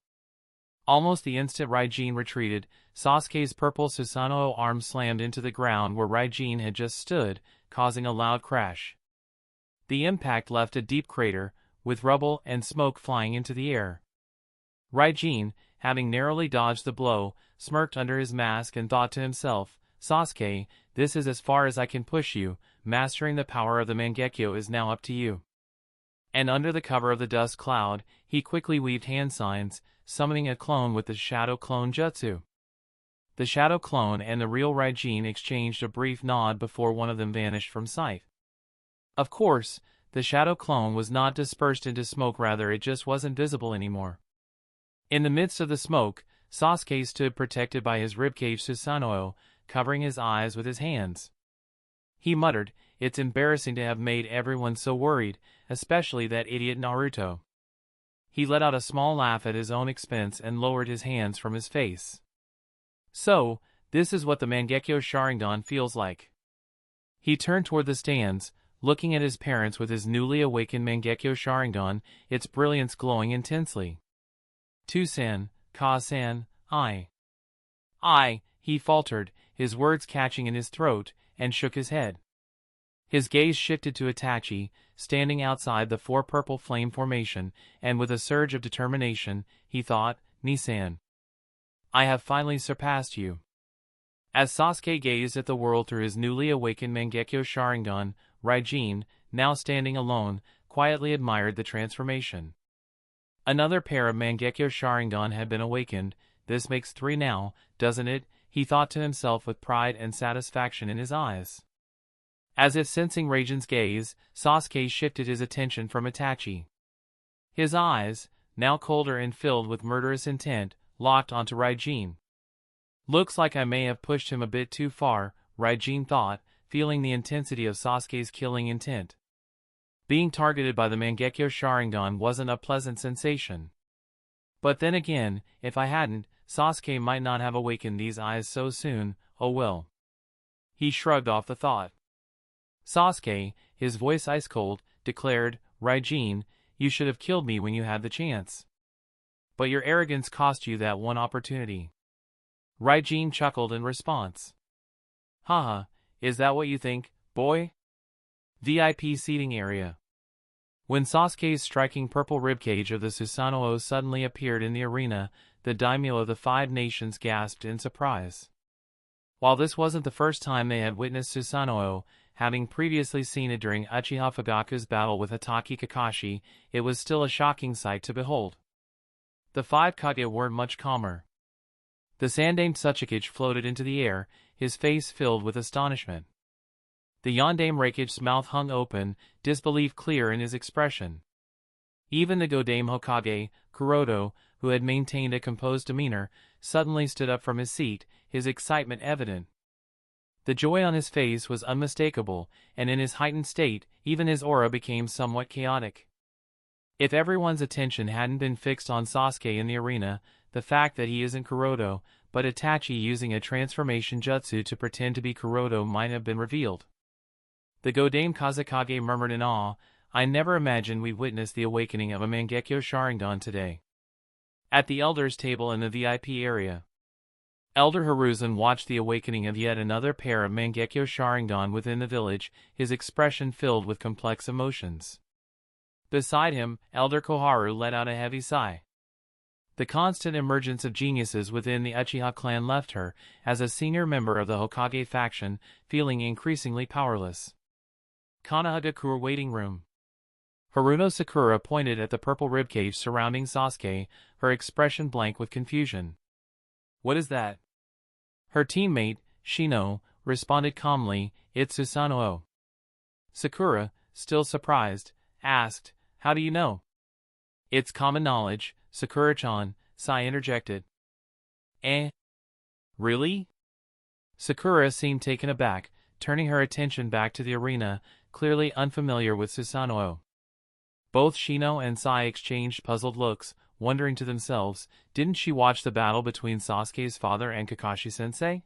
Almost the instant Raijin retreated, Sasuke's purple Susanoo arm slammed into the ground where Raijin had just stood, causing a loud crash. The impact left a deep crater, with rubble and smoke flying into the air. Raijin, having narrowly dodged the blow, smirked under his mask and thought to himself, Sasuke, this is as far as I can push you, mastering the power of the Mangekyo is now up to you. And under the cover of the dust cloud, he quickly weaved hand signs, summoning a clone with the Shadow Clone Jutsu. The Shadow Clone and the real Raijin exchanged a brief nod before one of them vanished from sight. Of course, the Shadow Clone was not dispersed into smoke, rather it just wasn't visible anymore. In the midst of the smoke, Sasuke stood protected by his ribcage Susanoo, covering his eyes with his hands. He muttered, it's embarrassing to have made everyone so worried, especially that idiot Naruto. He let out a small laugh at his own expense and lowered his hands from his face. So, this is what the Mangekyo Sharingan feels like. He turned toward the stands, looking at his parents with his newly awakened Mangekyo Sharingan, its brilliance glowing intensely. "To-san, Ka-san, I," he faltered, his words catching in his throat, and shook his head. His gaze shifted to Itachi, standing outside the four purple flame formation, and with a surge of determination, he thought, "Ni-san, I have finally surpassed you." As Sasuke gazed at the world through his newly awakened Mangekyo Sharingan, Raijin, now standing alone, quietly admired the transformation. Another pair of Mangekyo Sharingan had been awakened. This makes 3 now, doesn't it? He thought to himself with pride and satisfaction in his eyes. As if sensing Raijin's gaze, Sasuke shifted his attention from Itachi. His eyes, now colder and filled with murderous intent, locked onto Raijin. Looks like I may have pushed him a bit too far, Raijin thought, feeling the intensity of Sasuke's killing intent. Being targeted by the Mangekyo Sharingan wasn't a pleasant sensation. But then again, if I hadn't, Sasuke might not have awakened these eyes so soon, oh well. He shrugged off the thought. Sasuke, his voice ice cold, declared, "Raijin, you should have killed me when you had the chance. But your arrogance cost you that one opportunity." Raijin chuckled in response. "Haha, is that what you think, boy?" VIP seating area. When Sasuke's striking purple ribcage of the Susanoo suddenly appeared in the arena, the daimyo of the 5 nations gasped in surprise. While this wasn't the first time they had witnessed Susanoo, having previously seen it during Uchiha Fugaku's battle with Itachi Kakashi, it was still a shocking sight to behold. The 5 Kage weren't much calmer. The Sandaime Tsuchikage floated into the air, his face filled with astonishment. The Yondaime Reikage's mouth hung open, disbelief clear in his expression. Even the Godaime Hokage, Kuroto, who had maintained a composed demeanor, suddenly stood up from his seat, his excitement evident. The joy on his face was unmistakable, and in his heightened state, even his aura became somewhat chaotic. If everyone's attention hadn't been fixed on Sasuke in the arena, the fact that he isn't Kuroto, but Itachi using a transformation jutsu to pretend to be Kuroto might have been revealed. The Godaime Kazekage murmured in awe, "I never imagined we'd witness the awakening of a Mangekyo Sharingan today." At the elders' table in the VIP area, Elder Hiruzen watched the awakening of yet another pair of Mangekyo Sharingan within the village, his expression filled with complex emotions. Beside him, Elder Koharu let out a heavy sigh. The constant emergence of geniuses within the Uchiha clan left her, as a senior member of the Hokage faction, feeling increasingly powerless. Konohagakure waiting room. Haruno Sakura pointed at the purple ribcage surrounding Sasuke, her expression blank with confusion. "What is that?" Her teammate, Shino, responded calmly, "It's Susanoo." Sakura, still surprised, asked, "How do you know?" "It's common knowledge," Sakura-chan, Sai interjected. "Eh? Really?" Sakura seemed taken aback, turning her attention back to the arena, clearly unfamiliar with Susanoo. Both Shino and Sai exchanged puzzled looks, wondering to themselves, didn't she watch the battle between Sasuke's father and Kakashi-sensei?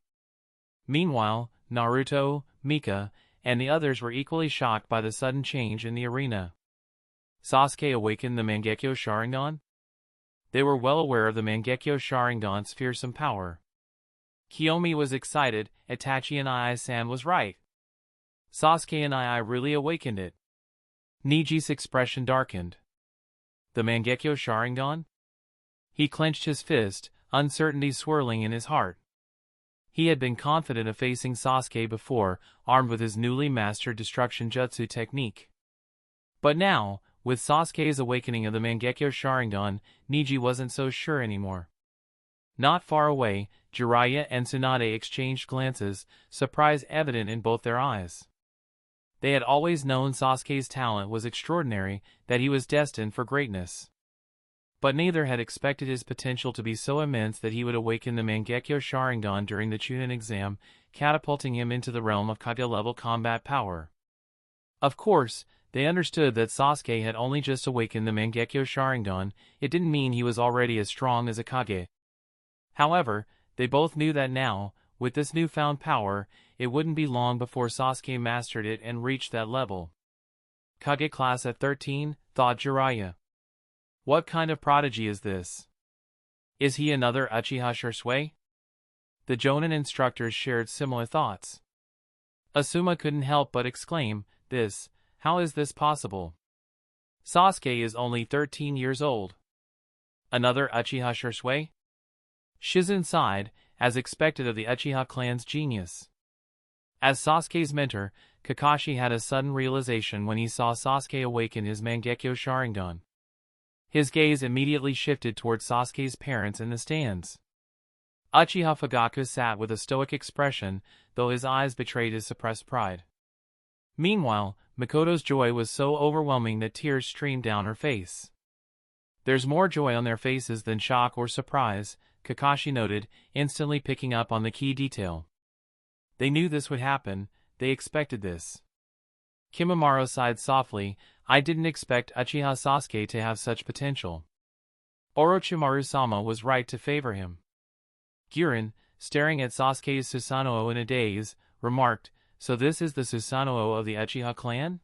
Meanwhile, Naruto, Mika, and the others were equally shocked by the sudden change in the arena. Sasuke awakened the Mangekyo Sharingan? They were well aware of the Mangekyo Sharingan's fearsome power. Kiyomi was excited, Itachi and Ai-san was right. Sasuke and Ai really awakened it. Niji's expression darkened. The Mangekyo Sharingan? He clenched his fist, uncertainty swirling in his heart. He had been confident of facing Sasuke before, armed with his newly mastered destruction jutsu technique. But now, with Sasuke's awakening of the Mangekyo Sharingan, Niji wasn't so sure anymore. Not far away, Jiraiya and Tsunade exchanged glances, surprise evident in both their eyes. They had always known Sasuke's talent was extraordinary, that he was destined for greatness. But neither had expected his potential to be so immense that he would awaken the Mangekyo Sharingan during the Chunin exam, catapulting him into the realm of Kage-level combat power. Of course, they understood that Sasuke had only just awakened the Mangekyo Sharingan. It didn't mean he was already as strong as a Kage. However, they both knew that now, with this newfound power, it wouldn't be long before Sasuke mastered it and reached that level. Kage class at 13, thought Jiraiya. What kind of prodigy is this? Is he another Uchiha Shisui? The Jonin instructors shared similar thoughts. Asuma couldn't help but exclaim, how is this possible? Sasuke is only 13 years old. Another Uchiha Shisui? Shizune sighed, as expected of the Uchiha clan's genius. As Sasuke's mentor, Kakashi had a sudden realization when he saw Sasuke awaken his Mangekyo Sharingan. His gaze immediately shifted toward Sasuke's parents in the stands. Uchiha Fugaku sat with a stoic expression, though his eyes betrayed his suppressed pride. Meanwhile, Mikoto's joy was so overwhelming that tears streamed down her face. There's more joy on their faces than shock or surprise, Kakashi noted, instantly picking up on the key detail. They knew this would happen, they expected this. Kimimaro sighed softly, I didn't expect Uchiha Sasuke to have such potential. Orochimaru-sama was right to favor him. Girin, staring at Sasuke's Susanoo in a daze, remarked, so this is the Susanoo of the Uchiha clan?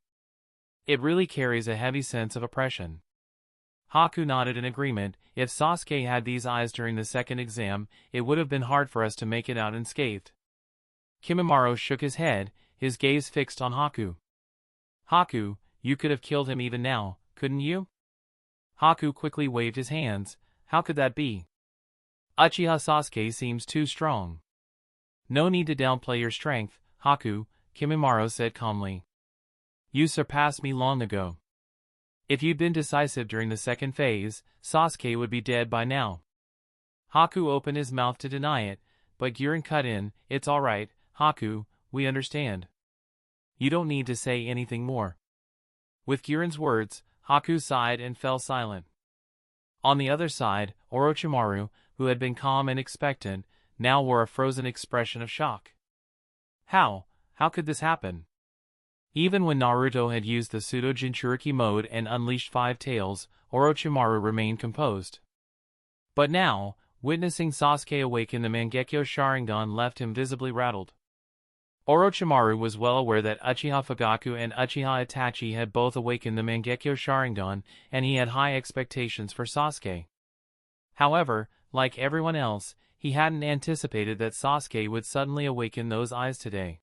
It really carries a heavy sense of oppression. Haku nodded in agreement. If Sasuke had these eyes during the second exam, it would have been hard for us to make it out unscathed. Kimimaro shook his head, his gaze fixed on Haku. Haku, you could have killed him even now, couldn't you? Haku quickly waved his hands. How could that be? Uchiha Sasuke seems too strong. No need to downplay your strength, Haku, Kimimaro said calmly. You surpassed me long ago. If you'd been decisive during the second phase, Sasuke would be dead by now. Haku opened his mouth to deny it, but Girin cut in, it's alright, Haku, we understand. You don't need to say anything more. With Girin's words, Haku sighed and fell silent. On the other side, Orochimaru, who had been calm and expectant, now wore a frozen expression of shock. How could this happen? Even when Naruto had used the pseudo-Jinchuriki mode and unleashed 5 tails, Orochimaru remained composed. But now, witnessing Sasuke awaken the Mangekyo Sharingan left him visibly rattled. Orochimaru was well aware that Uchiha Fugaku and Uchiha Itachi had both awakened the Mangekyo Sharingan, and he had high expectations for Sasuke. However, like everyone else, he hadn't anticipated that Sasuke would suddenly awaken those eyes today.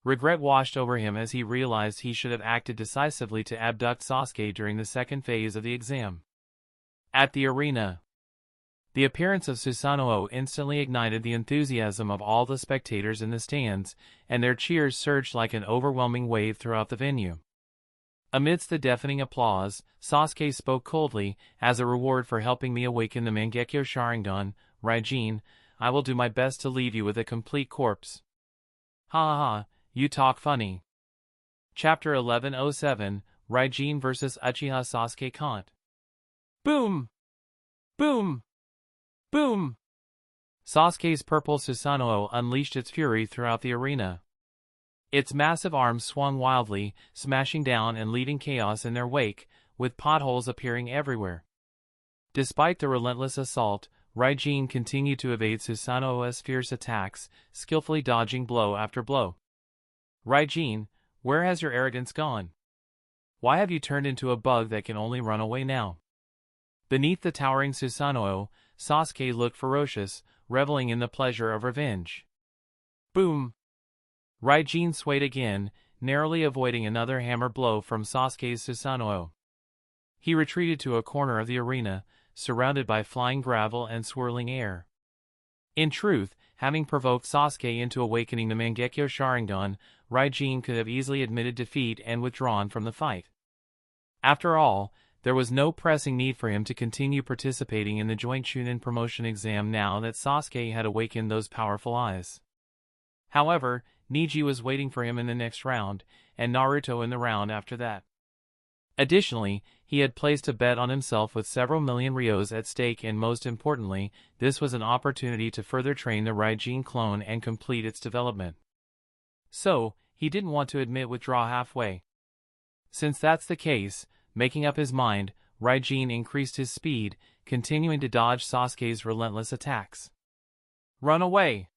Regret washed over him as he realized he should have acted decisively to abduct Sasuke during the second phase of the exam. At the arena, the appearance of Susanoo instantly ignited the enthusiasm of all the spectators in the stands, and their cheers surged like an overwhelming wave throughout the venue. Amidst the deafening applause, Sasuke spoke coldly, as a reward for helping me awaken the Mangekyo Sharingan, Raijin, I will do my best to leave you with a complete corpse. Ha ha ha, you talk funny. Chapter 1107, Raijin vs Uchiha Sasuke Kant. Boom! Boom! Boom! Sasuke's purple Susanoo unleashed its fury throughout the arena. Its massive arms swung wildly, smashing down and leaving chaos in their wake, with potholes appearing everywhere. Despite the relentless assault, Raijin continued to evade Susanoo's fierce attacks, skillfully dodging blow after blow. Raijin, where has your arrogance gone? Why have you turned into a bug that can only run away now? Beneath the towering Susanoo, Sasuke looked ferocious, reveling in the pleasure of revenge. Boom! Raijin swayed again, narrowly avoiding another hammer blow from Sasuke's Susanoo. He retreated to a corner of the arena, surrounded by flying gravel and swirling air. In truth, having provoked Sasuke into awakening the Mangekyo Sharingan, Raijin could have easily admitted defeat and withdrawn from the fight. After all, there was no pressing need for him to continue participating in the joint Chunin promotion exam now that Sasuke had awakened those powerful eyes. However, Niji was waiting for him in the next round, and Naruto in the round after that. Additionally, he had placed a bet on himself with several million ryos at stake, and most importantly, this was an opportunity to further train the Raijin clone and complete its development. So, he didn't want to admit withdraw halfway. Since that's the case, making up his mind, Raijin increased his speed, continuing to dodge Sasuke's relentless attacks. Run away!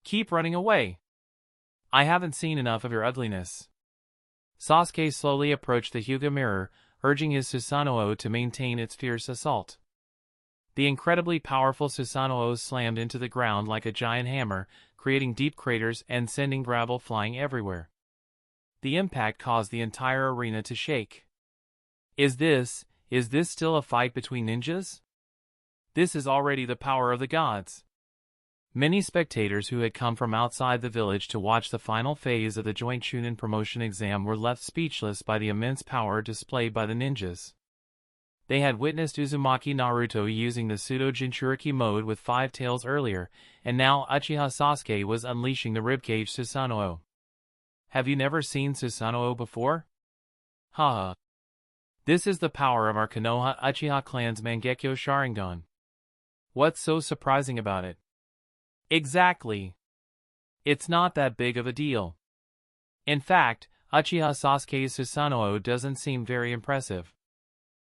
Keep running away! I haven't seen enough of your ugliness. Sasuke slowly approached the Hyuga mirror, urging his Susanoo to maintain its fierce assault. The incredibly powerful Susanoo slammed into the ground like a giant hammer, creating deep craters and sending gravel flying everywhere. The impact caused the entire arena to shake. Is this still a fight between ninjas? This is already the power of the gods. Many spectators who had come from outside the village to watch the final phase of the joint Chunin promotion exam were left speechless by the immense power displayed by the ninjas. They had witnessed Uzumaki Naruto using the pseudo Jinchuriki mode with 5 tails earlier, and now Uchiha Sasuke was unleashing the ribcage Susanoo. Have you never seen Susanoo before? Haha. This is the power of our Konoha Uchiha clan's Mangekyo Sharingan. What's so surprising about it? Exactly. It's not that big of a deal. In fact, Uchiha Sasuke's Susanoo doesn't seem very impressive.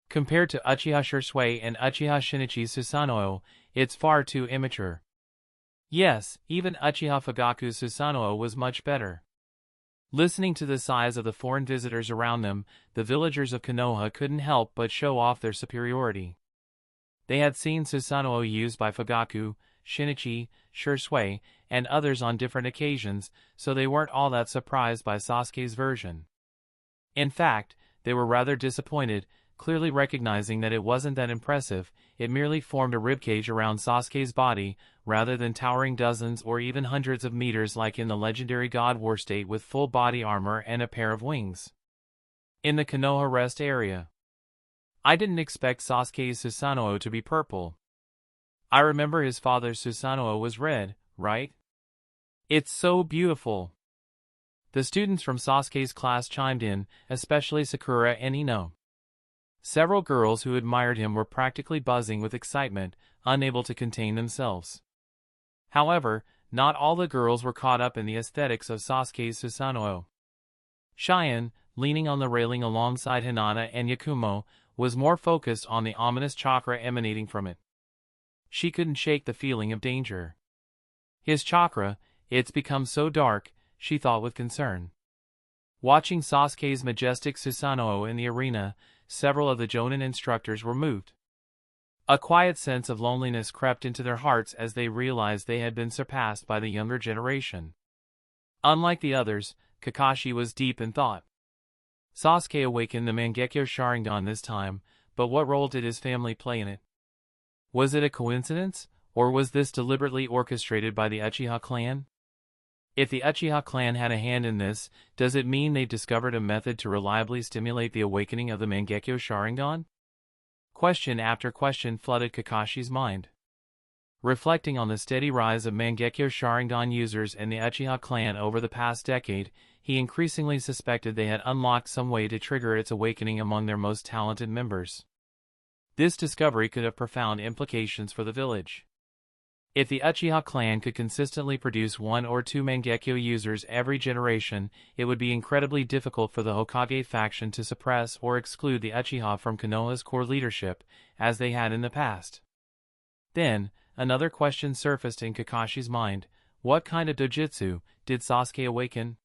Compared to Uchiha Shisui and Uchiha Shinichi's Susanoo, it's far too immature. Yes, even Uchiha Fugaku's Susanoo was much better. Listening to the sighs of the foreign visitors around them, the villagers of Konoha couldn't help but show off their superiority. They had seen Susanoo used by Fugaku, Shinichi, Shisui, and others on different occasions, so they weren't all that surprised by Sasuke's version. In fact, they were rather disappointed, clearly recognizing that it wasn't that impressive. It merely formed a ribcage around Sasuke's body, rather than towering dozens or even hundreds of meters like in the legendary God War state with full body armor and a pair of wings. In the Konoha rest area. I didn't expect Sasuke's Susanoo to be purple. I remember his father's Susanoo was red, right? It's so beautiful. The students from Sasuke's class chimed in, especially Sakura and Ino. Several girls who admired him were practically buzzing with excitement, unable to contain themselves. However, not all the girls were caught up in the aesthetics of Sasuke's Susanoo. Cheyenne, leaning on the railing alongside Hinata and Yakumo, was more focused on the ominous chakra emanating from it. She couldn't shake the feeling of danger. His chakra, it's become so dark, she thought with concern. Watching Sasuke's majestic Susanoo in the arena, several of the Jonin instructors were moved. A quiet sense of loneliness crept into their hearts as they realized they had been surpassed by the younger generation. Unlike the others, Kakashi was deep in thought. Sasuke awakened the Mangekyo Sharingan this time, but what role did his family play in it? Was it a coincidence, or was this deliberately orchestrated by the Uchiha clan? If the Uchiha clan had a hand in this, does it mean they discovered a method to reliably stimulate the awakening of the Mangekyo Sharingan? Question after question flooded Kakashi's mind. Reflecting on the steady rise of Mangekyo Sharingan users in the Uchiha clan over the past decade, he increasingly suspected they had unlocked some way to trigger its awakening among their most talented members. This discovery could have profound implications for the village. If the Uchiha clan could consistently produce 1 or 2 Mangekyo users every generation, it would be incredibly difficult for the Hokage faction to suppress or exclude the Uchiha from Konoha's core leadership, as they had in the past. Then, another question surfaced in Kakashi's mind: what kind of dojutsu did Sasuke awaken?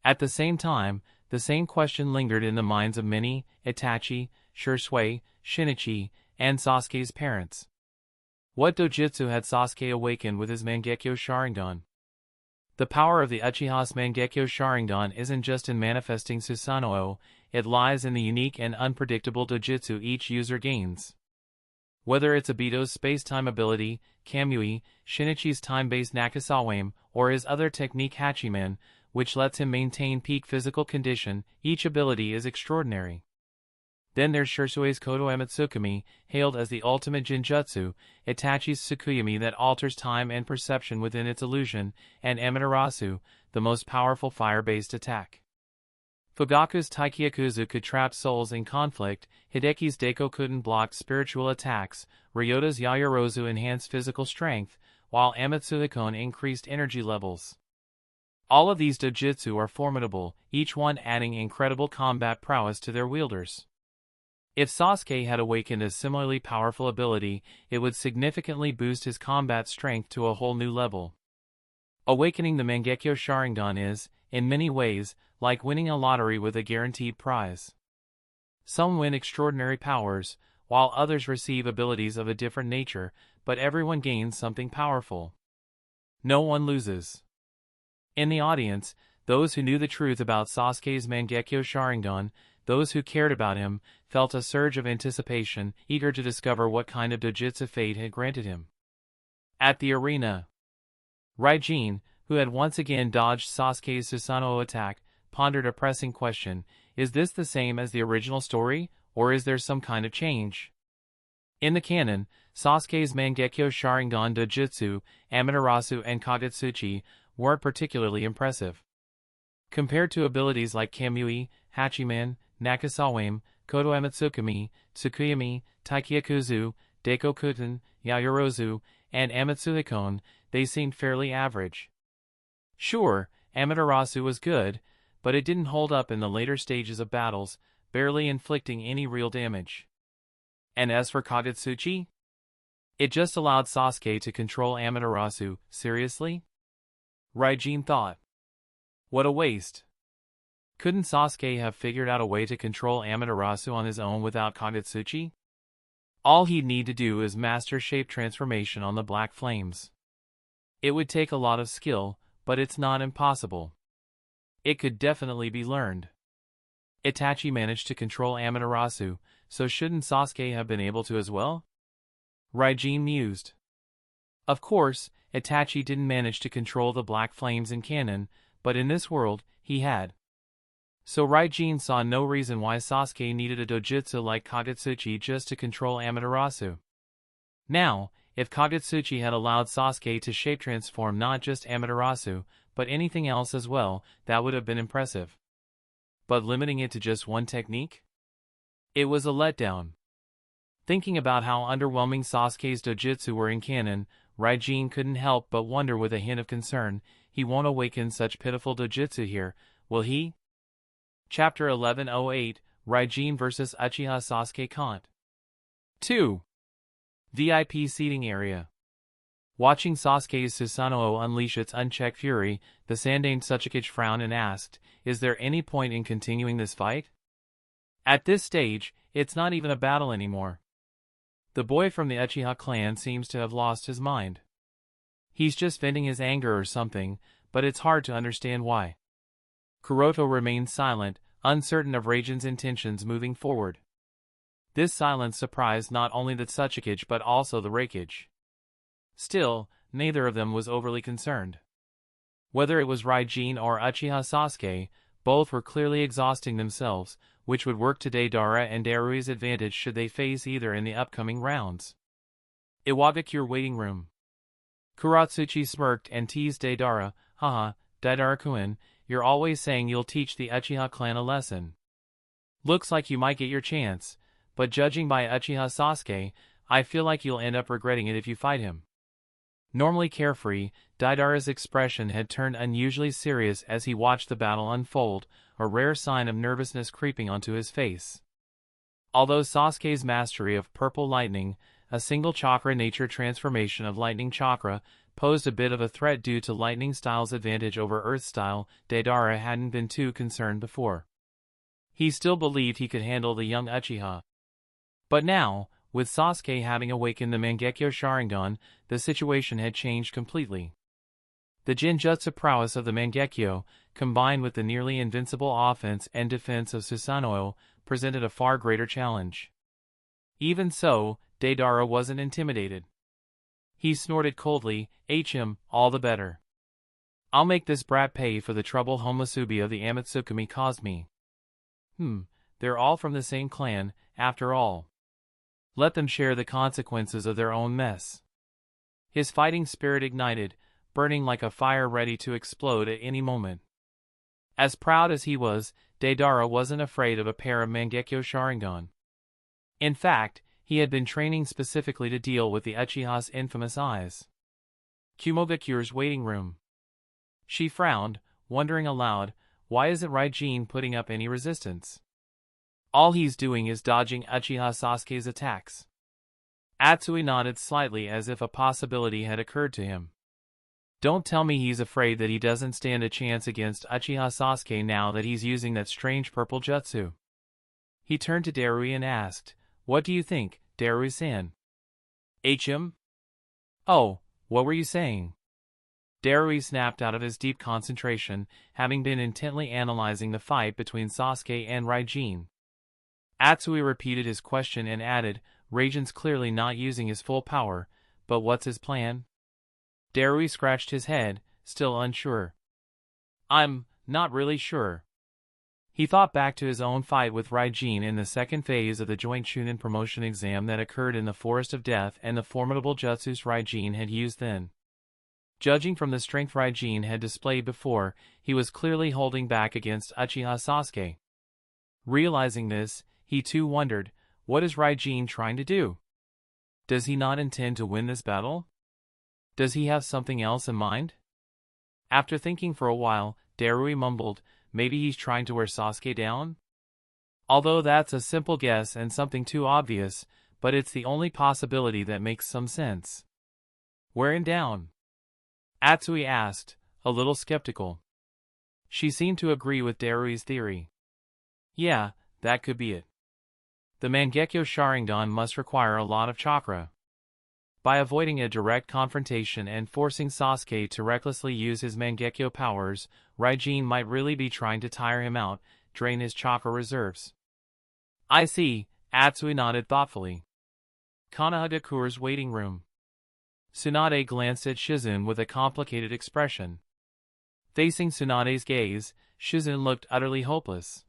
At the same time, the same question lingered in the minds of many: Itachi, Shisui, Shinichi, and Sasuke's parents. What dojutsu had Sasuke awakened with his Mangekyo Sharingan? The power of the Uchiha's Mangekyo Sharingan isn't just in manifesting Susanoo, it lies in the unique and unpredictable dojutsu each user gains. Whether it's Obito's space-time ability, Kamui, Shinichi's time-based Nakasawame, or his other technique Hachiman, which lets him maintain peak physical condition, each ability is extraordinary. Then there's Shisui's Kodo Amatsukami, hailed as the ultimate Jinjutsu, Itachi's Tsukuyami that alters time and perception within its illusion, and Amaterasu, the most powerful fire-based attack. Fugaku's Taikyakuzu could trap souls in conflict, Hideki's Daikokuden blocked spiritual attacks, Ryota's Yayorozu enhanced physical strength, while Amatsuhikon increased energy levels. All of these dojutsu are formidable, each one adding incredible combat prowess to their wielders. If Sasuke had awakened a similarly powerful ability, it would significantly boost his combat strength to a whole new level. Awakening the Mangekyo Sharingan is, in many ways, like winning a lottery with a guaranteed prize. Some win extraordinary powers, while others receive abilities of a different nature, but everyone gains something powerful. No one loses. In the audience, those who knew the truth about Sasuke's Mangekyo Sharingan, those who cared about him, felt a surge of anticipation, eager to discover what kind of dojutsu fate had granted him. At the arena, Raijin, who had once again dodged Sasuke's Susanoo attack, pondered a pressing question: is this the same as the original story, or is there some kind of change? In the canon, Sasuke's Mangekyo Sharingan dojutsu, Amaterasu and Kagutsuchi, weren't particularly impressive. Compared to abilities like Kamui, Hachiman, Nakasawame, Koto Amatsukami, Tsukuyami, Taikyakuzu, Deikokuten, Yayorozu, and Amatsuhikon, they seemed fairly average. Sure, Amaterasu was good, but it didn't hold up in the later stages of battles, barely inflicting any real damage. And as for Kagutsuchi? It just allowed Sasuke to control Amaterasu. Seriously? Raijin thought. What a waste. Couldn't Sasuke have figured out a way to control Amaterasu on his own without Kagutsuchi? All he'd need to do is master shape transformation on the Black Flames. It would take a lot of skill, but it's not impossible. It could definitely be learned. Itachi managed to control Amaterasu, so shouldn't Sasuke have been able to as well? Raijin mused. Of course, Itachi didn't manage to control the Black Flames in canon, but in this world, he had. So Raijin saw no reason why Sasuke needed a dojutsu like Kagutsuchi just to control Amaterasu. Now, if Kagutsuchi had allowed Sasuke to shape transform not just Amaterasu, but anything else as well, that would have been impressive. But limiting it to just one technique? It was a letdown. Thinking about how underwhelming Sasuke's dojutsu were in canon, Raijin couldn't help but wonder with a hint of concern: he won't awaken such pitiful dojutsu here, will he? Chapter 1108, Raijin vs. Uchiha Sasuke Kant. 2. VIP seating area. Watching Sasuke's Susanoo unleash its unchecked fury, the Sandaime Tsuchikage frowned and asked, is there any point in continuing this fight? At this stage, it's not even a battle anymore. The boy from the Uchiha clan seems to have lost his mind. He's just venting his anger or something, but it's hard to understand why. Kuroto remained silent, uncertain of Raijin's intentions moving forward. This silence surprised not only the Tsuchikage but also the Reikage. Still, neither of them was overly concerned. Whether it was Raijin or Uchiha Sasuke, both were clearly exhausting themselves, which would work to Daidara and Darui's advantage should they face either in the upcoming rounds. Iwagakure waiting room. Kuratsuchi smirked and teased Daidara. Haha, Daidara-kun, you're always saying you'll teach the Uchiha clan a lesson. Looks like you might get your chance, but judging by Uchiha Sasuke, I feel like you'll end up regretting it if you fight him. Normally carefree, Daidara's expression had turned unusually serious as he watched the battle unfold, a rare sign of nervousness creeping onto his face. Although Sasuke's mastery of purple lightning, a single chakra nature transformation of lightning chakra, posed a bit of a threat due to lightning style's advantage over earth style, Daidara hadn't been too concerned before. He still believed he could handle the young Uchiha. But now, with Sasuke having awakened the Mangekyo Sharingan, the situation had changed completely. The Genjutsu prowess of the Mangekyo, combined with the nearly invincible offense and defense of Susanoo, presented a far greater challenge. Even so, Daidara wasn't intimidated. He snorted coldly, "HM, all the better. I'll make this brat pay for the trouble Homusubi of the Amatsukami caused me. They're all from the same clan, after all. Let them share the consequences of their own mess." His fighting spirit ignited, burning like a fire ready to explode at any moment. As proud as he was, Daidara wasn't afraid of a pair of Mangekyo Sharingan. In fact, he had been training specifically to deal with the Uchiha's infamous eyes. Kumogakure's waiting room. She frowned, wondering aloud, why isn't Raijin putting up any resistance? All he's doing is dodging Uchiha Sasuke's attacks. Atsui nodded slightly as if a possibility had occurred to him. Don't tell me he's afraid that he doesn't stand a chance against Uchiha Sasuke now that he's using that strange purple jutsu. He turned to Darui and asked, "What do you think, Darui-san?" "HM? Oh, what were you saying?" Darui snapped out of his deep concentration, having been intently analyzing the fight between Sasuke and Raijin. Atsui repeated his question and added, "Raijin's clearly not using his full power, but what's his plan?" Darui scratched his head, still unsure. "I'm not really sure." He thought back to his own fight with Raijin in the second phase of the joint Chunin promotion exam that occurred in the Forest of Death and the formidable jutsus Raijin had used then. Judging from the strength Raijin had displayed before, he was clearly holding back against Uchiha Sasuke. Realizing this, he too wondered, what is Raijin trying to do? Does he not intend to win this battle? Does he have something else in mind? After thinking for a while, Darui mumbled, "Maybe he's trying to wear Sasuke down?" Although that's a simple guess and something too obvious, but it's the only possibility that makes some sense. "Wear him down?" Atsui asked, a little skeptical. She seemed to agree with Darui's theory. "Yeah, that could be it. The Mangekyo Sharingan must require a lot of chakra. By avoiding a direct confrontation and forcing Sasuke to recklessly use his Mangekyo powers, Raijin might really be trying to tire him out, drain his chakra reserves." "I see," Atsui nodded thoughtfully. Konohagakure's waiting room. Tsunade glanced at Shizune with a complicated expression. Facing Tsunade's gaze, Shizune looked utterly hopeless.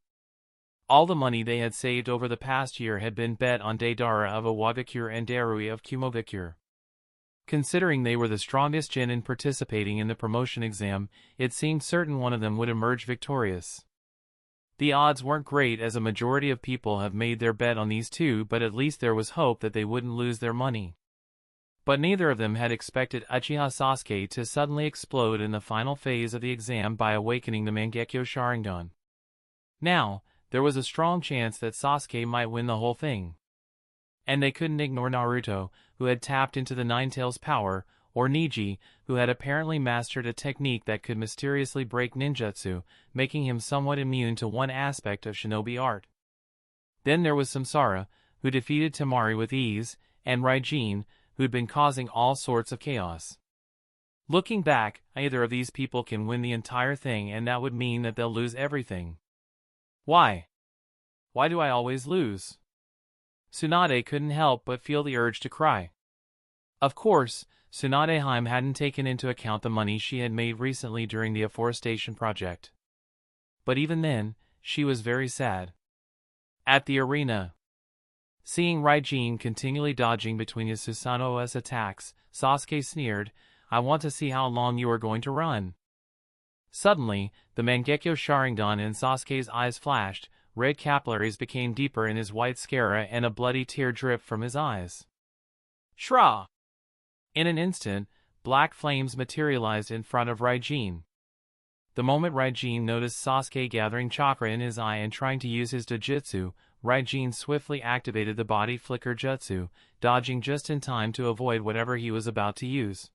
All the money they had saved over the past year had been bet on Daidara of Iwagakure and Darui of Kumogakure. Considering they were the strongest genin participating in the promotion exam, it seemed certain one of them would emerge victorious. The odds weren't great as a majority of people have made their bet on these two, but at least there was hope that they wouldn't lose their money. But neither of them had expected Uchiha Sasuke to suddenly explode in the final phase of the exam by awakening the Mangekyo Sharingan. Now, there was a strong chance that Sasuke might win the whole thing. And they couldn't ignore Naruto, who had tapped into the Nine-Tails power, or Niji, who had apparently mastered a technique that could mysteriously break ninjutsu, making him somewhat immune to one aspect of shinobi art. Then there was Samsara, who defeated Temari with ease, and Raijin, who'd been causing all sorts of chaos. Looking back, either of these people can win the entire thing, and that would mean that they'll lose everything. Why? Why do I always lose? Tsunade couldn't help but feel the urge to cry. Of course, Tsunade Heim hadn't taken into account the money she had made recently during the afforestation project. But even then, she was very sad. At the arena, seeing Raijin continually dodging between his Susanoo's attacks, Sasuke sneered, "I want to see how long you are going to run." Suddenly, the Mangekyo Sharingan in Sasuke's eyes flashed, red capillaries became deeper in his white scara and a bloody tear dripped from his eyes. Shra! In an instant, black flames materialized in front of Raijin. The moment Raijin noticed Sasuke gathering chakra in his eye and trying to use his dojutsu, Raijin swiftly activated the body flicker jutsu, dodging just in time to avoid whatever he was about to use.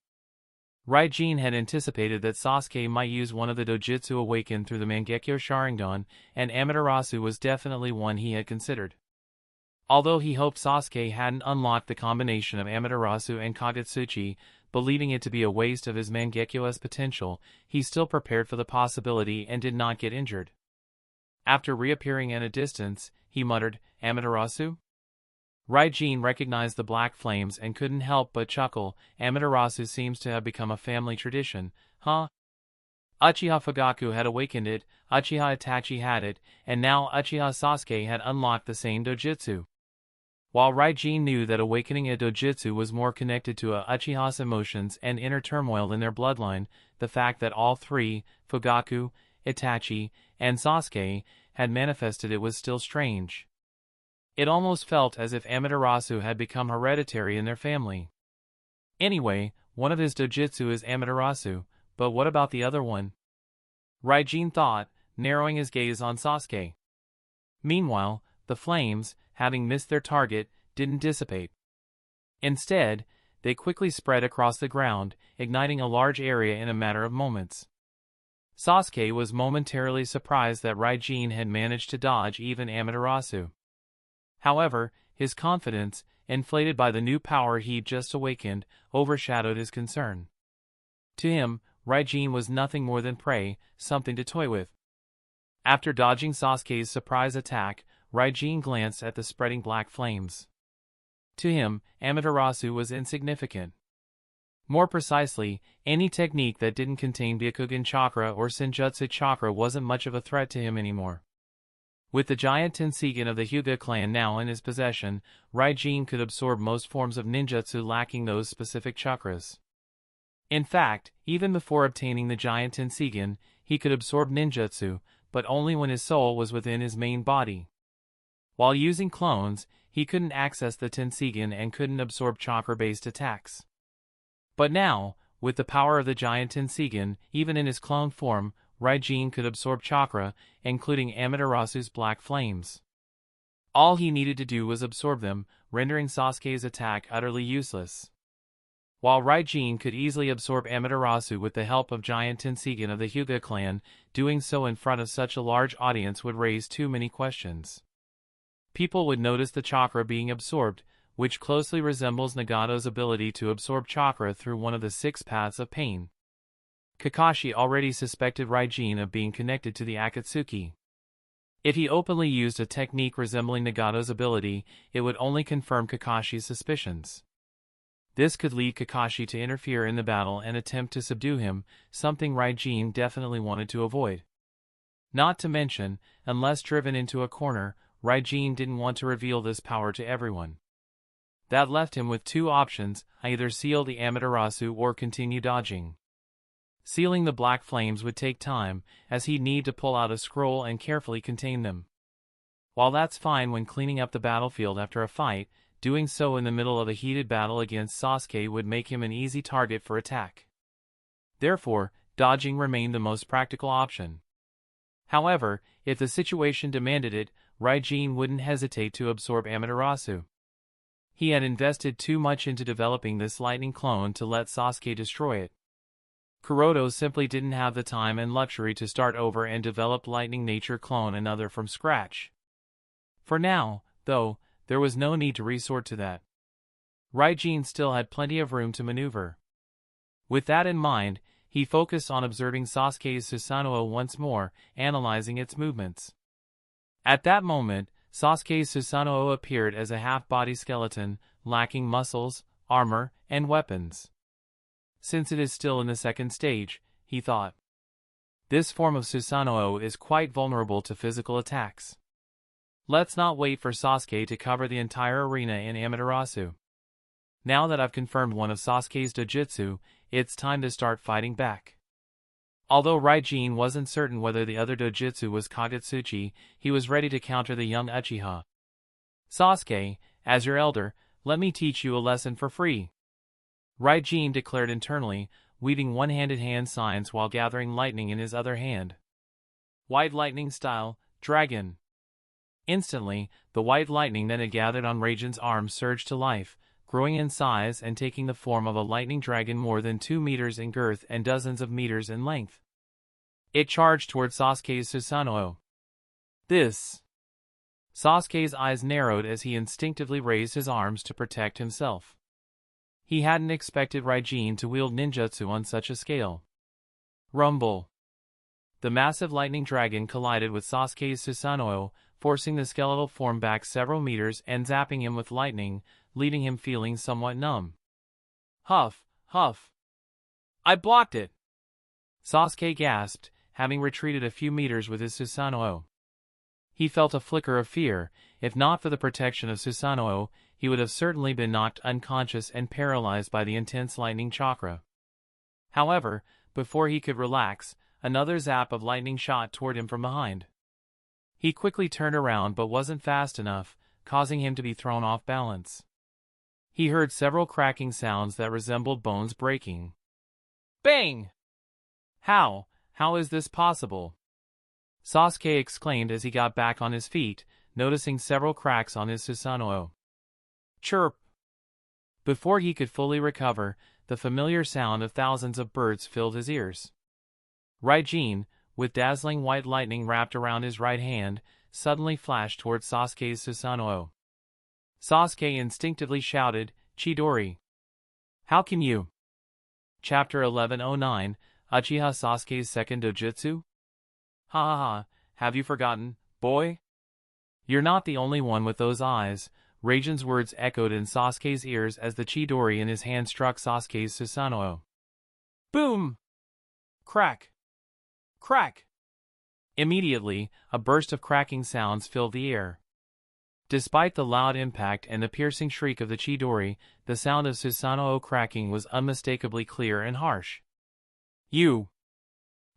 Raijin had anticipated that Sasuke might use one of the dojutsu awakened through the Mangekyo Sharingan, and Amaterasu was definitely one he had considered. Although he hoped Sasuke hadn't unlocked the combination of Amaterasu and Kagetsuchi, believing it to be a waste of his Mangekyo's potential, he still prepared for the possibility and did not get injured. After reappearing at a distance, he muttered, "Amaterasu?" Raijin recognized the black flames and couldn't help but chuckle. Amaterasu seems to have become a family tradition, huh? Uchiha Fugaku had awakened it, Uchiha Itachi had it, and now Uchiha Sasuke had unlocked the same dojutsu. While Raijin knew that awakening a dojutsu was more connected to Uchiha's emotions and inner turmoil in their bloodline, the fact that all three, Fugaku, Itachi, and Sasuke, had manifested it was still strange. It almost felt as if Amaterasu had become hereditary in their family. Anyway, one of his dojutsu is Amaterasu, but what about the other one? Raijin thought, narrowing his gaze on Sasuke. Meanwhile, the flames, having missed their target, didn't dissipate. Instead, they quickly spread across the ground, igniting a large area in a matter of moments. Sasuke was momentarily surprised that Raijin had managed to dodge even Amaterasu. However, his confidence, inflated by the new power he'd just awakened, overshadowed his concern. To him, Raijin was nothing more than prey, something to toy with. After dodging Sasuke's surprise attack, Raijin glanced at the spreading black flames. To him, Amaterasu was insignificant. More precisely, any technique that didn't contain Byakugan chakra or Senjutsu chakra wasn't much of a threat to him anymore. With the giant Tenseigan of the Hyuga clan now in his possession, Raijin could absorb most forms of ninjutsu lacking those specific chakras. In fact, even before obtaining the giant Tenseigan, he could absorb ninjutsu, but only when his soul was within his main body. While using clones, he couldn't access the Tenseigan and couldn't absorb chakra-based attacks. But now, with the power of the giant Tenseigan, even in his clone form, Raijin could absorb chakra, including Amaterasu's black flames. All he needed to do was absorb them, rendering Sasuke's attack utterly useless. While Raijin could easily absorb Amaterasu with the help of giant Tenseigan of the Hyuga clan, doing so in front of such a large audience would raise too many questions. People would notice the chakra being absorbed, which closely resembles Nagato's ability to absorb chakra through one of the 6 paths of pain. Kakashi already suspected Raijin of being connected to the Akatsuki. If he openly used a technique resembling Nagato's ability, it would only confirm Kakashi's suspicions. This could lead Kakashi to interfere in the battle and attempt to subdue him, something Raijin definitely wanted to avoid. Not to mention, unless driven into a corner, Raijin didn't want to reveal this power to everyone. That left him with 2 options, either seal the Amaterasu or continue dodging. Sealing the black flames would take time, as he'd need to pull out a scroll and carefully contain them. While that's fine when cleaning up the battlefield after a fight, doing so in the middle of a heated battle against Sasuke would make him an easy target for attack. Therefore, dodging remained the most practical option. However, if the situation demanded it, Raijin wouldn't hesitate to absorb Amaterasu. He had invested too much into developing this lightning clone to let Sasuke destroy it. Kuroto simply didn't have the time and luxury to start over and develop lightning nature clone another from scratch. For now, though, there was no need to resort to that. Raijin still had plenty of room to maneuver. With that in mind, he focused on observing Sasuke's Susanoo once more, analyzing its movements. At that moment, Sasuke's Susanoo appeared as a half-body skeleton, lacking muscles, armor, and weapons. Since it is still in the 2nd stage, he thought. This form of Susanoo is quite vulnerable to physical attacks. Let's not wait for Sasuke to cover the entire arena in Amaterasu. Now that I've confirmed one of Sasuke's dojutsu, it's time to start fighting back. Although Raijin wasn't certain whether the other dojutsu was Kagetsuchi, he was ready to counter the young Uchiha. Sasuke, as your elder, let me teach you a lesson for free. Raijin declared internally, weaving one-handed hand signs while gathering lightning in his other hand. White lightning style, dragon. Instantly, the white lightning that had gathered on Raijin's arm surged to life, growing in size and taking the form of a lightning dragon more than 2 meters in girth and dozens of meters in length. It charged toward Sasuke's Susanoo. This. Sasuke's eyes narrowed as he instinctively raised his arms to protect himself. He hadn't expected Raijin to wield ninjutsu on such a scale. Rumble. The massive lightning dragon collided with Sasuke's Susanoo, forcing the skeletal form back several meters and zapping him with lightning, leaving him feeling somewhat numb. Huff, huff. I blocked it! Sasuke gasped, having retreated a few meters with his Susanoo. He felt a flicker of fear. If not for the protection of Susanoo, he would have certainly been knocked unconscious and paralyzed by the intense lightning chakra. However, before he could relax, another zap of lightning shot toward him from behind. He quickly turned around but wasn't fast enough, causing him to be thrown off balance. He heard several cracking sounds that resembled bones breaking. Bang! How is this possible? Sasuke exclaimed as he got back on his feet, noticing several cracks on his Susanoo. Chirp! Before he could fully recover, the familiar sound of thousands of birds filled his ears. Raijin, with dazzling white lightning wrapped around his right hand, suddenly flashed toward Sasuke's Susanoo. Sasuke instinctively shouted, "Chidori! How can you?" Chapter 1109, Uchiha Sasuke's second dojutsu? Ha ha ha, have you forgotten, boy? You're not the only one with those eyes. Raijin's words echoed in Sasuke's ears as the Chidori in his hand struck Sasuke's Susanoo. Boom! Crack! Crack! Immediately, a burst of cracking sounds filled the air. Despite the loud impact and the piercing shriek of the Chidori, the sound of Susanoo cracking was unmistakably clear and harsh. You!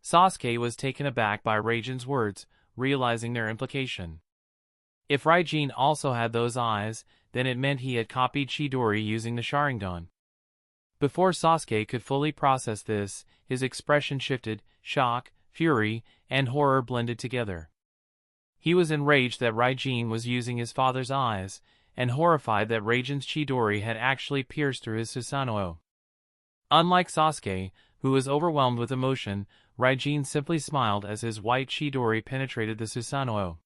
Sasuke was taken aback by Raijin's words, realizing their implication. If Raijin also had those eyes, then it meant he had copied Chidori using the Sharingan. Before Sasuke could fully process this, his expression shifted, shock, fury, and horror blended together. He was enraged that Raijin was using his father's eyes, and horrified that Raijin's Chidori had actually pierced through his Susanoo. Unlike Sasuke, who was overwhelmed with emotion, Raijin simply smiled as his white Chidori penetrated the Susanoo.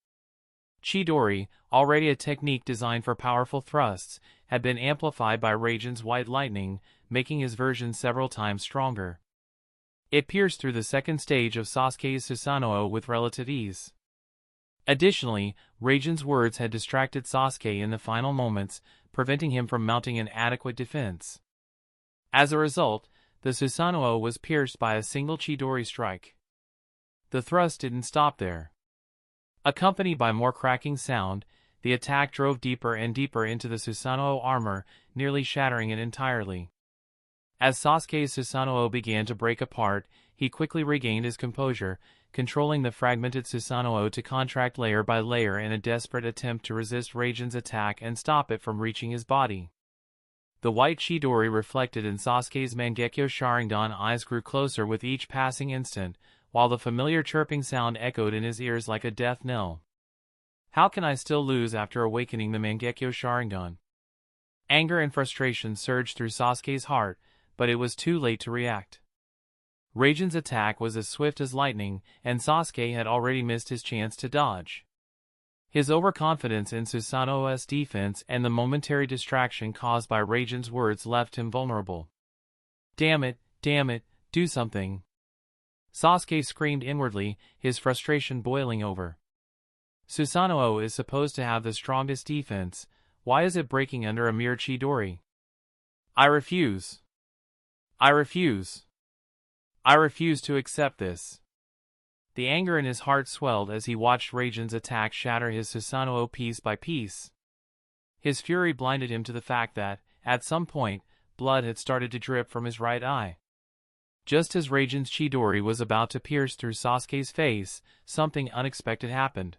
Chidori, already a technique designed for powerful thrusts, had been amplified by Raijin's white lightning, making his version several times stronger. It pierced through the second stage of Sasuke's Susanoo with relative ease. Additionally, Raijin's words had distracted Sasuke in the final moments, preventing him from mounting an adequate defense. As a result, the Susanoo was pierced by a single Chidori strike. The thrust didn't stop there. Accompanied by more cracking sound, the attack drove deeper and deeper into the Susanoo armor, nearly shattering it entirely. As Sasuke's Susanoo began to break apart, he quickly regained his composure, controlling the fragmented Susanoo to contract layer by layer in a desperate attempt to resist Raijin's attack and stop it from reaching his body. The white Chidori reflected in Sasuke's Mangekyo Sharingan eyes grew closer with each passing instant, while the familiar chirping sound echoed in his ears like a death knell. How can I still lose after awakening the Mangekyo Sharingan? Anger and frustration surged through Sasuke's heart, but it was too late to react. Raijin's attack was as swift as lightning, and Sasuke had already missed his chance to dodge. His overconfidence in Susanoo's defense and the momentary distraction caused by Raijin's words left him vulnerable. Damn it, do something. Sasuke screamed inwardly, his frustration boiling over. Susanoo is supposed to have the strongest defense. Why is it breaking under a mere Chidori? I refuse. I refuse to accept this. The anger in his heart swelled as he watched Raijin's attack shatter his Susanoo piece by piece. His fury blinded him to the fact that, at some point, blood had started to drip from his right eye. Just as Raijin's Chidori was about to pierce through Sasuke's face, something unexpected happened.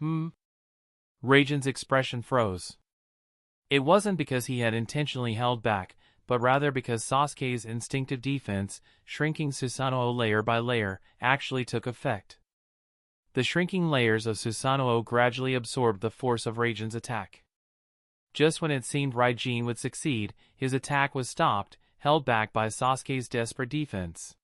Raijin's expression froze. It wasn't because he had intentionally held back, but rather because Sasuke's instinctive defense, shrinking Susanoo layer by layer, actually took effect. The shrinking layers of Susanoo gradually absorbed the force of Raijin's attack. Just when it seemed Raijin would succeed, his attack was stopped, held back by Sasuke's desperate defense.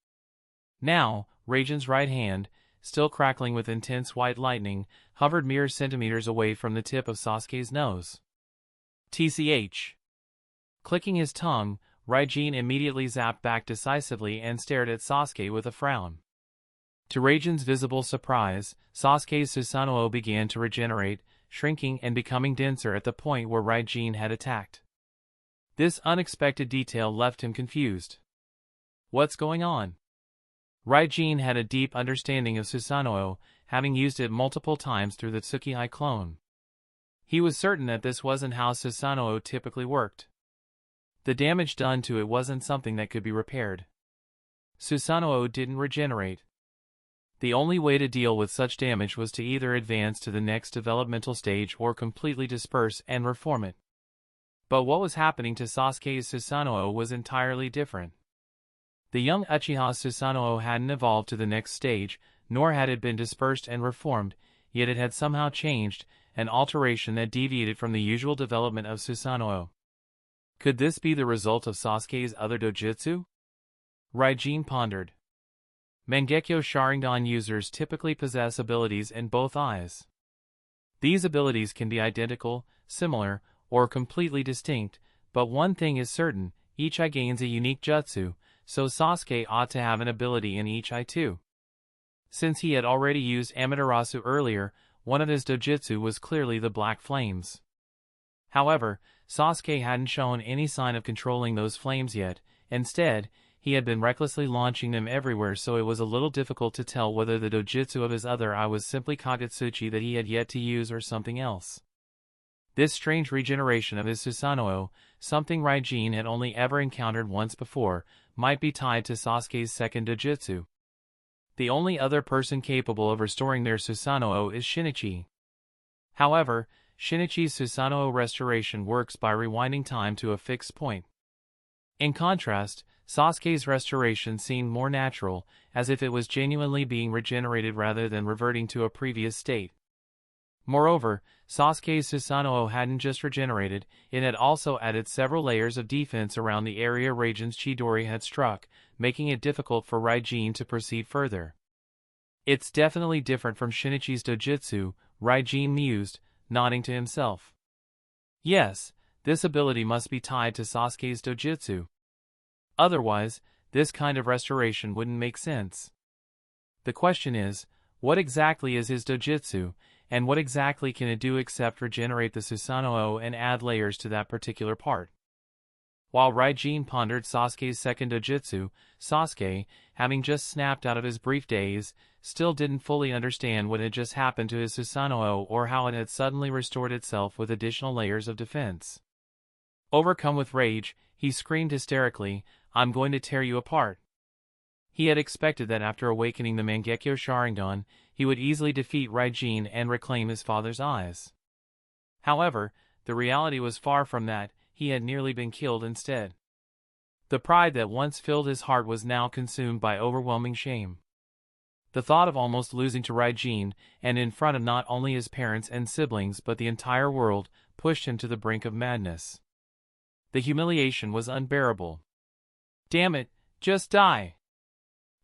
Now, Raijin's right hand, still crackling with intense white lightning, hovered mere centimeters away from the tip of Sasuke's nose. TCH. Clicking his tongue, Raijin immediately zapped back decisively and stared at Sasuke with a frown. To Raijin's visible surprise, Sasuke's Susanoo began to regenerate, shrinking and becoming denser at the point where Raijin had attacked. This unexpected detail left him confused. What's going on? Raijin had a deep understanding of Susanoo, having used it multiple times through the Tsukihei clone. He was certain that this wasn't how Susanoo typically worked. The damage done to it wasn't something that could be repaired. Susanoo didn't regenerate. The only way to deal with such damage was to either advance to the next developmental stage or completely disperse and reform it. But what was happening to Sasuke's Susanoo was entirely different. The young Uchiha Susanoo hadn't evolved to the next stage, nor had it been dispersed and reformed, yet it had somehow changed, an alteration that deviated from the usual development of Susanoo. Could this be the result of Sasuke's other dojutsu? Raijin pondered. Mangekyo Sharingan users typically possess abilities in both eyes. These abilities can be identical, similar, or completely distinct, but one thing is certain, each eye gains a unique jutsu, so Sasuke ought to have an ability in each eye too. Since he had already used Amaterasu earlier, one of his dojutsu was clearly the Black Flames. However, Sasuke hadn't shown any sign of controlling those flames yet. Instead, he had been recklessly launching them everywhere, so it was a little difficult to tell whether the dojutsu of his other eye was simply Kagetsuchi that he had yet to use or something else. This strange regeneration of his Susanoo, something Raijin had only ever encountered once before, might be tied to Sasuke's second dojutsu. The only other person capable of restoring their Susanoo is Shinichi. However, Shinichi's Susanoo restoration works by rewinding time to a fixed point. In contrast, Sasuke's restoration seemed more natural, as if it was genuinely being regenerated rather than reverting to a previous state. Moreover, Sasuke's Susanoo hadn't just regenerated, it had also added several layers of defense around the area Raijin's Chidori had struck, making it difficult for Raijin to proceed further. It's definitely different from Shinichi's dojutsu, Raijin mused, nodding to himself. Yes, this ability must be tied to Sasuke's dojutsu. Otherwise, this kind of restoration wouldn't make sense. The question is, what exactly is his dojutsu, and what exactly can it do except regenerate the Susanoo and add layers to that particular part? While Raijin pondered Sasuke's second dojutsu, Sasuke, having just snapped out of his brief daze, still didn't fully understand what had just happened to his Susanoo or how it had suddenly restored itself with additional layers of defense. Overcome with rage, he screamed hysterically, "I'm going to tear you apart." He had expected that after awakening the Mangekyo Sharingan, he would easily defeat Raijin and reclaim his father's eyes. However, the reality was far from that, he had nearly been killed instead. The pride that once filled his heart was now consumed by overwhelming shame. The thought of almost losing to Raijin, and in front of not only his parents and siblings but the entire world, pushed him to the brink of madness. The humiliation was unbearable. Damn it, just die!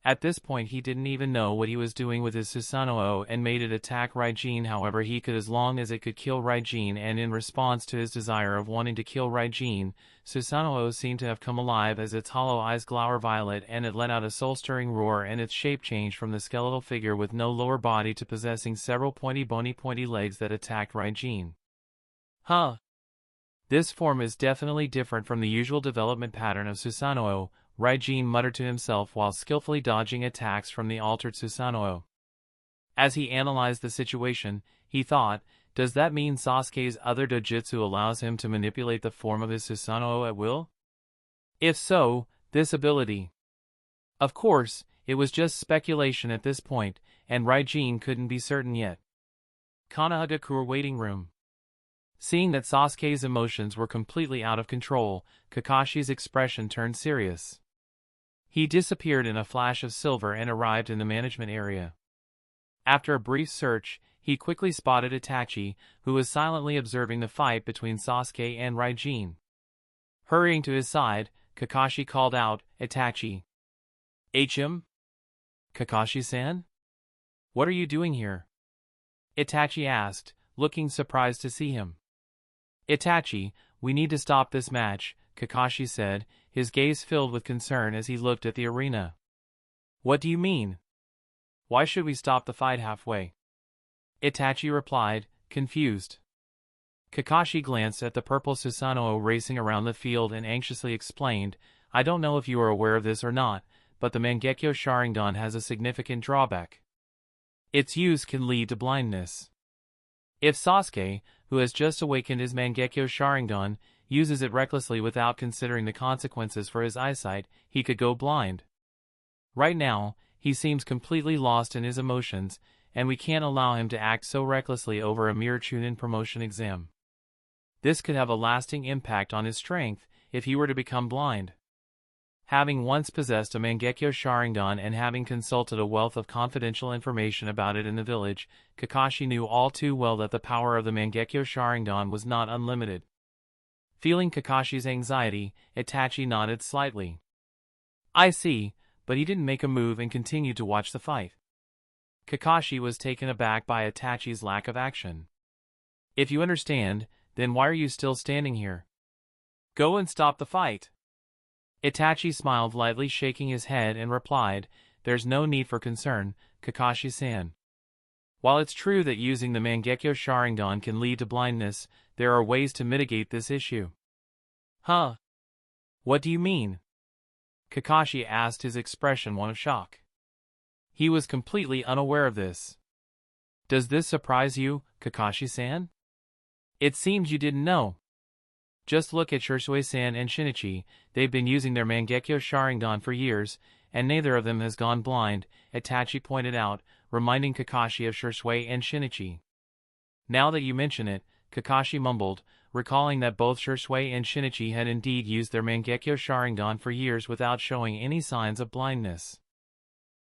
At this point he didn't even know what he was doing with his Susanoo and made it attack Raijin however he could as long as it could kill Raijin, and in response to his desire of wanting to kill Raijin, Susanoo seemed to have come alive as its hollow eyes glower violet and it let out a soul-stirring roar and its shape changed from the skeletal figure with no lower body to possessing several pointy legs that attacked Raijin. Huh. This form is definitely different from the usual development pattern of Susanoo, Raijin muttered to himself while skillfully dodging attacks from the altered Susanoo. As he analyzed the situation, he thought, does that mean Sasuke's other dojutsu allows him to manipulate the form of his Susanoo at will? If so, this ability. Of course, it was just speculation at this point, and Raijin couldn't be certain yet. Konohagakure waiting room. Seeing that Sasuke's emotions were completely out of control, Kakashi's expression turned serious. He disappeared in a flash of silver and arrived in the management area. After a brief search, he quickly spotted Itachi, who was silently observing the fight between Sasuke and Raijin. Hurrying to his side, Kakashi called out, "Itachi." "HM? Kakashi-san? What are you doing here?" Itachi asked, looking surprised to see him. "Itachi, we need to stop this match," Kakashi said, his gaze filled with concern as he looked at the arena. "What do you mean? Why should we stop the fight halfway?" Itachi replied, confused. Kakashi glanced at the purple Susanoo racing around the field and anxiously explained, "I don't know if you are aware of this or not, but the Mangekyo Sharingan has a significant drawback. Its use can lead to blindness. If Sasuke, who has just awakened his Mangekyo Sharingan, uses it recklessly without considering the consequences for his eyesight, he could go blind. Right now, he seems completely lost in his emotions, and we can't allow him to act so recklessly over a mere Chunin promotion exam. This could have a lasting impact on his strength if he were to become blind." Having once possessed a Mangekyo Sharingan and having consulted a wealth of confidential information about it in the village, Kakashi knew all too well that the power of the Mangekyo Sharingan was not unlimited. Feeling Kakashi's anxiety, Itachi nodded slightly. I see, but he didn't make a move and continued to watch the fight. Kakashi was taken aback by Itachi's lack of action. If you understand, then why are you still standing here? Go and stop the fight. Itachi smiled lightly, shaking his head, and replied, There's no need for concern, Kakashi-san. While it's true that using the Mangekyo Sharingan can lead to blindness, there are ways to mitigate this issue. Huh? What do you mean? Kakashi asked, his expression one of shock. He was completely unaware of this. Does this surprise you, Kakashi-san? It seems you didn't know. Just look at Shisui-san and Shinichi, they've been using their Mangekyo Sharingan for years, and neither of them has gone blind, Itachi pointed out, reminding Kakashi of Shisui and Shinichi. Now that you mention it, Kakashi mumbled, recalling that both Shisui and Shinichi had indeed used their Mangekyo Sharingan for years without showing any signs of blindness.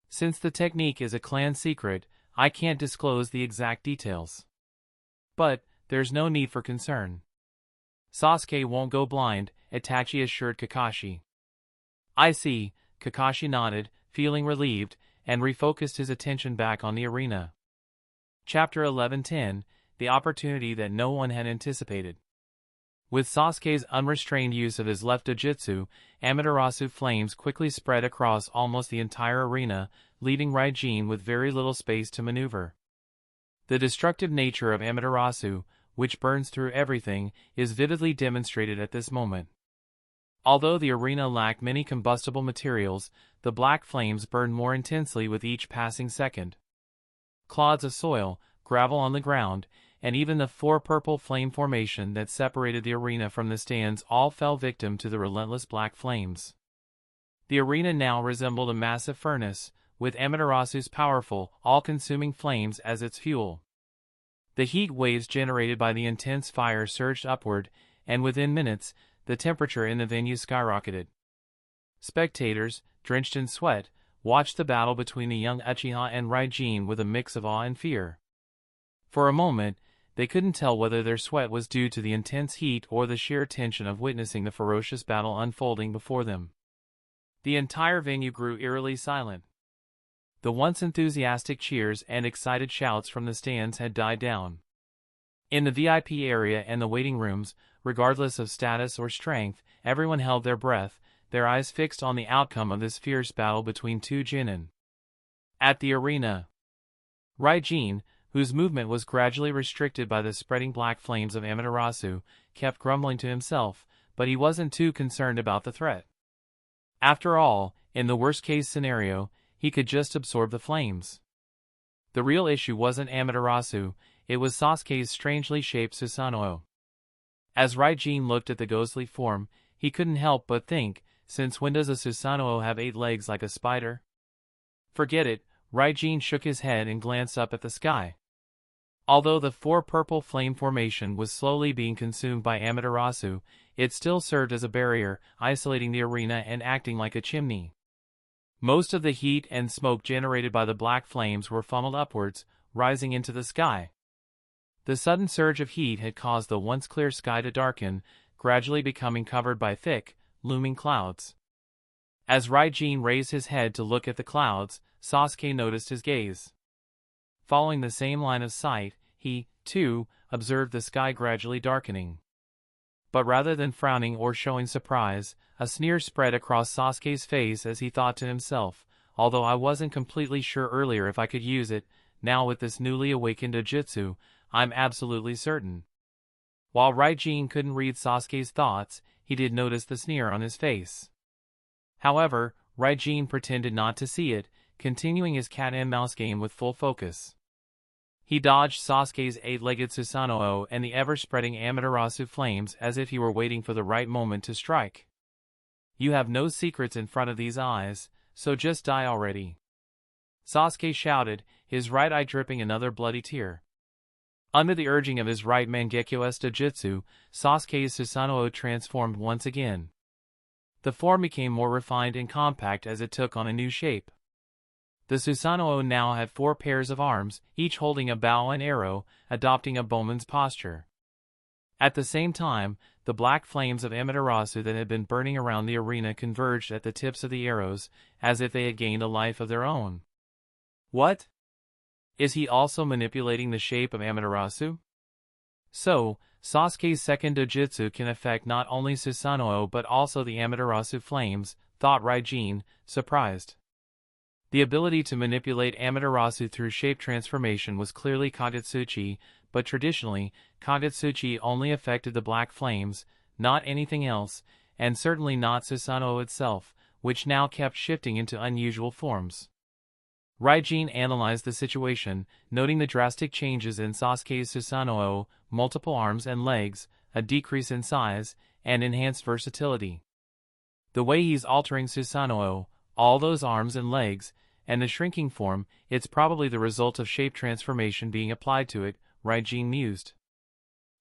Since the technique is a clan secret, I can't disclose the exact details. But there's no need for concern. Sasuke won't go blind, Itachi assured Kakashi. I see, Kakashi nodded, feeling relieved, and refocused his attention back on the arena. Chapter 11:10, The Opportunity That No One Had Anticipated. With Sasuke's unrestrained use of his left dojutsu, Amaterasu flames quickly spread across almost the entire arena, leaving Raijin with very little space to maneuver. The destructive nature of Amaterasu, which burns through everything, is vividly demonstrated at this moment. Although the arena lacked many combustible materials, the black flames burned more intensely with each passing second. Clods of soil, gravel on the ground, and even the four purple flame formation that separated the arena from the stands all fell victim to the relentless black flames. The arena now resembled a massive furnace, with Amaterasu's powerful, all-consuming flames as its fuel. The heat waves generated by the intense fire surged upward, and within minutes, the temperature in the venue skyrocketed. Spectators, drenched in sweat, watched the battle between the young Uchiha and Raijin with a mix of awe and fear. For a moment, they couldn't tell whether their sweat was due to the intense heat or the sheer tension of witnessing the ferocious battle unfolding before them. The entire venue grew eerily silent. The once enthusiastic cheers and excited shouts from the stands had died down. In the VIP area and the waiting rooms, regardless of status or strength, everyone held their breath, their eyes fixed on the outcome of this fierce battle between two genin. At the arena, Raijin, whose movement was gradually restricted by the spreading black flames of Amaterasu, kept grumbling to himself, but he wasn't too concerned about the threat. After all, in the worst-case scenario, he could just absorb the flames. The real issue wasn't Amaterasu, it was Sasuke's strangely shaped Susanoo. As Raijin looked at the ghostly form, he couldn't help but think, since when does a Susanoo have 8 legs like a spider? Forget it, Raijin shook his head and glanced up at the sky. Although the four purple flame formation was slowly being consumed by Amaterasu, it still served as a barrier, isolating the arena and acting like a chimney. Most of the heat and smoke generated by the black flames were funneled upwards, rising into the sky. The sudden surge of heat had caused the once clear sky to darken, gradually becoming covered by thick, looming clouds. As Raijin raised his head to look at the clouds, Sasuke noticed his gaze. Following the same line of sight, he, too, observed the sky gradually darkening. But rather than frowning or showing surprise, a sneer spread across Sasuke's face as he thought to himself, although I wasn't completely sure earlier if I could use it, now with this newly awakened Dojutsu, I'm absolutely certain. While Raijin couldn't read Sasuke's thoughts, he did notice the sneer on his face. However, Raijin pretended not to see it, continuing his cat-and-mouse game with full focus. He dodged Sasuke's 8-legged Susanoo and the ever-spreading Amaterasu flames as if he were waiting for the right moment to strike. You have no secrets in front of these eyes, so just die already. Sasuke shouted, his right eye dripping another bloody tear. Under the urging of his right Mangekyo Dojutsu, Sasuke's Susanoo transformed once again. The form became more refined and compact as it took on a new shape. The Susanoo now had 4 pairs of arms, each holding a bow and arrow, adopting a bowman's posture. At the same time, the black flames of Amaterasu that had been burning around the arena converged at the tips of the arrows, as if they had gained a life of their own. What? Is he also manipulating the shape of Amaterasu? So, Sasuke's second dojutsu can affect not only Susanoo but also the Amaterasu flames, thought Raijin, surprised. The ability to manipulate Amaterasu through shape transformation was clearly Kagetsuchi, but traditionally, Kagetsuchi only affected the black flames, not anything else, and certainly not Susanoo itself, which now kept shifting into unusual forms. Raijin analyzed the situation, noting the drastic changes in Sasuke's Susanoo, multiple arms and legs, a decrease in size, and enhanced versatility. The way he's altering Susanoo, all those arms and legs, and the shrinking form, it's probably the result of shape transformation being applied to it, Raijin mused.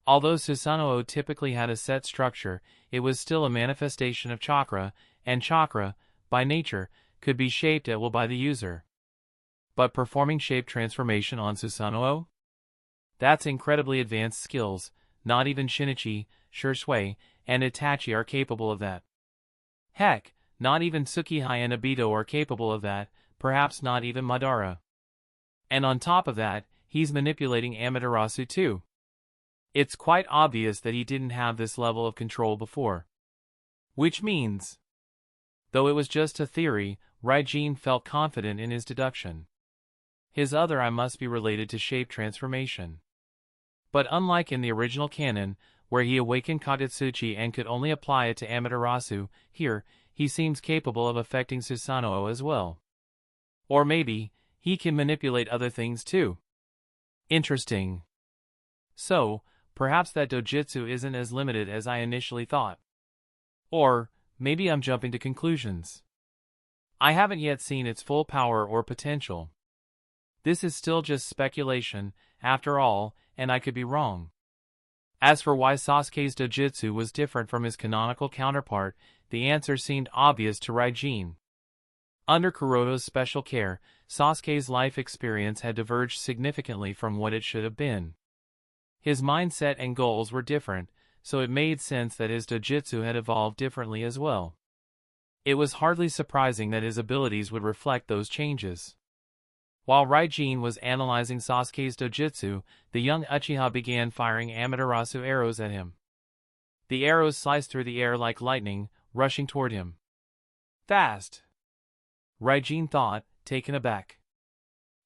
Although Susanoo typically had a set structure, it was still a manifestation of chakra, and chakra, by nature, could be shaped at will by the user. But performing shape transformation on Susanoo? That's incredibly advanced skills, not even Shinichi, Shursui, and Itachi are capable of that. Heck, not even Tsukihei and Obito are capable of that, perhaps not even Madara. And on top of that, he's manipulating Amaterasu too. It's quite obvious that he didn't have this level of control before. Which means, though it was just a theory, Raijin felt confident in his deduction. His other eye must be related to shape transformation. But unlike in the original canon, where he awakened Kagetsuchi and could only apply it to Amaterasu, here, he seems capable of affecting Susanoo as well. Or maybe, he can manipulate other things too. Interesting. So, perhaps that dojutsu isn't as limited as I initially thought. Or, maybe I'm jumping to conclusions. I haven't yet seen its full power or potential. This is still just speculation, after all, and I could be wrong. As for why Sasuke's dojutsu was different from his canonical counterpart, the answer seemed obvious to Raijin. Under Kuroto's special care, Sasuke's life experience had diverged significantly from what it should have been. His mindset and goals were different, so it made sense that his dojutsu had evolved differently as well. It was hardly surprising that his abilities would reflect those changes. While Raijin was analyzing Sasuke's dojutsu, the young Uchiha began firing Amaterasu arrows at him. The arrows sliced through the air like lightning, rushing toward him. Fast! Raijin thought, taken aback.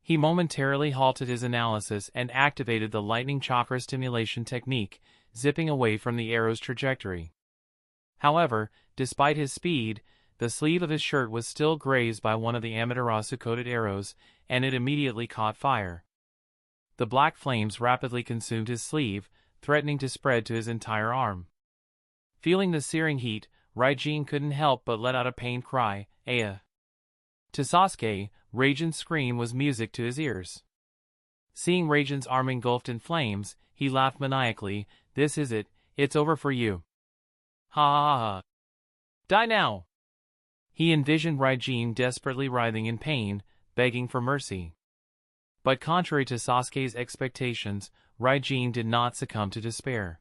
He momentarily halted his analysis and activated the lightning chakra stimulation technique, zipping away from the arrow's trajectory. However, despite his speed, the sleeve of his shirt was still grazed by one of the Amaterasu-coated arrows, and it immediately caught fire. The black flames rapidly consumed his sleeve, threatening to spread to his entire arm. Feeling the searing heat, Raijin couldn't help but let out a pained cry, "Aya!" To Sasuke, Raijin's scream was music to his ears. Seeing Raijin's arm engulfed in flames, he laughed maniacally, "This is it, it's over for you. Ha ha ha. Die now!" He envisioned Raijin desperately writhing in pain, begging for mercy. But contrary to Sasuke's expectations, Raijin did not succumb to despair.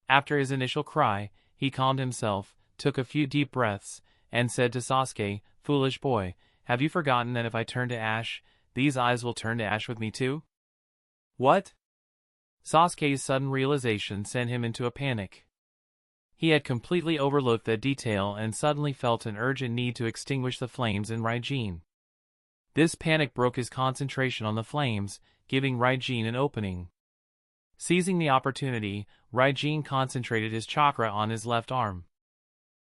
After his initial cry, he calmed himself, took a few deep breaths, and said to Sasuke, "Foolish boy, have you forgotten that if I turn to ash, these eyes will turn to ash with me too?" What? Sasuke's sudden realization sent him into a panic. He had completely overlooked that detail and suddenly felt an urgent need to extinguish the flames in Raijin. This panic broke his concentration on the flames, giving Raijin an opening. Seizing the opportunity, Raijin concentrated his chakra on his left arm.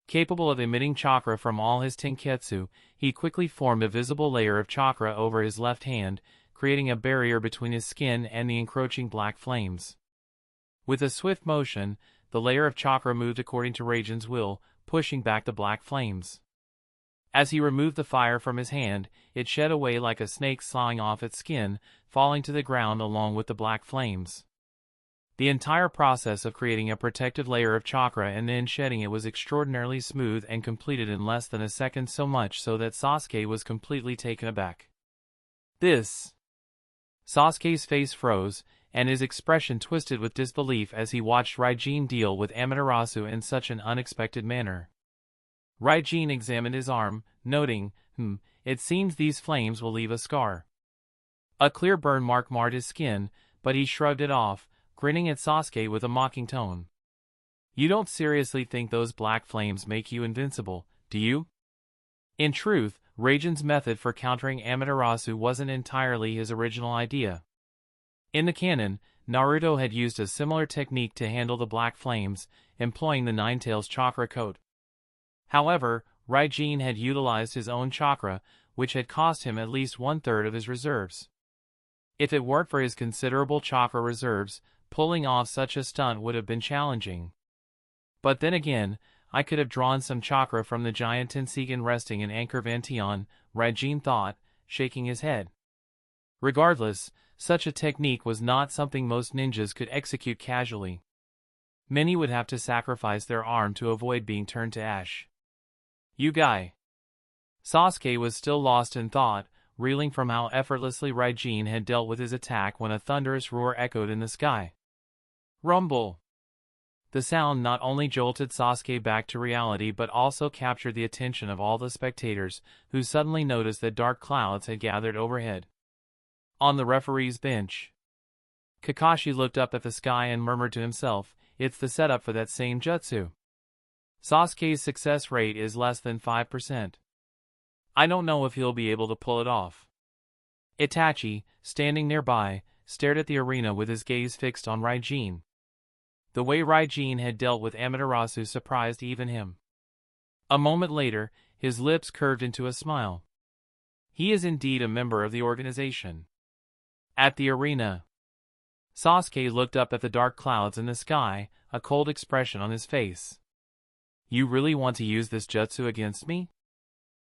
Capable of emitting chakra from all his tenketsu, he quickly formed a visible layer of chakra over his left hand, creating a barrier between his skin and the encroaching black flames. With a swift motion, the layer of chakra moved according to Raijin's will, pushing back the black flames. As he removed the fire from his hand, it shed away like a snake sawing off its skin, falling to the ground along with the black flames. The entire process of creating a protective layer of chakra and then shedding it was extraordinarily smooth and completed in less than a second, so much so that Sasuke was completely taken aback. This... Sasuke's face froze, and his expression twisted with disbelief as he watched Raijin deal with Amaterasu in such an unexpected manner. Raijin examined his arm, noting, it seems these flames will leave a scar. A clear burn mark marred his skin, but he shrugged it off, grinning at Sasuke with a mocking tone. You don't seriously think those black flames make you invincible, do you? In truth, Raijin's method for countering Amaterasu wasn't entirely his original idea. In the canon, Naruto had used a similar technique to handle the black flames, employing the Nine-Tails chakra coat. However, Raijin had utilized his own chakra, which had cost him at least 1/3 of his reserves. If it weren't for his considerable chakra reserves, pulling off such a stunt would have been challenging. But then again, I could have drawn some chakra from the giant Tenseigan resting in Anchor Vantion, Raijin thought, shaking his head. Regardless, such a technique was not something most ninjas could execute casually. Many would have to sacrifice their arm to avoid being turned to ash. You guy. Sasuke was still lost in thought, reeling from how effortlessly Raijin had dealt with his attack when a thunderous roar echoed in the sky. Rumble! The sound not only jolted Sasuke back to reality but also captured the attention of all the spectators, who suddenly noticed that dark clouds had gathered overhead. On the referee's bench, Kakashi looked up at the sky and murmured to himself, it's the setup for that same jutsu. Sasuke's success rate is less than 5%. I don't know if he'll be able to pull it off. Itachi, standing nearby, stared at the arena with his gaze fixed on Raijin. The way Raijin had dealt with Amaterasu surprised even him. A moment later, his lips curved into a smile. He is indeed a member of the organization. At the arena, Sasuke looked up at the dark clouds in the sky, a cold expression on his face. You really want to use this jutsu against me?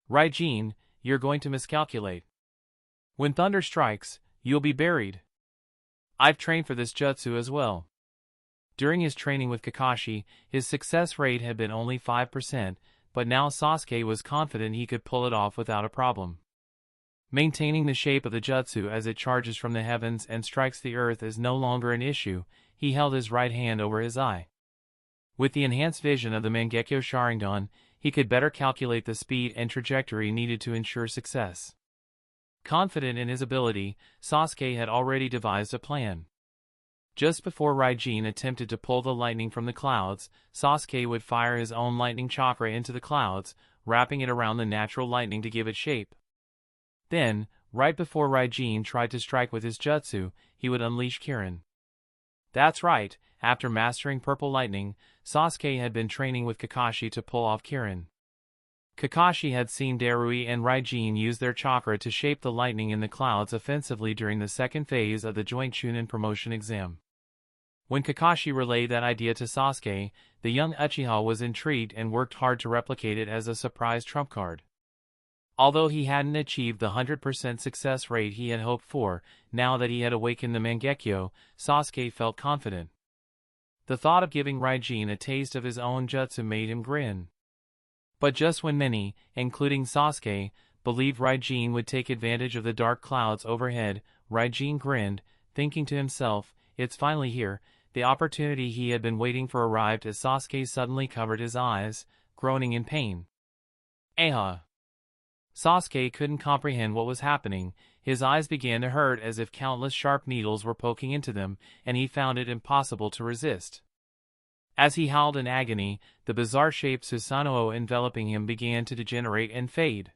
Raijin, you're going to miscalculate. When thunder strikes, you'll be buried. I've trained for this jutsu as well. During his training with Kakashi, his success rate had been only 5%, but now Sasuke was confident he could pull it off without a problem. Maintaining the shape of the jutsu as it charges from the heavens and strikes the earth is no longer an issue. He held his right hand over his eye. With the enhanced vision of the Mangekyo Sharingan, he could better calculate the speed and trajectory needed to ensure success. Confident in his ability, Sasuke had already devised a plan. Just before Raijin attempted to pull the lightning from the clouds, Sasuke would fire his own lightning chakra into the clouds, wrapping it around the natural lightning to give it shape. Then, right before Raijin tried to strike with his jutsu, he would unleash Kirin. That's right, after mastering Purple Lightning, Sasuke had been training with Kakashi to pull off Kirin. Kakashi had seen Darui and Raijin use their chakra to shape the lightning in the clouds offensively during the second phase of the joint Chunin promotion exam. When Kakashi relayed that idea to Sasuke, the young Uchiha was intrigued and worked hard to replicate it as a surprise trump card. Although he hadn't achieved the 100% success rate he had hoped for, now that he had awakened the Mangekyo, Sasuke felt confident. The thought of giving Raijin a taste of his own jutsu made him grin. But just when many, including Sasuke, believed Raijin would take advantage of the dark clouds overhead, Raijin grinned, thinking to himself, it's finally here. The opportunity he had been waiting for arrived as Sasuke suddenly covered his eyes, groaning in pain. Aha! Sasuke couldn't comprehend what was happening. His eyes began to hurt as if countless sharp needles were poking into them, and he found it impossible to resist. As he howled in agony, the bizarre-shaped Susanoo enveloping him began to degenerate and fade.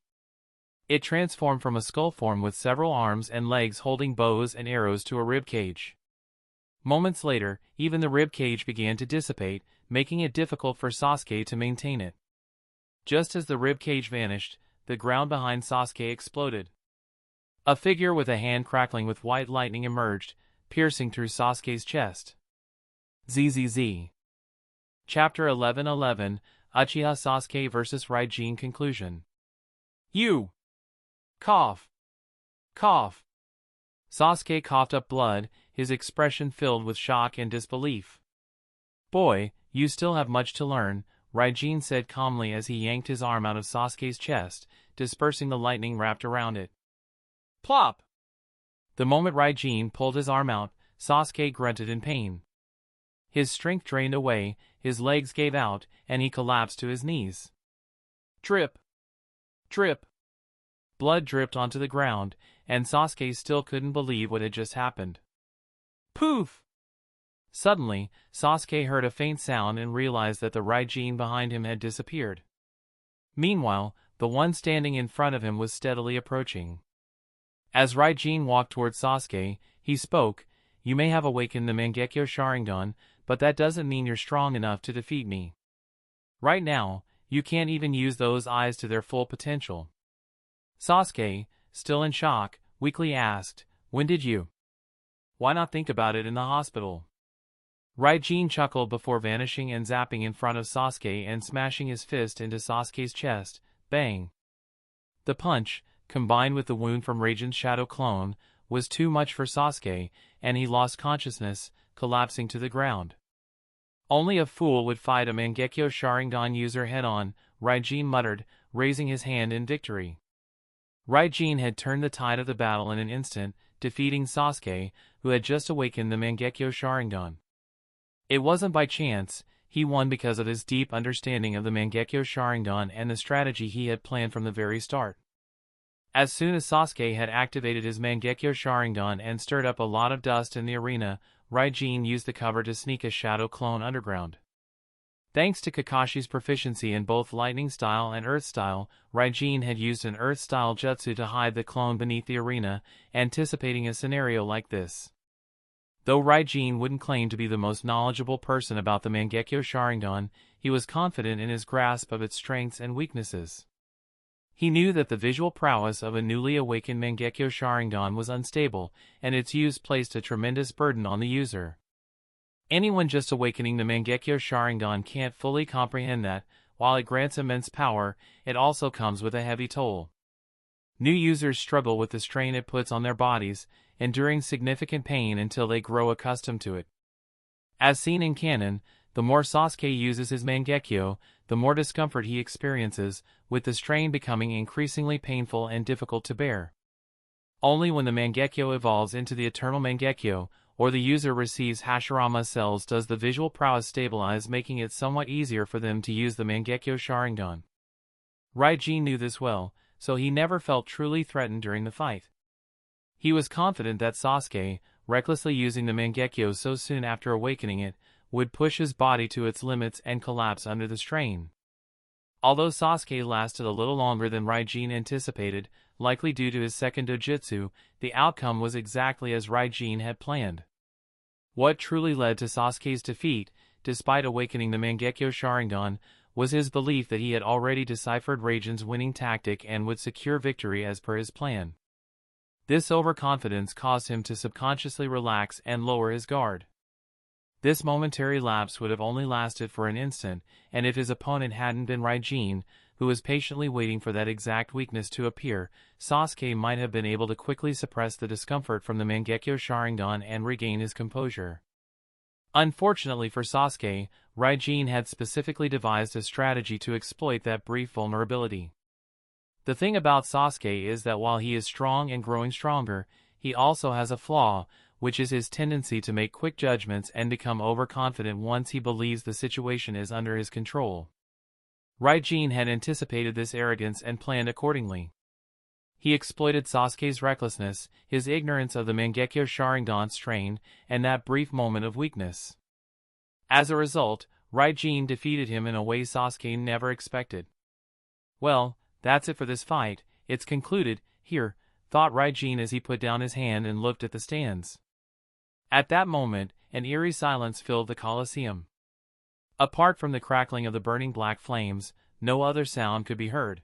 It transformed from a skull form with several arms and legs holding bows and arrows to a ribcage. Moments later, even the ribcage began to dissipate, making it difficult for Sasuke to maintain it. Just as the ribcage vanished, the ground behind Sasuke exploded. A figure with a hand crackling with white lightning emerged, piercing through Sasuke's chest. ZZZ. Chapter 11:11, Uchiha Sasuke vs. Raijin Conclusion. You! Cough! Cough! Sasuke coughed up blood, his expression filled with shock and disbelief. Boy, you still have much to learn, Raijin said calmly as he yanked his arm out of Sasuke's chest, dispersing the lightning wrapped around it. Plop! The moment Raijin pulled his arm out, Sasuke grunted in pain. His strength drained away, his legs gave out, and he collapsed to his knees. Drip! Drip! Blood dripped onto the ground, and Sasuke still couldn't believe what had just happened. Poof! Suddenly, Sasuke heard a faint sound and realized that the Raijin behind him had disappeared. Meanwhile, the one standing in front of him was steadily approaching. As Raijin walked towards Sasuke, he spoke, "You may have awakened the Mangekyo Sharingan, but that doesn't mean you're strong enough to defeat me. Right now, you can't even use those eyes to their full potential." Sasuke, still in shock, weakly asked, "When did you? Why not think about it in the hospital?" Raijin chuckled before vanishing and zapping in front of Sasuke and smashing his fist into Sasuke's chest. Bang! The punch, combined with the wound from Raijin's shadow clone, was too much for Sasuke, and he lost consciousness, collapsing to the ground. "Only a fool would fight a Mangekyo Sharingan user head-on," Raijin muttered, raising his hand in victory. Raijin had turned the tide of the battle in an instant, defeating Sasuke, who had just awakened the Mangekyo Sharingan. It wasn't by chance, he won because of his deep understanding of the Mangekyo Sharingan and the strategy he had planned from the very start. As soon as Sasuke had activated his Mangekyo Sharingan and stirred up a lot of dust in the arena, Raijin used the cover to sneak a shadow clone underground. Thanks to Kakashi's proficiency in both lightning style and earth style, Raijin had used an earth style jutsu to hide the clone beneath the arena, anticipating a scenario like this. Though Raijin wouldn't claim to be the most knowledgeable person about the Mangekyo Sharingan, he was confident in his grasp of its strengths and weaknesses. He knew that the visual prowess of a newly awakened Mangekyo Sharingan was unstable, and its use placed a tremendous burden on the user. Anyone just awakening the Mangekyo Sharingan can't fully comprehend that, while it grants immense power, it also comes with a heavy toll. New users struggle with the strain it puts on their bodies, enduring significant pain until they grow accustomed to it. As seen in Canon, the more Sasuke uses his Mangekyo, the more discomfort he experiences, with the strain becoming increasingly painful and difficult to bear. Only when the Mangekyo evolves into the Eternal Mangekyo, or the user receives Hashirama cells, does the visual prowess stabilize, making it somewhat easier for them to use the Mangekyo Sharingan. Raijin knew this well, so he never felt truly threatened during the fight. He was confident that Sasuke, recklessly using the Mangekyo so soon after awakening it, would push his body to its limits and collapse under the strain. Although Sasuke lasted a little longer than Raijin anticipated, likely due to his second dojutsu, the outcome was exactly as Raijin had planned. What truly led to Sasuke's defeat, despite awakening the Mangekyo Sharingan, was his belief that he had already deciphered Raijin's winning tactic and would secure victory as per his plan. This overconfidence caused him to subconsciously relax and lower his guard. This momentary lapse would have only lasted for an instant, and if his opponent hadn't been Raijin, who was patiently waiting for that exact weakness to appear, Sasuke might have been able to quickly suppress the discomfort from the Mangekyo Sharingan and regain his composure. Unfortunately for Sasuke, Raijin had specifically devised a strategy to exploit that brief vulnerability. The thing about Sasuke is that while he is strong and growing stronger, he also has a flaw, which is his tendency to make quick judgments and become overconfident once he believes the situation is under his control. Raijin had anticipated this arrogance and planned accordingly. He exploited Sasuke's recklessness, his ignorance of the Mangekyo Sharingan strain, and that brief moment of weakness. As a result, Raijin defeated him in a way Sasuke never expected. "Well, that's it for this fight, it's concluded, here," thought Raijin as he put down his hand and looked at the stands. At that moment, an eerie silence filled the Colosseum. Apart from the crackling of the burning black flames, no other sound could be heard.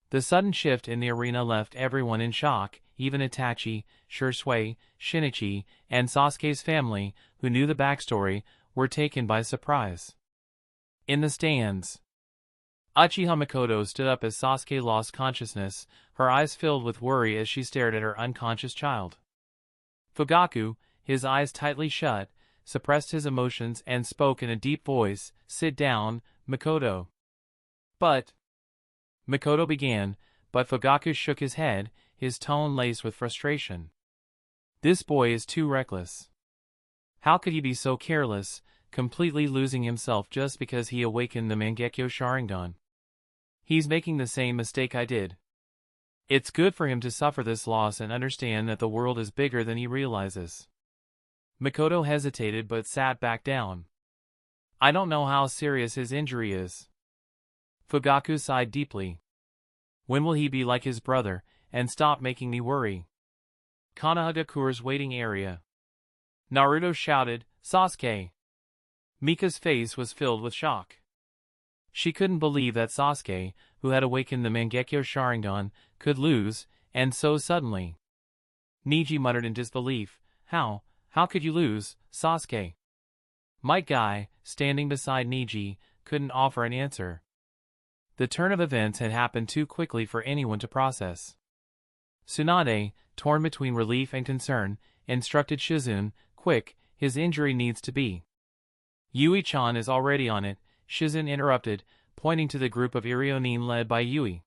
The sudden shift in the arena left everyone in shock, even Itachi, Shisui, Shinichi, and Sasuke's family, who knew the backstory, were taken by surprise. In the stands, Uchiha Mikoto stood up as Sasuke lost consciousness, her eyes filled with worry as she stared at her unconscious child. Fugaku, his eyes tightly shut, suppressed his emotions and spoke in a deep voice, "Sit down, Mikoto." "But—" Mikoto began, but Fugaku shook his head, his tone laced with frustration. "This boy is too reckless. How could he be so careless, completely losing himself just because he awakened the Mangekyo Sharingan? He's making the same mistake I did. It's good for him to suffer this loss and understand that the world is bigger than he realizes. Mikoto hesitated but sat back down. I don't know how serious his injury is. Fugaku sighed deeply. When will he be like his brother, and stop making me worry? Konohagakure's waiting area. Naruto shouted, Sasuke! Mika's face was filled with shock. She couldn't believe that Sasuke, who had awakened the Mangekyo Sharingan, could lose, and so suddenly. Niji muttered in disbelief, How could you lose, Sasuke? Might Guy, standing beside Niji, couldn't offer an answer. The turn of events had happened too quickly for anyone to process. Tsunade, torn between relief and concern, instructed Shizune, quick, his injury needs to be. Yui-chan is already on it, Shizune interrupted, pointing to the group of Irionin led by Yui.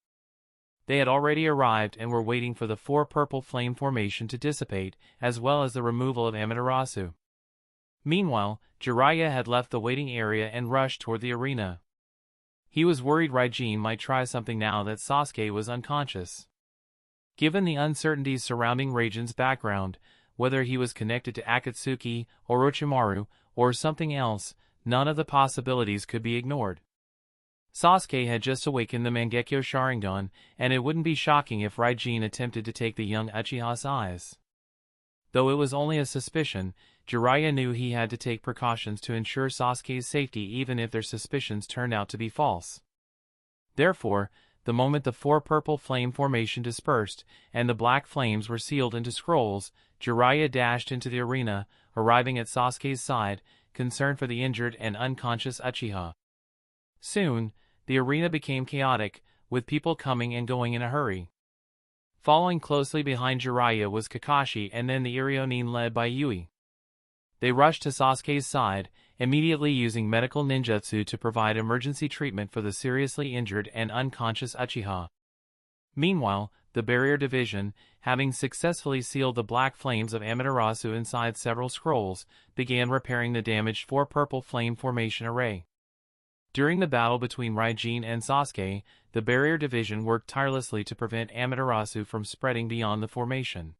They had already arrived and were waiting for the 4 purple flame formation to dissipate, as well as the removal of Amaterasu. Meanwhile, Jiraiya had left the waiting area and rushed toward the arena. He was worried Raijin might try something now that Sasuke was unconscious. Given the uncertainties surrounding Raijin's background, whether he was connected to Akatsuki, Orochimaru, or something else, none of the possibilities could be ignored. Sasuke had just awakened the Mangekyo Sharingan, and it wouldn't be shocking if Raijin attempted to take the young Uchiha's eyes. Though it was only a suspicion, Jiraiya knew he had to take precautions to ensure Sasuke's safety even if their suspicions turned out to be false. Therefore, the moment the 4 purple flame formation dispersed, and the black flames were sealed into scrolls, Jiraiya dashed into the arena, arriving at Sasuke's side, concerned for the injured and unconscious Uchiha. Soon, the arena became chaotic, with people coming and going in a hurry. Following closely behind Jiraiya was Kakashi and then the Irionin led by Yui. They rushed to Sasuke's side, immediately using medical ninjutsu to provide emergency treatment for the seriously injured and unconscious Uchiha. Meanwhile, the barrier division, having successfully sealed the black flames of Amaterasu inside several scrolls, began repairing the damaged 4 purple flame formation array. During the battle between Raijin and Sasuke, the barrier division worked tirelessly to prevent Amaterasu from spreading beyond the formation.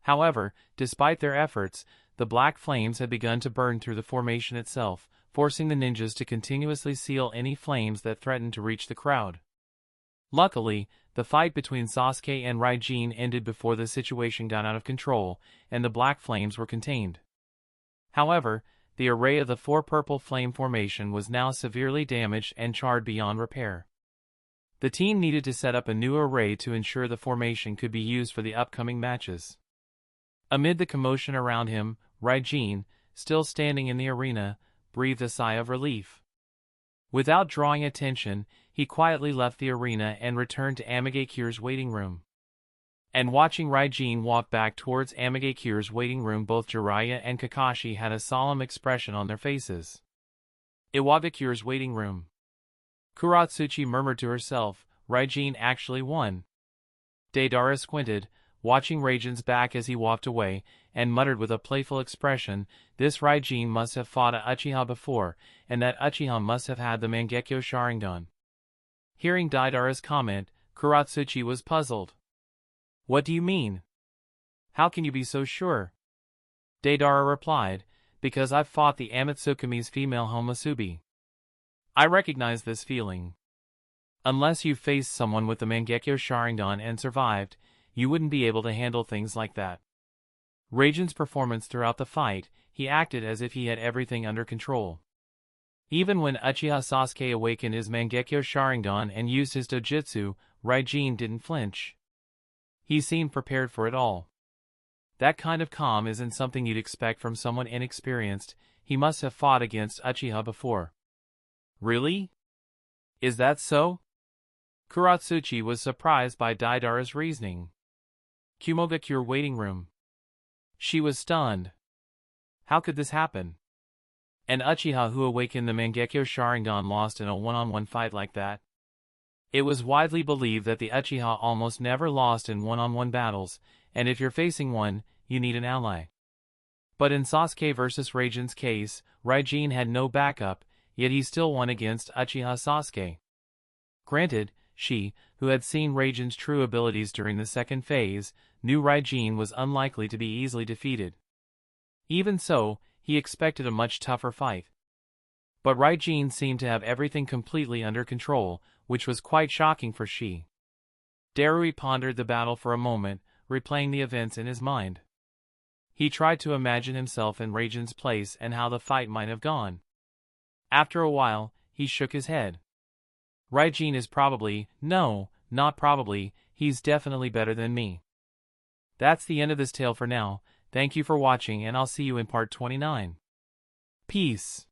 However, despite their efforts, the black flames had begun to burn through the formation itself, forcing the ninjas to continuously seal any flames that threatened to reach the crowd. Luckily, the fight between Sasuke and Raijin ended before the situation got out of control, and the black flames were contained. However, the array of the 4 purple flame formation was now severely damaged and charred beyond repair. The team needed to set up a new array to ensure the formation could be used for the upcoming matches. Amid the commotion around him, Raijin, still standing in the arena, breathed a sigh of relief. Without drawing attention, he quietly left the arena and returned to Amagekyure's waiting room. And watching Raijin walk back towards Amagekyure's waiting room, both Jiraiya and Kakashi had a solemn expression on their faces. Iwabakure's waiting room. Kuratsuchi murmured to herself, Raijin actually won. Daidara squinted, watching Raijin's back as he walked away, and muttered with a playful expression, this Raijin must have fought a Uchiha before, and that Uchiha must have had the Mangekyo Sharingan. Hearing Daidara's comment, Kuratsuchi was puzzled. What do you mean? How can you be so sure? Daidara replied, because I've fought the Amatsukumi's female Homusubi. I recognize this feeling. Unless you faced someone with the Mangekyo Sharingan and survived, you wouldn't be able to handle things like that. Raijin's performance throughout the fight, he acted as if he had everything under control. Even when Uchiha Sasuke awakened his Mangekyo Sharingan and used his dojutsu, Raijin didn't flinch. He seemed prepared for it all. That kind of calm isn't something you'd expect from someone inexperienced. He must have fought against Uchiha before. Really? Is that so? Kuratsuchi was surprised by Daidara's reasoning. Kumogakure waiting room. She was stunned. How could this happen? An Uchiha who awakened the Mangekyo Sharingan lost in a one-on-one fight like that? It was widely believed that the Uchiha almost never lost in one-on-one battles, and if you're facing one, you need an ally. But in Sasuke vs Raijin's case, Raijin had no backup, yet he still won against Uchiha Sasuke. Granted, she, who had seen Raijin's true abilities during the second phase, knew Raijin was unlikely to be easily defeated. Even so, he expected a much tougher fight. But Raijin seemed to have everything completely under control, which was quite shocking for she. Darui pondered the battle for a moment, replaying the events in his mind. He tried to imagine himself in Raijin's place and how the fight might have gone. After a while, he shook his head. Raijin is no, not probably, he's definitely better than me. That's the end of this tale for now. Thank you for watching and I'll see you in part 29. Peace.